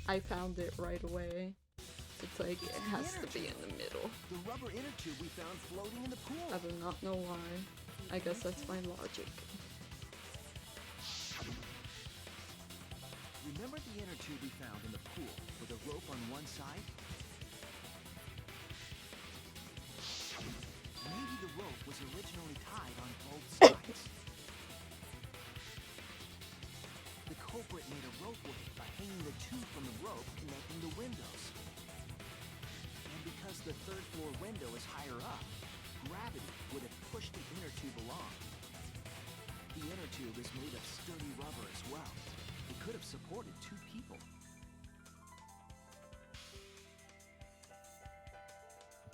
I found it right away. It's like, it has to be in the middle. The rubber inner tube we found floating in the pool. I do not know why. I guess that's my logic. Remember the inner tube we found in the pool with a rope on one side? Maybe the rope was originally tied on both sides. The culprit made a ropeway by hanging the tube from the rope connecting the windows. And because the third floor window is higher up, gravity would have pushed the inner tube along. The inner tube is made of sturdy rubber as well. It could have supported 2 people.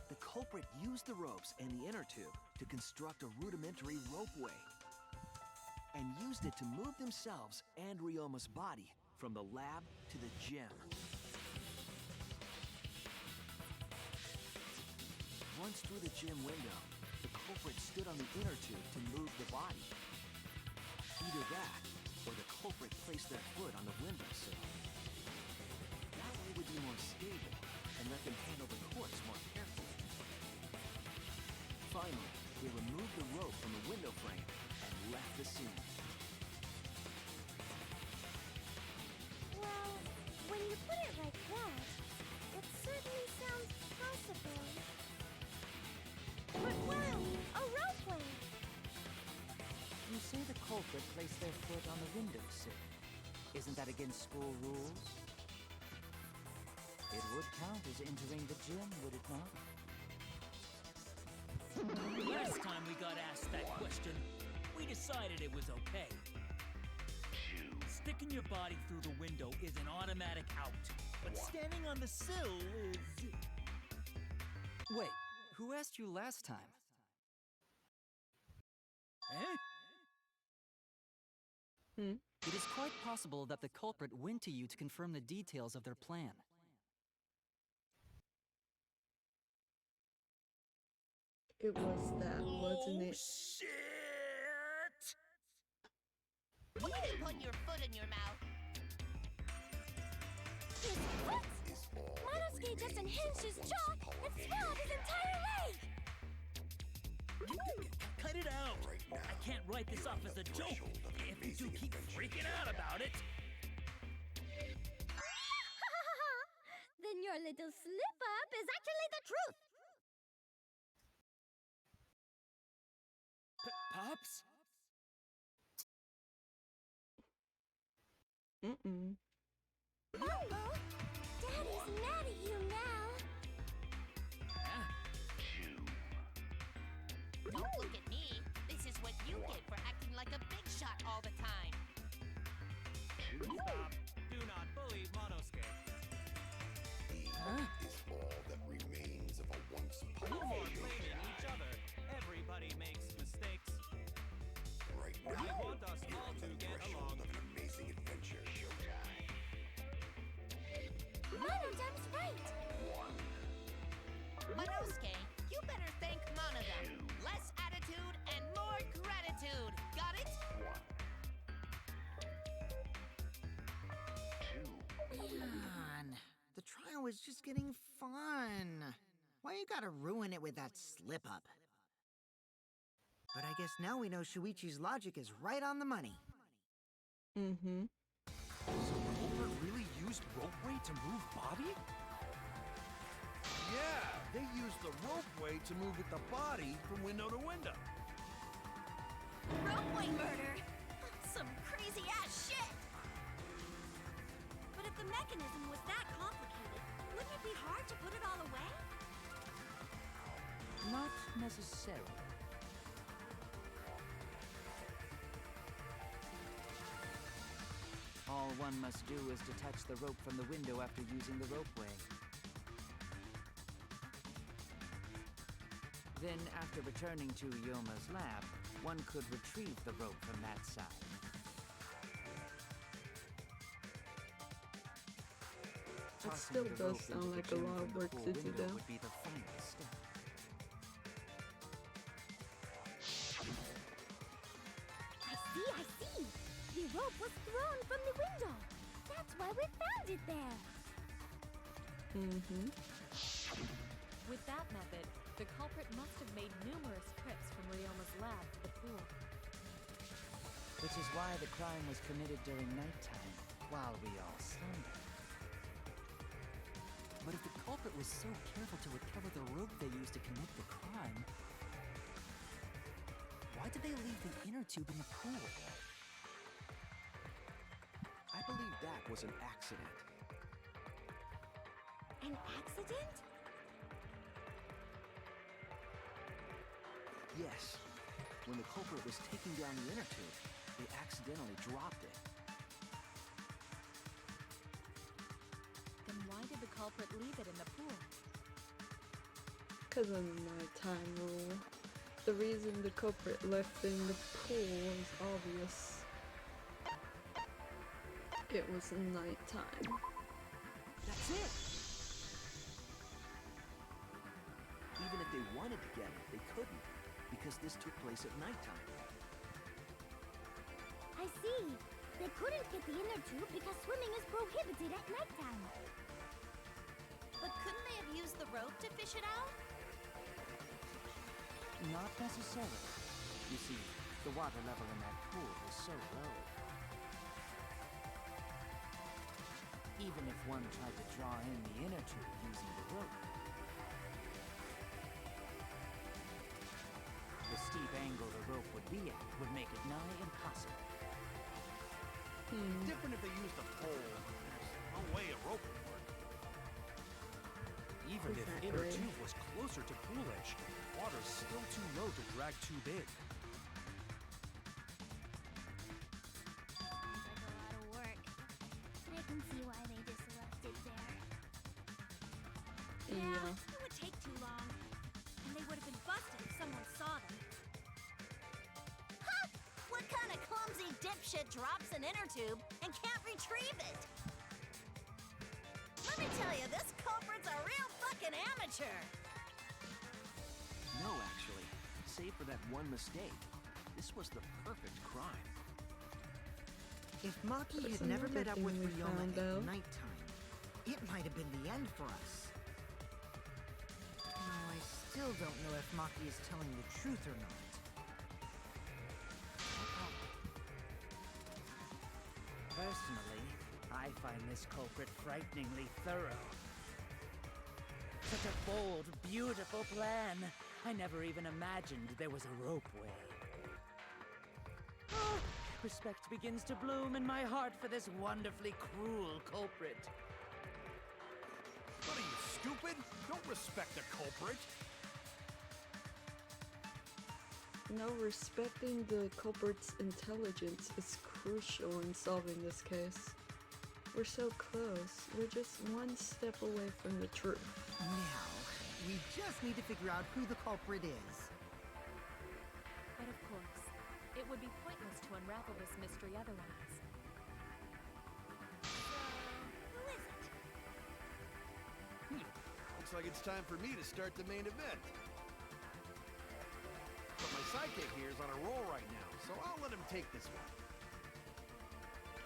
The culprit used the ropes and the inner tube to construct a rudimentary ropeway and used it to move themselves and Ryoma's body from the lab to the gym. Once through the gym window, the culprit stood on the inner tube to move the body. Either that, or the culprit placed their foot on the windowsill. That way would be more stable and let them handle the course more carefully. Finally, they removed the rope from the window frame and left the scene. Well, when you put it like that, it certainly sounds possible. But wow, a ropeway! You say the culprit placed their foot on the windowsill. Isn't that against school rules? It would count as entering the gym, would it not? Last time we got asked that question, we decided it was okay. Sticking your body through the window is an automatic out, but standing on the sill is... Wait, who asked you last time? Eh? It is quite possible that the culprit went to you to confirm the details of their plan. It was that, wasn't it? Shit! You didn't put your foot in your mouth. his foot! Monosuke just unhinged his jaw and swallowed his entire leg! Cut it out! I can't write this off as a joke if you do keep freaking out about it. Then your little slip-up is actually the truth! Pops? Mm-mm. Uh-oh! Daddy's mad at you now! Don't look at me. This is what you get for acting like a big shot all the time. Stop. Do not bully Monosuke. Huh? Is all that remains of a once No more powerful blaming each other. Everybody makes mistakes. right We now. want us You're all on to the get threshold along. of an amazing adventure. Showtime. Monodam's right! Monosuke, you better thank Monodam. Less attitude and more gratitude. Got it? Man, the trial was just getting fun. Why you gotta ruin it with that slip-up? But I guess now we know Shuichi's logic is right on the money. Mm-hmm. So Culprit really used ropeway to move body? Yeah, they used the ropeway to move with the body from window to window. Ropeway murder! Some crazy-ass shit! But if the mechanism was that complicated, wouldn't it be hard to put it all away? Not necessarily. All one must do is detach the rope from the window after using the ropeway. Then, after returning to Yoma's lab, one could retrieve the rope from that side. That Tossing still the does rope sound into the like a chimney lot of from the work pool to do, window though. would be the final step. I see! The rope was thrown from the window! That's why we found it there! Mm-hmm. With that method, the culprit must have made numerous trips from Ryoma's lab to the pool. Which is why the crime was committed during nighttime, while we all slumbered. But if the culprit was so careful to recover the rope they used to commit the crime, why did they leave the inner tube in the pool? I believe that was an accident. An accident? Yes. When the culprit was taking down the inner tube, they accidentally dropped it. Then why did the culprit leave it in the pool? Because of the nighttime rule. The reason the culprit left in the pool is obvious. It was nighttime. That's it! Even if they wanted to get it, they couldn't, because this took place at nighttime. I see. They couldn't get the inner tube because swimming is prohibited at nighttime. But couldn't they have used the rope to fish it out? Not necessarily. You see, the water level in that pool was so low. Even if one tried to draw in the inner tube using the rope, the steep angle the rope would be at would make it nigh impossible. Different if they used a pole. There's no way a rope would work. Even if inner tube was closer to pool edge, water's still too low to drag tube in. Sounds like a lot of work. But I can see why they just left it there. Yeah. It would take too long. And they would have been busted if someone saw them. Ha! What kind of clumsy dipshit drops an inner tube and can't retrieve it? Let me tell you, this culprit's a real fucking amateur! No, actually. Save for that one mistake. This was the perfect crime. If Maki That's had never another met up thing with we Ryoma found at out. nighttime, It might have been the end for us. Now, I still don't know if Maki is telling the truth or not. Personally, I find this culprit frighteningly thorough. Such a bold, beautiful plan. I never even imagined there was a ropeway. Ah, respect begins to bloom in my heart for this wonderfully cruel culprit. What are you, stupid? Don't respect the culprit. No, respecting the culprit's intelligence is crucial in solving this case. We're so close. We're just one step away from the truth. Now, we just need to figure out who the culprit is. But of course, it would be pointless to unravel this mystery otherwise. Who is it? Looks like it's time for me to start the main event. But my sidekick here is on a roll right now, so I'll let him take this one.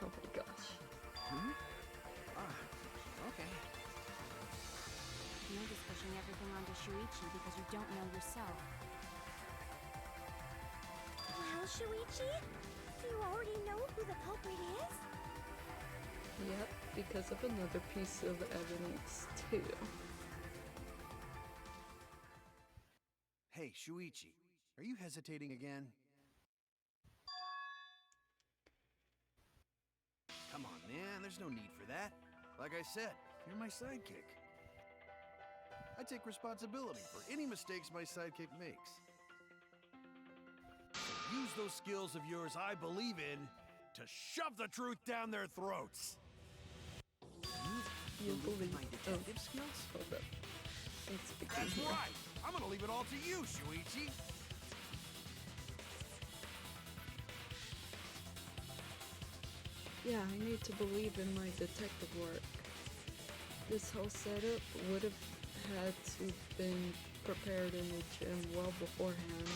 Oh my gosh. Okay. You're just pushing everything onto Shuichi because you don't know yourself. Well, Shuichi, do you already know who the culprit is? Yep, because of another piece of evidence too. Hey, Shuichi, are you hesitating again? Come on, man, there's no need for that. Like I said, you're my sidekick. I take responsibility for any mistakes my sidekick makes. So use those skills of yours I believe in to shove the truth down their throats. You believe my detective skills? Hold up. Let's begin That's here. right! I'm gonna leave it all to you, Shuichi! Yeah, I need to believe in my detective work. This whole setup would have had to been prepared in the gym well beforehand.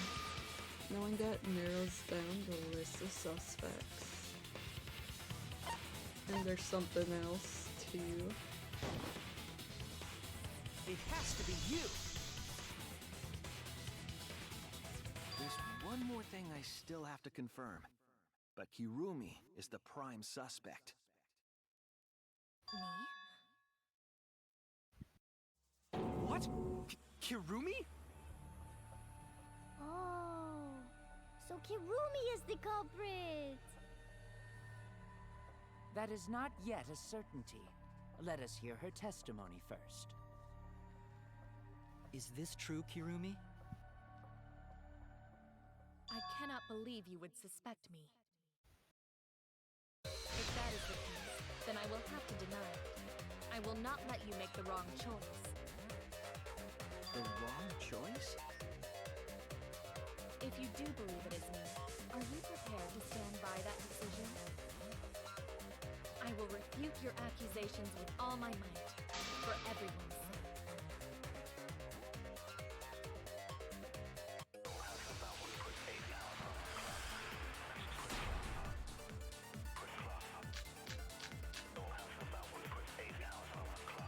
Knowing that narrows down the list of suspects. And there's something else too. It has to be you! There's one more thing I still have to confirm. But Kirumi is the prime suspect. Me? What? Kirumi? Oh, so Kirumi is the culprit! That is not yet a certainty. Let us hear her testimony first. Is this true, Kirumi? I cannot believe you would suspect me. If that is the case, then I will have to deny it. I will not let you make the wrong choice. The wrong choice? If you do believe it is me, are you prepared to stand by that decision? I will refute your accusations with all my might, for everyone's sake.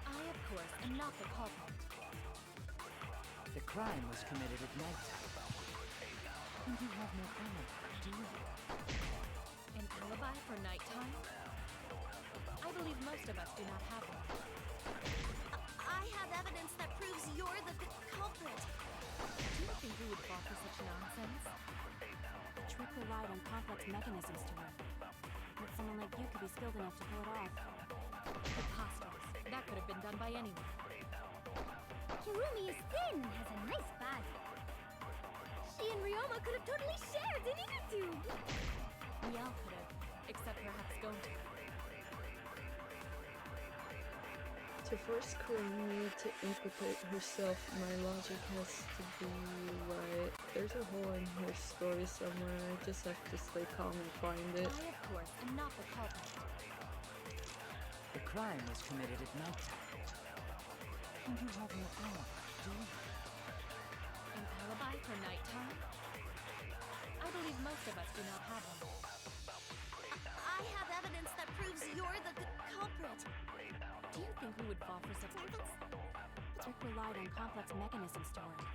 I, of course, am not the culprit. The crime was committed at nighttime. And you have no alibi, do you? An alibi for nighttime? I believe most of us do not have one. I have evidence that proves you're the culprit. Do you think we would fall for such nonsense? Trick relied on complex mechanisms to work. But someone like you could be skilled enough to pull it off. Preposterous. That could have been done by anyone. Kirumi is thin, has a nice body. She and Ryoma could have totally shared an inner tube. We all could have, except perhaps Gonta. To force Kirumi to implicate herself, my logic has to be right. There's a hole in her story somewhere. I just have to stay calm and find it. I, of course, am not the culprit. The crime was committed at nighttime. And you have no alibi, do you? An alibi for nighttime? I believe most of us do not have one. I have evidence that proves you're the culprit. Do Do you think we would fall for such tricks? The trick relied on complex mechanisms to work.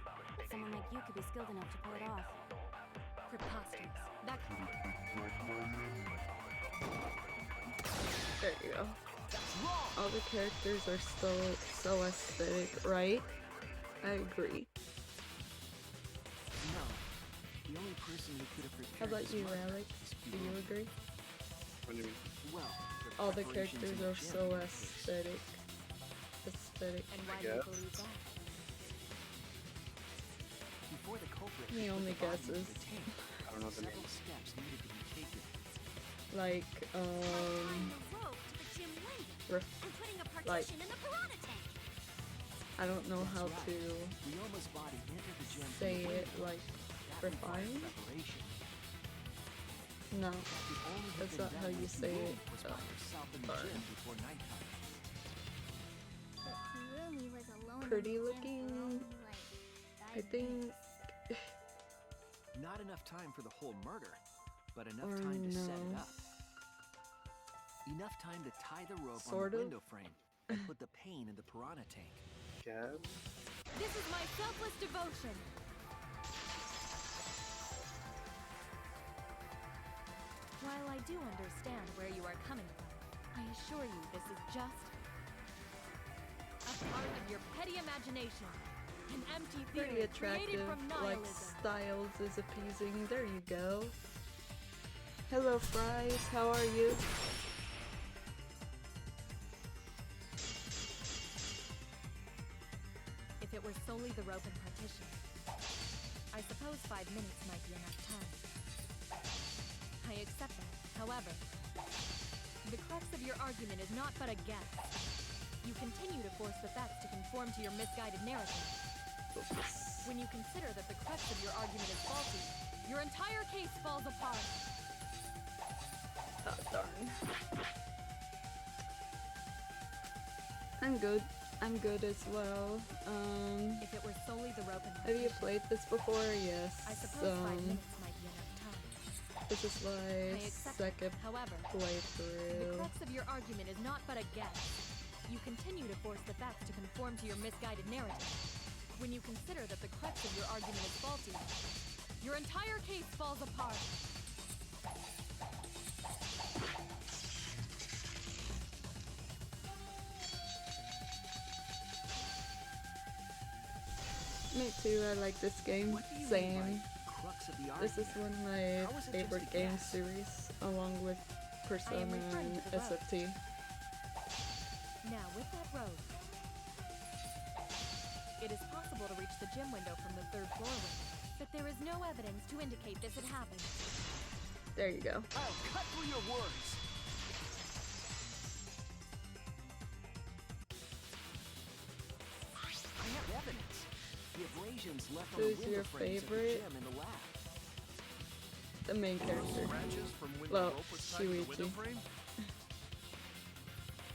Someone like you could be skilled enough to pull it off. Preposterous. That There you go. All the characters are still so aesthetic, right? I agree. No. The only person who could have prepared How about this you, murder Alex? is Do you agree? What do you mean? Well, All the preparations characters in the are gym so in that case. aesthetic. Aesthetic. And I why do you guess. believe that? Before the culprit Me could put only the body into guesses. the tank, I don't know the several names. steps needed to be taken. Like, Tying the rope to the gym window ref- and putting a like- partition in the piranha tank. I don't know That's how right. to Ryoma's body entered the gym from say the it, window. like, That required refined? preparation. No, That could only have that's been not done how you when say Hirumi it. was by herself in the Sorry. gym before nighttime. But Hirumi was alone Pretty in the gym for looking. only, like, I 5 think, minutes. Not enough time for the whole murder, but enough Or time to set it no. up. Enough time to tie the rope Sort on the of. window frame and put the pain in the piranha tank. Guess? This is my selfless devotion. While I do understand where you are coming from, I assure you this is just a part of your petty imagination. An empty pretty theory attractive. created from Like, nihilism. Styles is appeasing. There you go. Hello, Fries. How are you? If it were solely the rope and partition, I suppose 5 minutes might be enough time. I accept that. However, the crux of your argument is not but a guess. You continue to force the facts to conform to your misguided narrative. When you consider that the crux of your argument is faulty, your entire case falls apart. Oh, darn. I'm good. I'm good as well. If it were solely the rope and Have you partition, played this before? Yes. I suppose 5 minutes might be enough time. This is I my accept second that. However, the playthrough. crux of your argument is not but a guess. You continue to force the facts to conform to your misguided narrative. When you consider that the crux of your argument is faulty, your entire case falls apart. Me too, I like this game. What do you mean Same. by crux of the This is argument? one of my How is it favorite just a game guess? series, along with Persona referring and to the road. SFT. Now, with that road, it is possible to reach the gym window from the 3rd floor window, but there is no evidence to indicate this had happened. There you go. I'll cut through your words. I have evidence. The abrasions left on the Who's window your frames at the favorite? gym and the lab. The main character. Scratches from when Well, the rope was tied to the window Shuichi. frame?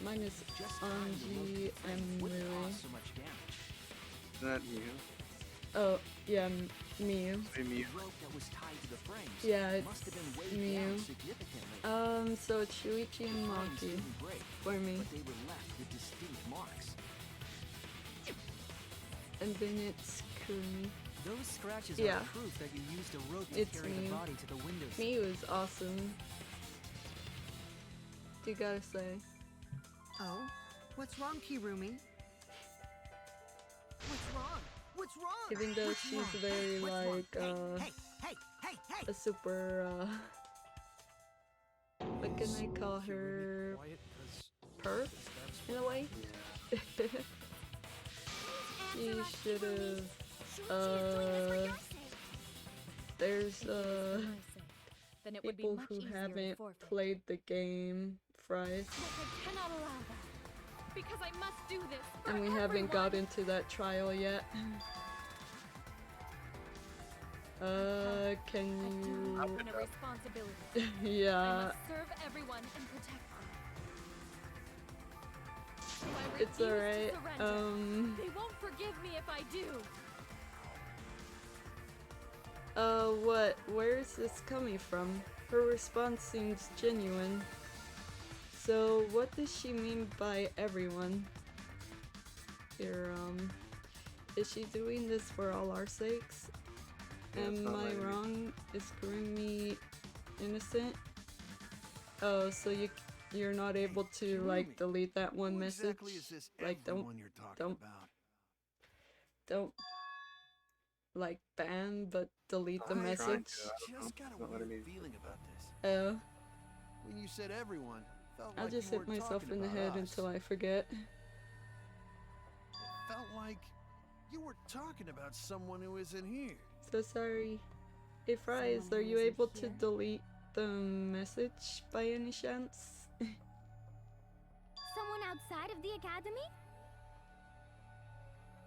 Mine is Just tying the rope to Anji the frame and wouldn't Mui. cause so much damage. Isn't that you? Oh, yeah, Miu. Hey, The Mew. rope that was tied to the frames Yeah, must have been it's weighed down Miu. significantly. So it's Shuichi The and frames Maki didn't break, for me. but they were left with distinct marks. And then it's Kumi. Those scratches Yeah. are proof that you used a rope to It's carry the Miu. body to the window. Miu is awesome. You gotta say. Oh? What's wrong, Kirumi? What's wrong? What's wrong? Even though What's she's wrong? very What's wrong? like Hey! a super what can I call her, Quiet, 'cause perf in a way? She should have there's For my sake, then it would be people much who easier to haven't forfeit. played the game, Fries, But I cannot allow that, because I must do this for and we haven't everyone. got into that trial yet. Can A duty you and a responsibility. I yeah, must serve everyone and protect them. So I it's refuse alright. to surrender. They won't forgive me if I do. What? Where is this coming from? Her response seems genuine. So what does she mean by everyone? Here, is she doing this for all our sakes? Yeah, it's Am not I letting me. wrong? Is Kurumi innocent? Oh, so you're not able to like delete that one Who message? exactly is this Like everyone you're talking about? don't like ban, but delete the I'm trying message. to, I don't know. Just got It's a not letting weird me. feeling about this. Oh, When you said everyone, felt I'll like just you hit weren't myself talking in the about head us. until I forget. It felt like you were talking about someone who isn't here. So sorry. Hey Fries, Someone are who you isn't able to here? delete the message by any chance? Someone outside of the academy?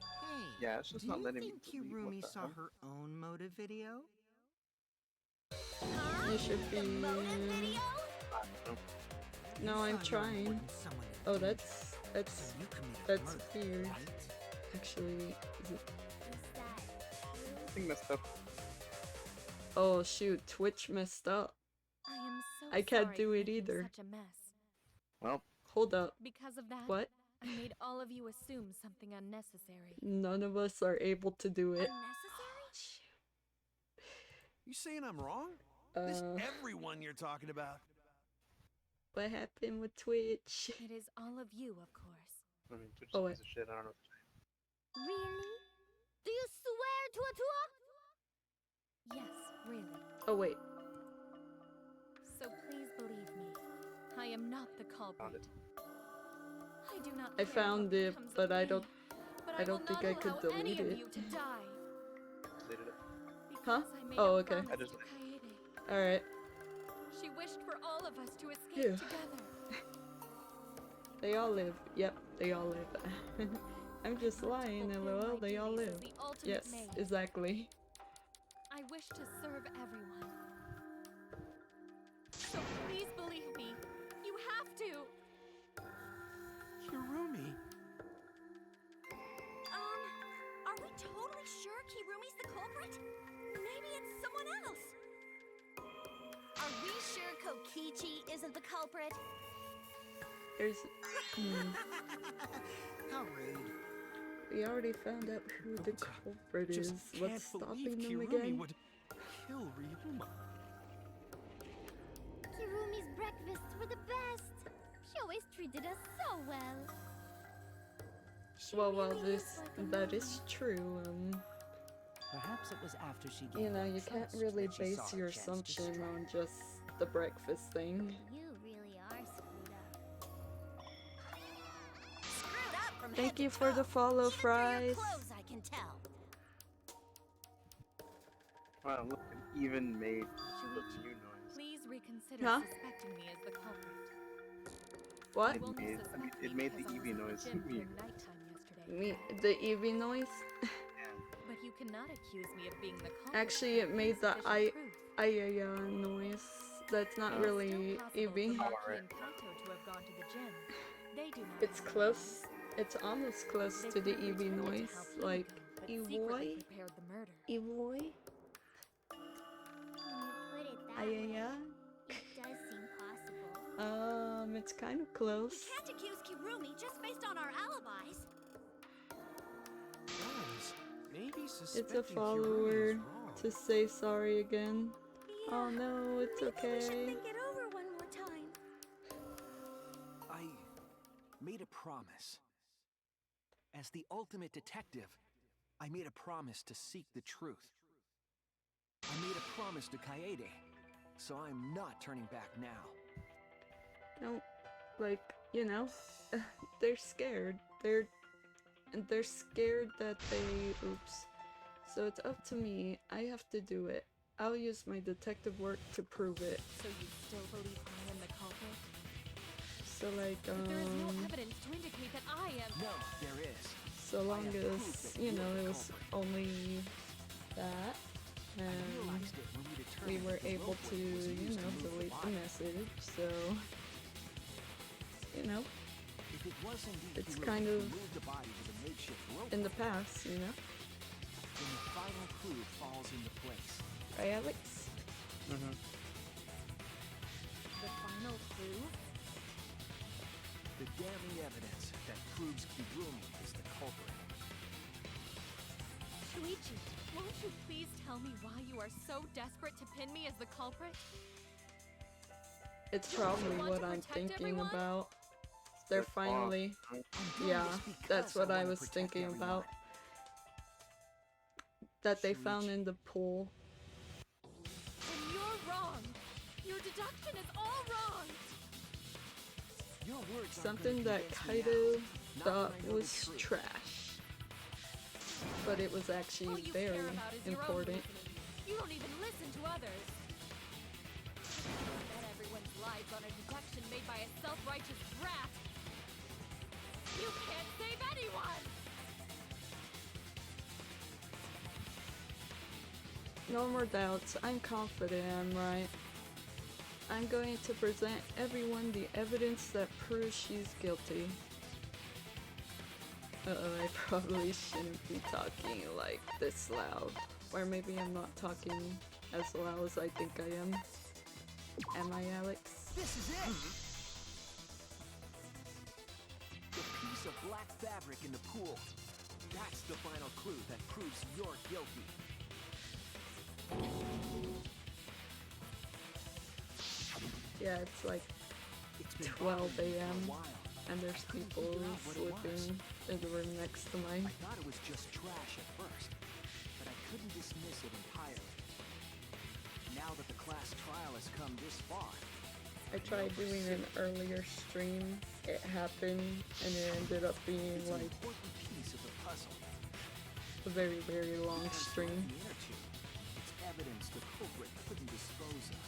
Hey, Yeah, it's just do not you letting me think delete, what Kirumi the saw hell? her own motive video? You should be. No, I'm trying. Oh, that's weird. Actually, is it? I think messed up. Oh shoot, Twitch messed up. I am so I can't sorry do for it making either. Such a mess. Well, Hold up. Because of that, What? I made all of you assume something unnecessary. None of us are able to do it. You saying I'm wrong? This Uh, everyone you're talking about. what happened with Twitch? It is all of you, of course. I mean, Twitch is Oh, a wait. piece of shit. I don't know. Really? Do you swear to a tour? Yes, really. Oh wait. So please believe me. I am not the culprit. I do not I care found what it, becomes of but I me, don't. but I don't will think not I could allow any delete of it. you to die. Deleted it. Huh? Because I made Oh, a okay. promise to Kaede. All right. She wished for all of us to escape Phew. together. They all live. Yep, they all live. I'm just lying. LOL. They all duties as live. the ultimate Yes, maid. exactly. I wish to serve everyone. So please believe me. You have to. Kirumi. Are we totally sure Kirumi's the culprit? Maybe it's someone else. Are we sure Kokichi isn't the culprit? There's. How rude. We already found out who the culprit is. Just What's can't stopping believe them Kirumi again? would kill Ryuma. Kirumi's breakfasts were the best. She always treated us so well. Well, really this is like a that mom. is true. Perhaps it was after she gave You know, her you can't trust really that she base saw a your chance to assumption strike. on just the breakfast thing. You really are screwed up. Screwed up from Thank head you to for the toe. follow, Even through your Fries. clothes, I can tell. Wow, look, an even made Shuichi, new noise. please reconsider Huh? suspecting me as the culprit. What? You only It suspect it me made the because I was Eevee at noise. the gym during nighttime yesterday. Me, the Eevee noise? But you cannot accuse me of being the culprit. Actually, it made the Insufficient proof. noise. That's not It is really still possible Eevee. for Maki and Kato to have gone to the gym. They do not It's have close. alibis. It's almost close They to the could have Eevee pretended to noise. help Like, Himiko, but secretly Evoy? prepared the murder. Evoy? When you put it that way, it does seem possible. It's kind of close. We can't accuse Kirumi just based on our alibis. Guys, maybe It's suspecting a Kirumi follower is wrong. to say sorry again. Oh no, it's Maybe we should okay. think it over one more time. I made a promise. As the ultimate detective, I made a promise to seek the truth. I made a promise to Kaede, so I'm not turning back now. No, like, you know, they're scared. They're scared that they, oops. So it's up to me. I have to do it. I'll use my detective work to prove it. So you still believe I am the culprit? So like, But there is no evidence to indicate that I am. No, there is. so long as, you know, it was only that, and realized it when we we determined were that the able rope to, weight was you used know, to move the delete the body. message, so, you know, If it was indeed it's Kirumi kind who of moved the body with a makeshift rope, in the past, you know? then the final clue falls into place. Right, Alex? The final clue? The damning evidence that proves Kirumi is the culprit. Shuichi, won't you please tell me why you are so desperate to pin me as the culprit? It's Don't you probably want what to I'm protect thinking everyone? about. They're finally... Yeah, that's what I was thinking about. That they found in the pool. And you're wrong. Your deduction is all wrong. Your words aren't Something gonna that convince me Kaido now. Not thought when I know the was truth. trash. But it was actually All you very care about is your own important. reasoning. You don't even listen to others. You bet everyone's lives on a deduction made by a self-righteous brat. You can't save anyone! No more doubts. I'm confident I'm right. I'm going to present everyone the evidence that proves she's guilty. Uh-oh, I probably shouldn't be talking like this loud. Or maybe I'm not talking as loud as I think I am. Am I, Alex? This is it! The piece of black fabric in the pool. That's the final clue that proves you're guilty. Yeah, it's like It's been 12 bothering me for a a.m. while. and there's I couldn't people figure out what it was. sleeping in the room next to mine. I thought it was just trash at first, but I couldn't dismiss it entirely. Now that the class trial has come this far, I tried doing an earlier stream. It happened and it ended up being it's an like important piece of the puzzle. a very, very long And stream. like the inner tube, it's evidence the culprit couldn't dispose of.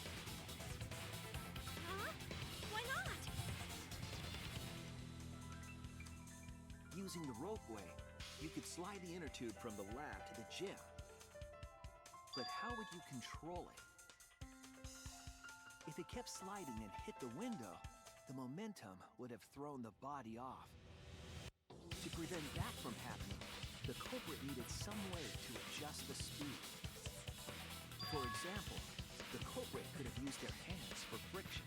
Huh? Why not? Using the ropeway, you could slide the inner tube from the lab to the gym. But how would you control it? If it kept sliding and hit the window, the momentum would have thrown the body off. To prevent that from happening, the culprit needed some way to adjust the speed. For example, the culprit could have used their hands for friction.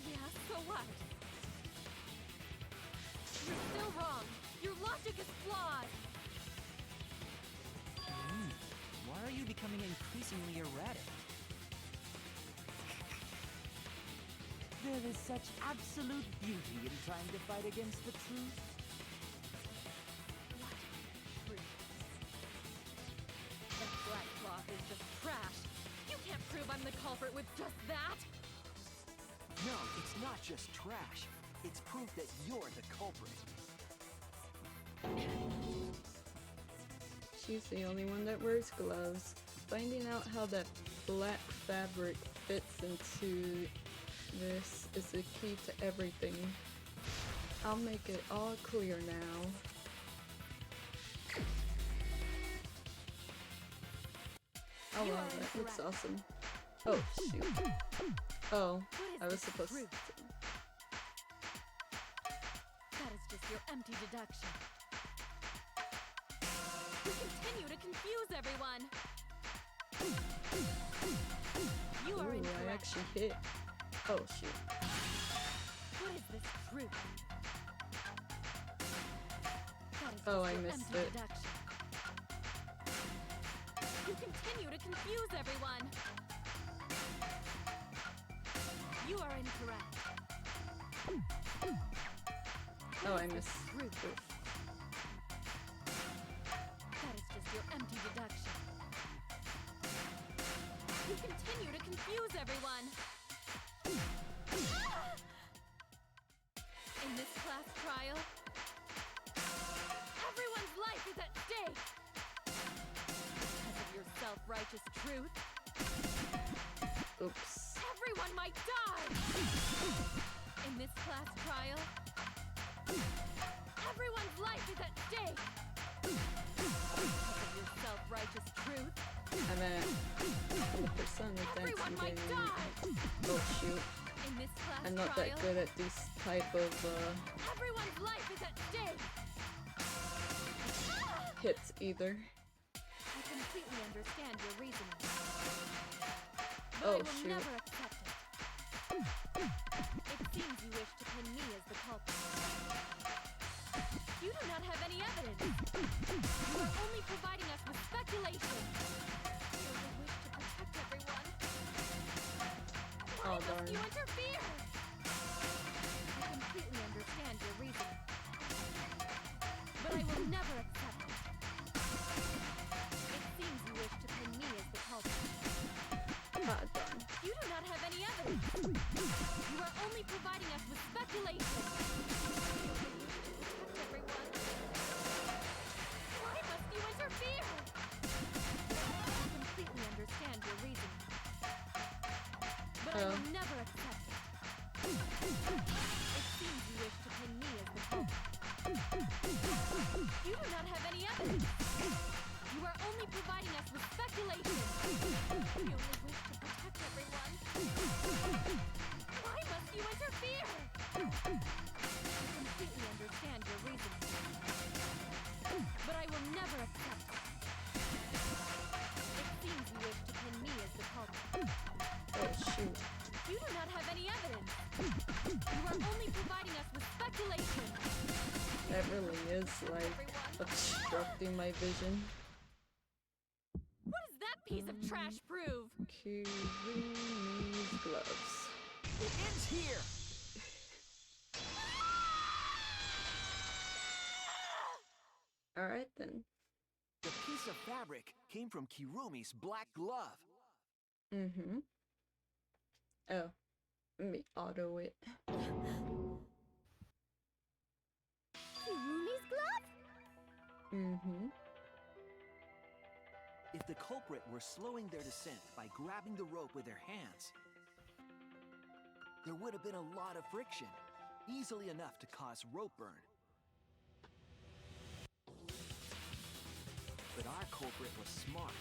Yeah, so what? You're still wrong. Your logic is flawed. Why are you becoming increasingly erratic? There is such absolute beauty in trying to fight against the truth. What truth? That black cloth is just trash. You can't prove I'm the culprit with just that. No, it's not just trash. It's proof that you're the culprit. She's the only one that wears gloves. Finding out how that black fabric fits into this is the key to everything. I'll make it all clear now. Oh wow, that looks awesome. Oh shoot. Oh, I was supposed to... That is just your empty deduction. You continue to confuse everyone. You are Ooh, I incorrect. actually hit. Oh shoot. What is this truth? That is Oh, just I your missed empty it. deduction. You continue to confuse everyone. You are incorrect. Oh, I missed. Truth. That is just your empty deduction. You continue to confuse everyone. In this class trial, everyone's life is at stake. Because of your self-righteous truth, Oops. everyone might die. In this class trial, everyone's life is at stake. Because of your self-righteous truth, I'm at 100% of everyone might dancing die. Oh shoot. In this class I'm not trial, that good at these type of everyone's life is at stake. hits either. I completely understand your reasoning. But Oh, I will shoot. never accept it. It seems you wish to pin me as the culprit. You do not have any evidence. You are only providing us with speculation. You only wish to protect everyone. Why must you interfere? I completely understand your reasoning. But I will never accept it. It seems you wish to pin me as the culprit. You do not have any evidence. You are only providing us with speculation. Everyone. Why must you interfere? I completely understand your reasoning. But I will never accept it. It seems you wish to pin me as the culprit. You do not have any evidence. You are only providing us with speculation. You only wish to protect everyone. Why must you interfere? I completely understand your reasoning. But I will never accept it. It seems you wish to pin me as the culprit. Oh shoot. You do not have any evidence. You are only providing us with speculation. That really is like obstructing my vision. What does that piece of trash prove? Kirumi's gloves. It ends here! Alright then. The piece of fabric came from Kirumi's black glove. Mm-hmm. Oh. Let me auto it. Kirumi's glove? Mm-hmm. If the culprit were slowing their descent by grabbing the rope with their hands, there would have been a lot of friction, easily enough to cause rope burn. But our culprit was smart.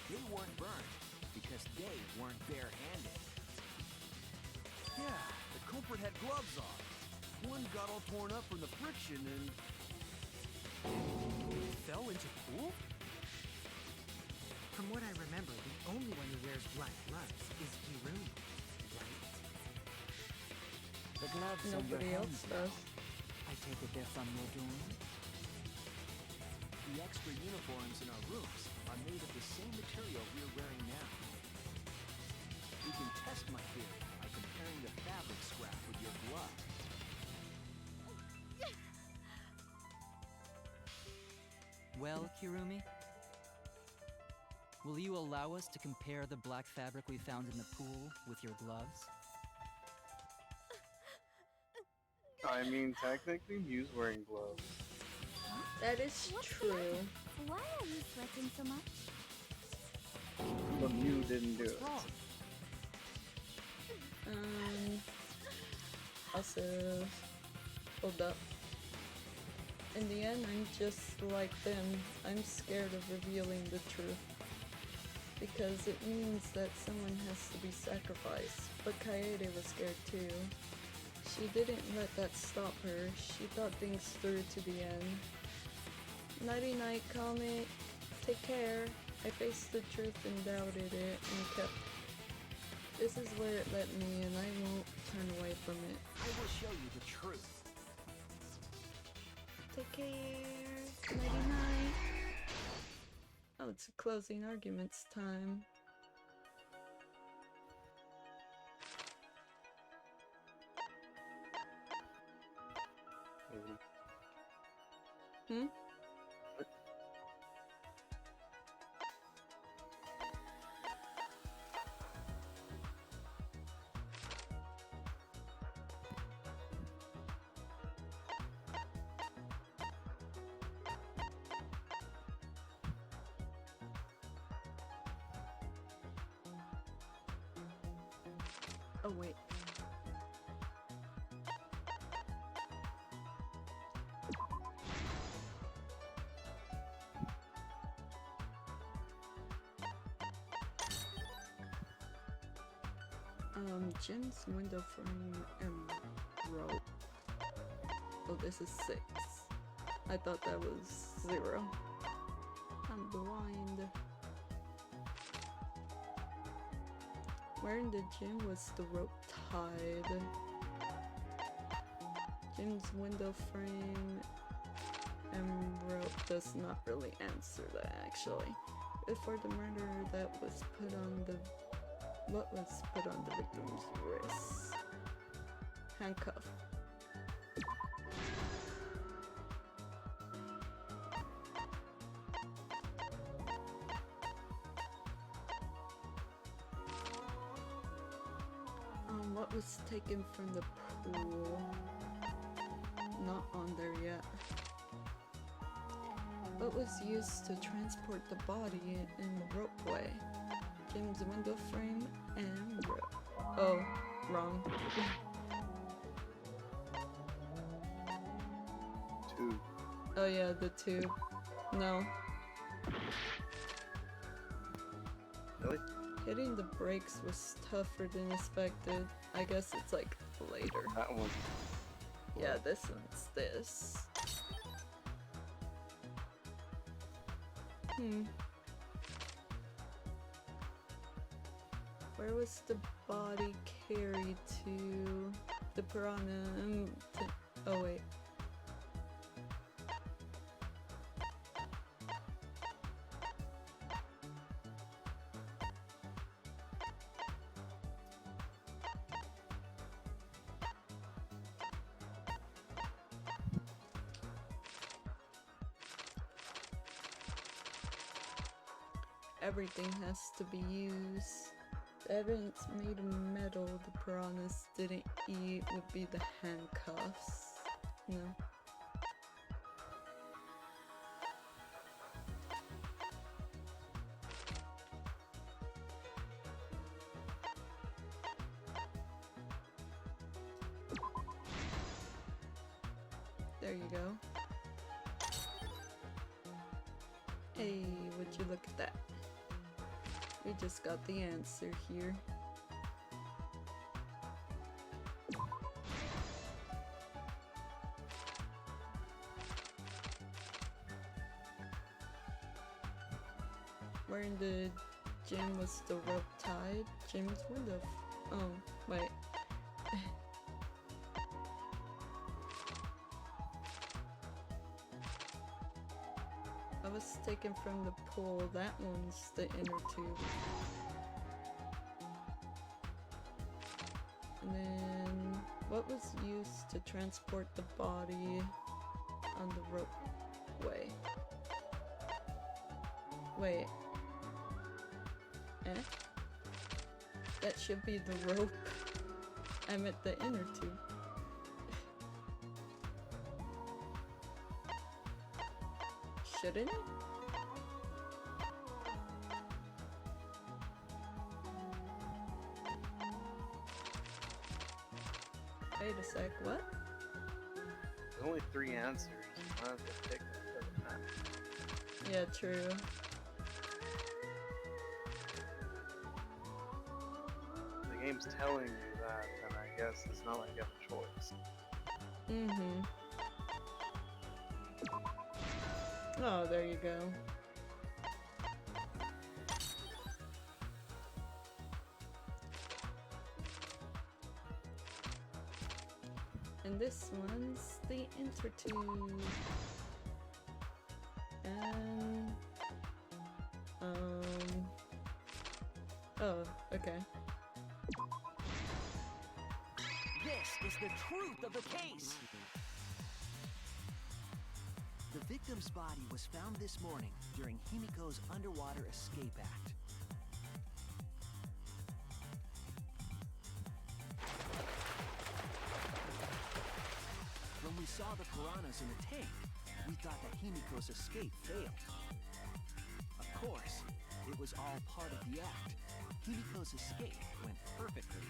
They weren't burned because they weren't bare-handed. Yeah, the culprit had gloves on. One got all torn up from the friction and fell into pool? From what I remember, the only one who wears black gloves is Kirumi, right? The gloves on your Nobody else hands does. now. I take it they're from your doom? The extra uniforms in our rooms are made of the same material we're wearing now. We can test my theory by comparing the fabric scrap with your glove. Well, Kirumi? Will you allow us to compare the black fabric we found in the pool with your gloves? I mean, technically, Mew's wearing gloves. That is true. Why are you sweating so much? But Mew didn't do it. Also, hold up. In the end, I'm just like them. I'm scared of revealing the truth. Because it means that someone has to be sacrificed. But Kaede was scared too. She didn't let that stop her. She thought things through to the end. Nighty night, comic. Take care. I faced the truth and doubted it and kept. This is where it led me and I won't turn away from it. I will show you the truth. Take care. Nighty night. Oh, it's closing arguments time. Hmm? Oh wait. Gems, window frame, and rope. Oh, this is 6. I thought that was 0. I'm blind. Where in the gym was the rope tied? Gym's window frame and rope does not really answer that actually. Before the murder, that was put on the... What was put on the victim's wrist? Handcuff. What was taken from the pool? Not on there yet. What was used to transport the body in the ropeway? Jim's window frame and rope. Oh, wrong. Tube. Oh yeah, the tube. No. Really? Hitting the brakes was tougher than expected. I guess it's like later. That one. Yeah, this one's this. Where was the body carried to? The piranha. Oh wait. Everything has to be used. The evidence made of metal the piranhas didn't eat would be the handcuffs. No. There you go. Hey, would you look at that? We just got the answer here. Where in the gym was the rope tied? Gym's window. Oh, wait. Was taken from the pool. That one's the inner tube. And then what was used to transport the body on the ropeway? Wait. That should be the rope. I meant the inner tube. Shouldn't it? Wait a sec, what? There's only 3 answers. I have to pick them. Yeah, true. The game's telling you that, and I guess it's not like you have a choice. Mm-hmm. Oh, there you go. And this one's the intertube. And oh, okay. This is the truth of the case. The victim's body was found this morning during Himiko's underwater escape act. When we saw the piranhas in the tank, we thought that Himiko's escape failed. Of course, it was all part of the act. Himiko's escape went perfectly.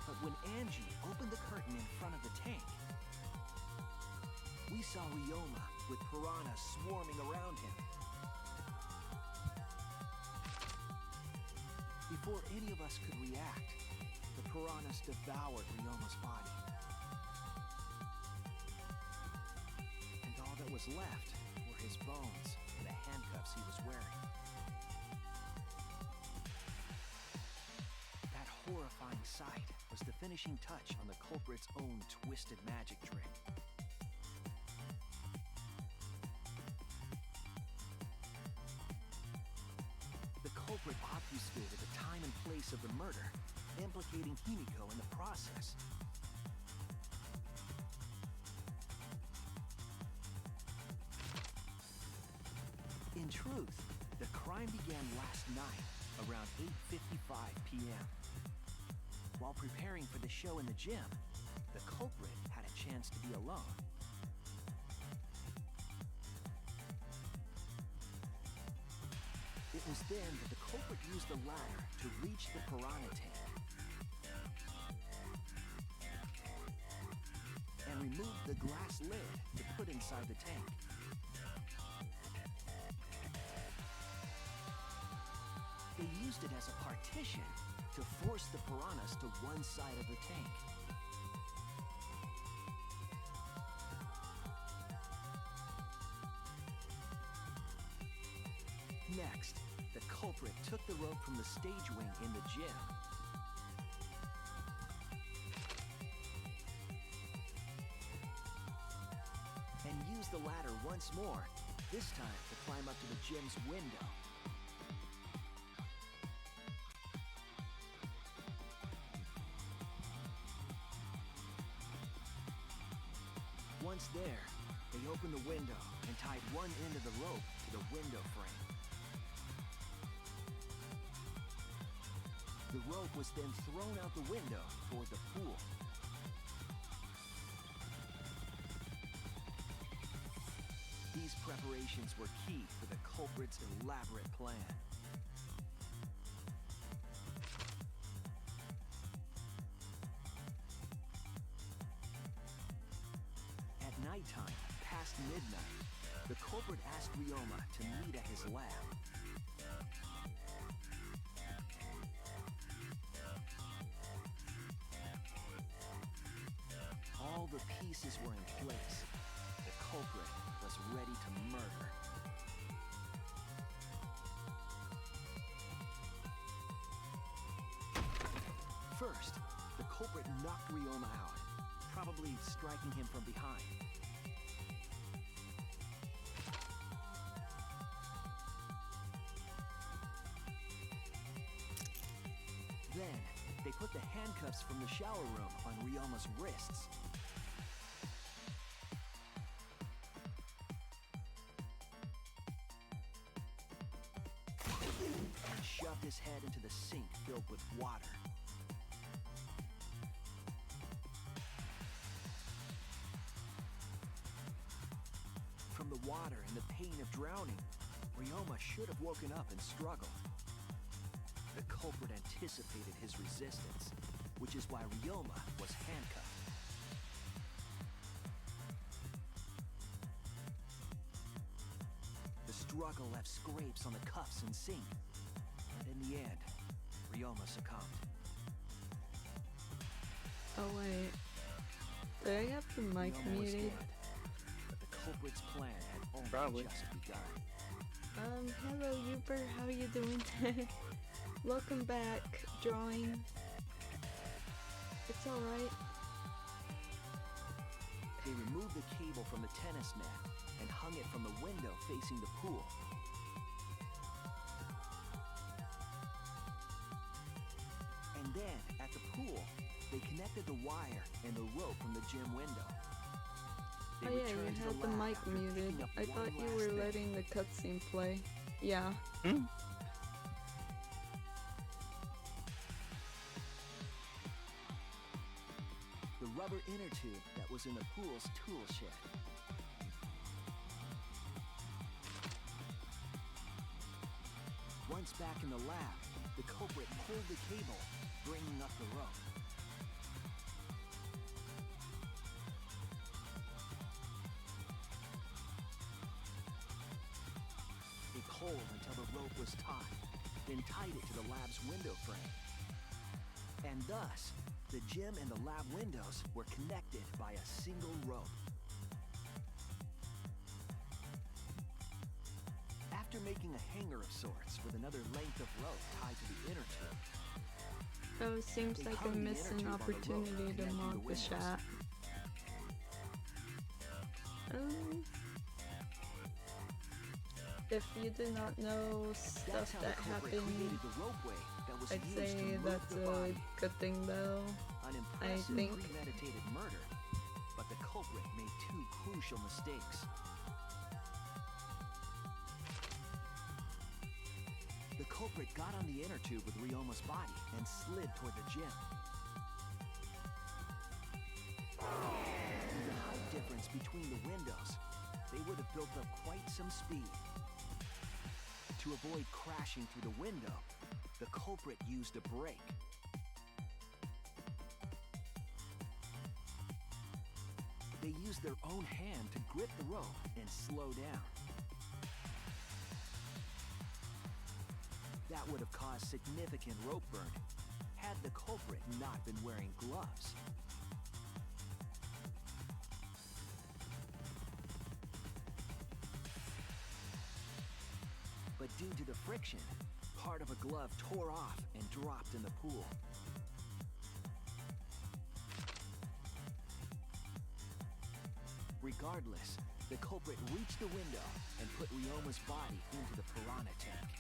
But when Angie opened the curtain in front of the tank, we saw Ryoma with piranhas swarming around him. Before any of us could react, the piranhas devoured Ryoma's body. And all that was left were his bones and the handcuffs he was wearing. horrifying sight was the finishing touch on the culprit's own twisted magic trick. The culprit obfuscated the time and place of the murder, implicating Himiko in the process. In truth, the crime began last night, around 8:55 p.m. While preparing for the show in the gym, the culprit had a chance to be alone. It was then that the culprit used the ladder to reach the piranha tank and removed the glass lid to put inside the tank. They used it as a partition to force the piranhas to one side of the tank. Next, the culprit took the rope from the stage wing in the gym and used the ladder once more, this time to climb up to the gym's window. Once there, they opened the window and tied one end of the rope to the window frame. The rope was then thrown out the window toward the pool. These preparations were key for the culprit's elaborate plan. At nighttime, past midnight, the culprit asked Ryoma to meet at his lab. All the pieces were in place. The culprit was ready to murder. First, the culprit knocked Ryoma out, probably striking him from behind. Then, they put the handcuffs from the shower room on Ryoma's wrists. And shoved his head into the sink filled with water. From the water and the pain of drowning, Ryoma should have woken up and struggled. The culprit anticipated his resistance, which is why Ryoma was handcuffed. The struggle left scrapes on the cuffs and sink, but in the end, Ryoma succumbed. Oh wait, did I have the mic Ryoma was muted? dead, but the culprit's plan had only Probably. just begun. Hello Uber, how are you doing today? Welcome back, drawing. It's alright. They removed the cable from the tennis net and hung it from the window facing the pool. And then, at the pool, they connected the wire and the rope from the gym window. They Oh yeah, you returned to had the lab mic after muted. picking up I one thought you last were thing. letting the cutscene play. Yeah. The rubber inner tube that was in the pool's tool shed. Once back in the lab, the culprit pulled the cable, bringing up the rope. They pulled until the rope was taut, then tied it to the lab's window frame. And thus, the gym and the lab windows were connected by a single rope. After making a hanger of sorts with another length of rope tied to the inner tube, Oh, seems like I missed an opportunity to mod the chat. If you do not know stuff that happened, I'd say that's a good thing though. An I impressive think. premeditated murder, but the culprit made two crucial mistakes. The culprit got on the inner tube with Ryoma's body and slid toward the gym. With the height difference between the windows, they would have built up quite some speed. To avoid crashing through the window, the culprit used a brake. They used their own hand to grip the rope and slow down. That would have caused significant rope burn had the culprit not been wearing gloves. But due to the friction, part of a glove tore off and dropped in the pool. Regardless, the culprit reached the window and put Ryoma's body into the piranha tank.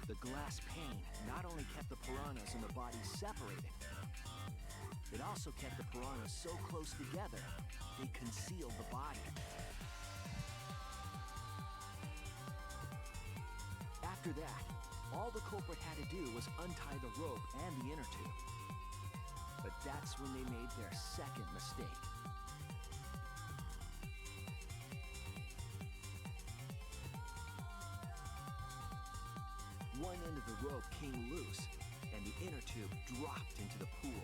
The glass pane not only kept the piranhas and the body separated, it also kept the piranhas so close together, they concealed the body. After that, all the culprit had to do was untie the rope and the inner tube. But that's when they made their second mistake. One end of the rope came loose, and the inner tube dropped into the pool.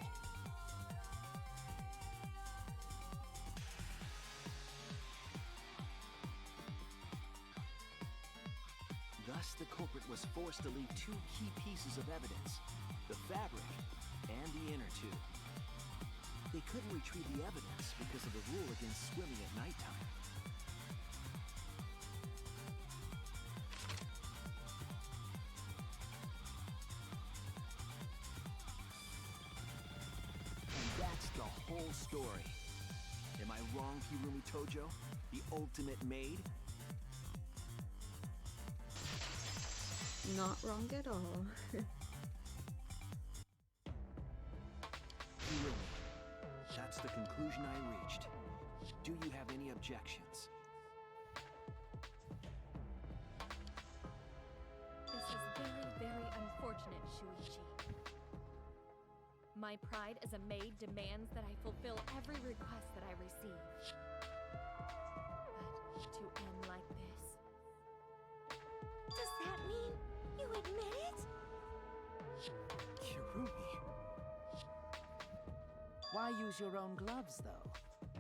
Thus, the culprit was forced to leave two key pieces of evidence, the fabric and the inner tube. They couldn't retrieve the evidence because of the rule against swimming at nighttime. And that's the whole story. Am I wrong, Hirumi Tojo? The ultimate maid? Not wrong at all. Hirumi, that's the conclusion I reached. Do you have any objections? This is very, very unfortunate, Shuichi. My pride as a maid demands that I fulfill every request that I receive. But to end like this... Does that mean you admit it? Kirumi. Why use your own gloves, though?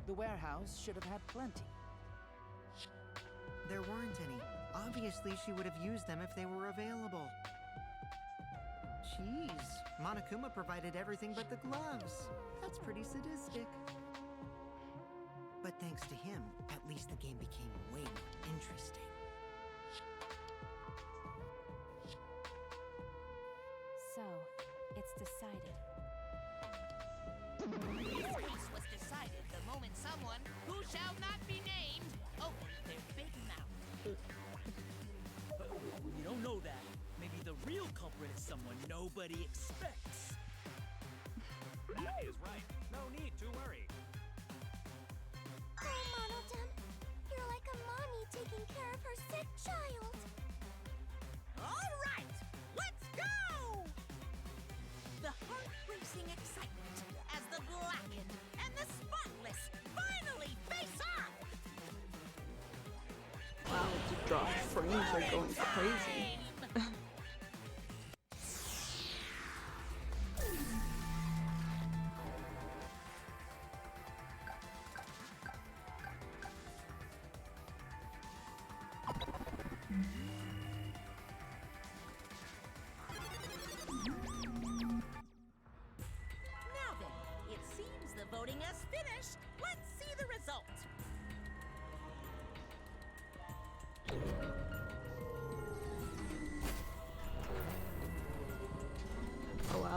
The warehouse should have had plenty. There weren't any. Obviously, she would have used them if they were available. Jeez, Monokuma provided everything but the gloves. That's pretty sadistic. But thanks to him, at least the game became way more interesting. So, it's decided. This case was decided the moment someone, who shall not be named, opened their big mouth. You don't know that. Maybe the real culprit is someone nobody expects. That is right. No need to worry. Oh, Monodem, you're like a mommy taking care of her sick child. All right, let's go! The heart-racing excitement as the blackened and the spotless finally face off! Wow, the drop frames are going crazy. Now then, it seems the voting has finished. Let's see the result.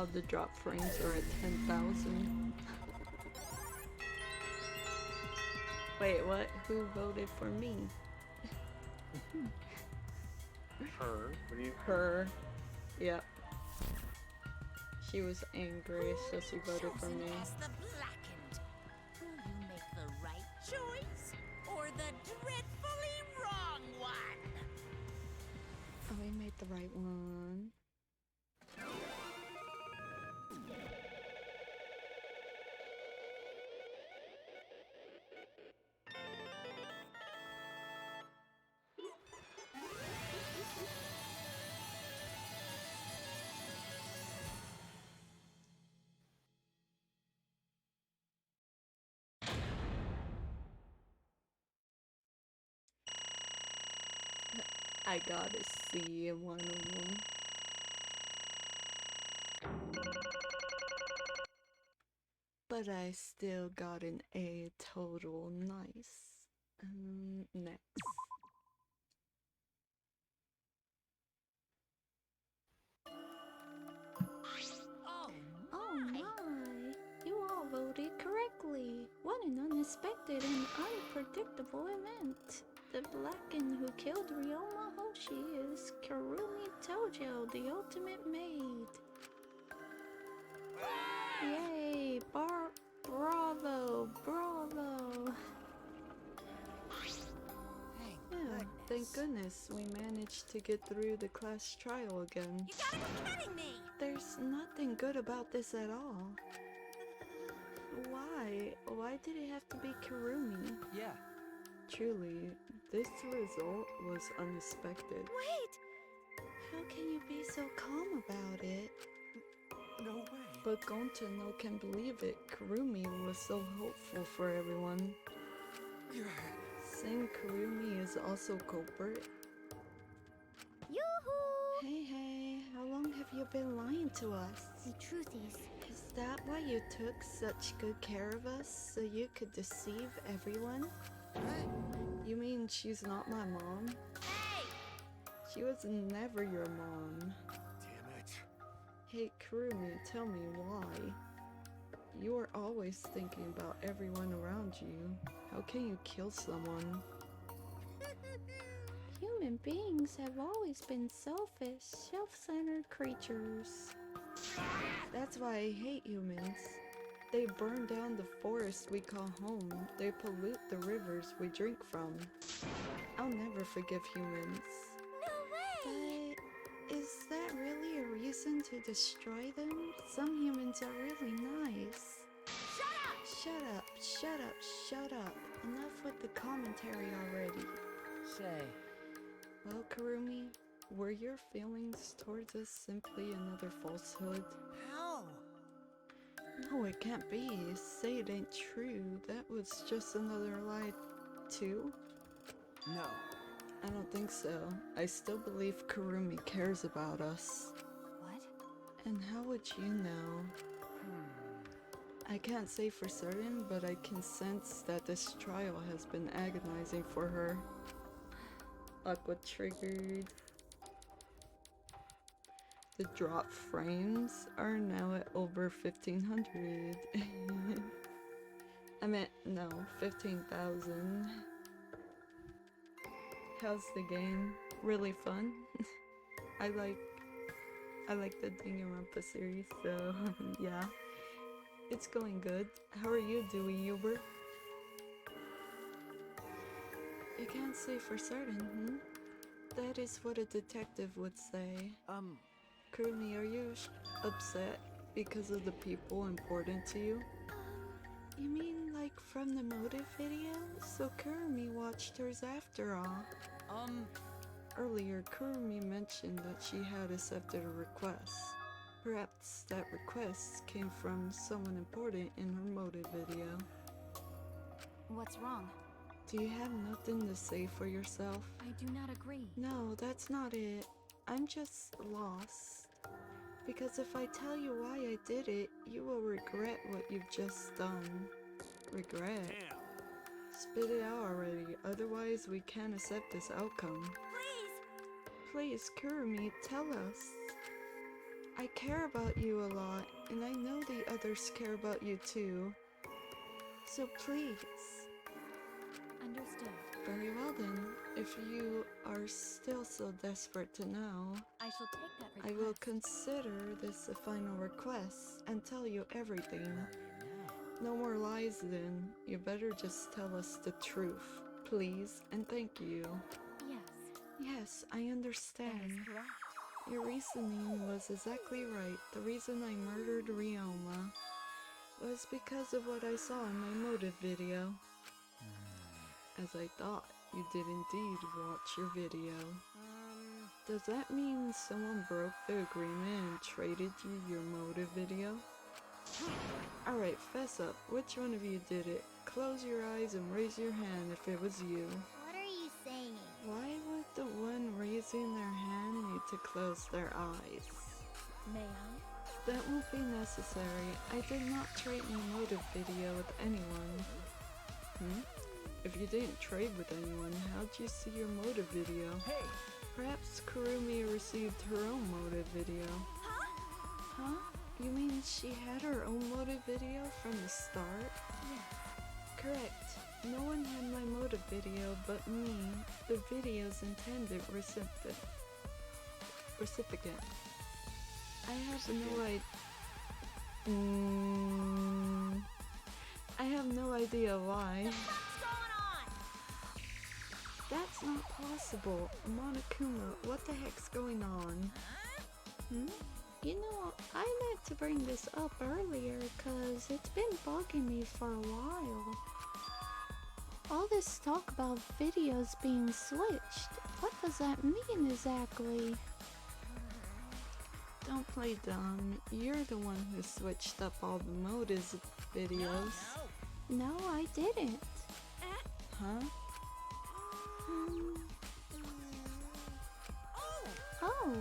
how the drop frames are at 10,000. Wait, what? Who voted for me? Her? What do you? Her. Yep. She was angry, so she voted for me. As the blackened. Will you make the right choice or the dreadfully wrong one? Oh, we made the right one. I got a C in one of them. But I still got an A total. Nice. Next. Oh my! You all voted correctly. What an unexpected and unpredictable event. The blackened who killed Ryoma Hoshi is Kurumi Tojo, the ultimate maid. Yay! Bravo! Bravo! Thank goodness we managed to get through the class trial again. You gotta be kidding me! There's nothing good about this at all. Why? Why did it have to be Kurumi? Yeah. Truly, this result was unexpected. Wait! How can you be so calm about it? No way. But Gonta no can believe it. Kurumi was so hopeful for everyone. Saying Kurumi is also culprit. Yoo-hoo! Hey, how long have you been lying to us? The truth Is that why you took such good care of us, so you could deceive everyone? You mean she's not my mom? Hey! She was never your mom. Damn it. Hey Kurumi, tell me why. You are always thinking about everyone around you. How can you kill someone? Human beings have always been selfish, self-centered creatures. That's why I hate humans. They burn down the forest we call home. They pollute the rivers we drink from. I'll never forgive humans. No way! But is that really a reason to destroy them? Some humans are really nice. Shut up! Shut up. Enough with the commentary already. Say, Well, Kurumi, were your feelings towards us simply another falsehood? How? No, it can't be. Say it ain't true. That was just another lie, too? No. I don't think so. I still believe Kurumi cares about us. What? And how would you know? I can't say for certain, but I can sense that this trial has been agonizing for her. Aqua triggered. The drop frames are now at over 1,500. I meant, no, 15,000. How's the game? Really fun? I like the Danganronpa series, so yeah. It's going good. How are you doing, Uber? You can't say for certain, That is what a detective would say. Kurumi, are you upset because of the people important to you? You mean like from the motive video? So Kurumi watched hers after all. Earlier, Kurumi mentioned that she had accepted a request. Perhaps that request came from someone important in her motive video. What's wrong? Do you have nothing to say for yourself? I do not agree. No, that's not it. I'm just lost. Because if I tell you why I did it, you will regret what you've just done. Regret? Damn. Spit it out already, otherwise we can't accept this outcome. Please! Please, Kurumi, tell us. I care about you a lot, and I know the others care about you too. So please. Understood. Very well then. If you are still so desperate to know, I shall take that request. I will consider this a final request and tell you everything. No more lies then. You better just tell us the truth. Please and thank you. Yes. Yes, I understand. That is correct. Your reasoning was exactly right. The reason I murdered Ryoma was because of what I saw in my motive video. As I thought, you did indeed watch your video. Does that mean someone broke the agreement and traded you your motive video? Alright, fess up. Which one of you did it? Close your eyes and raise your hand if it was you. What are you saying? Why would the one raising their hand need to close their eyes? May I? That won't be necessary. I did not trade my motive video with anyone. If you didn't trade with anyone, how'd you see your motive video? Hey! Perhaps Kurumi received her own motive video. Huh? You mean she had her own motive video from the start? Yes. Correct. No one had my motive video but me, the video's intended recipient. I have no idea. I have no idea why. What's going on? That's not possible. Monokuma, what the heck's going on? You know, I meant to bring this up earlier because it's been bugging me for a while. All this talk about videos being switched, what does that mean exactly? Don't play dumb. You're the one who switched up all the motives videos. No, I didn't. Huh? Oh,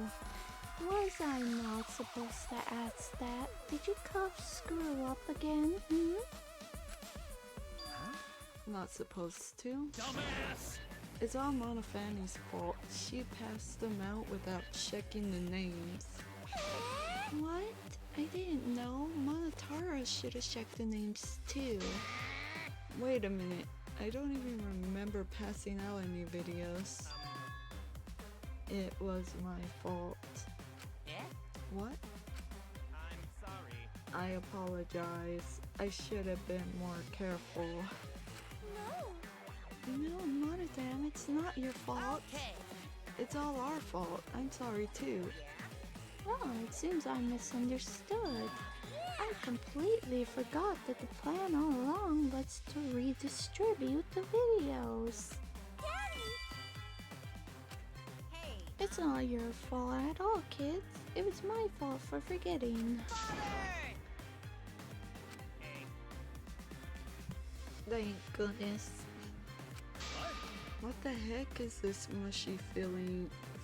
was I not supposed to ask that? Did you cuffs screw up again? Not supposed to. Dumbass! It's all Mona Fanny's fault. She passed them out without checking the names. What? I didn't know. Monotara should have checked the names too. Wait a minute. I don't even remember passing out any videos. It was my fault. What? I'm sorry. I apologize. I should have been more careful. No, Monodam, it's not your fault. Okay. It's all our fault. I'm sorry too. Oh, it seems I misunderstood. I completely forgot that the plan all along was to redistribute the videos. Hey. It's not your fault at all, kids. It was my fault for forgetting. Thank goodness. What the heck is this mushy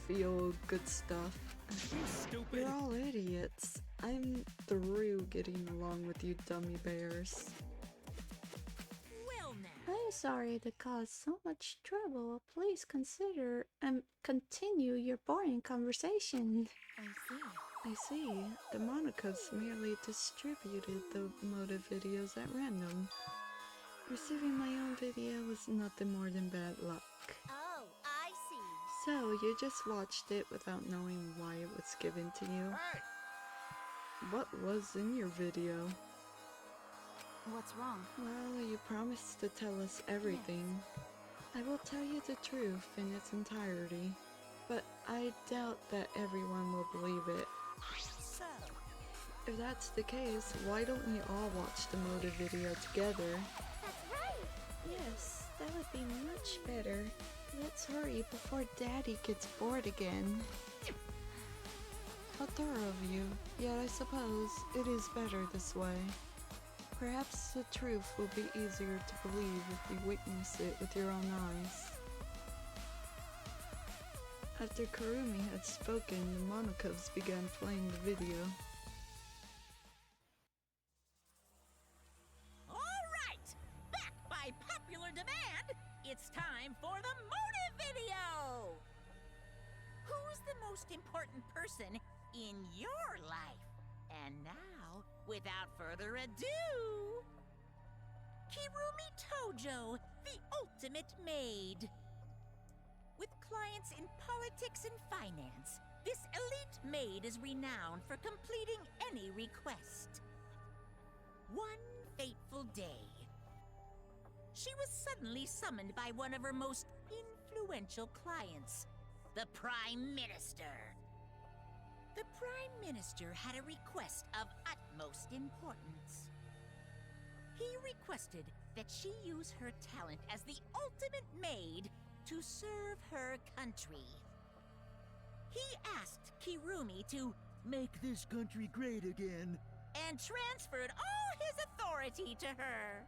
feel good stuff? You stupid! You're all idiots. I'm through getting along with you dummy bears. Well now. I'm sorry to cause so much trouble. Please consider and continue your boring conversation. I see. The Monicas merely distributed the motive videos at random. Receiving my own video was nothing more than bad luck. Oh, I see. So, you just watched it without knowing why it was given to you? Hey! What was in your video? What's wrong? Well, you promised to tell us everything. I will tell you the truth in its entirety, but I doubt that everyone will believe it. So, If that's the case, why don't we all watch the motive video together? That's right. Yes, that would be much better. Let's hurry before Daddy gets bored again. How thorough of you, yet I suppose it is better this way. Perhaps the truth will be easier to believe if you witness it with your own eyes. After Kurumi had spoken, the Monakovs began playing the video. all right. Back by popular demand, it's time for the motive video. Who's the most important person in your life. And now, without further ado, Kirumi Tojo, the ultimate maid. With clients in politics and finance, this elite maid is renowned for completing any request. One fateful day, she was suddenly summoned by one of her most influential clients, the Prime Minister. The Prime Minister had a request of utmost importance. He requested that she use her talent as the ultimate maid to serve her country. He asked Kirumi to make this country great again and transferred all his authority to her.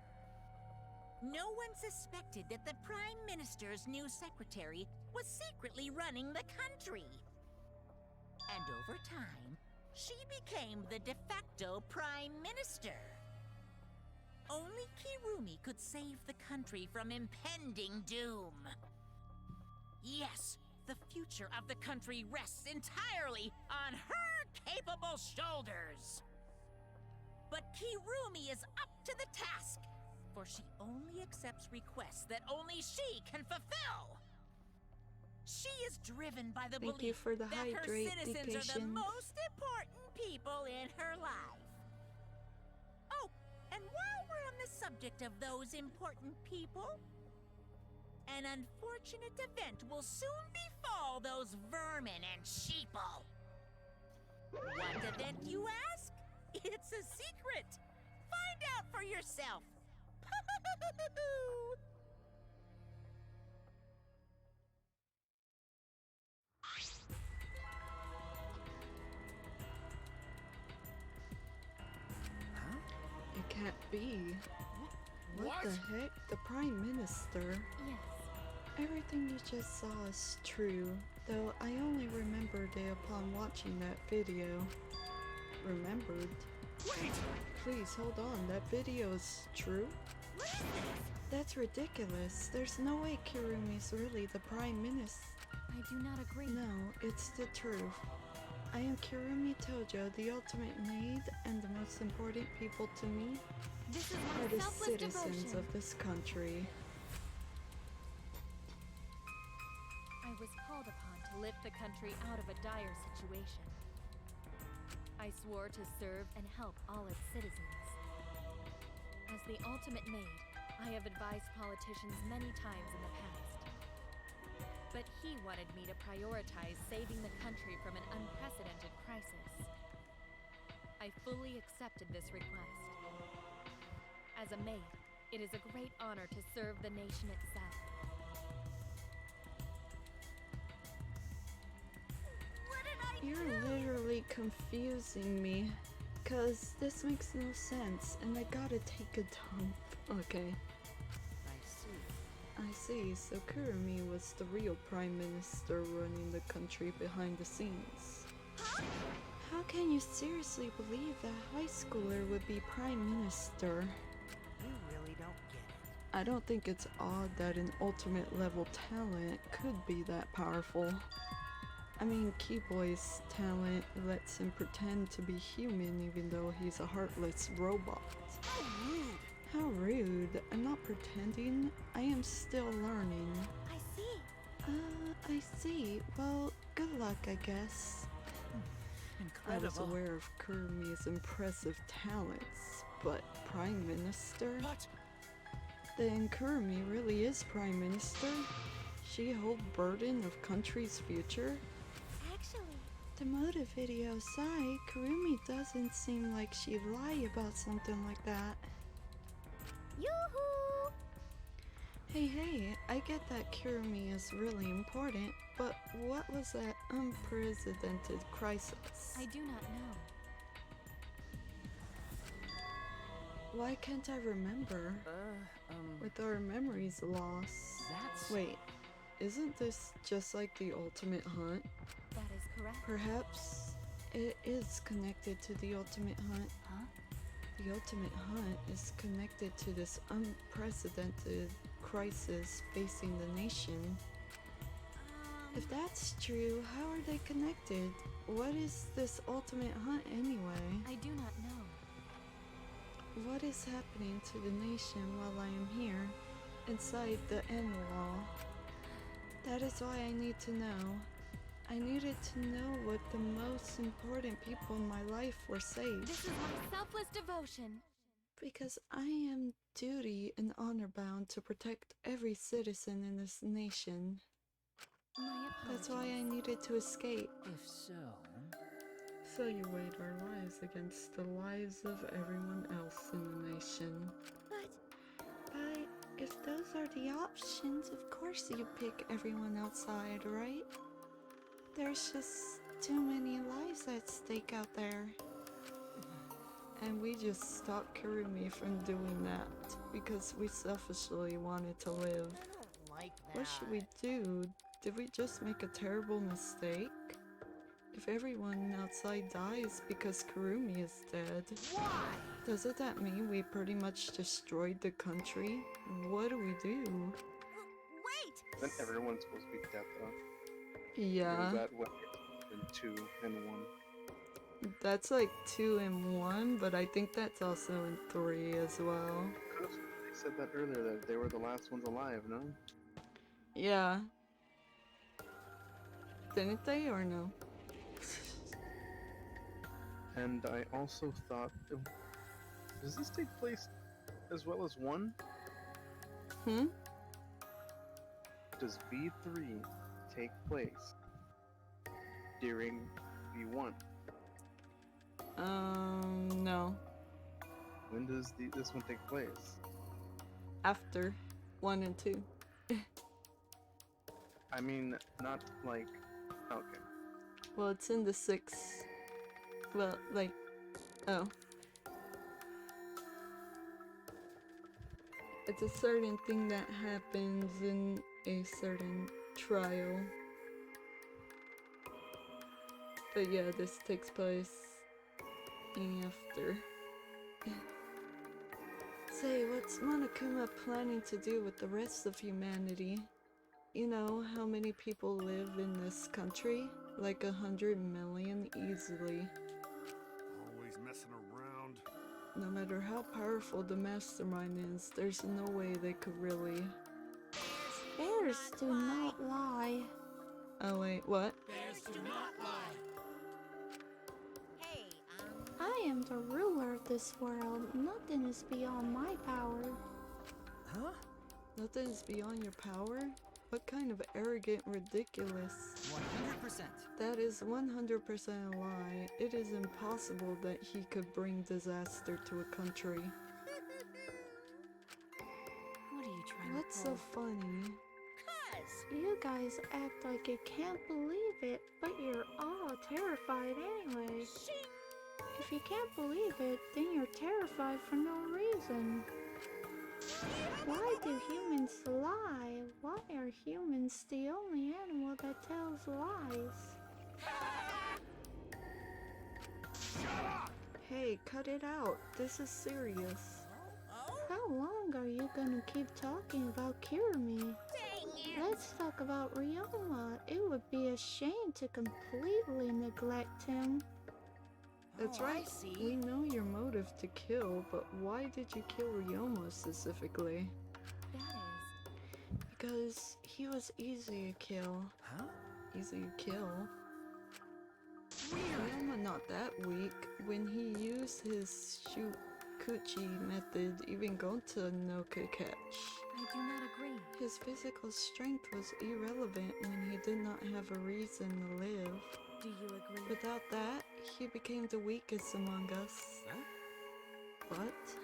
No one suspected that the Prime Minister's new secretary was secretly running the country. And over time, she became the de facto Prime Minister. Only Kirumi could save the country from impending doom. Yes, the future of the country rests entirely on her capable shoulders. But Kirumi is up to the task, for she only accepts requests that only she can fulfill. She is driven by the Thank you belief for the that her citizens are the hydration. most important people in her life. Oh, and while we're on the subject of those important people, an unfortunate event will soon befall those vermin and sheeple. What event, you ask? It's a secret. Find out for yourself. It can't be. What the heck? The Prime Minister? Yes. Everything you just saw is true, though I only remembered it upon watching that video. Remembered? Wait! Please hold on, that video is true? That's ridiculous. There's no way Kirumi's really the Prime Minister. I do not agree. No, it's the truth. I am Kirumi Tojo, the ultimate maid, and the most important people to me This is are my the selfless citizens devotion. of this country. I was called upon to lift the country out of a dire situation. I swore to serve and help all its citizens. As the ultimate maid, I have advised politicians many times in the past. But he wanted me to prioritize saving the country from an unprecedented crisis. I fully accepted this request. As a maid, it is a great honor to serve the nation itself. You're literally confusing me, cause this makes no sense, and I gotta take a dump. Okay. I see, so Kurumi was the real Prime Minister running the country behind the scenes. How can you seriously believe that a high schooler would be Prime Minister? You really don't get it. I don't think it's odd that an ultimate level talent could be that powerful. I mean, Keyboy's talent lets him pretend to be human even though he's a heartless robot. How rude! How rude. I'm not pretending. I am still learning. I see. I see. Well, good luck, I guess. I was Incredible. aware of Kurumi's impressive talents, but Prime Minister? But Then Kurumi really is Prime Minister? She hold burden of country's future? Actually, The motive video aside, Kurumi doesn't seem like she'd lie about something like that. yoo-hoo! Hey, I get that Kurumi is really important, but what was that unprecedented crisis? I do not know. Why can't I remember? With our memories lost. That's... Wait, isn't this just like the ultimate hunt? That is correct. Perhaps it is connected to the ultimate hunt. Huh? The ultimate hunt is connected to this unprecedented crisis facing the nation. If that's true, how are they connected? What is this ultimate hunt anyway? I do not know. What is happening to the nation while I am here, inside the end wall? That is why I need to know. I needed to know what the most important people in my life were safe. This is my selfless devotion. Because I am duty and honor bound to protect every citizen in this nation. My apologies. That's why I needed to escape. If so... So you weighed our lives against the lives of everyone else in the nation. But if those are the options, of course you pick everyone outside, right? There's just too many lives at stake out there. And we just stopped Kurumi from doing that because we selfishly wanted to live. I don't like that. What should we do? Did we just make a terrible mistake? If everyone outside dies because Kurumi is dead, Why? doesn't that mean we pretty much destroyed the country? What do we do? Wait! Then everyone's supposed to be dead though. Yeah, Is that what? In 2 and 1. that's like 2 and 1, but I think that's also in 3 as well. They said that earlier that they were the last ones alive, no? Yeah. Didn't they or no? And I also thought, does this take place as well as 1? Hmm? Does V3 take place during V1? No. When does this one take place? After 1 and 2. I mean, not like... Okay. Well, it's in the 6th. Well, like... Oh. It's a certain thing that happens in a certain trial. But yeah, this takes place after. Say, what's Monokuma planning to do with the rest of humanity? You know how many people live in this country? Like 100 million easily. Always messing around. No matter how powerful the mastermind is, there's no way they could really... Bears do not lie. Oh wait, what? Bears do not lie. Hey, I am the ruler of this world. Nothing is beyond my power. Huh? Nothing is beyond your power? What kind of arrogant, ridiculous... 100%. That is 100% a lie. It is impossible that he could bring disaster to a country. What are you trying What's to so pull? funny? You guys act like you can't believe it, but you're all terrified anyway. If you can't believe it, then you're terrified for no reason. Why do humans lie? Why are humans the only animal that tells lies? Hey, cut it out. This is serious. How long are you gonna keep talking about Kirumi? Let's talk about Ryoma. It would be a shame to completely neglect him. That's Oh, I right. see. We know your motive to kill, but why did you kill Ryoma specifically? That is... Because he was easy to kill. Huh? Easy to kill? Ryoma not that weak. When he used his shoot Kuchi method, even Gonta no could catch. I do not agree. His physical strength was irrelevant when he did not have a reason to live. Do you agree? Without that, he became the weakest among us. Huh? But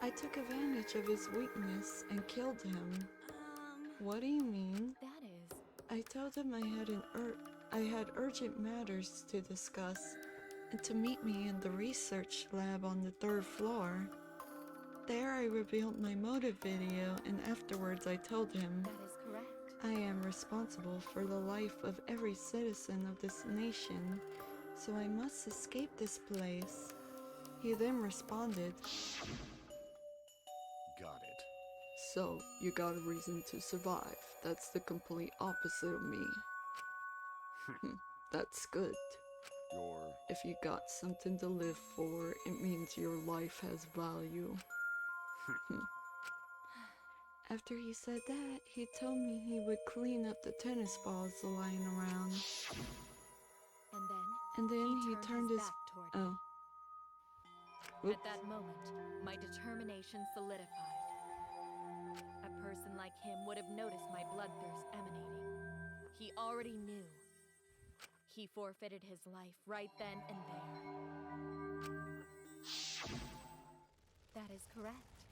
I took advantage of his weakness and killed him. What do you mean? That is... I told him I had urgent matters to discuss and to meet me in the research lab on the 3rd floor. There I revealed my motive video, and afterwards I told him, That is correct. I am responsible for the life of every citizen of this nation, so I must escape this place. He then responded, Got it. So, you got a reason to survive. That's the complete opposite of me. That's good. If you got something to live for, it means your life has value. After he said that, he told me he would clean up the tennis balls lying around. And then he turned his back toward me. Oh. Oops. At that moment, my determination solidified. A person like him would have noticed my bloodthirst emanating. He already knew. He forfeited his life right then and there. That is correct.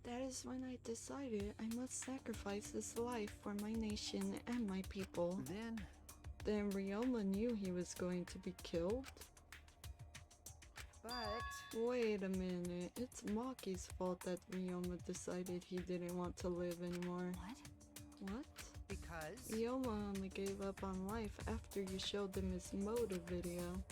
That is when I decided I must sacrifice his life for my nation and my people. Then Ryoma knew he was going to be killed. But... Wait a minute, it's Maki's fault that Ryoma decided he didn't want to live anymore. What? Because? Ryoma only gave up on life after you showed him his motive video.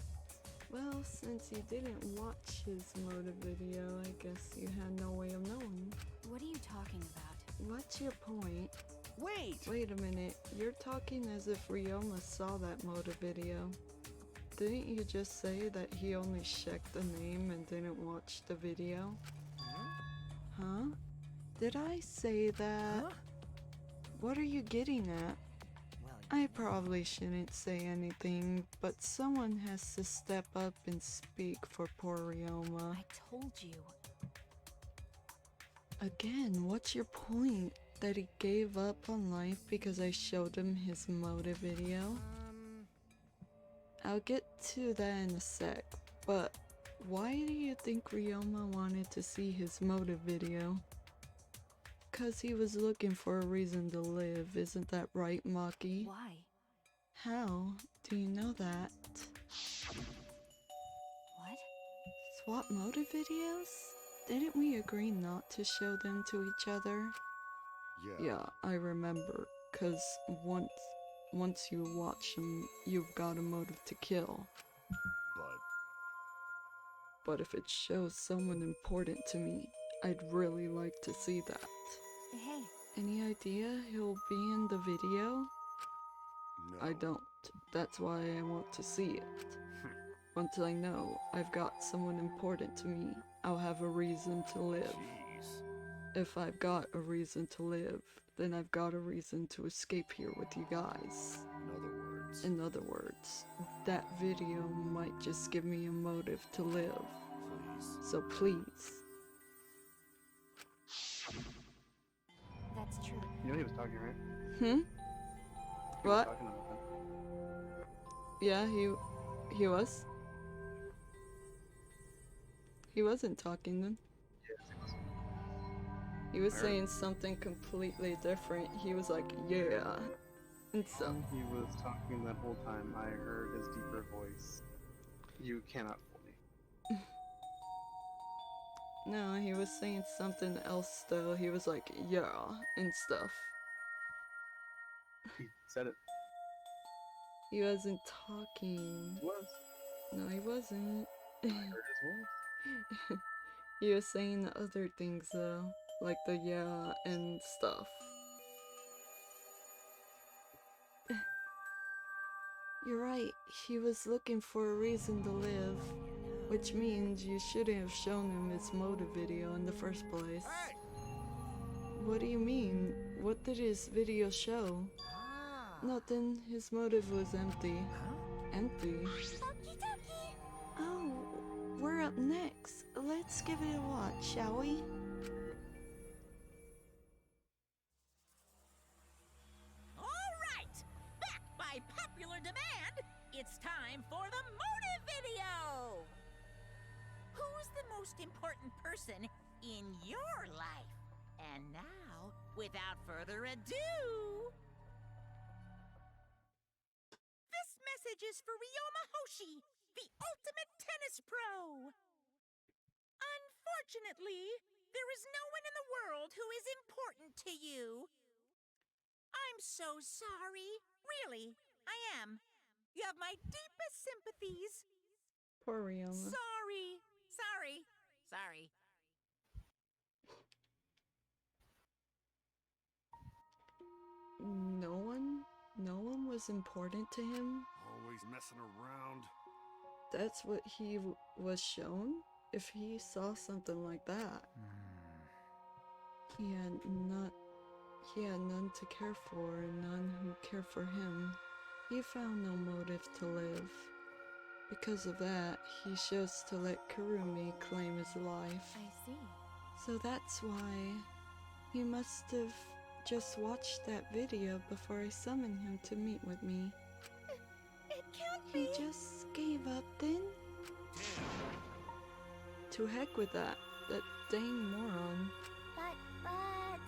Well, since you didn't watch his motive video, I guess you had no way of knowing. What are you talking about? What's your point? Wait a minute, you're talking as if Ryoma saw that motive video. Didn't you just say that he only checked the name and didn't watch the video? Huh? Did I say that? Huh? What are you getting at? I probably shouldn't say anything, but someone has to step up and speak for poor Ryoma. I told you. Again, what's your point? That he gave up on life because I showed him his motive video? I'll get to that in a sec, but why do you think Ryoma wanted to see his motive video? 'Cause he was looking for a reason to live, isn't that right, Maki? Why? How? Do you know that? What? Swap motive videos? Didn't we agree not to show them to each other? Yeah, I remember, 'cause once you watch them, you've got a motive to kill. But if it shows someone important to me, I'd really like to see that. Hey. Any idea he'll be in the video? No. I don't. That's why I want to see it. Once I know I've got someone important to me, I'll have a reason to live. If I've got a reason to live, then I've got a reason to escape here with you guys. In other words, that video might just give me a motive to live. So please. That's true. You know he was talking, right? Hmm? He was What? talking about that. Yeah, he was. He wasn't talking then. Yes, he was. He was I heard. saying something completely different. He was like, yeah. And so. He was talking that whole time. I heard his deeper voice. You cannot fool me. No, he was saying something else though. He was like, yeah, and stuff. He said it. He wasn't talking. He was. No, he wasn't. I heard his voice. He was saying other things though. Like the yeah and stuff. You're right, he was looking for a reason to live. Which means you shouldn't have shown him his motive video in the first place. Hey! What do you mean? What did his video show? Nothing, his motive was empty. Empty? Oh, we're up next. Let's give it a watch, shall we? All right! Back by popular demand, it's time for the motive video! Who's the most important person in your life? And now, without further ado... This message is for Ryoma Hoshi, the ultimate tennis pro! Unfortunately, there is no one in the world who is important to you. I'm so sorry. Really, I am. You have my deepest sympathies. Poor Ryoma. Sorry. No one was important to him. Always messing around. That's what he was shown. If he saw something like that, he had none to care for, and none who cared for him. He found no motive to live. Because of that, he chose to let Kurumi claim his life. I see. So that's why he must have just watched that video before I summoned him to meet with me. It can't He be. just gave up then? To heck with that dang moron. But...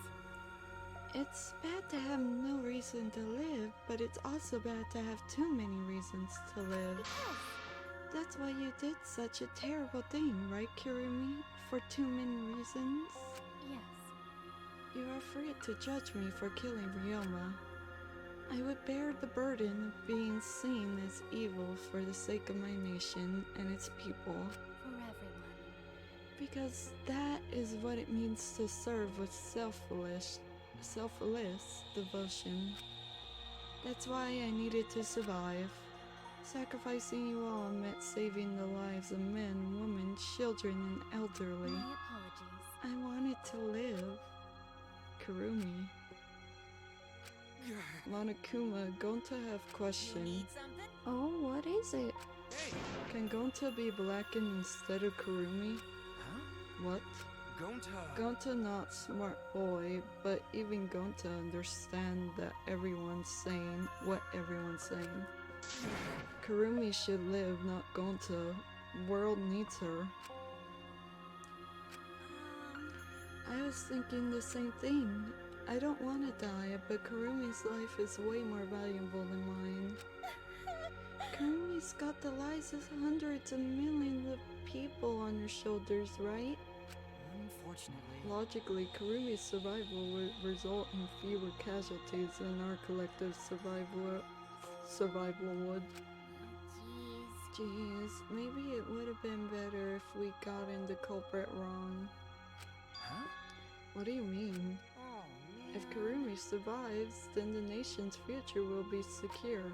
It's bad to have no reason to live, but it's also bad to have too many reasons to live. That's why you did such a terrible thing, right, Kurumi? For too many reasons? Yes. You are free to judge me for killing Ryoma. I would bear the burden of being seen as evil for the sake of my nation and its people. For everyone. Because that is what it means to serve with selfless devotion. That's why I needed to survive. Sacrificing you all meant saving the lives of men, women, children, and elderly. My apologies. I wanted to live. Kurumi. Monokuma, Gonta have question. Need something? Oh, what is it? Can Gonta be blackened instead of Kurumi? Huh? What? Gonta. Gonta not smart boy, but even Gonta understand that everyone's saying what everyone's saying. Kurumi should live, not Gonta. World needs her. I was thinking the same thing. I don't want to die, but Kurumi's life is way more valuable than mine. Kurumi's got the lives of hundreds of millions of people on her shoulders, right? Unfortunately. Logically, Kurumi's survival would result in fewer casualties than our collective survival would. Jeez, maybe it would have been better if we gotten the culprit wrong. Huh? What do you mean? If Kurumi survives, then the nation's future will be secure.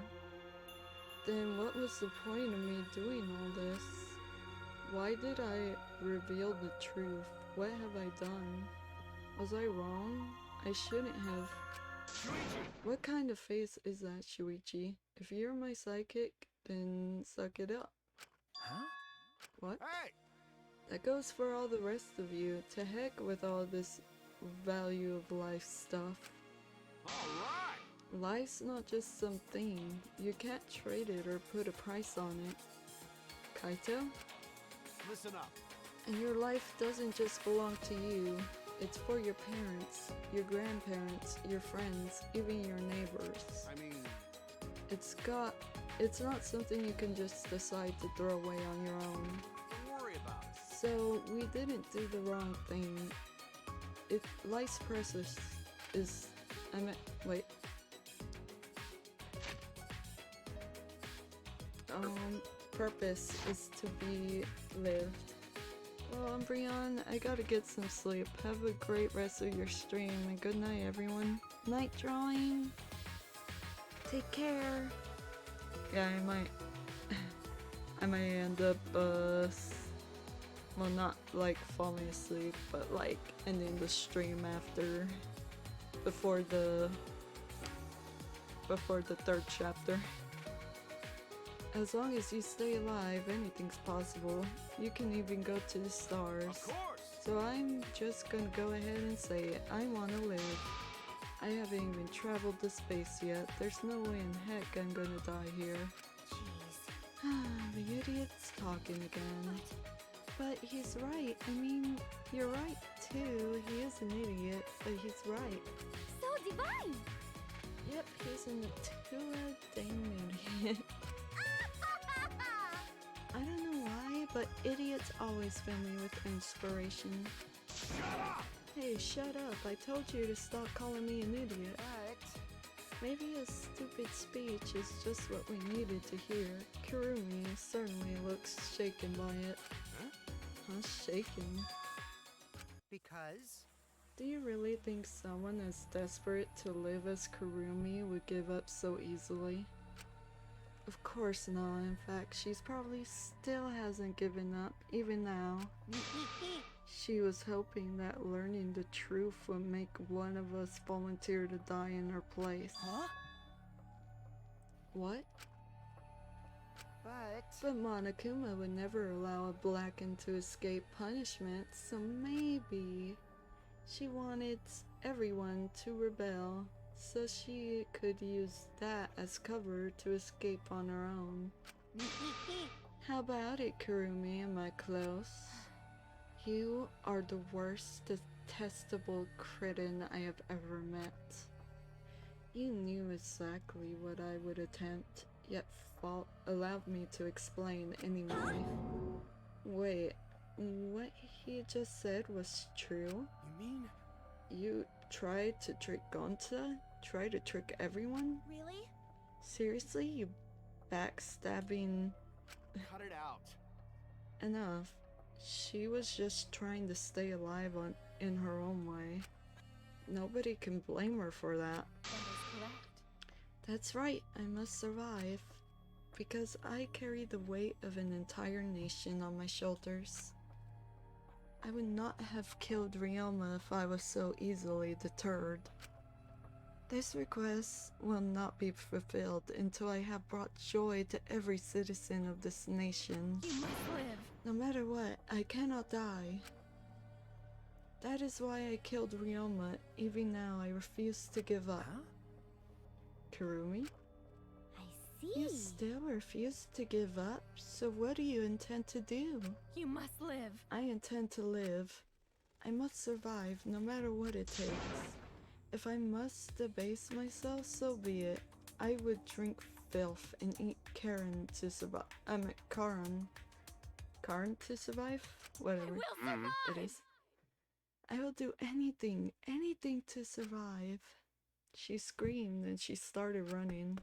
Then what was the point of me doing all this? Why did I reveal the truth? What have I done? Was I wrong? I shouldn't have. Shuichi! What kind of face is that, Shuichi? If you're my psychic, then suck it up. Huh? What? Hey! That goes for all the rest of you. To heck with all this value of life stuff. Alright! Life's not just something. You can't trade it or put a price on it. Kaito? Listen up. And your life doesn't just belong to you. It's for your parents, your grandparents, your friends, even your neighbors. I mean... It's not something you can just decide to throw away on your own. Don't worry about it. So, we didn't do the wrong thing. Life's precious is... wait. Purpose is to be lived. Well, Umbreon, I gotta get some sleep. Have a great rest of your stream, and good night, everyone. Night drawing. Take care. Yeah, I might end up, well, not like falling asleep, but like ending the stream before the third chapter. As long as you stay alive, anything's possible. You can even go to the stars. Of course! So I'm just gonna go ahead and say it. I wanna live. I haven't even traveled to space yet. There's no way in heck I'm gonna die here. Jeez. The idiot's talking again. But he's right. I mean, you're right too. He is an idiot, but he's right. So divine! Yep, he's an dang idiot. I don't know why, but idiots always fill me with inspiration. Shut up! Hey, shut up. I told you to stop calling me an idiot. Maybe a stupid speech is just what we needed to hear. Kurumi certainly looks shaken by it. Huh? Shaken? Because Do you really think someone as desperate to live as Kurumi would give up so easily? Of course not. In fact, she's probably still hasn't given up, even now. She was hoping that learning the truth would make one of us volunteer to die in her place. Huh? What? But Monokuma would never allow a Blackened to escape punishment, so maybe she wanted everyone to rebel, so she could use that as cover to escape on her own. How about it, Kurumi? Am I close? You are the worst detestable cretin I have ever met. You knew exactly what I would attempt, yet allowed me to explain anyway. Wait, what he just said was true? You mean? You tried to trick Gonta? Try to trick everyone? Really? Seriously, you backstabbing... Cut it out. Enough. She was just trying to stay alive in her own way. Nobody can blame her for that. That is correct. That's right, I must survive. Because I carry the weight of an entire nation on my shoulders. I would not have killed Ryoma if I was so easily deterred. This request will not be fulfilled until I have brought joy to every citizen of this nation. You must live. No matter what, I cannot die. That is why I killed Ryoma. Even now, I refuse to give up. Huh? Kurumi? I see. You still refuse to give up? So what do you intend to do? You must live. I intend to live. I must survive, no matter what it takes. If I must debase myself, so be it. I would drink filth and eat Karen to survive. Karen. Karen to survive? Whatever. I will survive. It is. I will do anything to survive. She screamed and she started running.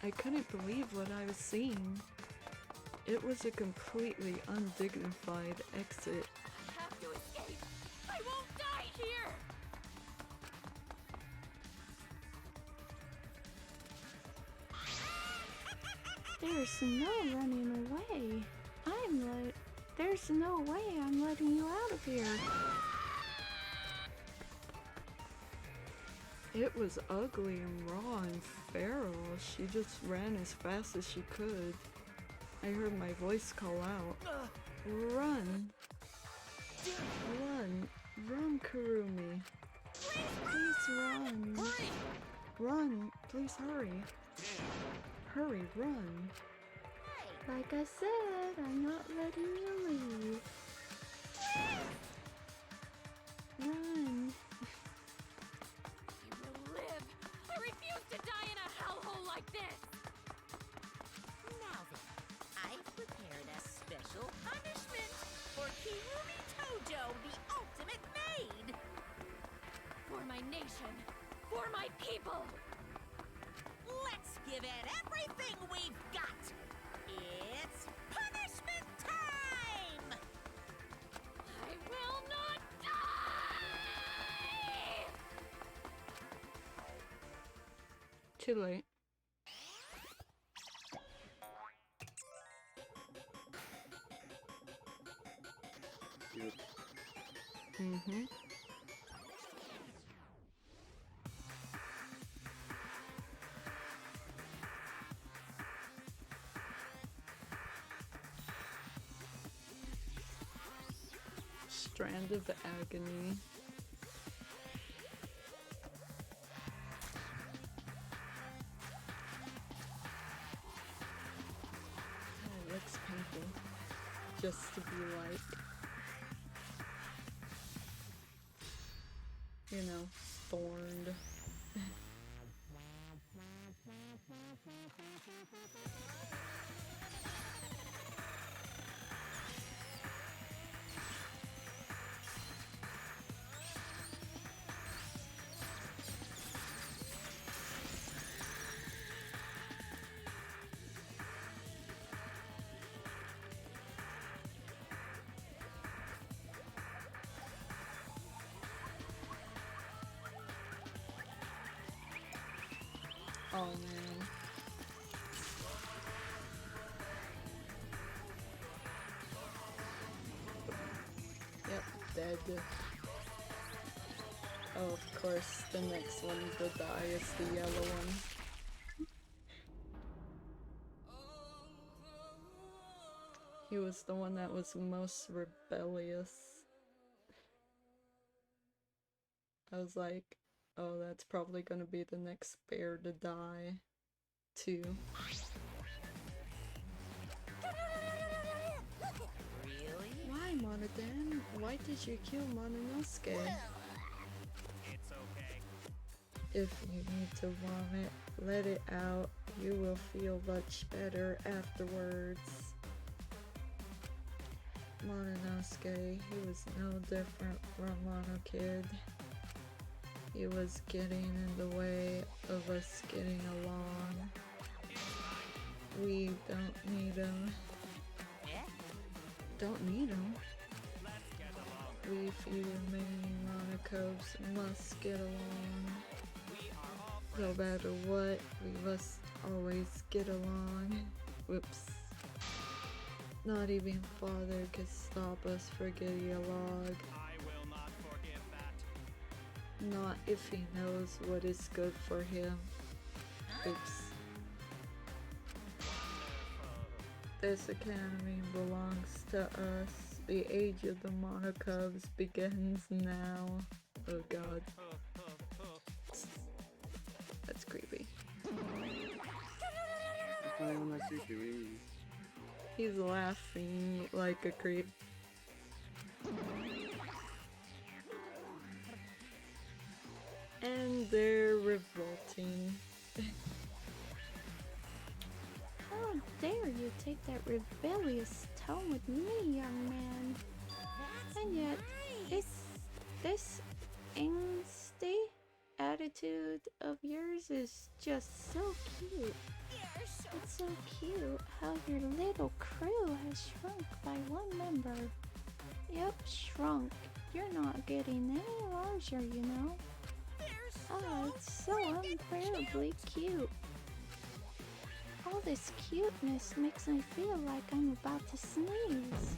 I couldn't believe what I was seeing. It was a completely undignified exit. I have to escape. I won't die here. There's no running away. There's no way I'm letting you out of here. It was ugly and raw and feral. She just ran as fast as she could. I heard my voice call out. Run! Run! Run, Kurumi! Please run! Hurry! Run! Please hurry! Hurry, run! Like I said, I'm not letting you leave. Run! I will live. I refuse to die in a hellhole like this. Now then, I've prepared a special punishment for Kirumi Tojo, the ultimate maid. For my nation. For my people. Let's give it everything we've got. It's punishment time! I will not die! Too late. Yep. Mm-hmm. Strand of agony. Oh, it looks painful. Just to be like, you know, thorned. Oh man. Yep, dead. Oh, of course, the next one to die is the yellow one. He was the one that was most rebellious. I was like, oh, that's probably gonna be the next bear to die, too. Really? Why, Monodan? Why did you kill Mononosuke? It's okay. If you need to vomit, let it out. You will feel much better afterwards. Mononosuke, he was no different from Mono Kid. He was getting in the way of us getting along. We don't need him. Yeah? Don't need him. We few remaining Monocos must get along. No matter what, we must always get along. Whoops. Not even Father could stop us for getting along. I will not forgive that. Not if he knows what is good for him. Oops. This academy belongs to us. The age of the Monocubs begins now. Oh god. That's creepy. He's laughing like a creep. And they're revolting. How dare you take that rebellious tone with me, young man? And yet, this angsty attitude of yours is just so cute. It's so cute how your little crew has shrunk by one member. Yep, shrunk. You're not getting any larger, you know. Oh, it's so unbearably cute. All this cuteness makes me feel like I'm about to sneeze.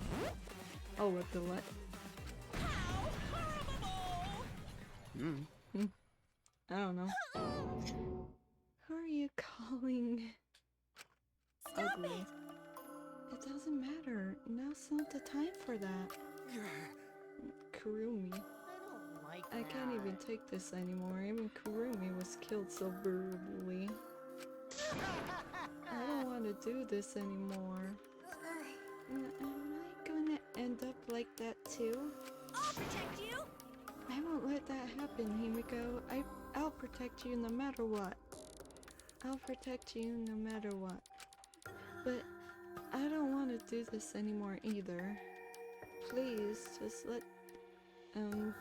Oh, what the what? I don't know. Who are you calling ugly? It doesn't matter. Now's not the time for that. Kurumi. I can't even take this anymore. Even Kurumi was killed so brutally. I don't want to do this anymore. Am I gonna end up like that too? I'll protect you! I won't let that happen, Himiko. I'll protect you no matter what. I'll protect you no matter what. But I don't want to do this anymore either. Please,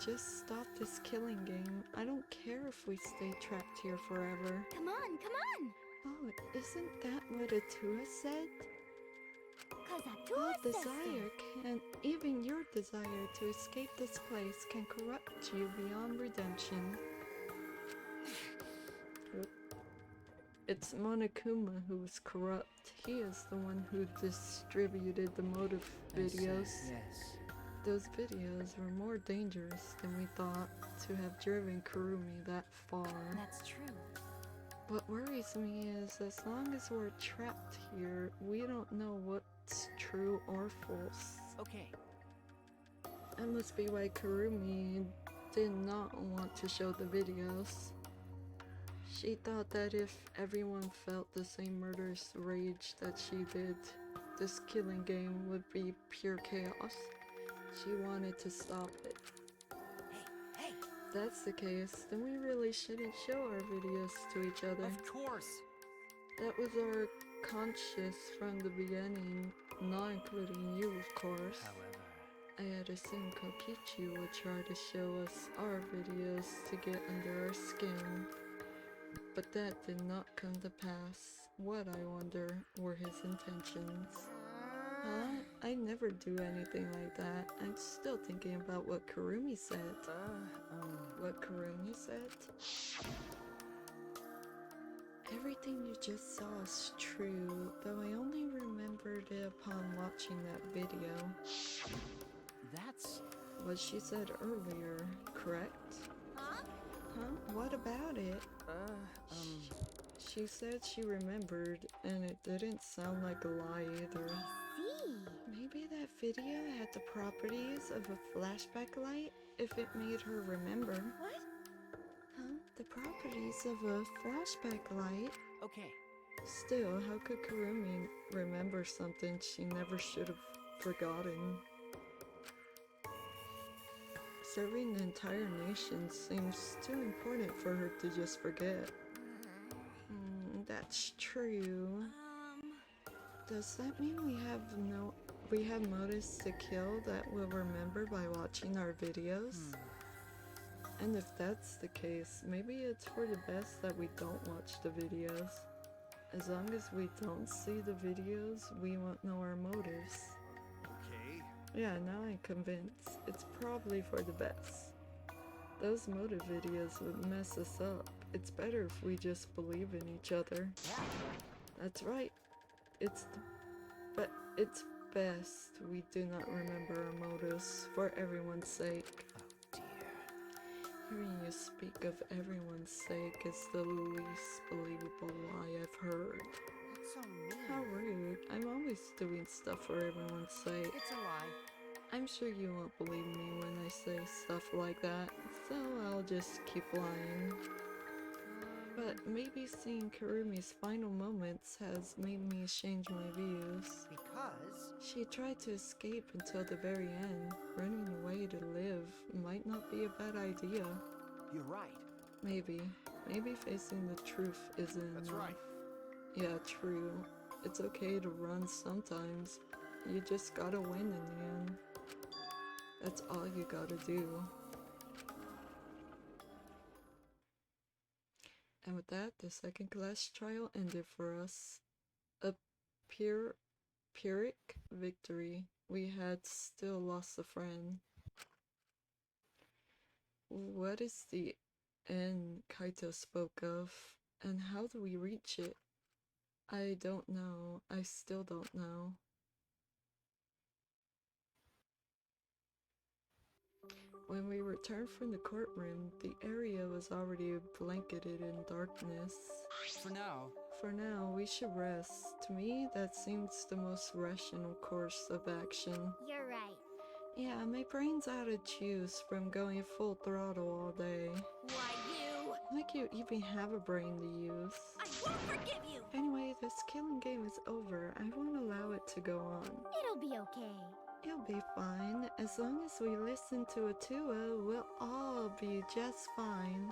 just stop this killing game. I don't care if we stay trapped here forever. Come on, come on! Oh, isn't that what Atua said? 'Cause All Atua says desire can, even your desire to escape this place can corrupt you beyond redemption. It's Monokuma who is corrupt. He is the one who distributed the motive videos. Yes. Those videos were more dangerous than we thought to have driven Kurumi that far. That's true. What worries me is as long as we're trapped here, we don't know what's true or false. Okay. That must be why Kurumi did not want to show the videos. She thought that if everyone felt the same murderous rage that she did, this killing game would be pure chaos. She wanted to stop it. Hey! If that's the case, then we really shouldn't show our videos to each other. Of course. That was our conscience from the beginning, not including you, of course. However, I had assumed Kokichi would try to show us our videos to get under our skin. But that did not come to pass. What, I wonder, were his intentions? Huh? I never do anything like that. I'm still thinking about what Kurumi said. What Kurumi said? Everything you just saw is true, though I only remembered it upon watching that video. That's... What she said earlier, correct? Huh? Huh? What about it? She said she remembered, and it didn't sound like a lie either. See. Maybe that video had the properties of a flashback light if it made her remember. What? Huh? The properties of a flashback light? Okay. Still, how could Kurumi remember something she never should have forgotten? Serving the entire nation seems too important for her to just forget. That's true. Does that mean we have motives to kill that we'll remember by watching our videos? And if that's the case, maybe it's for the best that we don't watch the videos. As long as we don't see the videos, we won't know our motives. Okay. Yeah, now I'm convinced. It's probably for the best. Those motive videos would mess us up. It's better if we just believe in each other. That's right. It's best we do not remember our motives for everyone's sake. Oh dear. Hearing you speak of everyone's sake is the least believable lie I've heard. That's so mean. How rude. I'm always doing stuff for everyone's sake. It's a lie. I'm sure you won't believe me when I say stuff like that, so I'll just keep lying. But maybe seeing Kurumi's final moments has made me change my views. Because? She tried to escape until the very end. Running away to live might not be a bad idea. You're right. Maybe facing the truth isn't That's enough. right. Yeah, true. It's okay to run sometimes. You just gotta win in the end. That's all you gotta do. And with that, the second class trial ended for us. A Pyrrhic victory. We had still lost a friend. What is the end Kaito spoke of, and how do we reach it? I don't know. I still don't know. When we returned from the courtroom, the area was already blanketed in darkness. For now, we should rest. To me, that seems the most rational course of action. You're right. Yeah, my brain's out of juice from going full throttle all day. Why you? Like you even have a brain to use. I won't forgive you! Anyway, this killing game is over. I won't allow it to go on. It'll be okay. It'll be fine. As long as we listen to Atua, we'll all be just fine.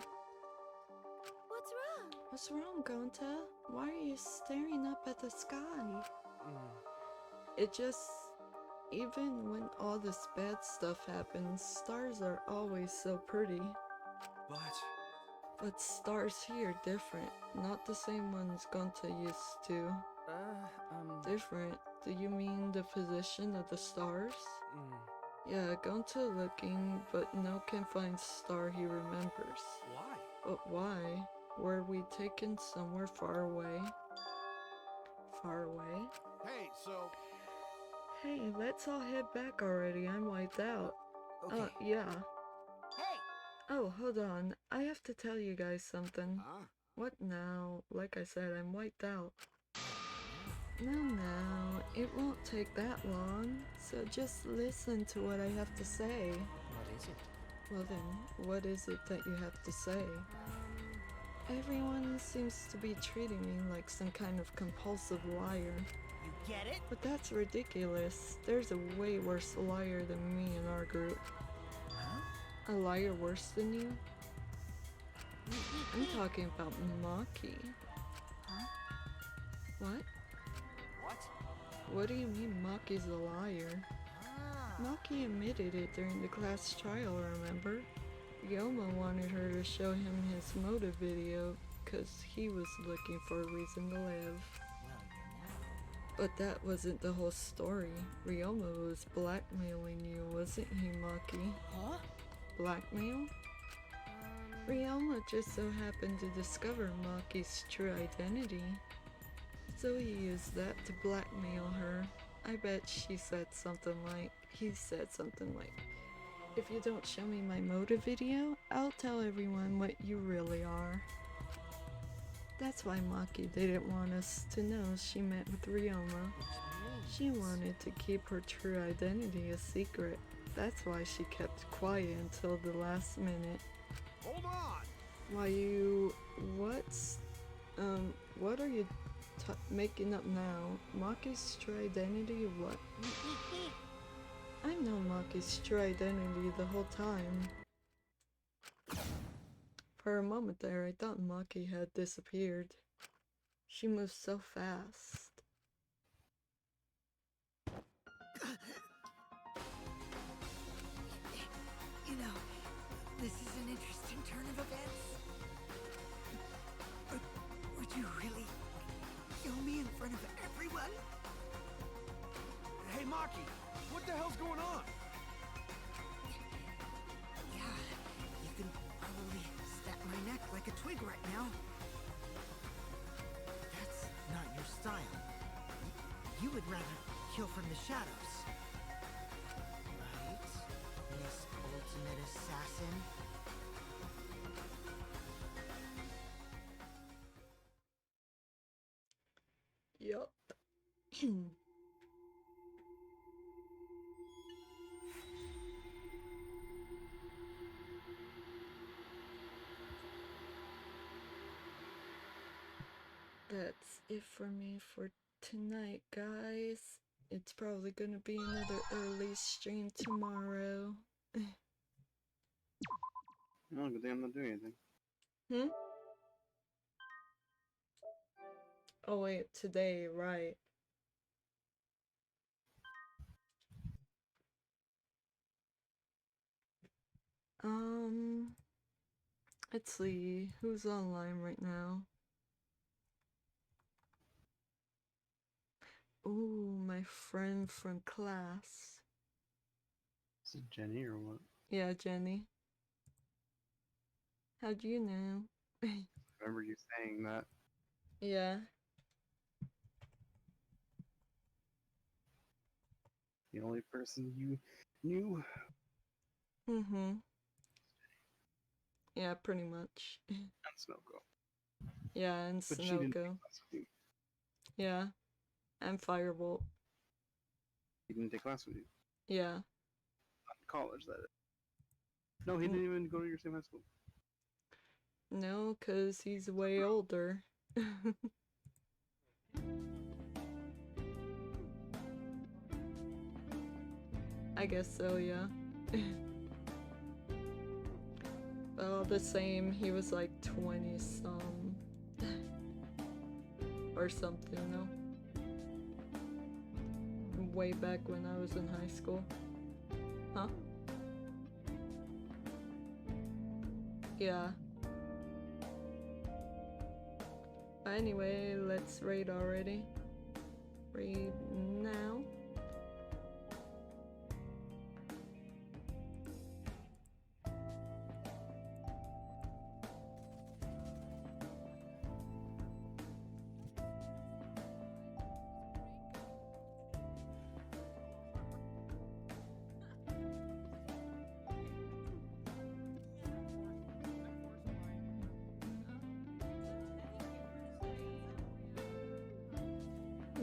What's wrong? What's wrong, Gonta? Why are you staring up at the sky? It just... Even when all this bad stuff happens, stars are always so pretty. But stars here are different. Not the same ones Gonta used to. Different? Do you mean the position of the stars? Yeah, Gonta looking, but no can find star he remembers. Why? But why? Were we taken somewhere far away? Far away? Hey, so... Hey, let's all head back already. I'm wiped out. Okay. Yeah. Hey! Oh, hold on. I have to tell you guys something. Huh? What now? Like I said, I'm wiped out. No, it won't take that long. So just listen to what I have to say. What is it? Well then, what is it that you have to say? Everyone seems to be treating me like some kind of compulsive liar. You get it? But that's ridiculous. There's a way worse liar than me in our group. Huh? A liar worse than you? I'm talking about Maki. Huh? What? What? What do you mean Maki's a liar? Ah. Maki admitted it during the class trial, remember? Ryoma wanted her to show him his motive video because he was looking for a reason to live. But that wasn't the whole story. Ryoma was blackmailing you, wasn't he, Maki? Huh? Blackmail? Ryoma just so happened to discover Maki's true identity, so he used that to blackmail her. I bet he said something like, if you don't show me my motive video, I'll tell everyone what you really are. That's why Maki didn't want us to know she met with Ryoma. She wanted to keep her true identity a secret. That's why she kept quiet until the last minute. Hold on! Why you... what are you making up now? Maki's true identity of what? I've known Maki's true identity the whole time. For a moment there, I thought Maki had disappeared. She moves so fast. You know, this is an interesting turn of events. Would you really kill me in front of everyone? Hey, Maki, what the hell's going on? Yeah, you can probably snap my neck like a twig right now. That's not your style. You would rather kill from the shadows. Right, Miss Ultimate Assassin? Yup. That's it for me for tonight, guys. It's probably gonna be another early stream tomorrow. No, good thing I'm not doing anything. Oh wait, today, right. Let's see, who's online right now? Ooh, my friend from class. Is it Jenny or what? Yeah, Jenny. How do you know? I remember you saying that. Yeah. The only person you knew. Mm-hmm. Yeah, pretty much. And Snoko. Yeah, and But she didn't take Snoko. class with you. Yeah. And Firebolt. He didn't take class with you. Yeah. Not in college, that is. No, he didn't even go to your same high school. No, 'cause he's way older. I guess so, yeah. But all the same, he was like 20-some. Or something, no? Way back when I was in high school. Huh? Yeah. Anyway, let's raid already. Raid now.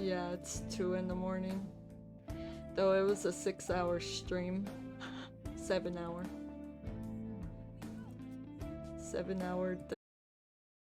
Yeah, it's 2 in the morning. Though it was a 6-hour stream. 7 hour. 7 hour